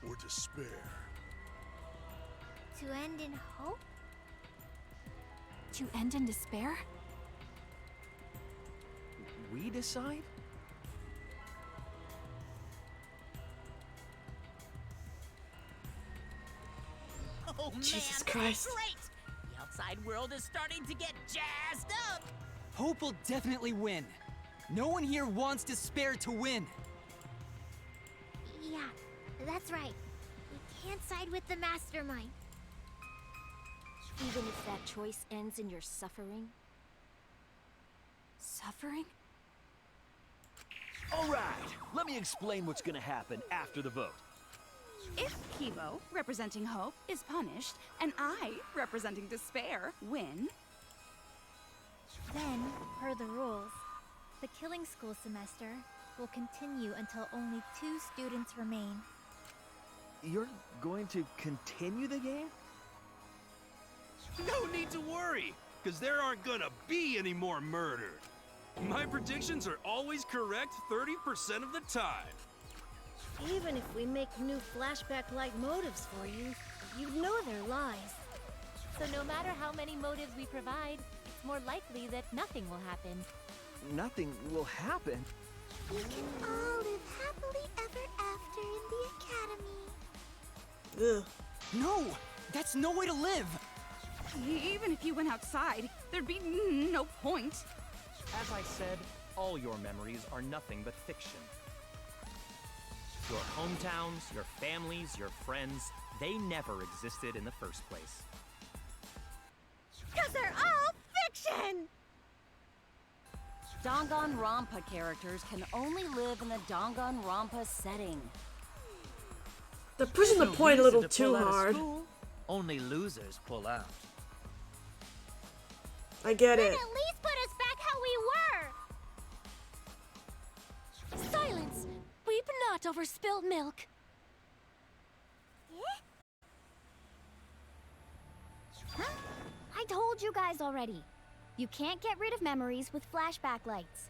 or despair. To end in hope? To end in despair? We decide? Oh man, Jesus that's Christ. great! The outside world is starting to get jazzed up! Hope will definitely win. No one here wants despair to win. Yeah, that's right. We can't side with the mastermind. Even if that choice ends in your suffering? Suffering? All right, let me explain what's gonna happen after the vote. If Kibo, representing hope, is punished, and I, representing despair, win, Then, per the rules, the killing school semester will continue until only 2 students remain. You're going to continue the game? No need to worry, because there aren't gonna be any more murder. My predictions are always correct 30% of the time. Even if we make new flashback-like motives for you, you'd know they're lies. So no matter how many motives we provide, it's more likely that nothing will happen. Nothing will happen. We can all live happily ever after in the academy. Ugh. No! That's no way to live! even if you went outside, there'd be no point. As I said, all your memories are nothing but fiction. Your hometowns, your families, your friends, they never existed in the first place. 'Cause they're all fiction! Danganronpa characters can only live in the Danganronpa setting. They're pushing the point a little too pull out of hard. school, only losers pull out. I get Then it. at least put us back how we were! Silence! Weep not over spilt milk. Huh? I told you guys already. You can't get rid of memories with flashback lights.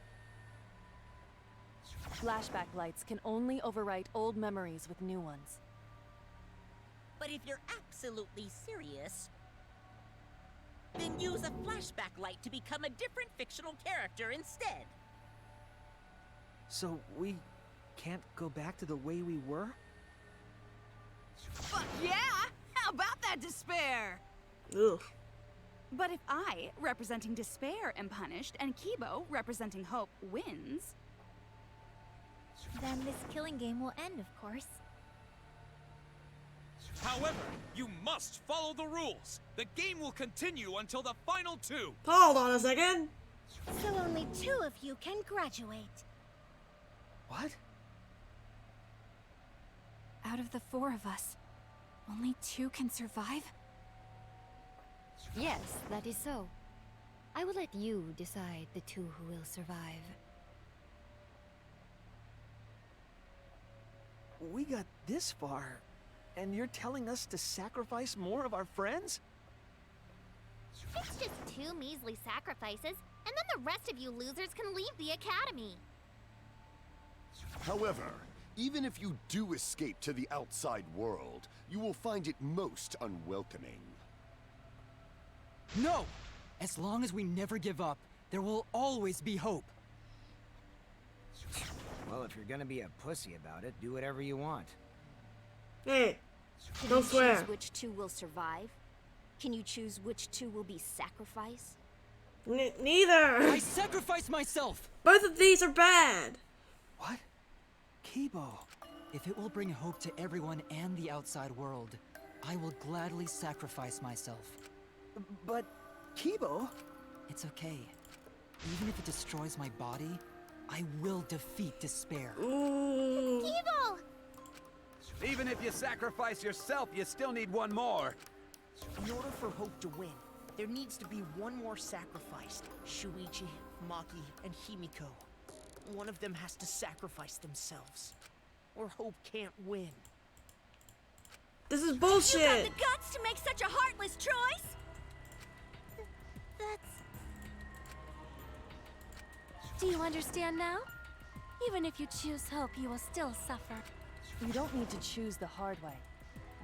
Flashback lights can only overwrite old memories with new ones. But if you're absolutely serious, then use a flashback light to become a different fictional character instead. So we can't go back to the way we were? Fuck yeah! How about that despair? Ugh. But if I, representing despair, am punished, and Kibo, representing hope, wins... Then this killing game will end, of course. However, you must follow the rules. The game will continue until the final 2. Hold on a second. So only 2 of you can graduate. What? Out of the 4 of us, only 2 can survive? Yes, that is so. I will let you decide the 2 who will survive. We got this far, and you're telling us to sacrifice more of our friends? It's just 2 measly sacrifices, and then the rest of you losers can leave the academy. However, even if you do escape to the outside world, you will find it most unwelcoming. No! As long as we never give up, there will always be hope. Well, if you're gonna be a pussy about it, do whatever you want. Hey, Can don't you swear. choose which 2 will survive? Can you choose which 2 will be sacrificed? Neither. I sacrifice myself! Both of these are bad. What? Kibo. If it will bring hope to everyone and the outside world, I will gladly sacrifice myself. But, Kibo... It's okay. Even if it destroys my body, I will defeat despair. Ooh. Evil! Even if you sacrifice yourself, you still need one more. In order for Hope to win, there needs to be one more sacrifice. Shuichi, Maki, and Himiko. One of them has to sacrifice themselves, or Hope can't win. This is You bullshit. got the guts to make such a heartless choice? That's... Do you understand now? Even if you choose hope, you will still suffer. You don't need to choose the hard way.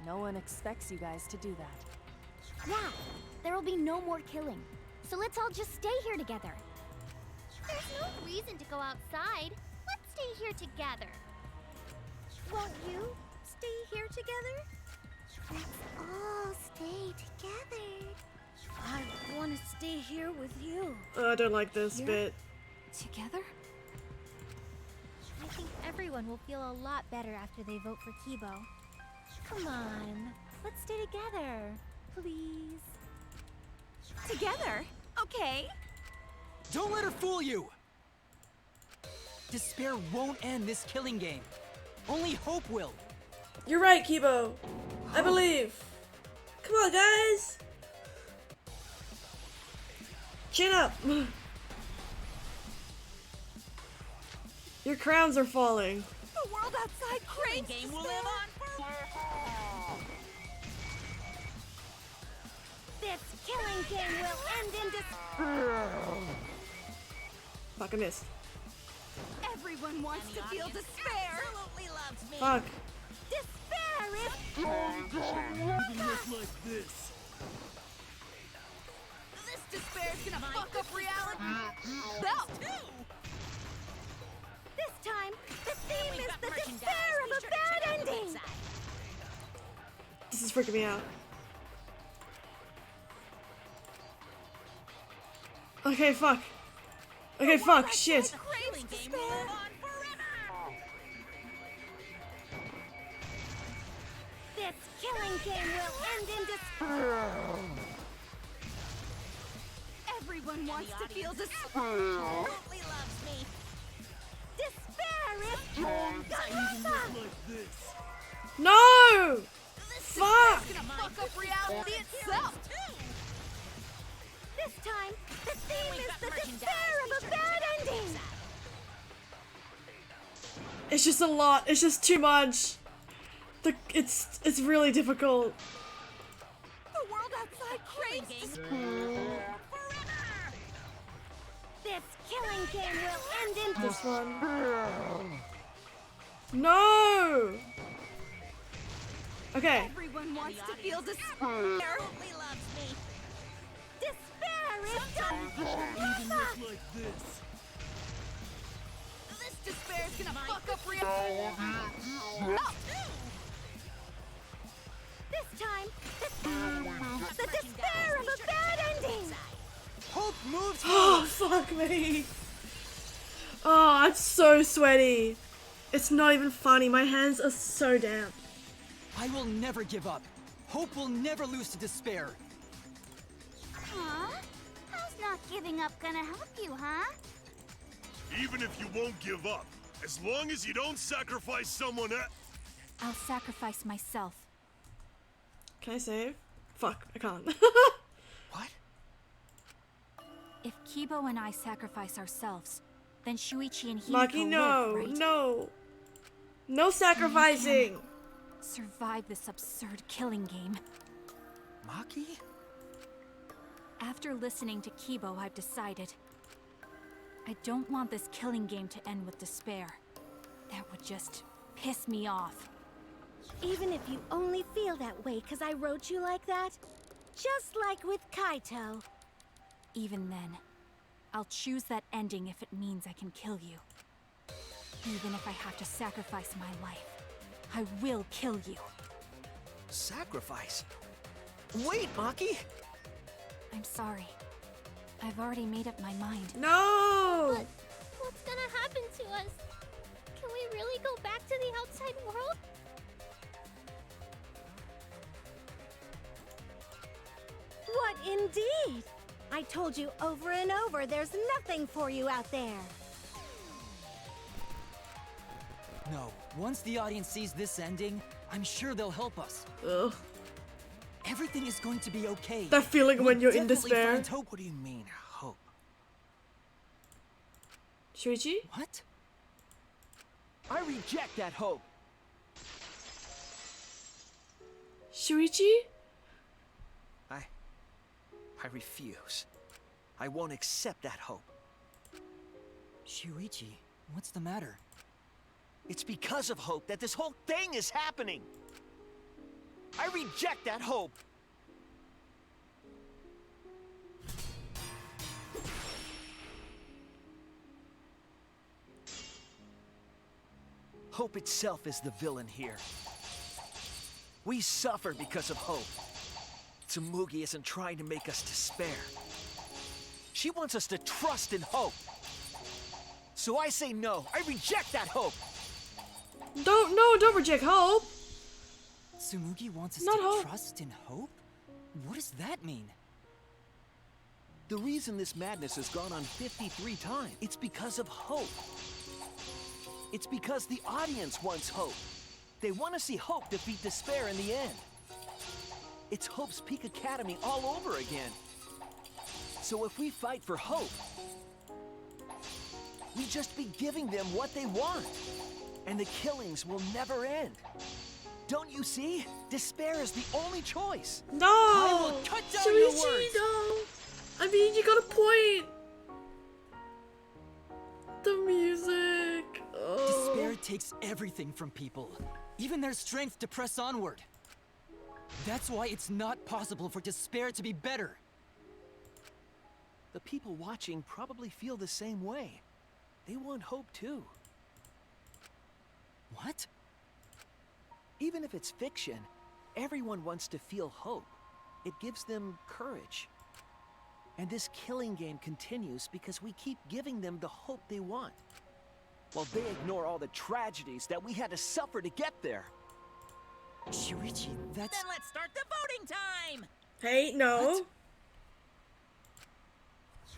No one expects you guys to do that. Yeah, there will be no more killing. So let's all just stay here together. There's no reason to go outside. Let's stay here together. Won't you stay here together? Let's all stay together. I want to stay here with you. I don't like this Here? bit. Together? I think everyone will feel a lot better after they vote for Kibo. Come on, let's stay together, please. Together? Okay. Don't let her fool you! Despair won't end this killing game. Only hope will. You're right, Kibo. I believe. Come on, guys. Chin up. Your crowns are falling. The world outside craves game will live on forever. This killing game will end in despair. Fuck, I missed. Everyone wants to feel despair. Absolutely loves me. Fuck. Despair is like this. This despair is gonna fuck up reality. Belt. This time, the theme is the despair of a bad ending. This is freaking me out. Okay, fuck. Okay, fuck. Shit. This killing game will end in despair. Everyone wants to feel despair. Absolutely loves me. Despair is Like this. No! Fuck! It's gonna fuck up reality itself. This time, the theme is the despair of a bad ending. It's just a lot. It's just too much. It's really difficult. The world outside craves Despair. This killing game will end in This one. No! Okay. Everyone wants to feel despair. Absolutely loves me. Despair is Like this. This despair is gonna fuck up reality. This time, the despair of a bad ending. Hope moves. Oh, fuck me. Oh, I'm so sweaty. It's not even funny. My hands are so damp. I will never give up. Hope will never lose to despair. Huh? How's not giving up gonna help you, huh? Even if you won't give up, as long as you don't sacrifice someone else. I'll sacrifice myself. Can I save? Fuck, I can't. What? If Kibo and I sacrifice ourselves, then Shuichi and Himiko Maki, no, live, right? no. No sacrificing. Survive this absurd killing game. Maki? After listening to Kibo, I've decided. I don't want this killing game to end with despair. That would just piss me off. Even if you only feel that way because I wrote you like that, just like with Kaito. Even then, I'll choose that ending if it means I can kill you. Even if I have to sacrifice my life, I will kill you. Sacrifice? Wait, Maki! I'm sorry. I've already made up my mind. No! But what's gonna happen to us? Can we really go back to the outside world? What indeed? I told you over and over there's nothing for you out there. No, once the audience sees this ending, I'm sure they'll help us. Ugh. Everything is going to be okay. That feeling We'll when you're in definitely despair. find hope. What do you mean, hope? Shuichi? What? I reject that hope! Shuichi? I refuse. I won't accept that hope. Shuichi, what's the matter? It's because of hope that this whole thing is happening! I reject that hope! Hope itself is the villain here. We suffer because of hope. Tsumugi isn't trying to make us despair. She wants us to trust in hope. So I say no. I reject that hope. Don't reject hope. Tsumugi wants us Not to hope. trust in hope? What does that mean? The reason this madness has gone on 53 times, it's because of hope. It's because the audience wants hope. They want to see Hope defeat despair in the end. It's Hope's Peak Academy all over again. So if we fight for Hope, we just be giving them what they want. And the killings will never end. Don't you see? Despair is the only choice. No! I will cut down your Shuichi, words. no! I mean, you got a point! The music. Oh. Despair takes everything from people, even their strength to press onward. That's why it's not possible for despair to be better. The people watching probably feel the same way. They want hope too. What? Even if it's fiction, everyone wants to feel hope. It gives them courage. And this killing game continues because we keep giving them the hope they want, while they ignore all the tragedies that we had to suffer to get there. Shuichi, that's... Then let's start the voting time! Hey, no. What?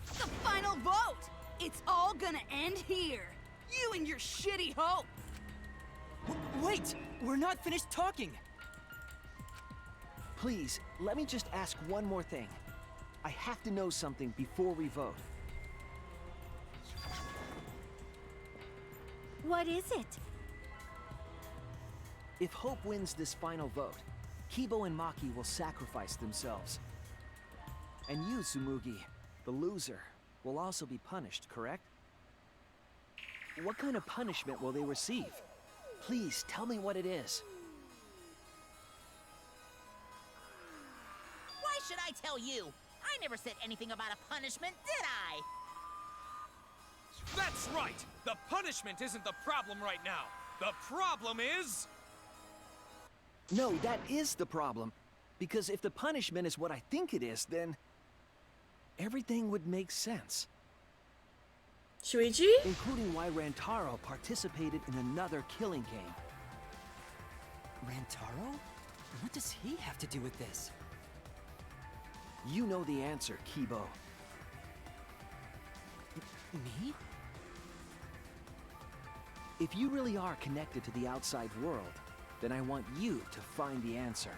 The final vote! It's all gonna end here. You and your shitty hope. Wait! We're not finished talking! Please, let me just ask one more thing. I have to know something before we vote. What is it? If Hope wins this final vote, Kibo and Maki will sacrifice themselves. And you, Tsumugi, the loser, will also be punished, correct? What kind of punishment will they receive? Please, tell me what it is. Why should I tell you? I never said anything about a punishment, did I? That's right! The punishment isn't the problem right now. The problem is... No, that is the problem. Because if the punishment is what I think it is, then... everything would make sense. Shuichi? Including why Rantaro participated in another killing game. Rantaro? What does he have to do with this? You know the answer, Kibo. Me? If you really are connected to the outside world, then I want you to find the answer.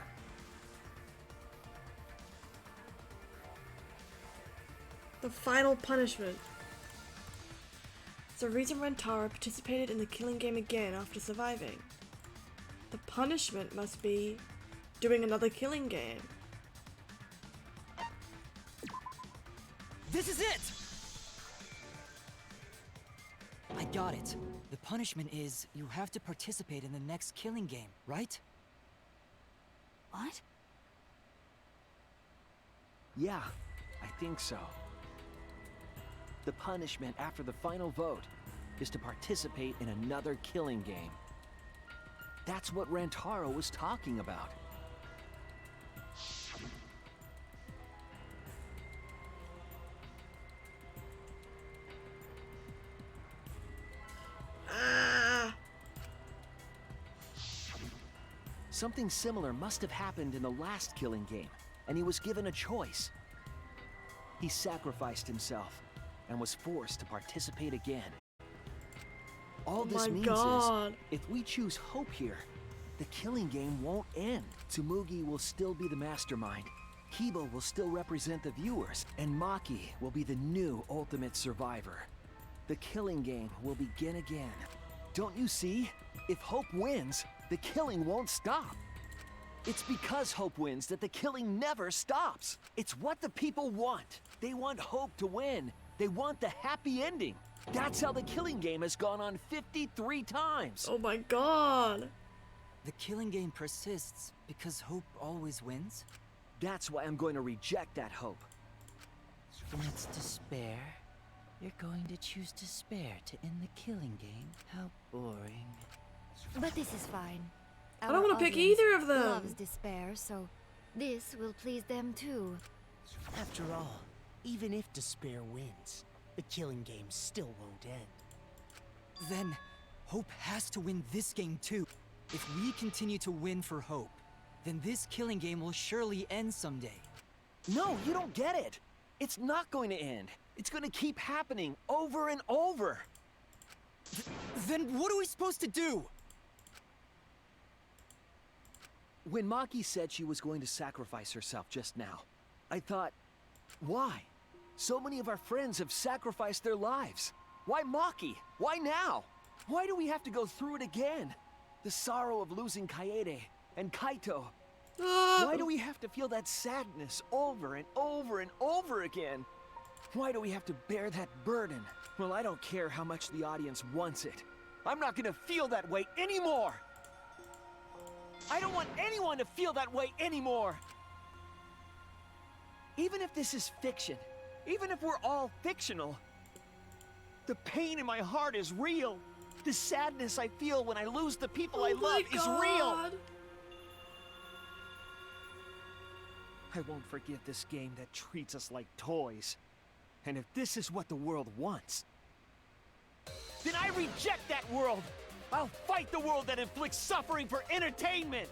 The final punishment. The reason Rantaro participated in the killing game again after surviving. The punishment must be doing another killing game. This is it! I got it. The punishment is you have to participate in the next killing game, right? What? Yeah, I think so. The punishment after the final vote is to participate in another killing game. That's what Rantaro was talking about. Something similar must have happened in the last killing game, and he was given a choice. He sacrificed himself and was forced to participate again. All this means is, if we choose hope here, the killing game won't end. Tsumugi will still be the mastermind, Kibo will still represent the viewers, and Maki will be the new ultimate survivor. The killing game will begin again. Don't you see? If Hope wins, the killing won't stop. It's because Hope wins that the killing never stops. It's what the people want. They want Hope to win. They want the happy ending. That's how the killing game has gone on 53 times. Oh my god. The killing game persists because Hope always wins? That's why I'm going to reject that hope. When it's despair, you're going to choose despair to end the killing game? How boring. But this is fine. I don't want to pick either of them. Loves despair, so this will please them too. After all, even if despair wins, the killing game still won't end. Then, Hope has to win this game too. If we continue to win for Hope, then this killing game will surely end someday. No, you don't get it. It's not going to end. It's going to keep happening over and over. Then what are we supposed to do? When Maki said she was going to sacrifice herself just now, I thought, why? So many of our friends have sacrificed their lives. Why Maki? Why now? Why do we have to go through it again? The sorrow of losing Kaede and Kaito. Why do we have to feel that sadness over and over and over again? Why do we have to bear that burden? Well, I don't care how much the audience wants it. I'm not gonna feel that way anymore! I don't want anyone to feel that way anymore! Even if this is fiction, even if we're all fictional, the pain in my heart is real. The sadness I feel when I lose the people I love is real. I won't forgive this game that treats us like toys. And if this is what the world wants, then I reject that world! I'll fight the world that inflicts suffering for entertainment!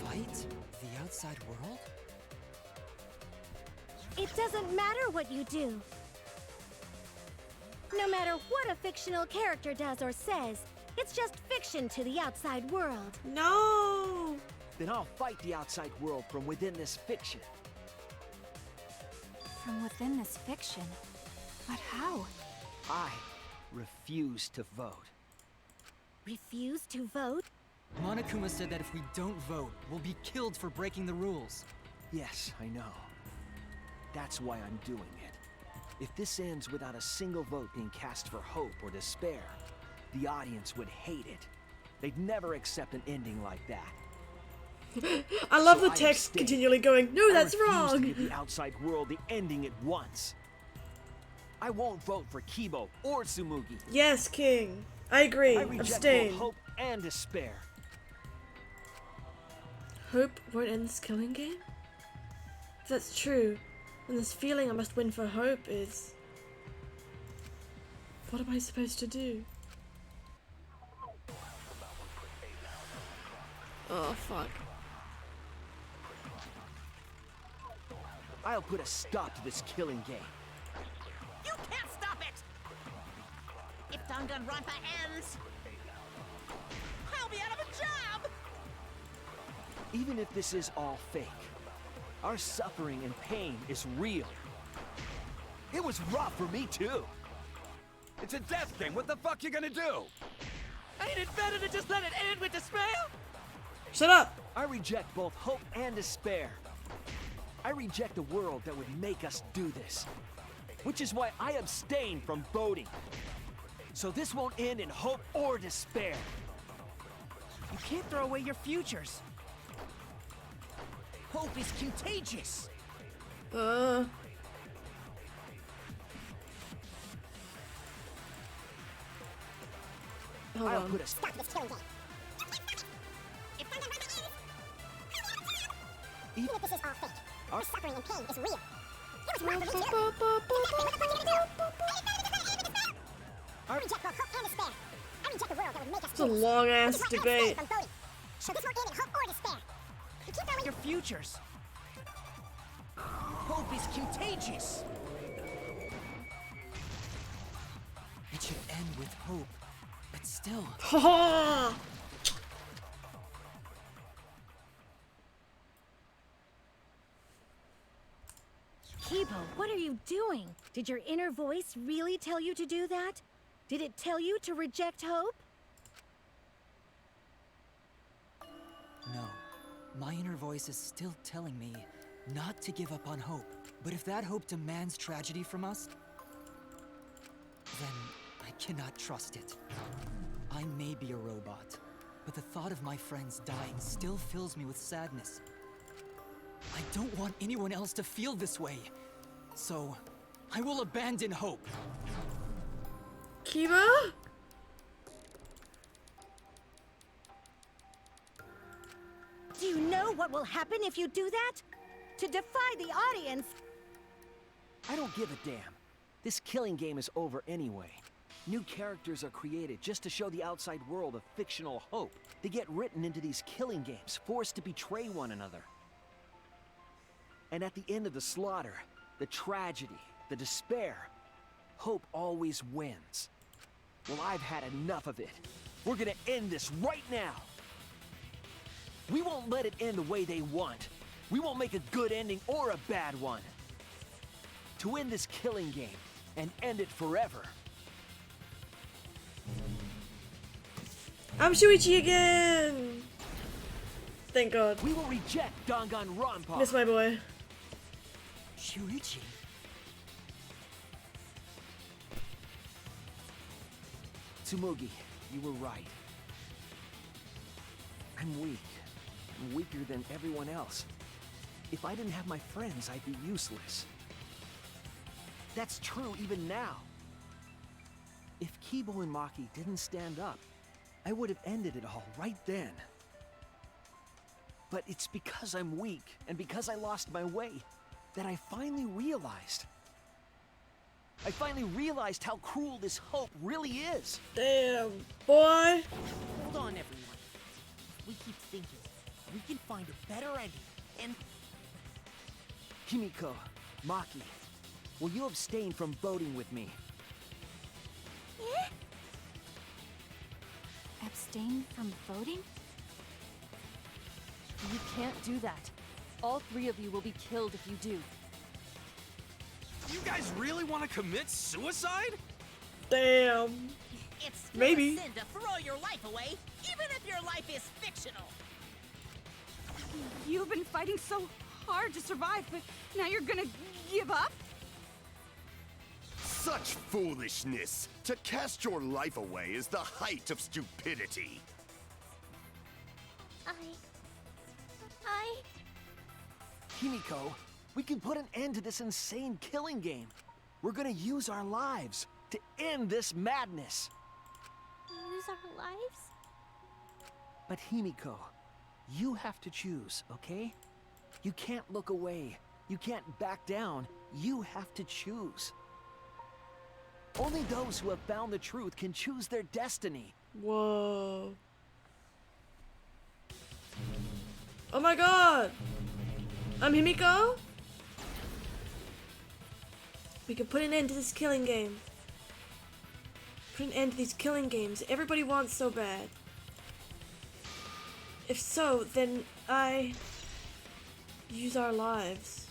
Fight the outside world? It doesn't matter what you do. No matter what a fictional character does or says, it's just fiction to the outside world. No! Then I'll fight the outside world from within this fiction. From within this fiction? But how? I refuse to vote. Refuse to vote? Monokuma said that if we don't vote, we'll be killed for breaking the rules. Yes, I know. That's why I'm doing it. If this ends without a single vote being cast for hope or despair, the audience would hate it. They'd never accept an ending like that. I love So the I text abstain. continually going, no, that's I refuse wrong! to give the outside world the ending it wants. I won't vote for Kibo or Tsumugi. Yes, King. I agree. I reject Abstain. both hope and despair. Hope won't end this killing game? If that's true, then this feeling I must win for hope is... What am I supposed to do? Oh, fuck. I'll put a stop to this killing game. You can't stop it! If Danganronpa ends, I'll be out of a job! Even if this is all fake, our suffering and pain is real. It was rough for me too. It's a death game. What the fuck you gonna do? Ain't it better to just let it end with despair? Shut up! I reject both hope and despair. I reject a world that would make us do this. Which is why I abstain from voting. So this won't end in hope or despair. You can't throw away your futures. Hope is contagious. Hold I'll on. put a stop to this killing game. Even if this is all fake, our suffering and pain is real. It was rough for me too. I reject both hope and despair. I reject the world that would make us It's a long ass Which is why I debate. abstain from voting. So this won't end in hope or despair. You keep throwing Your futures. Hope is contagious. It should end with hope, but still. Ha Kibo, what are you doing? Did your inner voice really tell you to do that? Did it tell you to reject hope? No. My inner voice is still telling me not to give up on hope. But if that hope demands tragedy from us, then I cannot trust it. I may be a robot, but the thought of my friends dying still fills me with sadness. I don't want anyone else to feel this way. So, I will abandon hope. Kiba? Do you know what will happen if you do that? To defy the audience, I don't give a damn. This killing game is over anyway. New characters are created just to show the outside world a fictional hope. They get written into these killing games, forced to betray one another. And at the end of the slaughter, the tragedy, the despair, hope always wins. Well, I've had enough of it. We're gonna end this right now. We won't let it end the way they want. We won't make a good ending or a bad one. To win this killing game and end it forever. I'm Shuichi again! Thank God. We will reject Danganronpa. Miss my boy. Shuichi? Tsumugi, you were right. I'm weak. I'm weaker than everyone else. If I didn't have my friends, I'd be useless. That's true even now. If Kibo and Maki didn't stand up, I would have ended it all right then. But it's because I'm weak and because I lost my way that I finally realized. I finally realized how cruel this hope really is. Damn, boy. Hold on, everyone. We keep thinking. We can find a better ending, and... Himiko, Maki, will you abstain from voting with me? Abstain from voting? You can't do that. All 3 of you will be killed if you do. You guys really want to commit suicide? Damn. It's still Maybe. a sin to throw your life away, even if your life is fictional. You've been fighting so hard to survive, but now you're gonna give up? Such foolishness! To cast your life away is the height of stupidity. Himiko, we can put an end to this insane killing game. We're gonna use our lives to end this madness. Use our lives? But Himiko, you have to choose, okay? You can't look away. You can't back down. You have to choose. Only those who have found the truth can choose their destiny. Whoa. Oh my God. I'm Himiko. We can put an end to this killing game. Put an end to these killing games everybody wants so bad. If so, then I use our lives.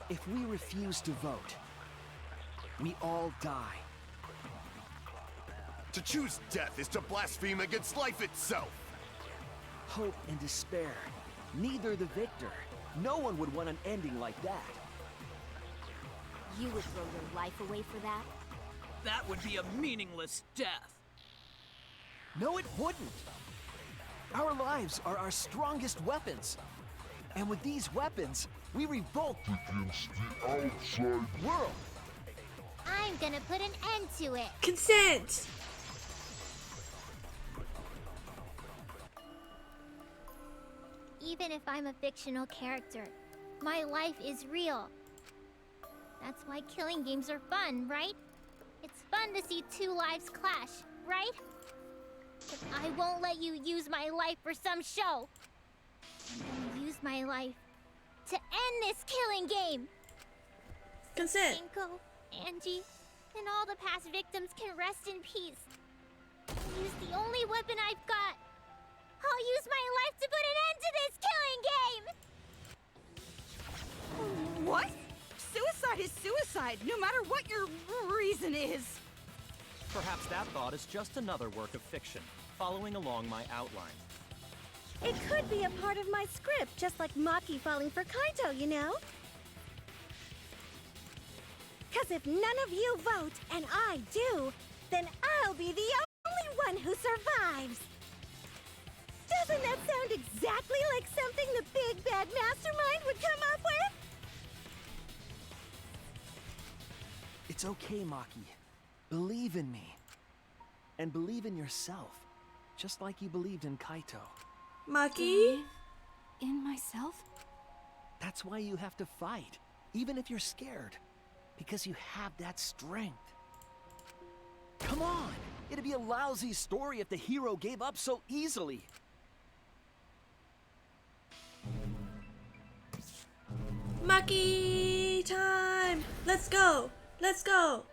If we refuse to vote, we all die. To choose death is to blaspheme against life itself. Hope and despair, neither the victor. No one would want an ending like that. You would throw your life away for that? That would be a meaningless death. No, it wouldn't. Our lives are our strongest weapons. And with these weapons, we revolt against the outside world. I'm gonna put an end to it. Consent! Even if I'm a fictional character, my life is real. That's why killing games are fun, right? It's fun to see 2 lives clash, right? But I won't let you use my life for some show. I'm gonna use my life to end this killing game. Consent. Inko, Angie, and all the past victims can rest in peace. I'll use the only weapon I've got. I'll use my life to put an end to this killing game! What? Suicide is suicide, no matter what your reason is. Perhaps that thought is just another work of fiction, following along my outline. It could be a part of my script, just like Maki falling for Kaito, you know? Cause if none of you vote, and I do, then I'll be the only one who survives! Doesn't that sound exactly like something the big bad mastermind would come up with? It's okay, Maki. Believe in me. And believe in yourself. Just like you believed in Kaito. Maki? In myself? That's why you have to fight, even if you're scared. Because you have that strength. Come on! It'd be a lousy story if the hero gave up so easily. Maki time! Let's go! Let's go!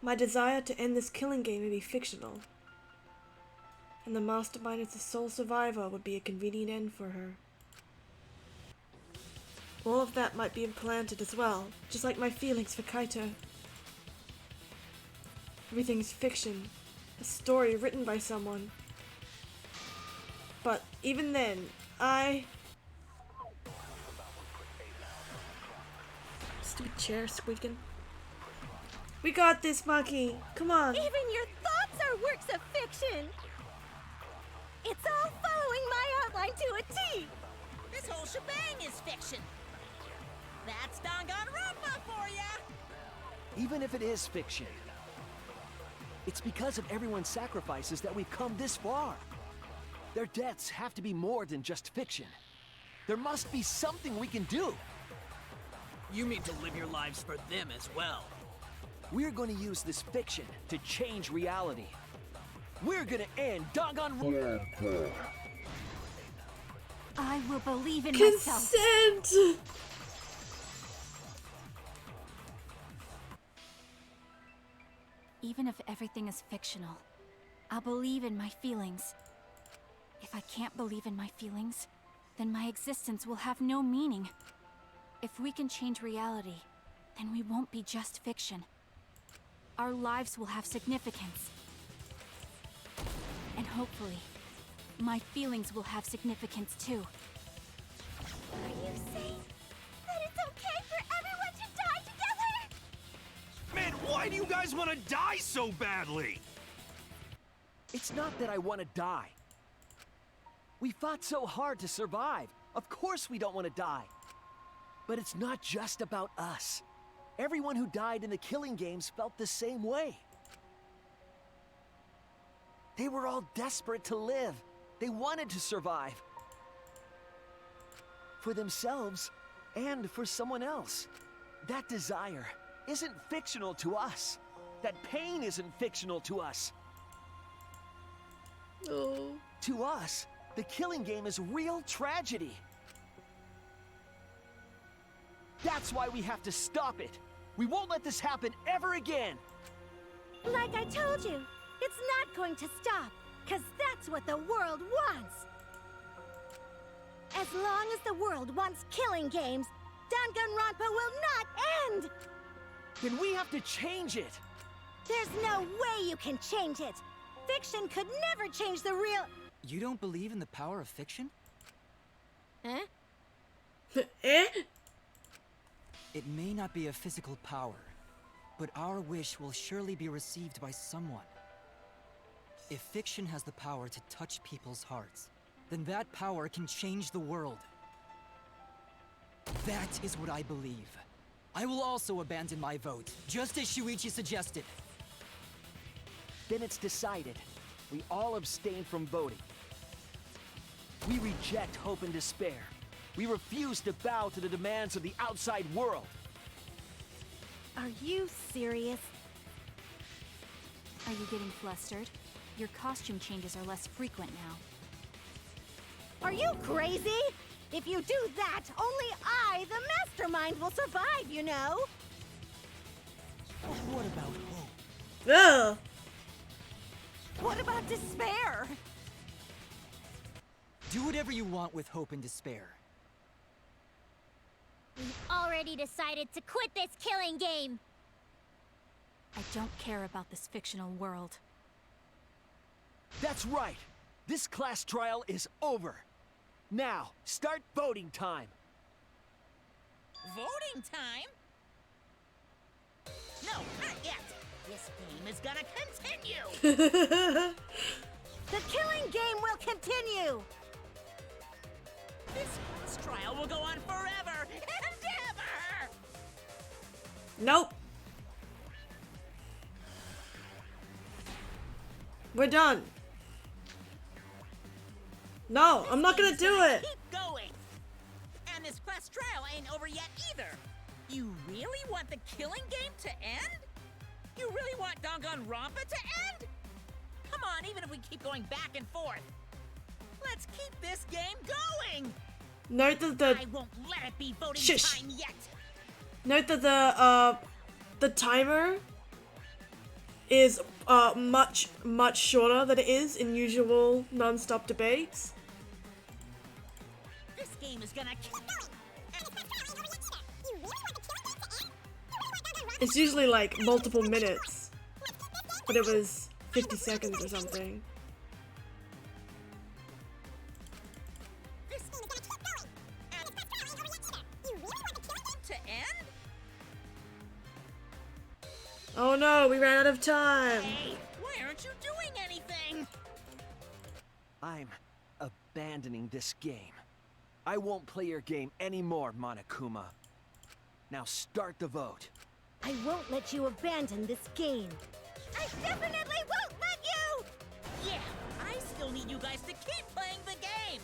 My desire to end this killing game may be fictional, and the mastermind as the sole survivor would be a convenient end for her. All of that might be implanted as well, just like my feelings for Kaito. Everything's fiction, a story written by someone. But even then, Stupid chair squeaking. We got this, Monkey! Come on! Even your thoughts are works of fiction! It's all following my outline to a T! This whole shebang is fiction. That's Danganronpa for ya! Even if it is fiction, it's because of everyone's sacrifices that we've come this far. Their deaths have to be more than just fiction. There must be something we can do. You mean to live your lives for them as well? We're going to use this fiction to change reality. We're going to end Danganronpa. I will believe in myself. Consent! Even if everything is fictional, I'll believe in my feelings. If I can't believe in my feelings, then my existence will have no meaning. If we can change reality, then we won't be just fiction. Our lives will have significance. And hopefully, my feelings will have significance too. Are you saying that it's okay for everyone to die together? Man, why do you guys want to die so badly? It's not that I want to die. We fought so hard to survive. Of course we don't want to die. But it's not just about us. Everyone who died in the killing games felt the same way. They were all desperate to live. They wanted to survive. For themselves and for someone else. That desire isn't fictional to us. That pain isn't fictional to us. Oh. To us, the killing game is real tragedy. That's why we have to stop it. We won't let this happen ever again. Like I told you, it's not going to stop, because that's what the world wants. As long as the world wants killing games, Danganronpa will not end! Then we have to change it. There's no way you can change it. Fiction could never change the real... You don't believe in the power of fiction? Eh? Eh? It may not be a physical power, but our wish will surely be received by someone. If fiction has the power to touch people's hearts, then that power can change the world. That is what I believe. I will also abandon my vote, just as Shuichi suggested. Then it's decided. We all abstain from voting. We reject hope and despair. We refuse to bow to the demands of the outside world. Are you serious? Are you getting flustered? Your costume changes are less frequent now. Are you crazy? If you do that, only I, the mastermind, will survive, you know? But what about hope? Ugh. What about despair? Do whatever you want with hope and despair. We've already decided to quit this killing game. I don't care about this fictional world. That's right. This class trial is over. Now, start voting time. Voting time? No, not yet. This game is gonna continue. The killing game will continue. This class trial will go on forever and ever. Nope. We're done. No, I'm not gonna do it. Keep going. And this class trial ain't over yet either. You really want the killing game to end? You really want Danganronpa to end? Come on, even if we keep going back and forth. Let's keep this game going. No, I won't let it be voting Shush. time yet. Note that the timer is much shorter than it is in usual non-stop debates. This game is gonna kill. It's usually like multiple minutes, but it was 50 seconds or something. To end? Oh no, we ran out of time. Hey, why aren't you doing anything? I'm abandoning this game. I won't play your game anymore, Monokuma. Now start the vote. I won't let you abandon this game. I definitely won't let you! Yeah, I still need you guys to keep playing the game!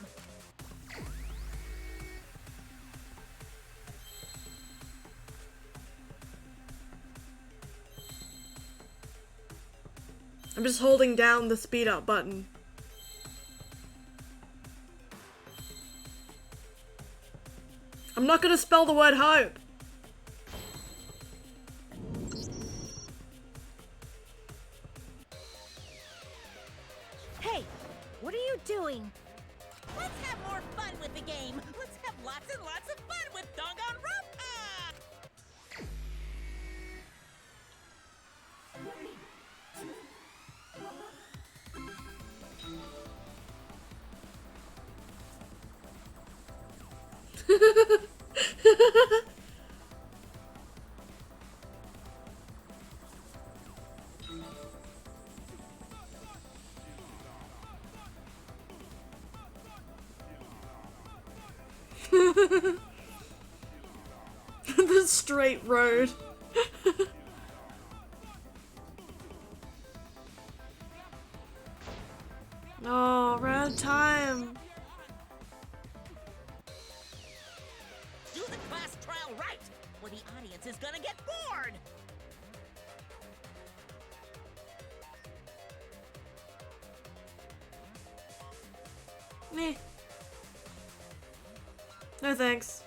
I'm just holding down the speed up button. I'm not gonna spell the word hope. Hey, what are you doing? Let's have more fun with the game! Let's have lots and lots of fun with Danganronpa! The straight road. Oh, we're out of time. Do the class trial right, or the audience is gonna get bored! Meh. No thanks.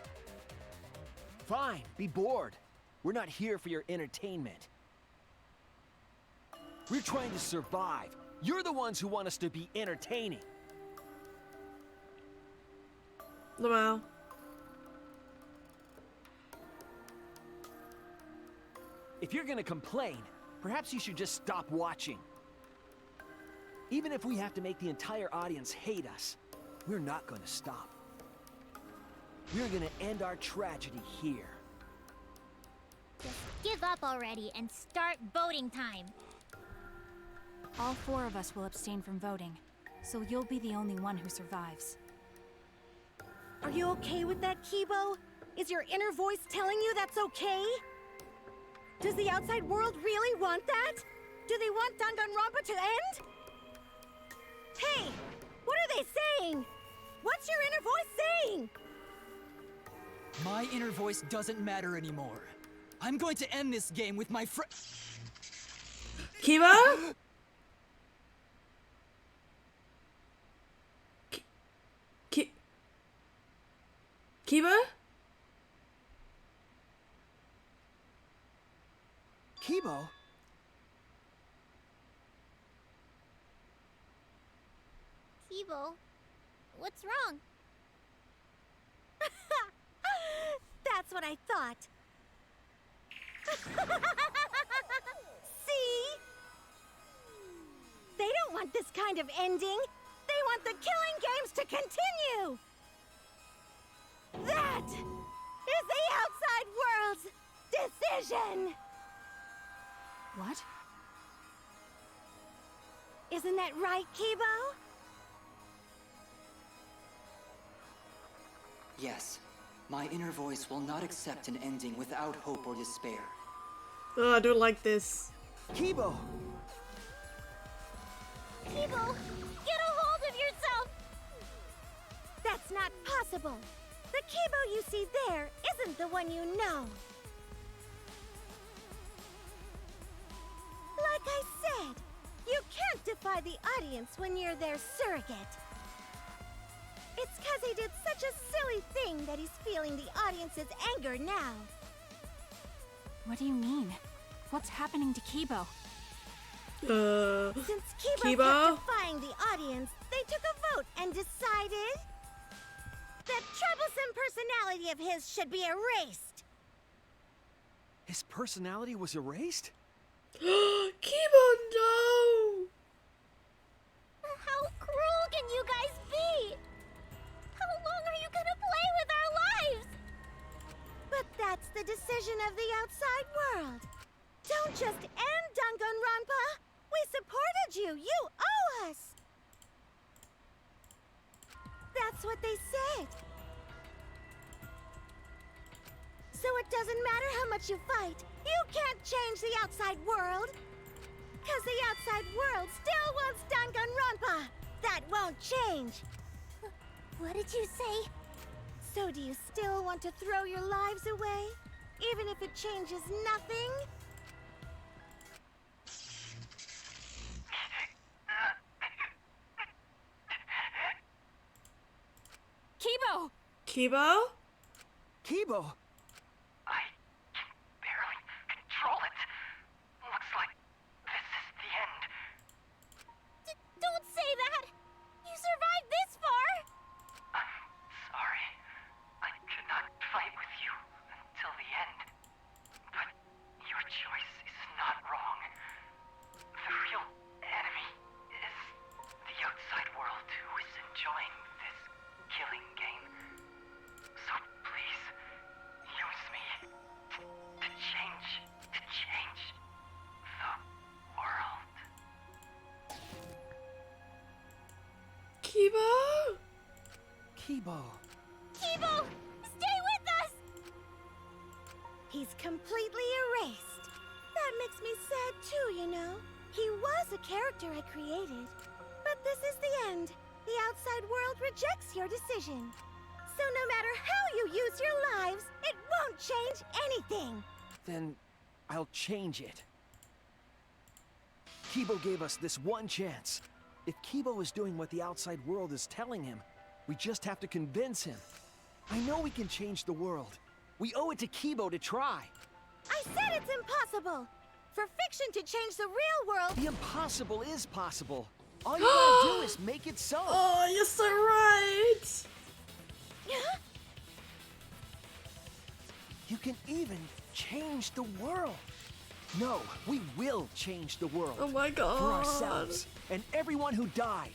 Fine, be bored. We're not here for your entertainment. We're trying to survive. You're the ones who want us to be entertaining. Wow. If you're gonna complain, perhaps you should just stop watching. Even if we have to make the entire audience hate us, we're not gonna stop. We're gonna end our tragedy here. Just give up already and start voting time. All 4 of us will abstain from voting, so you'll be the only one who survives. Are you okay with that, Kibo? Is your inner voice telling you that's okay? Does the outside world really want that? Do they want Danganronpa to end? Hey! What are they saying? What's your inner voice saying? My inner voice doesn't matter anymore. I'm going to end this game with my friend. Kiba? Kiba? Kibo? Kibo, what's wrong? That's what I thought. See? They don't want this kind of ending. They want the killing games to continue. That is the outside world's decision. What? Isn't that right, Kibo? Yes. My inner voice will not accept an ending without hope or despair. Oh, I don't like this. Kibo! Kibo, get a hold of yourself! That's not possible. The Kibo you see there isn't the one you know. Like I said, you can't defy the audience when you're their surrogate. It's because he did such a silly thing that he's feeling the audience's anger now. What do you mean? What's happening to Kibo? Since Kibo kept defying the audience, they took a vote and decided that troublesome personality of his should be erased. His personality was erased? Kibo, no! How cruel can you guys be? How long are you gonna play with our lives? But that's the decision of the outside world. Don't just end Danganronpa! We supported you! You owe us! That's what they said. So it doesn't matter how much you fight, you can't change the outside world! Because the outside world still wants Danganronpa! That won't change! What did you say? So do you still want to throw your lives away? Even if it changes nothing? Kibo! Kibo? Kibo? I can barely control it. Looks like this is the end. Don't say that! You survived this far! I'm sorry. I could not fight with you until the end. But your choice is not wrong. The real enemy is the outside world who is enjoying this killing game. So please, use me to change the world. Kibo? Kibo. Kibo! Stay with us! He's completely erased. That makes me sad too, you know. He was a character I created. But this is the end. The outside world rejects your decision. So no matter how you use your lives, it won't change anything. Then I'll change it. Kibo gave us this one chance. If Kibo is doing what the outside world is telling him, we just have to convince him. I know we can change the world. We owe it to Kibo to try. I said it's impossible. For fiction to change the real world... The impossible is possible. All you gotta do is make it so. Oh, you're so right. You can even change the world. No, we will change the world. Oh my god. For ourselves and everyone who died.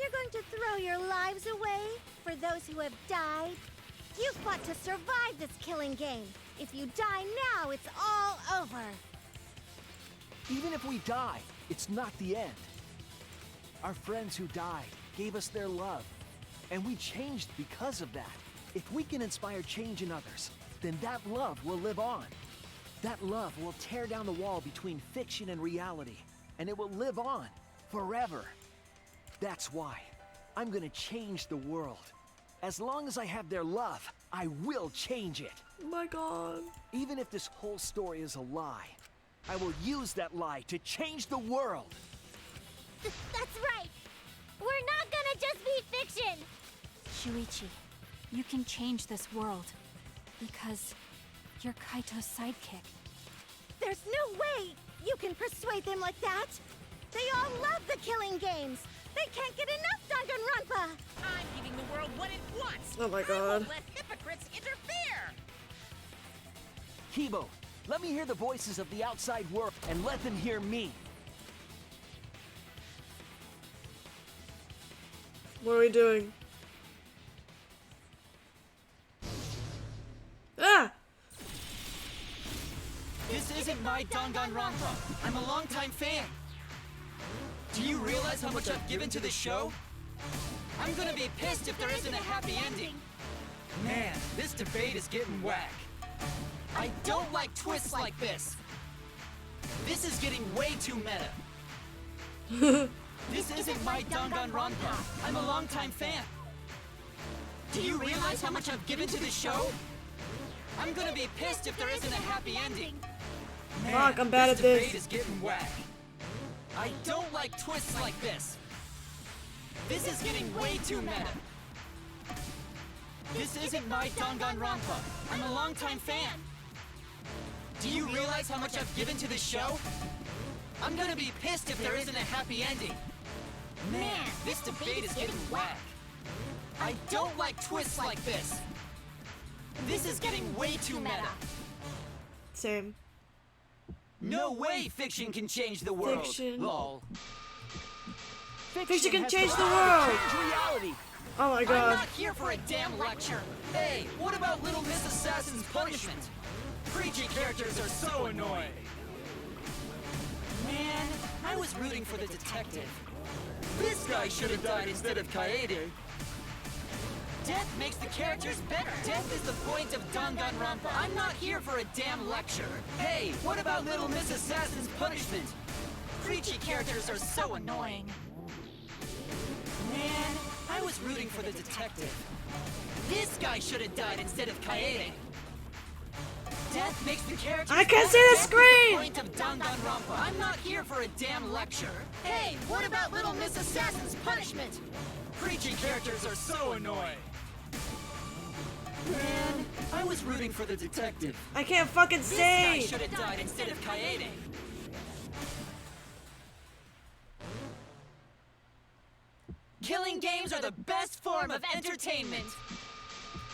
You're going to throw your lives away for those who have died? You fought to survive this killing game. If you die now, it's all over. Even if we die, it's not the end. Our friends who died gave us their love, and we changed because of that. If we can inspire change in others, then that love will live on. That love will tear down the wall between fiction and reality, and it will live on forever. That's why I'm gonna change the world. As long as I have their love, I will change it. Oh my god. Even if this whole story is a lie, I will use that lie to change the world. That's right! We're not gonna just be fiction! Shuichi, you can change this world. Because you're Kaito's sidekick. There's no way you can persuade them like that! They all love the killing games! They can't get enough Danganronpa! I'm giving the world what it wants! Oh my I god. won't let hypocrites interfere! Kibo, let me hear the voices of the outside world and let them hear me. What are we doing? Ah! This isn't my Danganronpa. I'm a longtime fan. Do you realize how much I've given to this show? I'm gonna be pissed if there isn't a happy ending. Man, this debate is getting whack. I don't like twists like this. This is getting way too meta. This isn't my Danganronpa. I'm a longtime fan. Do you realize how much I've given to this show? I'm gonna be pissed if there isn't a happy ending. Man, Fuck, I'm bad at this this. debate is getting whack. I don't like twists like this. This is getting way too meta. This isn't my Danganronpa. I'm a longtime fan. Do you realize how much I've given to this show? I'm gonna be pissed if there isn't a happy ending. Man, this debate is getting whack. I don't like twists like this. This is getting way too meta. Same. No way fiction can change the world. Fiction. Lol. Fiction can has change the power to world. change reality. Oh my I'm god. not here for a damn lecture. Hey, what about Little Miss Assassin's punishment? Preachy characters are so annoying. Man, I was rooting for the detective. This guy should have died instead of Kaede. Death makes the characters better. Death is the point of Danganronpa. I'm not here for a damn lecture. Hey, what about Little Miss Assassin's punishment? Preachy characters are so annoying. Man, I was rooting for the detective. This guy should have died instead of Kaede. Death makes the characters I can't see better. the Death screen! is the point of Danganronpa. I'm not here for a damn lecture. Hey, what about Little Miss Assassin's punishment? Preachy characters are so annoying. Man, I was rooting for the detective. I can't fucking This guy see. should have died instead of Kaede. Killing games are the best form of entertainment.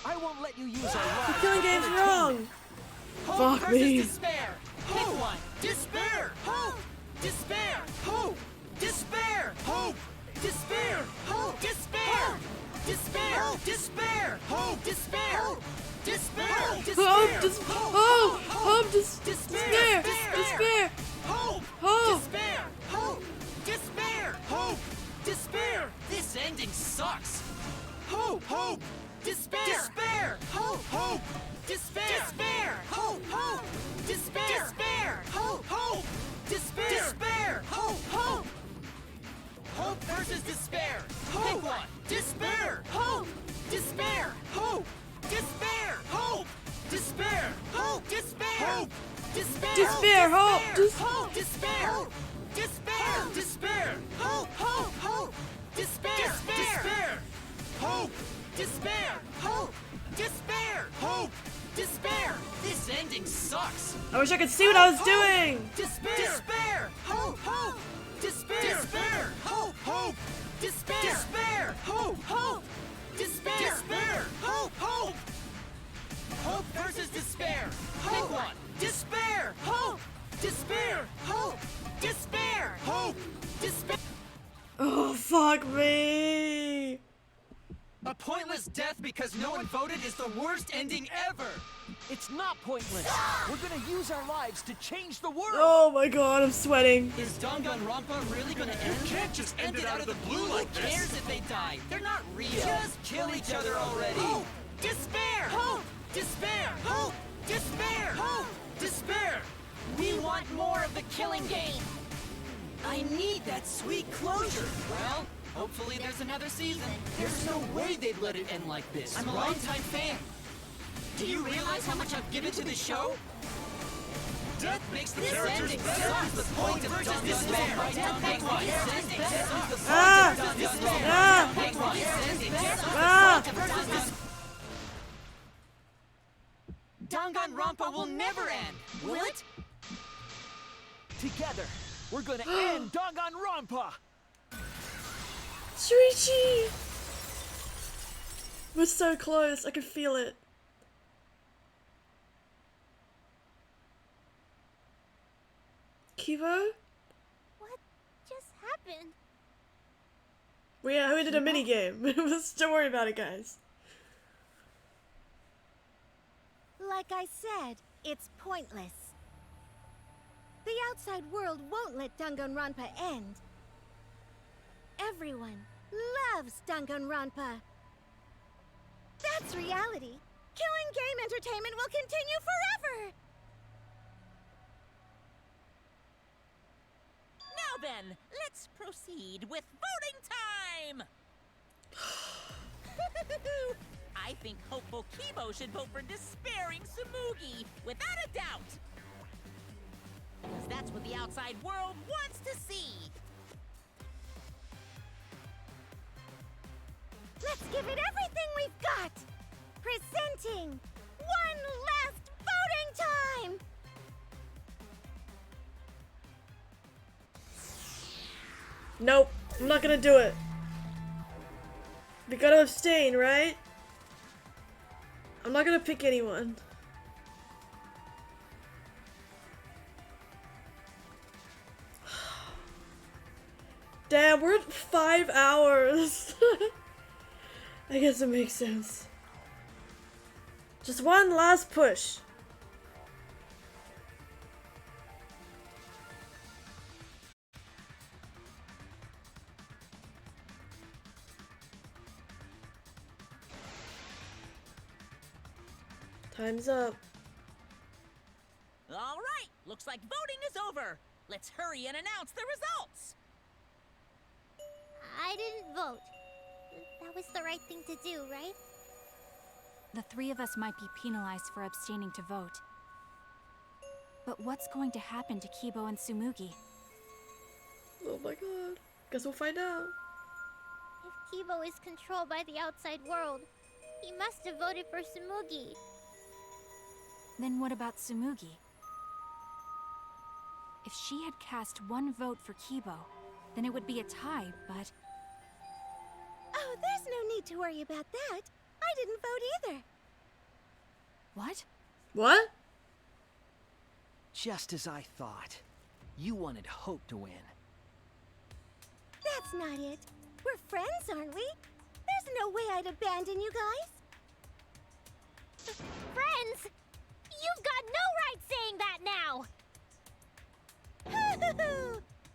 I won't let you use our The lives. killing game's wrong. Hope Fuck versus me. despair. Pick one. Despair. Hope. Despair. Hope. Despair. Hope. Despair. Hope. Despair. Despair. Despair. Hope. Despair. Despair. Hope, despair, despair. Hope. Hope. Despair. Hope. Despair. Hope. Despair. This ending sucks. Hope. Hope. Despair. Despair. Hope. Hope. Despair. Despair. Hope. Hope. Despair. Despair. Hope. Hope. Despair. Despair. Hope. Hope. Hope versus despair. Pick one. Despair. Hope. Despair. Hope. Despair. Hope. Despair. Hope. Despair. Hope. Despair. Despair, hope. Hope. Despair. Despair. Despair. Hope. Hope. Hope. Despair. Despair. Hope. Despair. Hope. Despair. Hope. Despair. This ending sucks. I wish I could see what I was doing. Despair. Despair. Hope. Hope. Despair. Despair. Hope. Hope. Despair. Despair. Hope. Hope. Despair. Despair. Hope. Hope. Hope versus despair. Pick one. Despair. Hope. Despair. Hope. Despair. Hope. Despair. Oh, fuck me. A pointless death because no one voted is the worst ending ever. It's not pointless. We're gonna use our lives to change the world. Oh my god, I'm sweating. Is Danganronpa really gonna end? You can't just end it out of the blue like Who this. cares if they die? They're not real. Just kill each other already. Hope. Despair. Hope. Despair. Hope. Despair. Hope. Despair. We want more of the killing game. I need that sweet closure. Well, hopefully there's another season. There's no way they'd let it end like this. I'm a longtime fan. Do you realize how much I've given to the show? Death makes the characters better. This is the point of despair. Death makes the ending. This is the point of despair. Death makes the ending. This is Danganronpa will never end, will it? Together, we're gonna end Danganronpa. Shuichi! We're so close, I can feel it. Kivo? What just happened? We did a mini game. Don't worry about it, guys. Like I said, it's pointless. The outside world won't let Danganronpa end. Everyone loves Danganronpa. That's reality. Killing game entertainment will continue forever. Now then, let's proceed with voting time! I think hopeful Kibo should vote for despairing Tsumugi, without a doubt! Because that's what the outside world wants to see! Let's give it everything we've got! Presenting one last voting time! Nope, I'm not gonna do it. We gotta abstain, right? I'm not gonna pick anyone. Damn, we're at 5 hours. I guess it makes sense. Just one last push. Time's up. All right, looks like voting is over. Let's hurry and announce the results. I didn't vote. That was the right thing to do, right? The three of us might be penalized for abstaining to vote. But what's going to happen to Kibo and Tsumugi? Oh my god. Guess we'll find out. If Kibo is controlled by the outside world, he must have voted for Tsumugi. Then what about Tsumugi? If she had cast one vote for Kibo, then it would be a tie, but... Oh, there's no need to worry about that. I didn't vote either. What? What? Just as I thought. You wanted Hope to win. That's not it. We're friends, aren't we? There's no way I'd abandon you guys. Friends? You've got no right saying that now!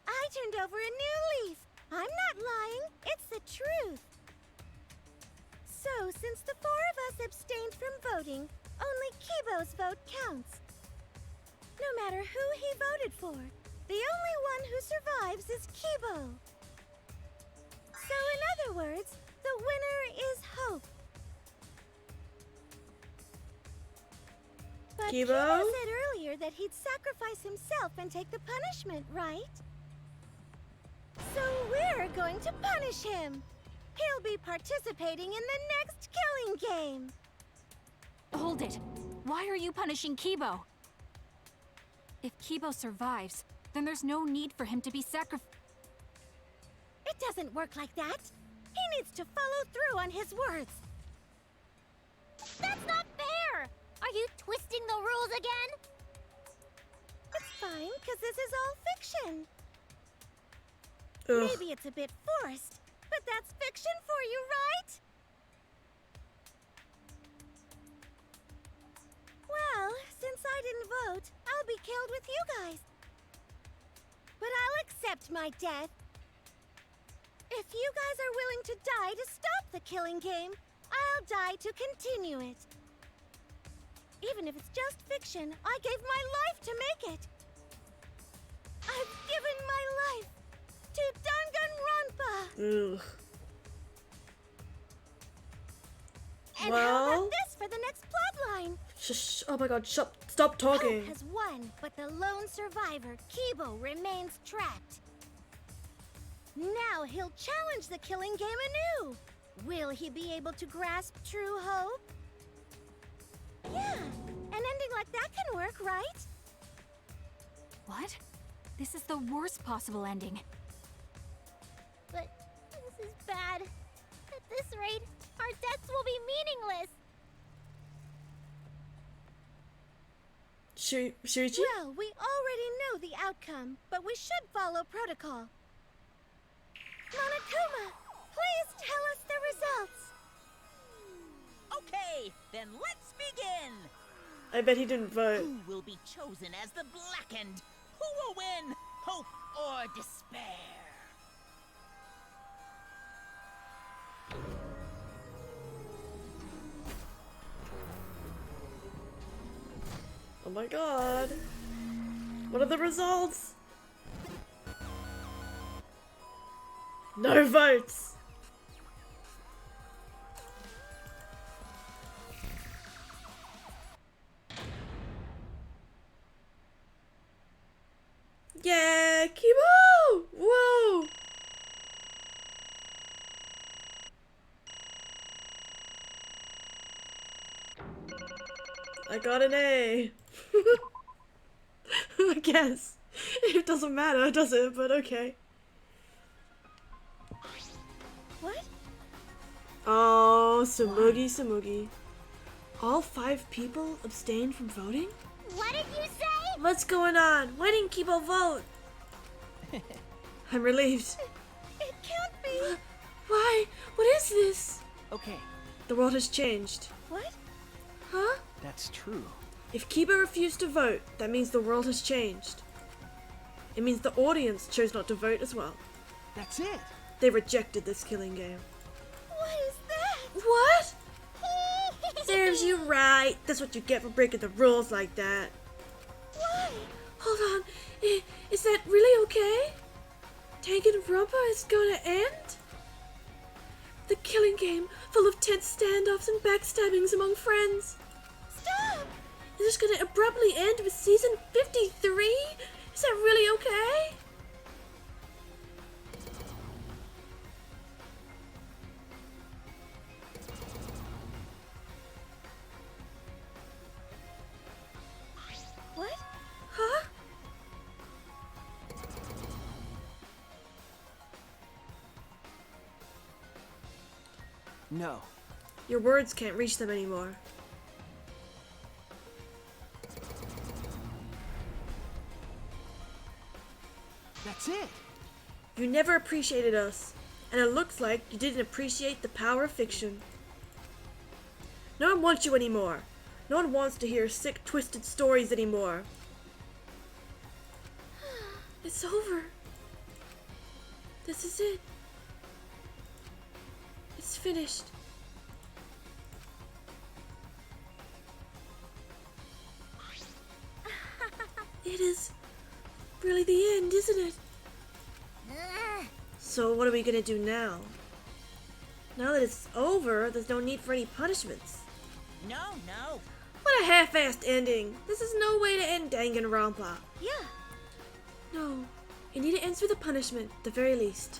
I turned over a new leaf. I'm not lying. It's the truth. So, since the four of us abstained from voting, only Kibo's vote counts. No matter who he voted for, the only one who survives is Kibo. So, in other words, the winner is Hope. But Kibo said earlier that he'd sacrifice himself and take the punishment, right? So we're going to punish him. He'll be participating in the next killing game. Hold it! Why are you punishing Kibo? If Kibo survives, then there's no need for him to be sacrificed. It doesn't work like that. He needs to follow through on his words. That's not fair! Are you twisting the rules again? It's fine, because this is all fiction. Ugh. Maybe it's a bit forced, but that's fiction for you, right? Well, since I didn't vote, I'll be killed with you guys. But I'll accept my death. If you guys are willing to die to stop the killing game, I'll die to continue it. Even if it's just fiction, I gave my life to make it. I've given my life to Danganronpa. Ugh. And how about this for the next plotline? Shush. Oh my god, stop talking. Hope has won, but the lone survivor, Kibo, remains trapped. Now he'll challenge the killing game anew. Will he be able to grasp true hope? Yeah, an ending like that can work, right? What? This is the worst possible ending. But this is bad. At this rate, our deaths will be meaningless. Shuichi? Well, we already know the outcome, but we should follow protocol. Monokuma, please tell us the results. Okay, then let's begin. I bet he didn't vote. Who will be chosen as the Blackened? Who will win? Hope or despair? Oh my god. What are the results? No votes. Yeah, Kibo! Whoa! I got an A. I guess. It doesn't matter, does it? But okay. Oh, Samugi, Samugi. All 5 people abstained from voting? What did you say? What's going on? Why didn't Kibo vote? I'm relieved. It can't be. Why? What is this? Okay, The world has changed. What? Huh? that's true. If Kiba refused to vote, that means the world has changed. It means the audience chose not to vote as well. That's it. They rejected this killing game. What is that? What? Serves you right. That's what you get for breaking the rules like that. Why? Hold on. Is that really okay? Danganronpa is gonna end? The killing game full of tense standoffs and backstabbings among friends. Stop! Is this gonna abruptly end with season 53? Is that really okay? What? Huh? No. Your words can't reach them anymore. That's it. You never appreciated us, and it looks like you didn't appreciate the power of fiction. No one wants you anymore. No one wants to hear sick, twisted stories anymore. It's over. This is it. It's finished. It is really the end, isn't it? So what are we gonna do now? Now that it's over, there's no need for any punishments. No, no. What a half-assed ending! This is no way to end Danganronpa. Yeah. No, it need to end with a punishment, at the very least.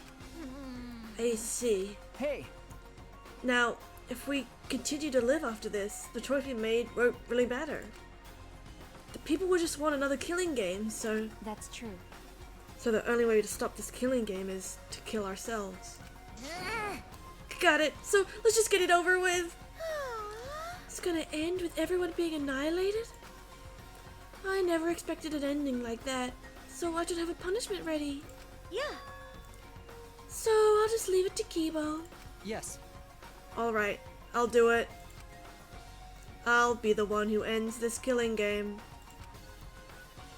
I see. Hey. Now, if we continue to live after this, the choice we made won't really matter. The people will just want another killing game, so... That's true. So the only way to stop this killing game is to kill ourselves. Got it. So let's just get it over with. It's gonna end with everyone being annihilated? I never expected an ending like that, so I should have a punishment ready. Yeah. So I'll just leave it to Kibo. Yes. Alright, I'll do it. I'll be the one who ends this killing game.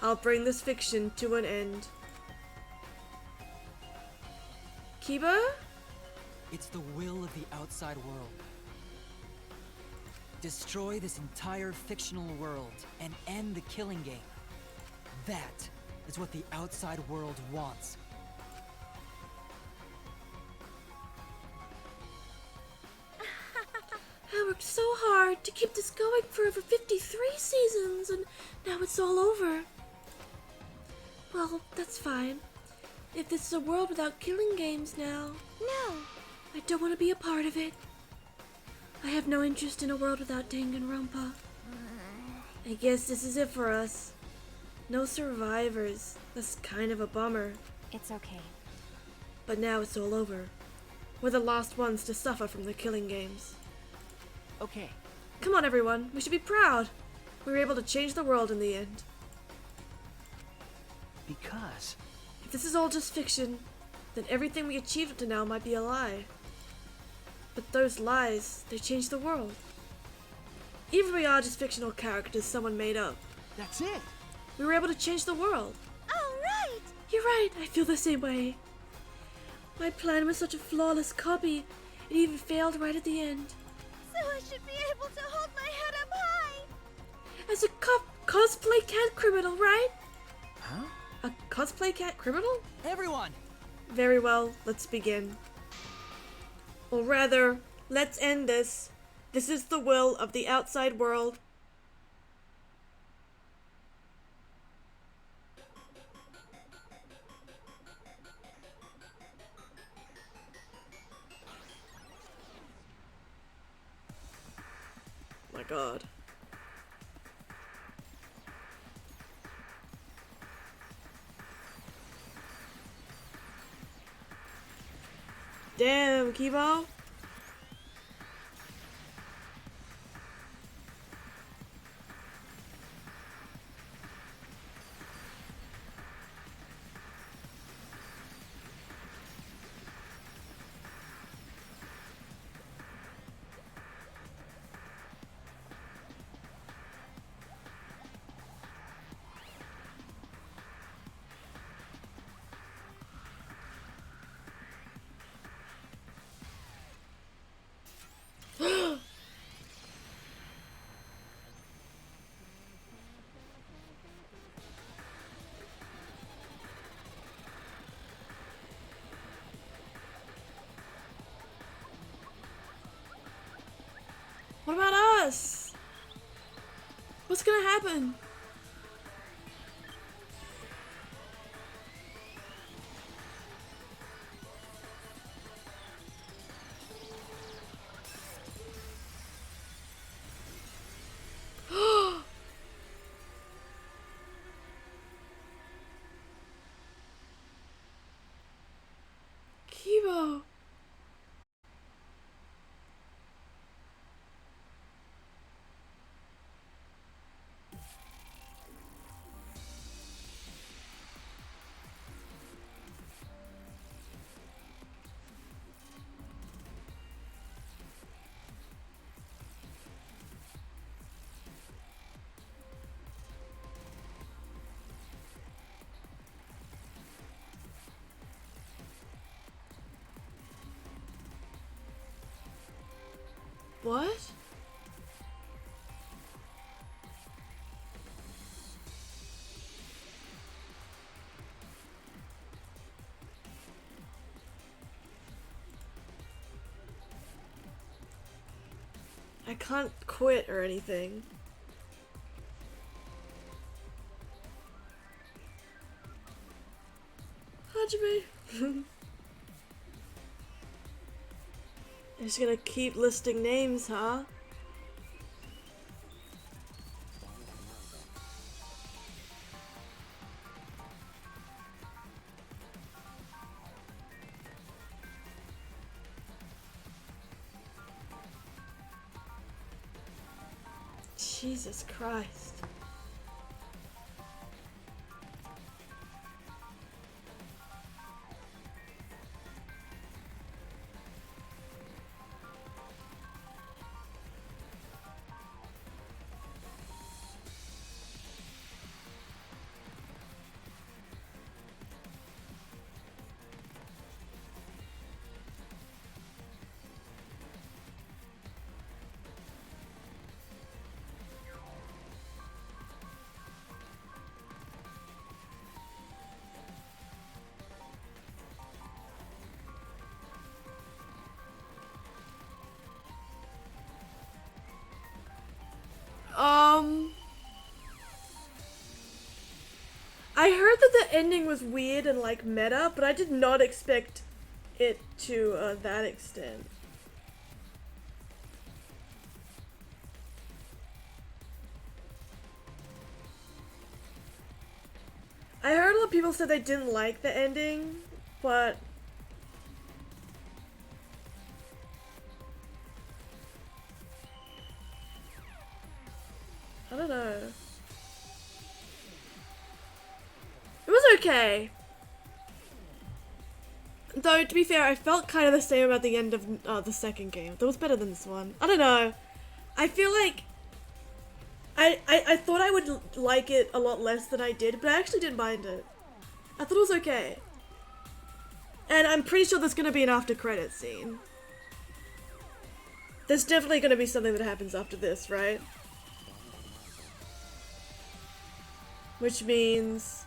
I'll bring this fiction to an end. Kiba? It's the will of the outside world. Destroy this entire fictional world and end the killing game. That is what the outside world wants. I worked so hard to keep this going for over 53 seasons, and now it's all over. Well, that's fine. If this is a world without killing games now, No. I don't want to be a part of it. I have no interest in a world without Danganronpa. I guess this is it for us. No survivors. That's kind of a bummer. It's okay. But now it's all over. We're the last ones to suffer from the killing games. Okay. Come on, everyone. We should be proud. We were able to change the world in the end. Because... If this is all just fiction, then everything we achieved up to now might be a lie. But those lies, they change the world. Even if we are just fictional characters someone made up. That's it. We were able to change the world. Oh, right. You're right, I feel the same way. My plan was such a flawless copy, it even failed right at the end. So I should be able to hold my head up high. As a cosplay cat criminal, right? Huh? A cosplay cat criminal? Everyone! Very well, let's begin. Or rather, let's end this. This is the will of the outside world. My God. Damn, Kibo. us? What's gonna happen? Kibo. What? I can't quit or anything. Hajime. They're just gonna keep listing names, huh? Jesus Christ. I heard that the ending was weird and like meta, but I did not expect it to that extent. I heard a lot of people said they didn't like the ending, but I don't know. It was okay. Though, to be fair, I felt kind of the same about the end of the second game. That was better than this one. I don't know. I feel like I thought I would like it a lot less than I did, but I actually didn't mind it. I thought it was okay. And I'm pretty sure there's gonna be an after credits scene. There's definitely gonna be something that happens after this, right? Which means...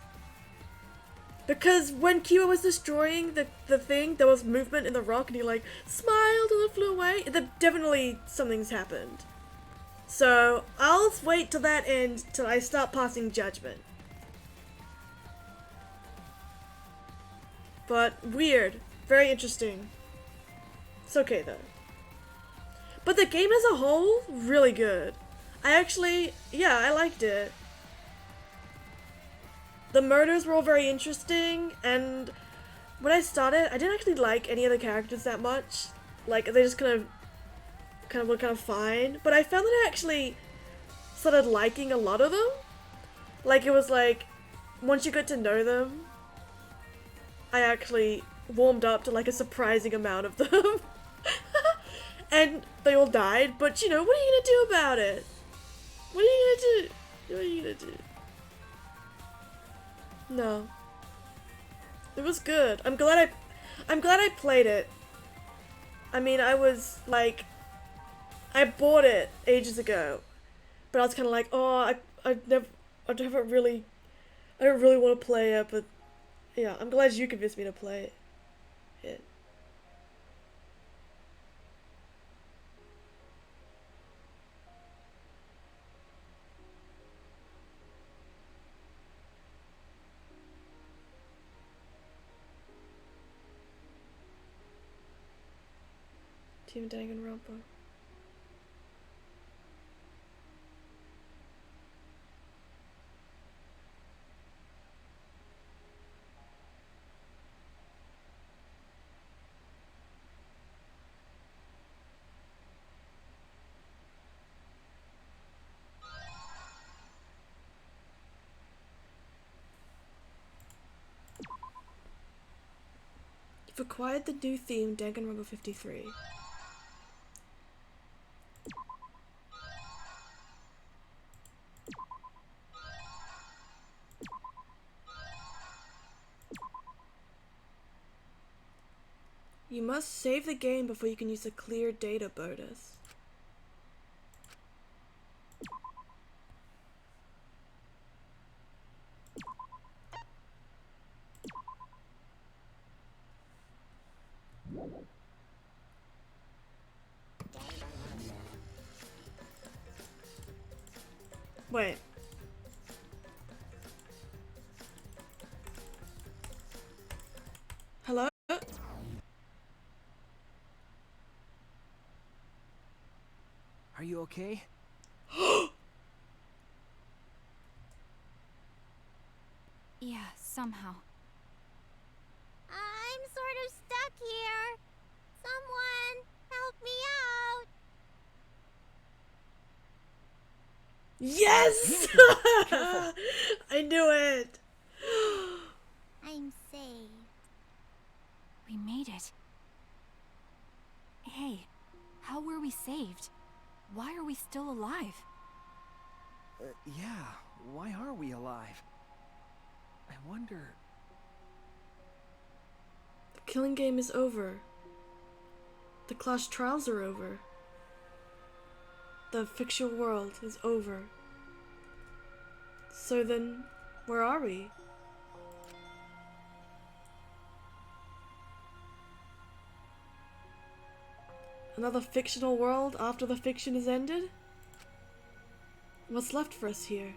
Because when Kiba was destroying the thing, there was movement in the rock and he like smiled and then flew away. Definitely something's happened. So I'll wait till that ends till I start passing judgment. But weird. Very interesting. It's okay though. But the game as a whole, really good. I liked it. The murders were all very interesting, and when I started, I didn't actually like any of the characters that much. Like, they just were kind of fine. But I found that I actually started liking a lot of them. Like, it was like, once you get to know them, I actually warmed up to like a surprising amount of them. And they all died, but you know, what are you gonna do about it? What are you gonna do? What are you gonna do? No. It was good. I'm glad I played it. I mean, I was like, I bought it ages ago, but I was kind of like, oh, I don't really want to play it, but yeah, I'm glad you convinced me to play it. Team Danganronpa. You've acquired the new theme, Danganronpa 53. You must save the game before you can use the clear data bonus. Wait. Hello? Are you okay? Yeah, somehow. I'm sort of stuck here. Someone help me out. Yes! I knew it! I'm saved. We made it. Hey, how were we saved? Why are we still alive? Yeah, why are we alive? I wonder... The killing game is over. The class trials are over. The fictional world is over. So then, where are we? Another fictional world after the fiction is ended? What's left for us here?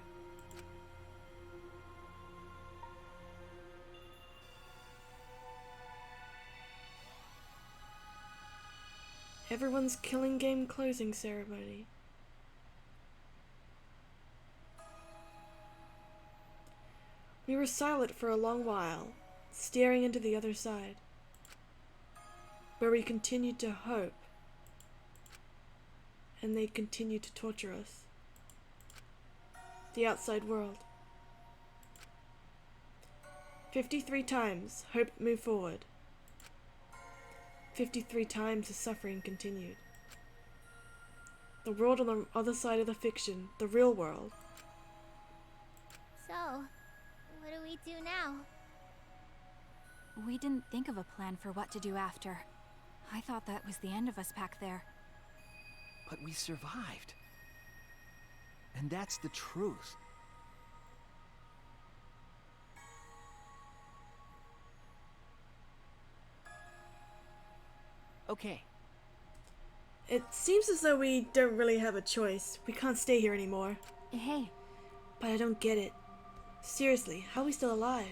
Everyone's killing game closing ceremony. We were silent for a long while, staring into the other side, where we continued to hope, and they continued to torture us. The outside world. 53 times hope moved forward. 53 times the suffering continued. The world on the other side of the fiction, the real world. So, what do we do now? We didn't think of a plan for what to do after. I thought that was the end of us back there. But we survived. And that's the truth. Okay. It seems as though we don't really have a choice. We can't stay here anymore. Hey. But I don't get it. Seriously, how are we still alive?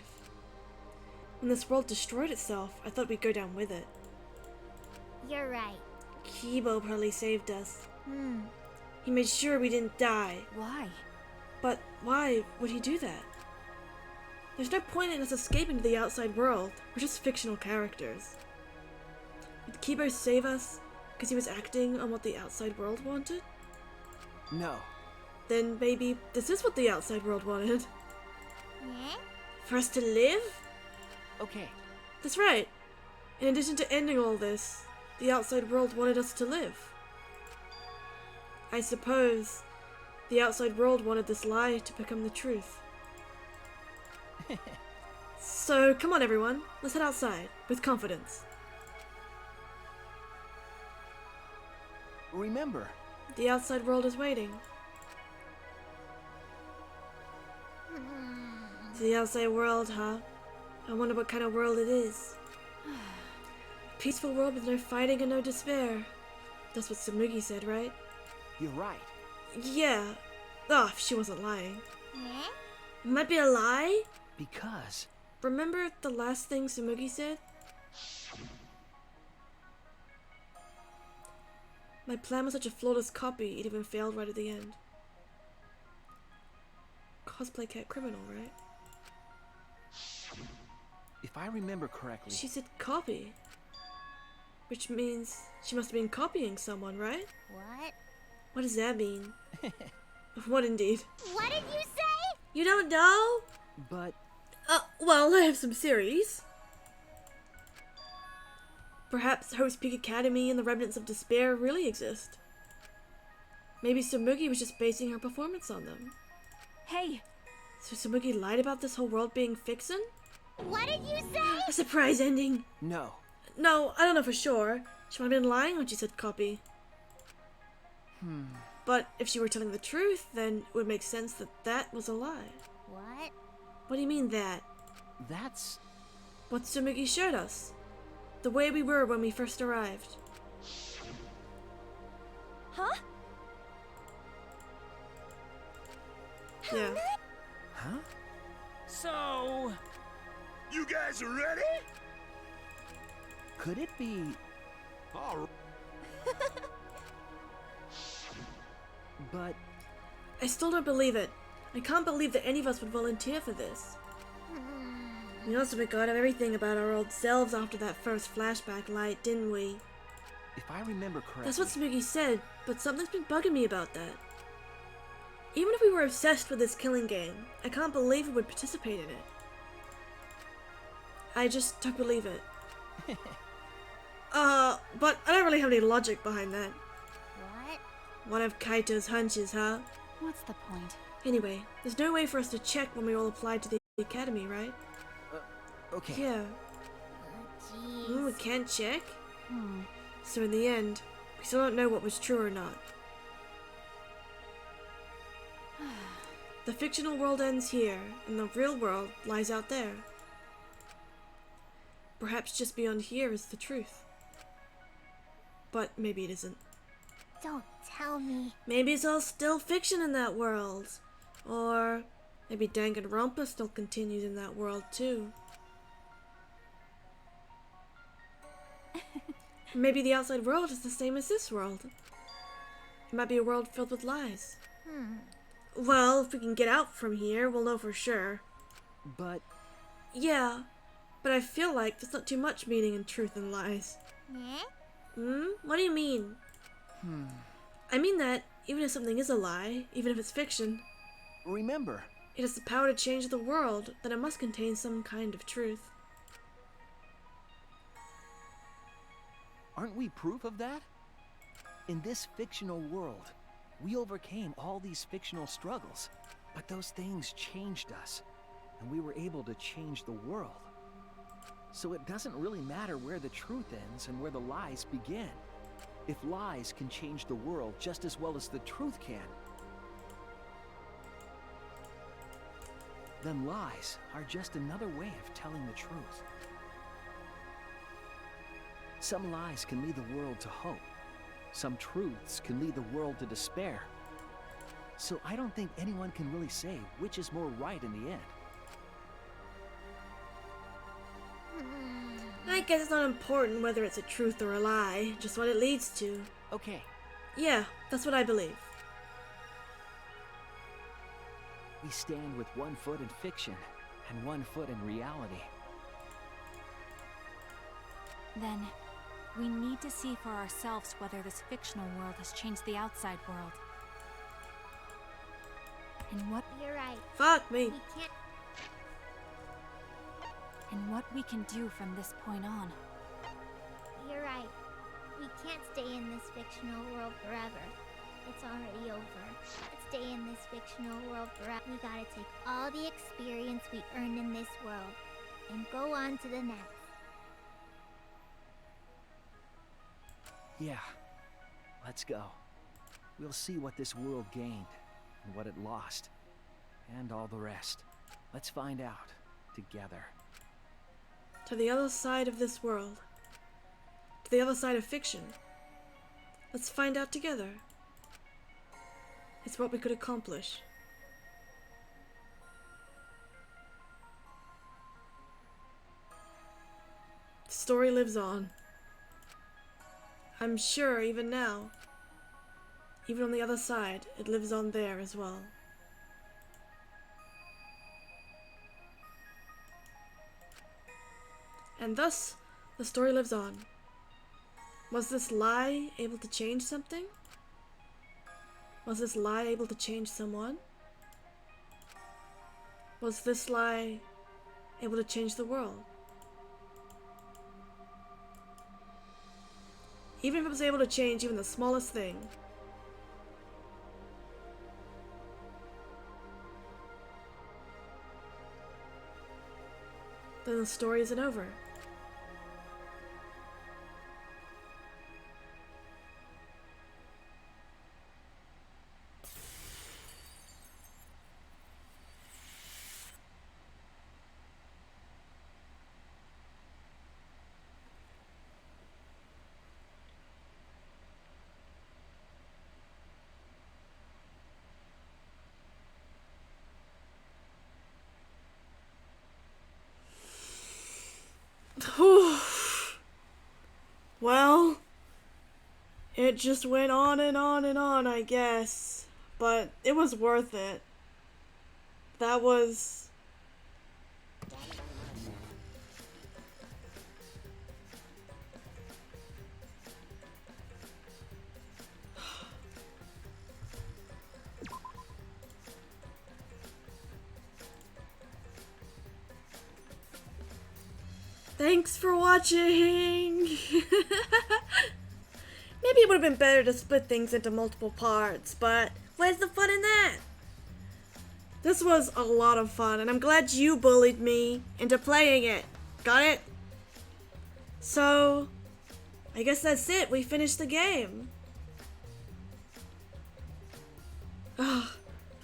When this world destroyed itself, I thought we'd go down with it. You're right. Kibo probably saved us. He made sure we didn't die. Why? But why would he do that? There's no point in us escaping to the outside world. We're just fictional characters. Did Kibo save us because he was acting on what the outside world wanted? No. Then maybe this is what the outside world wanted. Eh? For us to live? Okay. That's right. In addition to ending all this, the outside world wanted us to live. I suppose the outside world wanted this lie to become the truth. So, come on everyone, let's head outside, with confidence. Remember, the outside world is waiting. The outside world, huh? I wonder what kind of world it is. A peaceful world with no fighting and no despair. That's what Tsumugi said, right? You're right. Yeah. Oh, if she wasn't lying. Eh? It might be a lie? Because... Remember the last thing Tsumugi said? My plan was such a flawless copy, it even failed right at the end. Cosplay cat criminal, right? If I remember correctly... She said copy. Which means she must have been copying someone, right? What? What does that mean? What indeed? What did you say? You don't know? But... well, I have some theories. Perhaps Hope's Peak Academy and the Remnants of Despair really exist. Maybe Tsumugi was just basing her performance on them. Hey! So Tsumugi lied about this whole world being fiction? What did you say? A surprise ending! No. No, I don't know for sure. She might have been lying when she said copy. But if she were telling the truth, then it would make sense that that was a lie. What? What do you mean that? That's... what Tsumugi showed us. The way we were when we first arrived. Huh? Yeah. Huh? So... You guys are ready? Could it be... All But... I still don't believe it. I can't believe that any of us would volunteer for this. We also forgot everything about our old selves after that first flashback light, didn't we? If I remember correctly... That's what Tsumugi said, but something's been bugging me about that. Even if we were obsessed with this killing game, I can't believe we would participate in it. I just don't believe it. But I don't really have any logic behind that. What? One of Kaito's hunches, huh? What's the point? Anyway, there's no way for us to check when we all applied to the academy, right? Okay. Yeah. Jeez. We can't check? So in the end, we still don't know what was true or not. The fictional world ends here, and the real world lies out there. Perhaps just beyond here is the truth. But maybe it isn't. Don't tell me. Maybe it's all still fiction in that world. Or maybe Danganronpa still continues in that world too. Maybe the outside world is the same as this world. It might be a world filled with lies. Well, if we can get out from here, we'll know for sure. But... yeah, but I feel like there's not too much meaning in truth and lies. What do you mean? I mean that even if something is a lie, even if it's fiction, Remember... it has the power to change the world, then it must contain some kind of truth. Aren't we proof of that? In this fictional world, we overcame all these fictional struggles, but those things changed us, and we were able to change the world. So it doesn't really matter where the truth ends and where the lies begin. If lies can change the world just as well as the truth can, then lies are just another way of telling the truth. Some lies can lead the world to hope. Some truths can lead the world to despair. So I don't think anyone can really say which is more right in the end. I guess it's not important whether it's a truth or a lie, just what it leads to. Okay. Yeah, that's what I believe. We stand with one foot in fiction and one foot in reality. Then, we need to see for ourselves whether this fictional world has changed the outside world. And what... You're right. Fuck me. We can't... and what we can do from this point on. You're right. We can't stay in this fictional world forever. It's already over. Let's stay in this fictional world forever. We gotta take all the experience we earned in this world and go on to the next. Yeah. Let's go. We'll see what this world gained and what it lost. And all the rest. Let's find out together. To the other side of this world. To the other side of fiction. Let's find out together. It's what we could accomplish. The story lives on. I'm sure even now, Even on the other side, it lives on there as well. And thus, the story lives on. Was this lie able to change something? Was this lie able to change someone? Was this lie able to change the world? Even if it was able to change even the smallest thing, then the story isn't over. Well, it just went on and on and on, I guess. But it was worth it. That was... Thanks for watching! Maybe it would have been better to split things into multiple parts, but where's the fun in that? This was a lot of fun, and I'm glad you bullied me into playing it. Got it? So, I guess that's it. We finished the game. Ugh,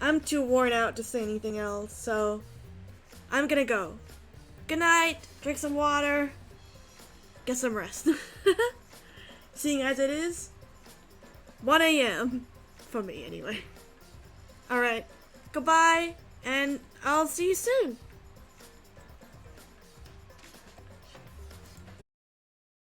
I'm too worn out to say anything else, so I'm gonna go. Good night, drink some water, get some rest. Seeing as it is 1 AM for me anyway. Alright, goodbye, and I'll see you soon.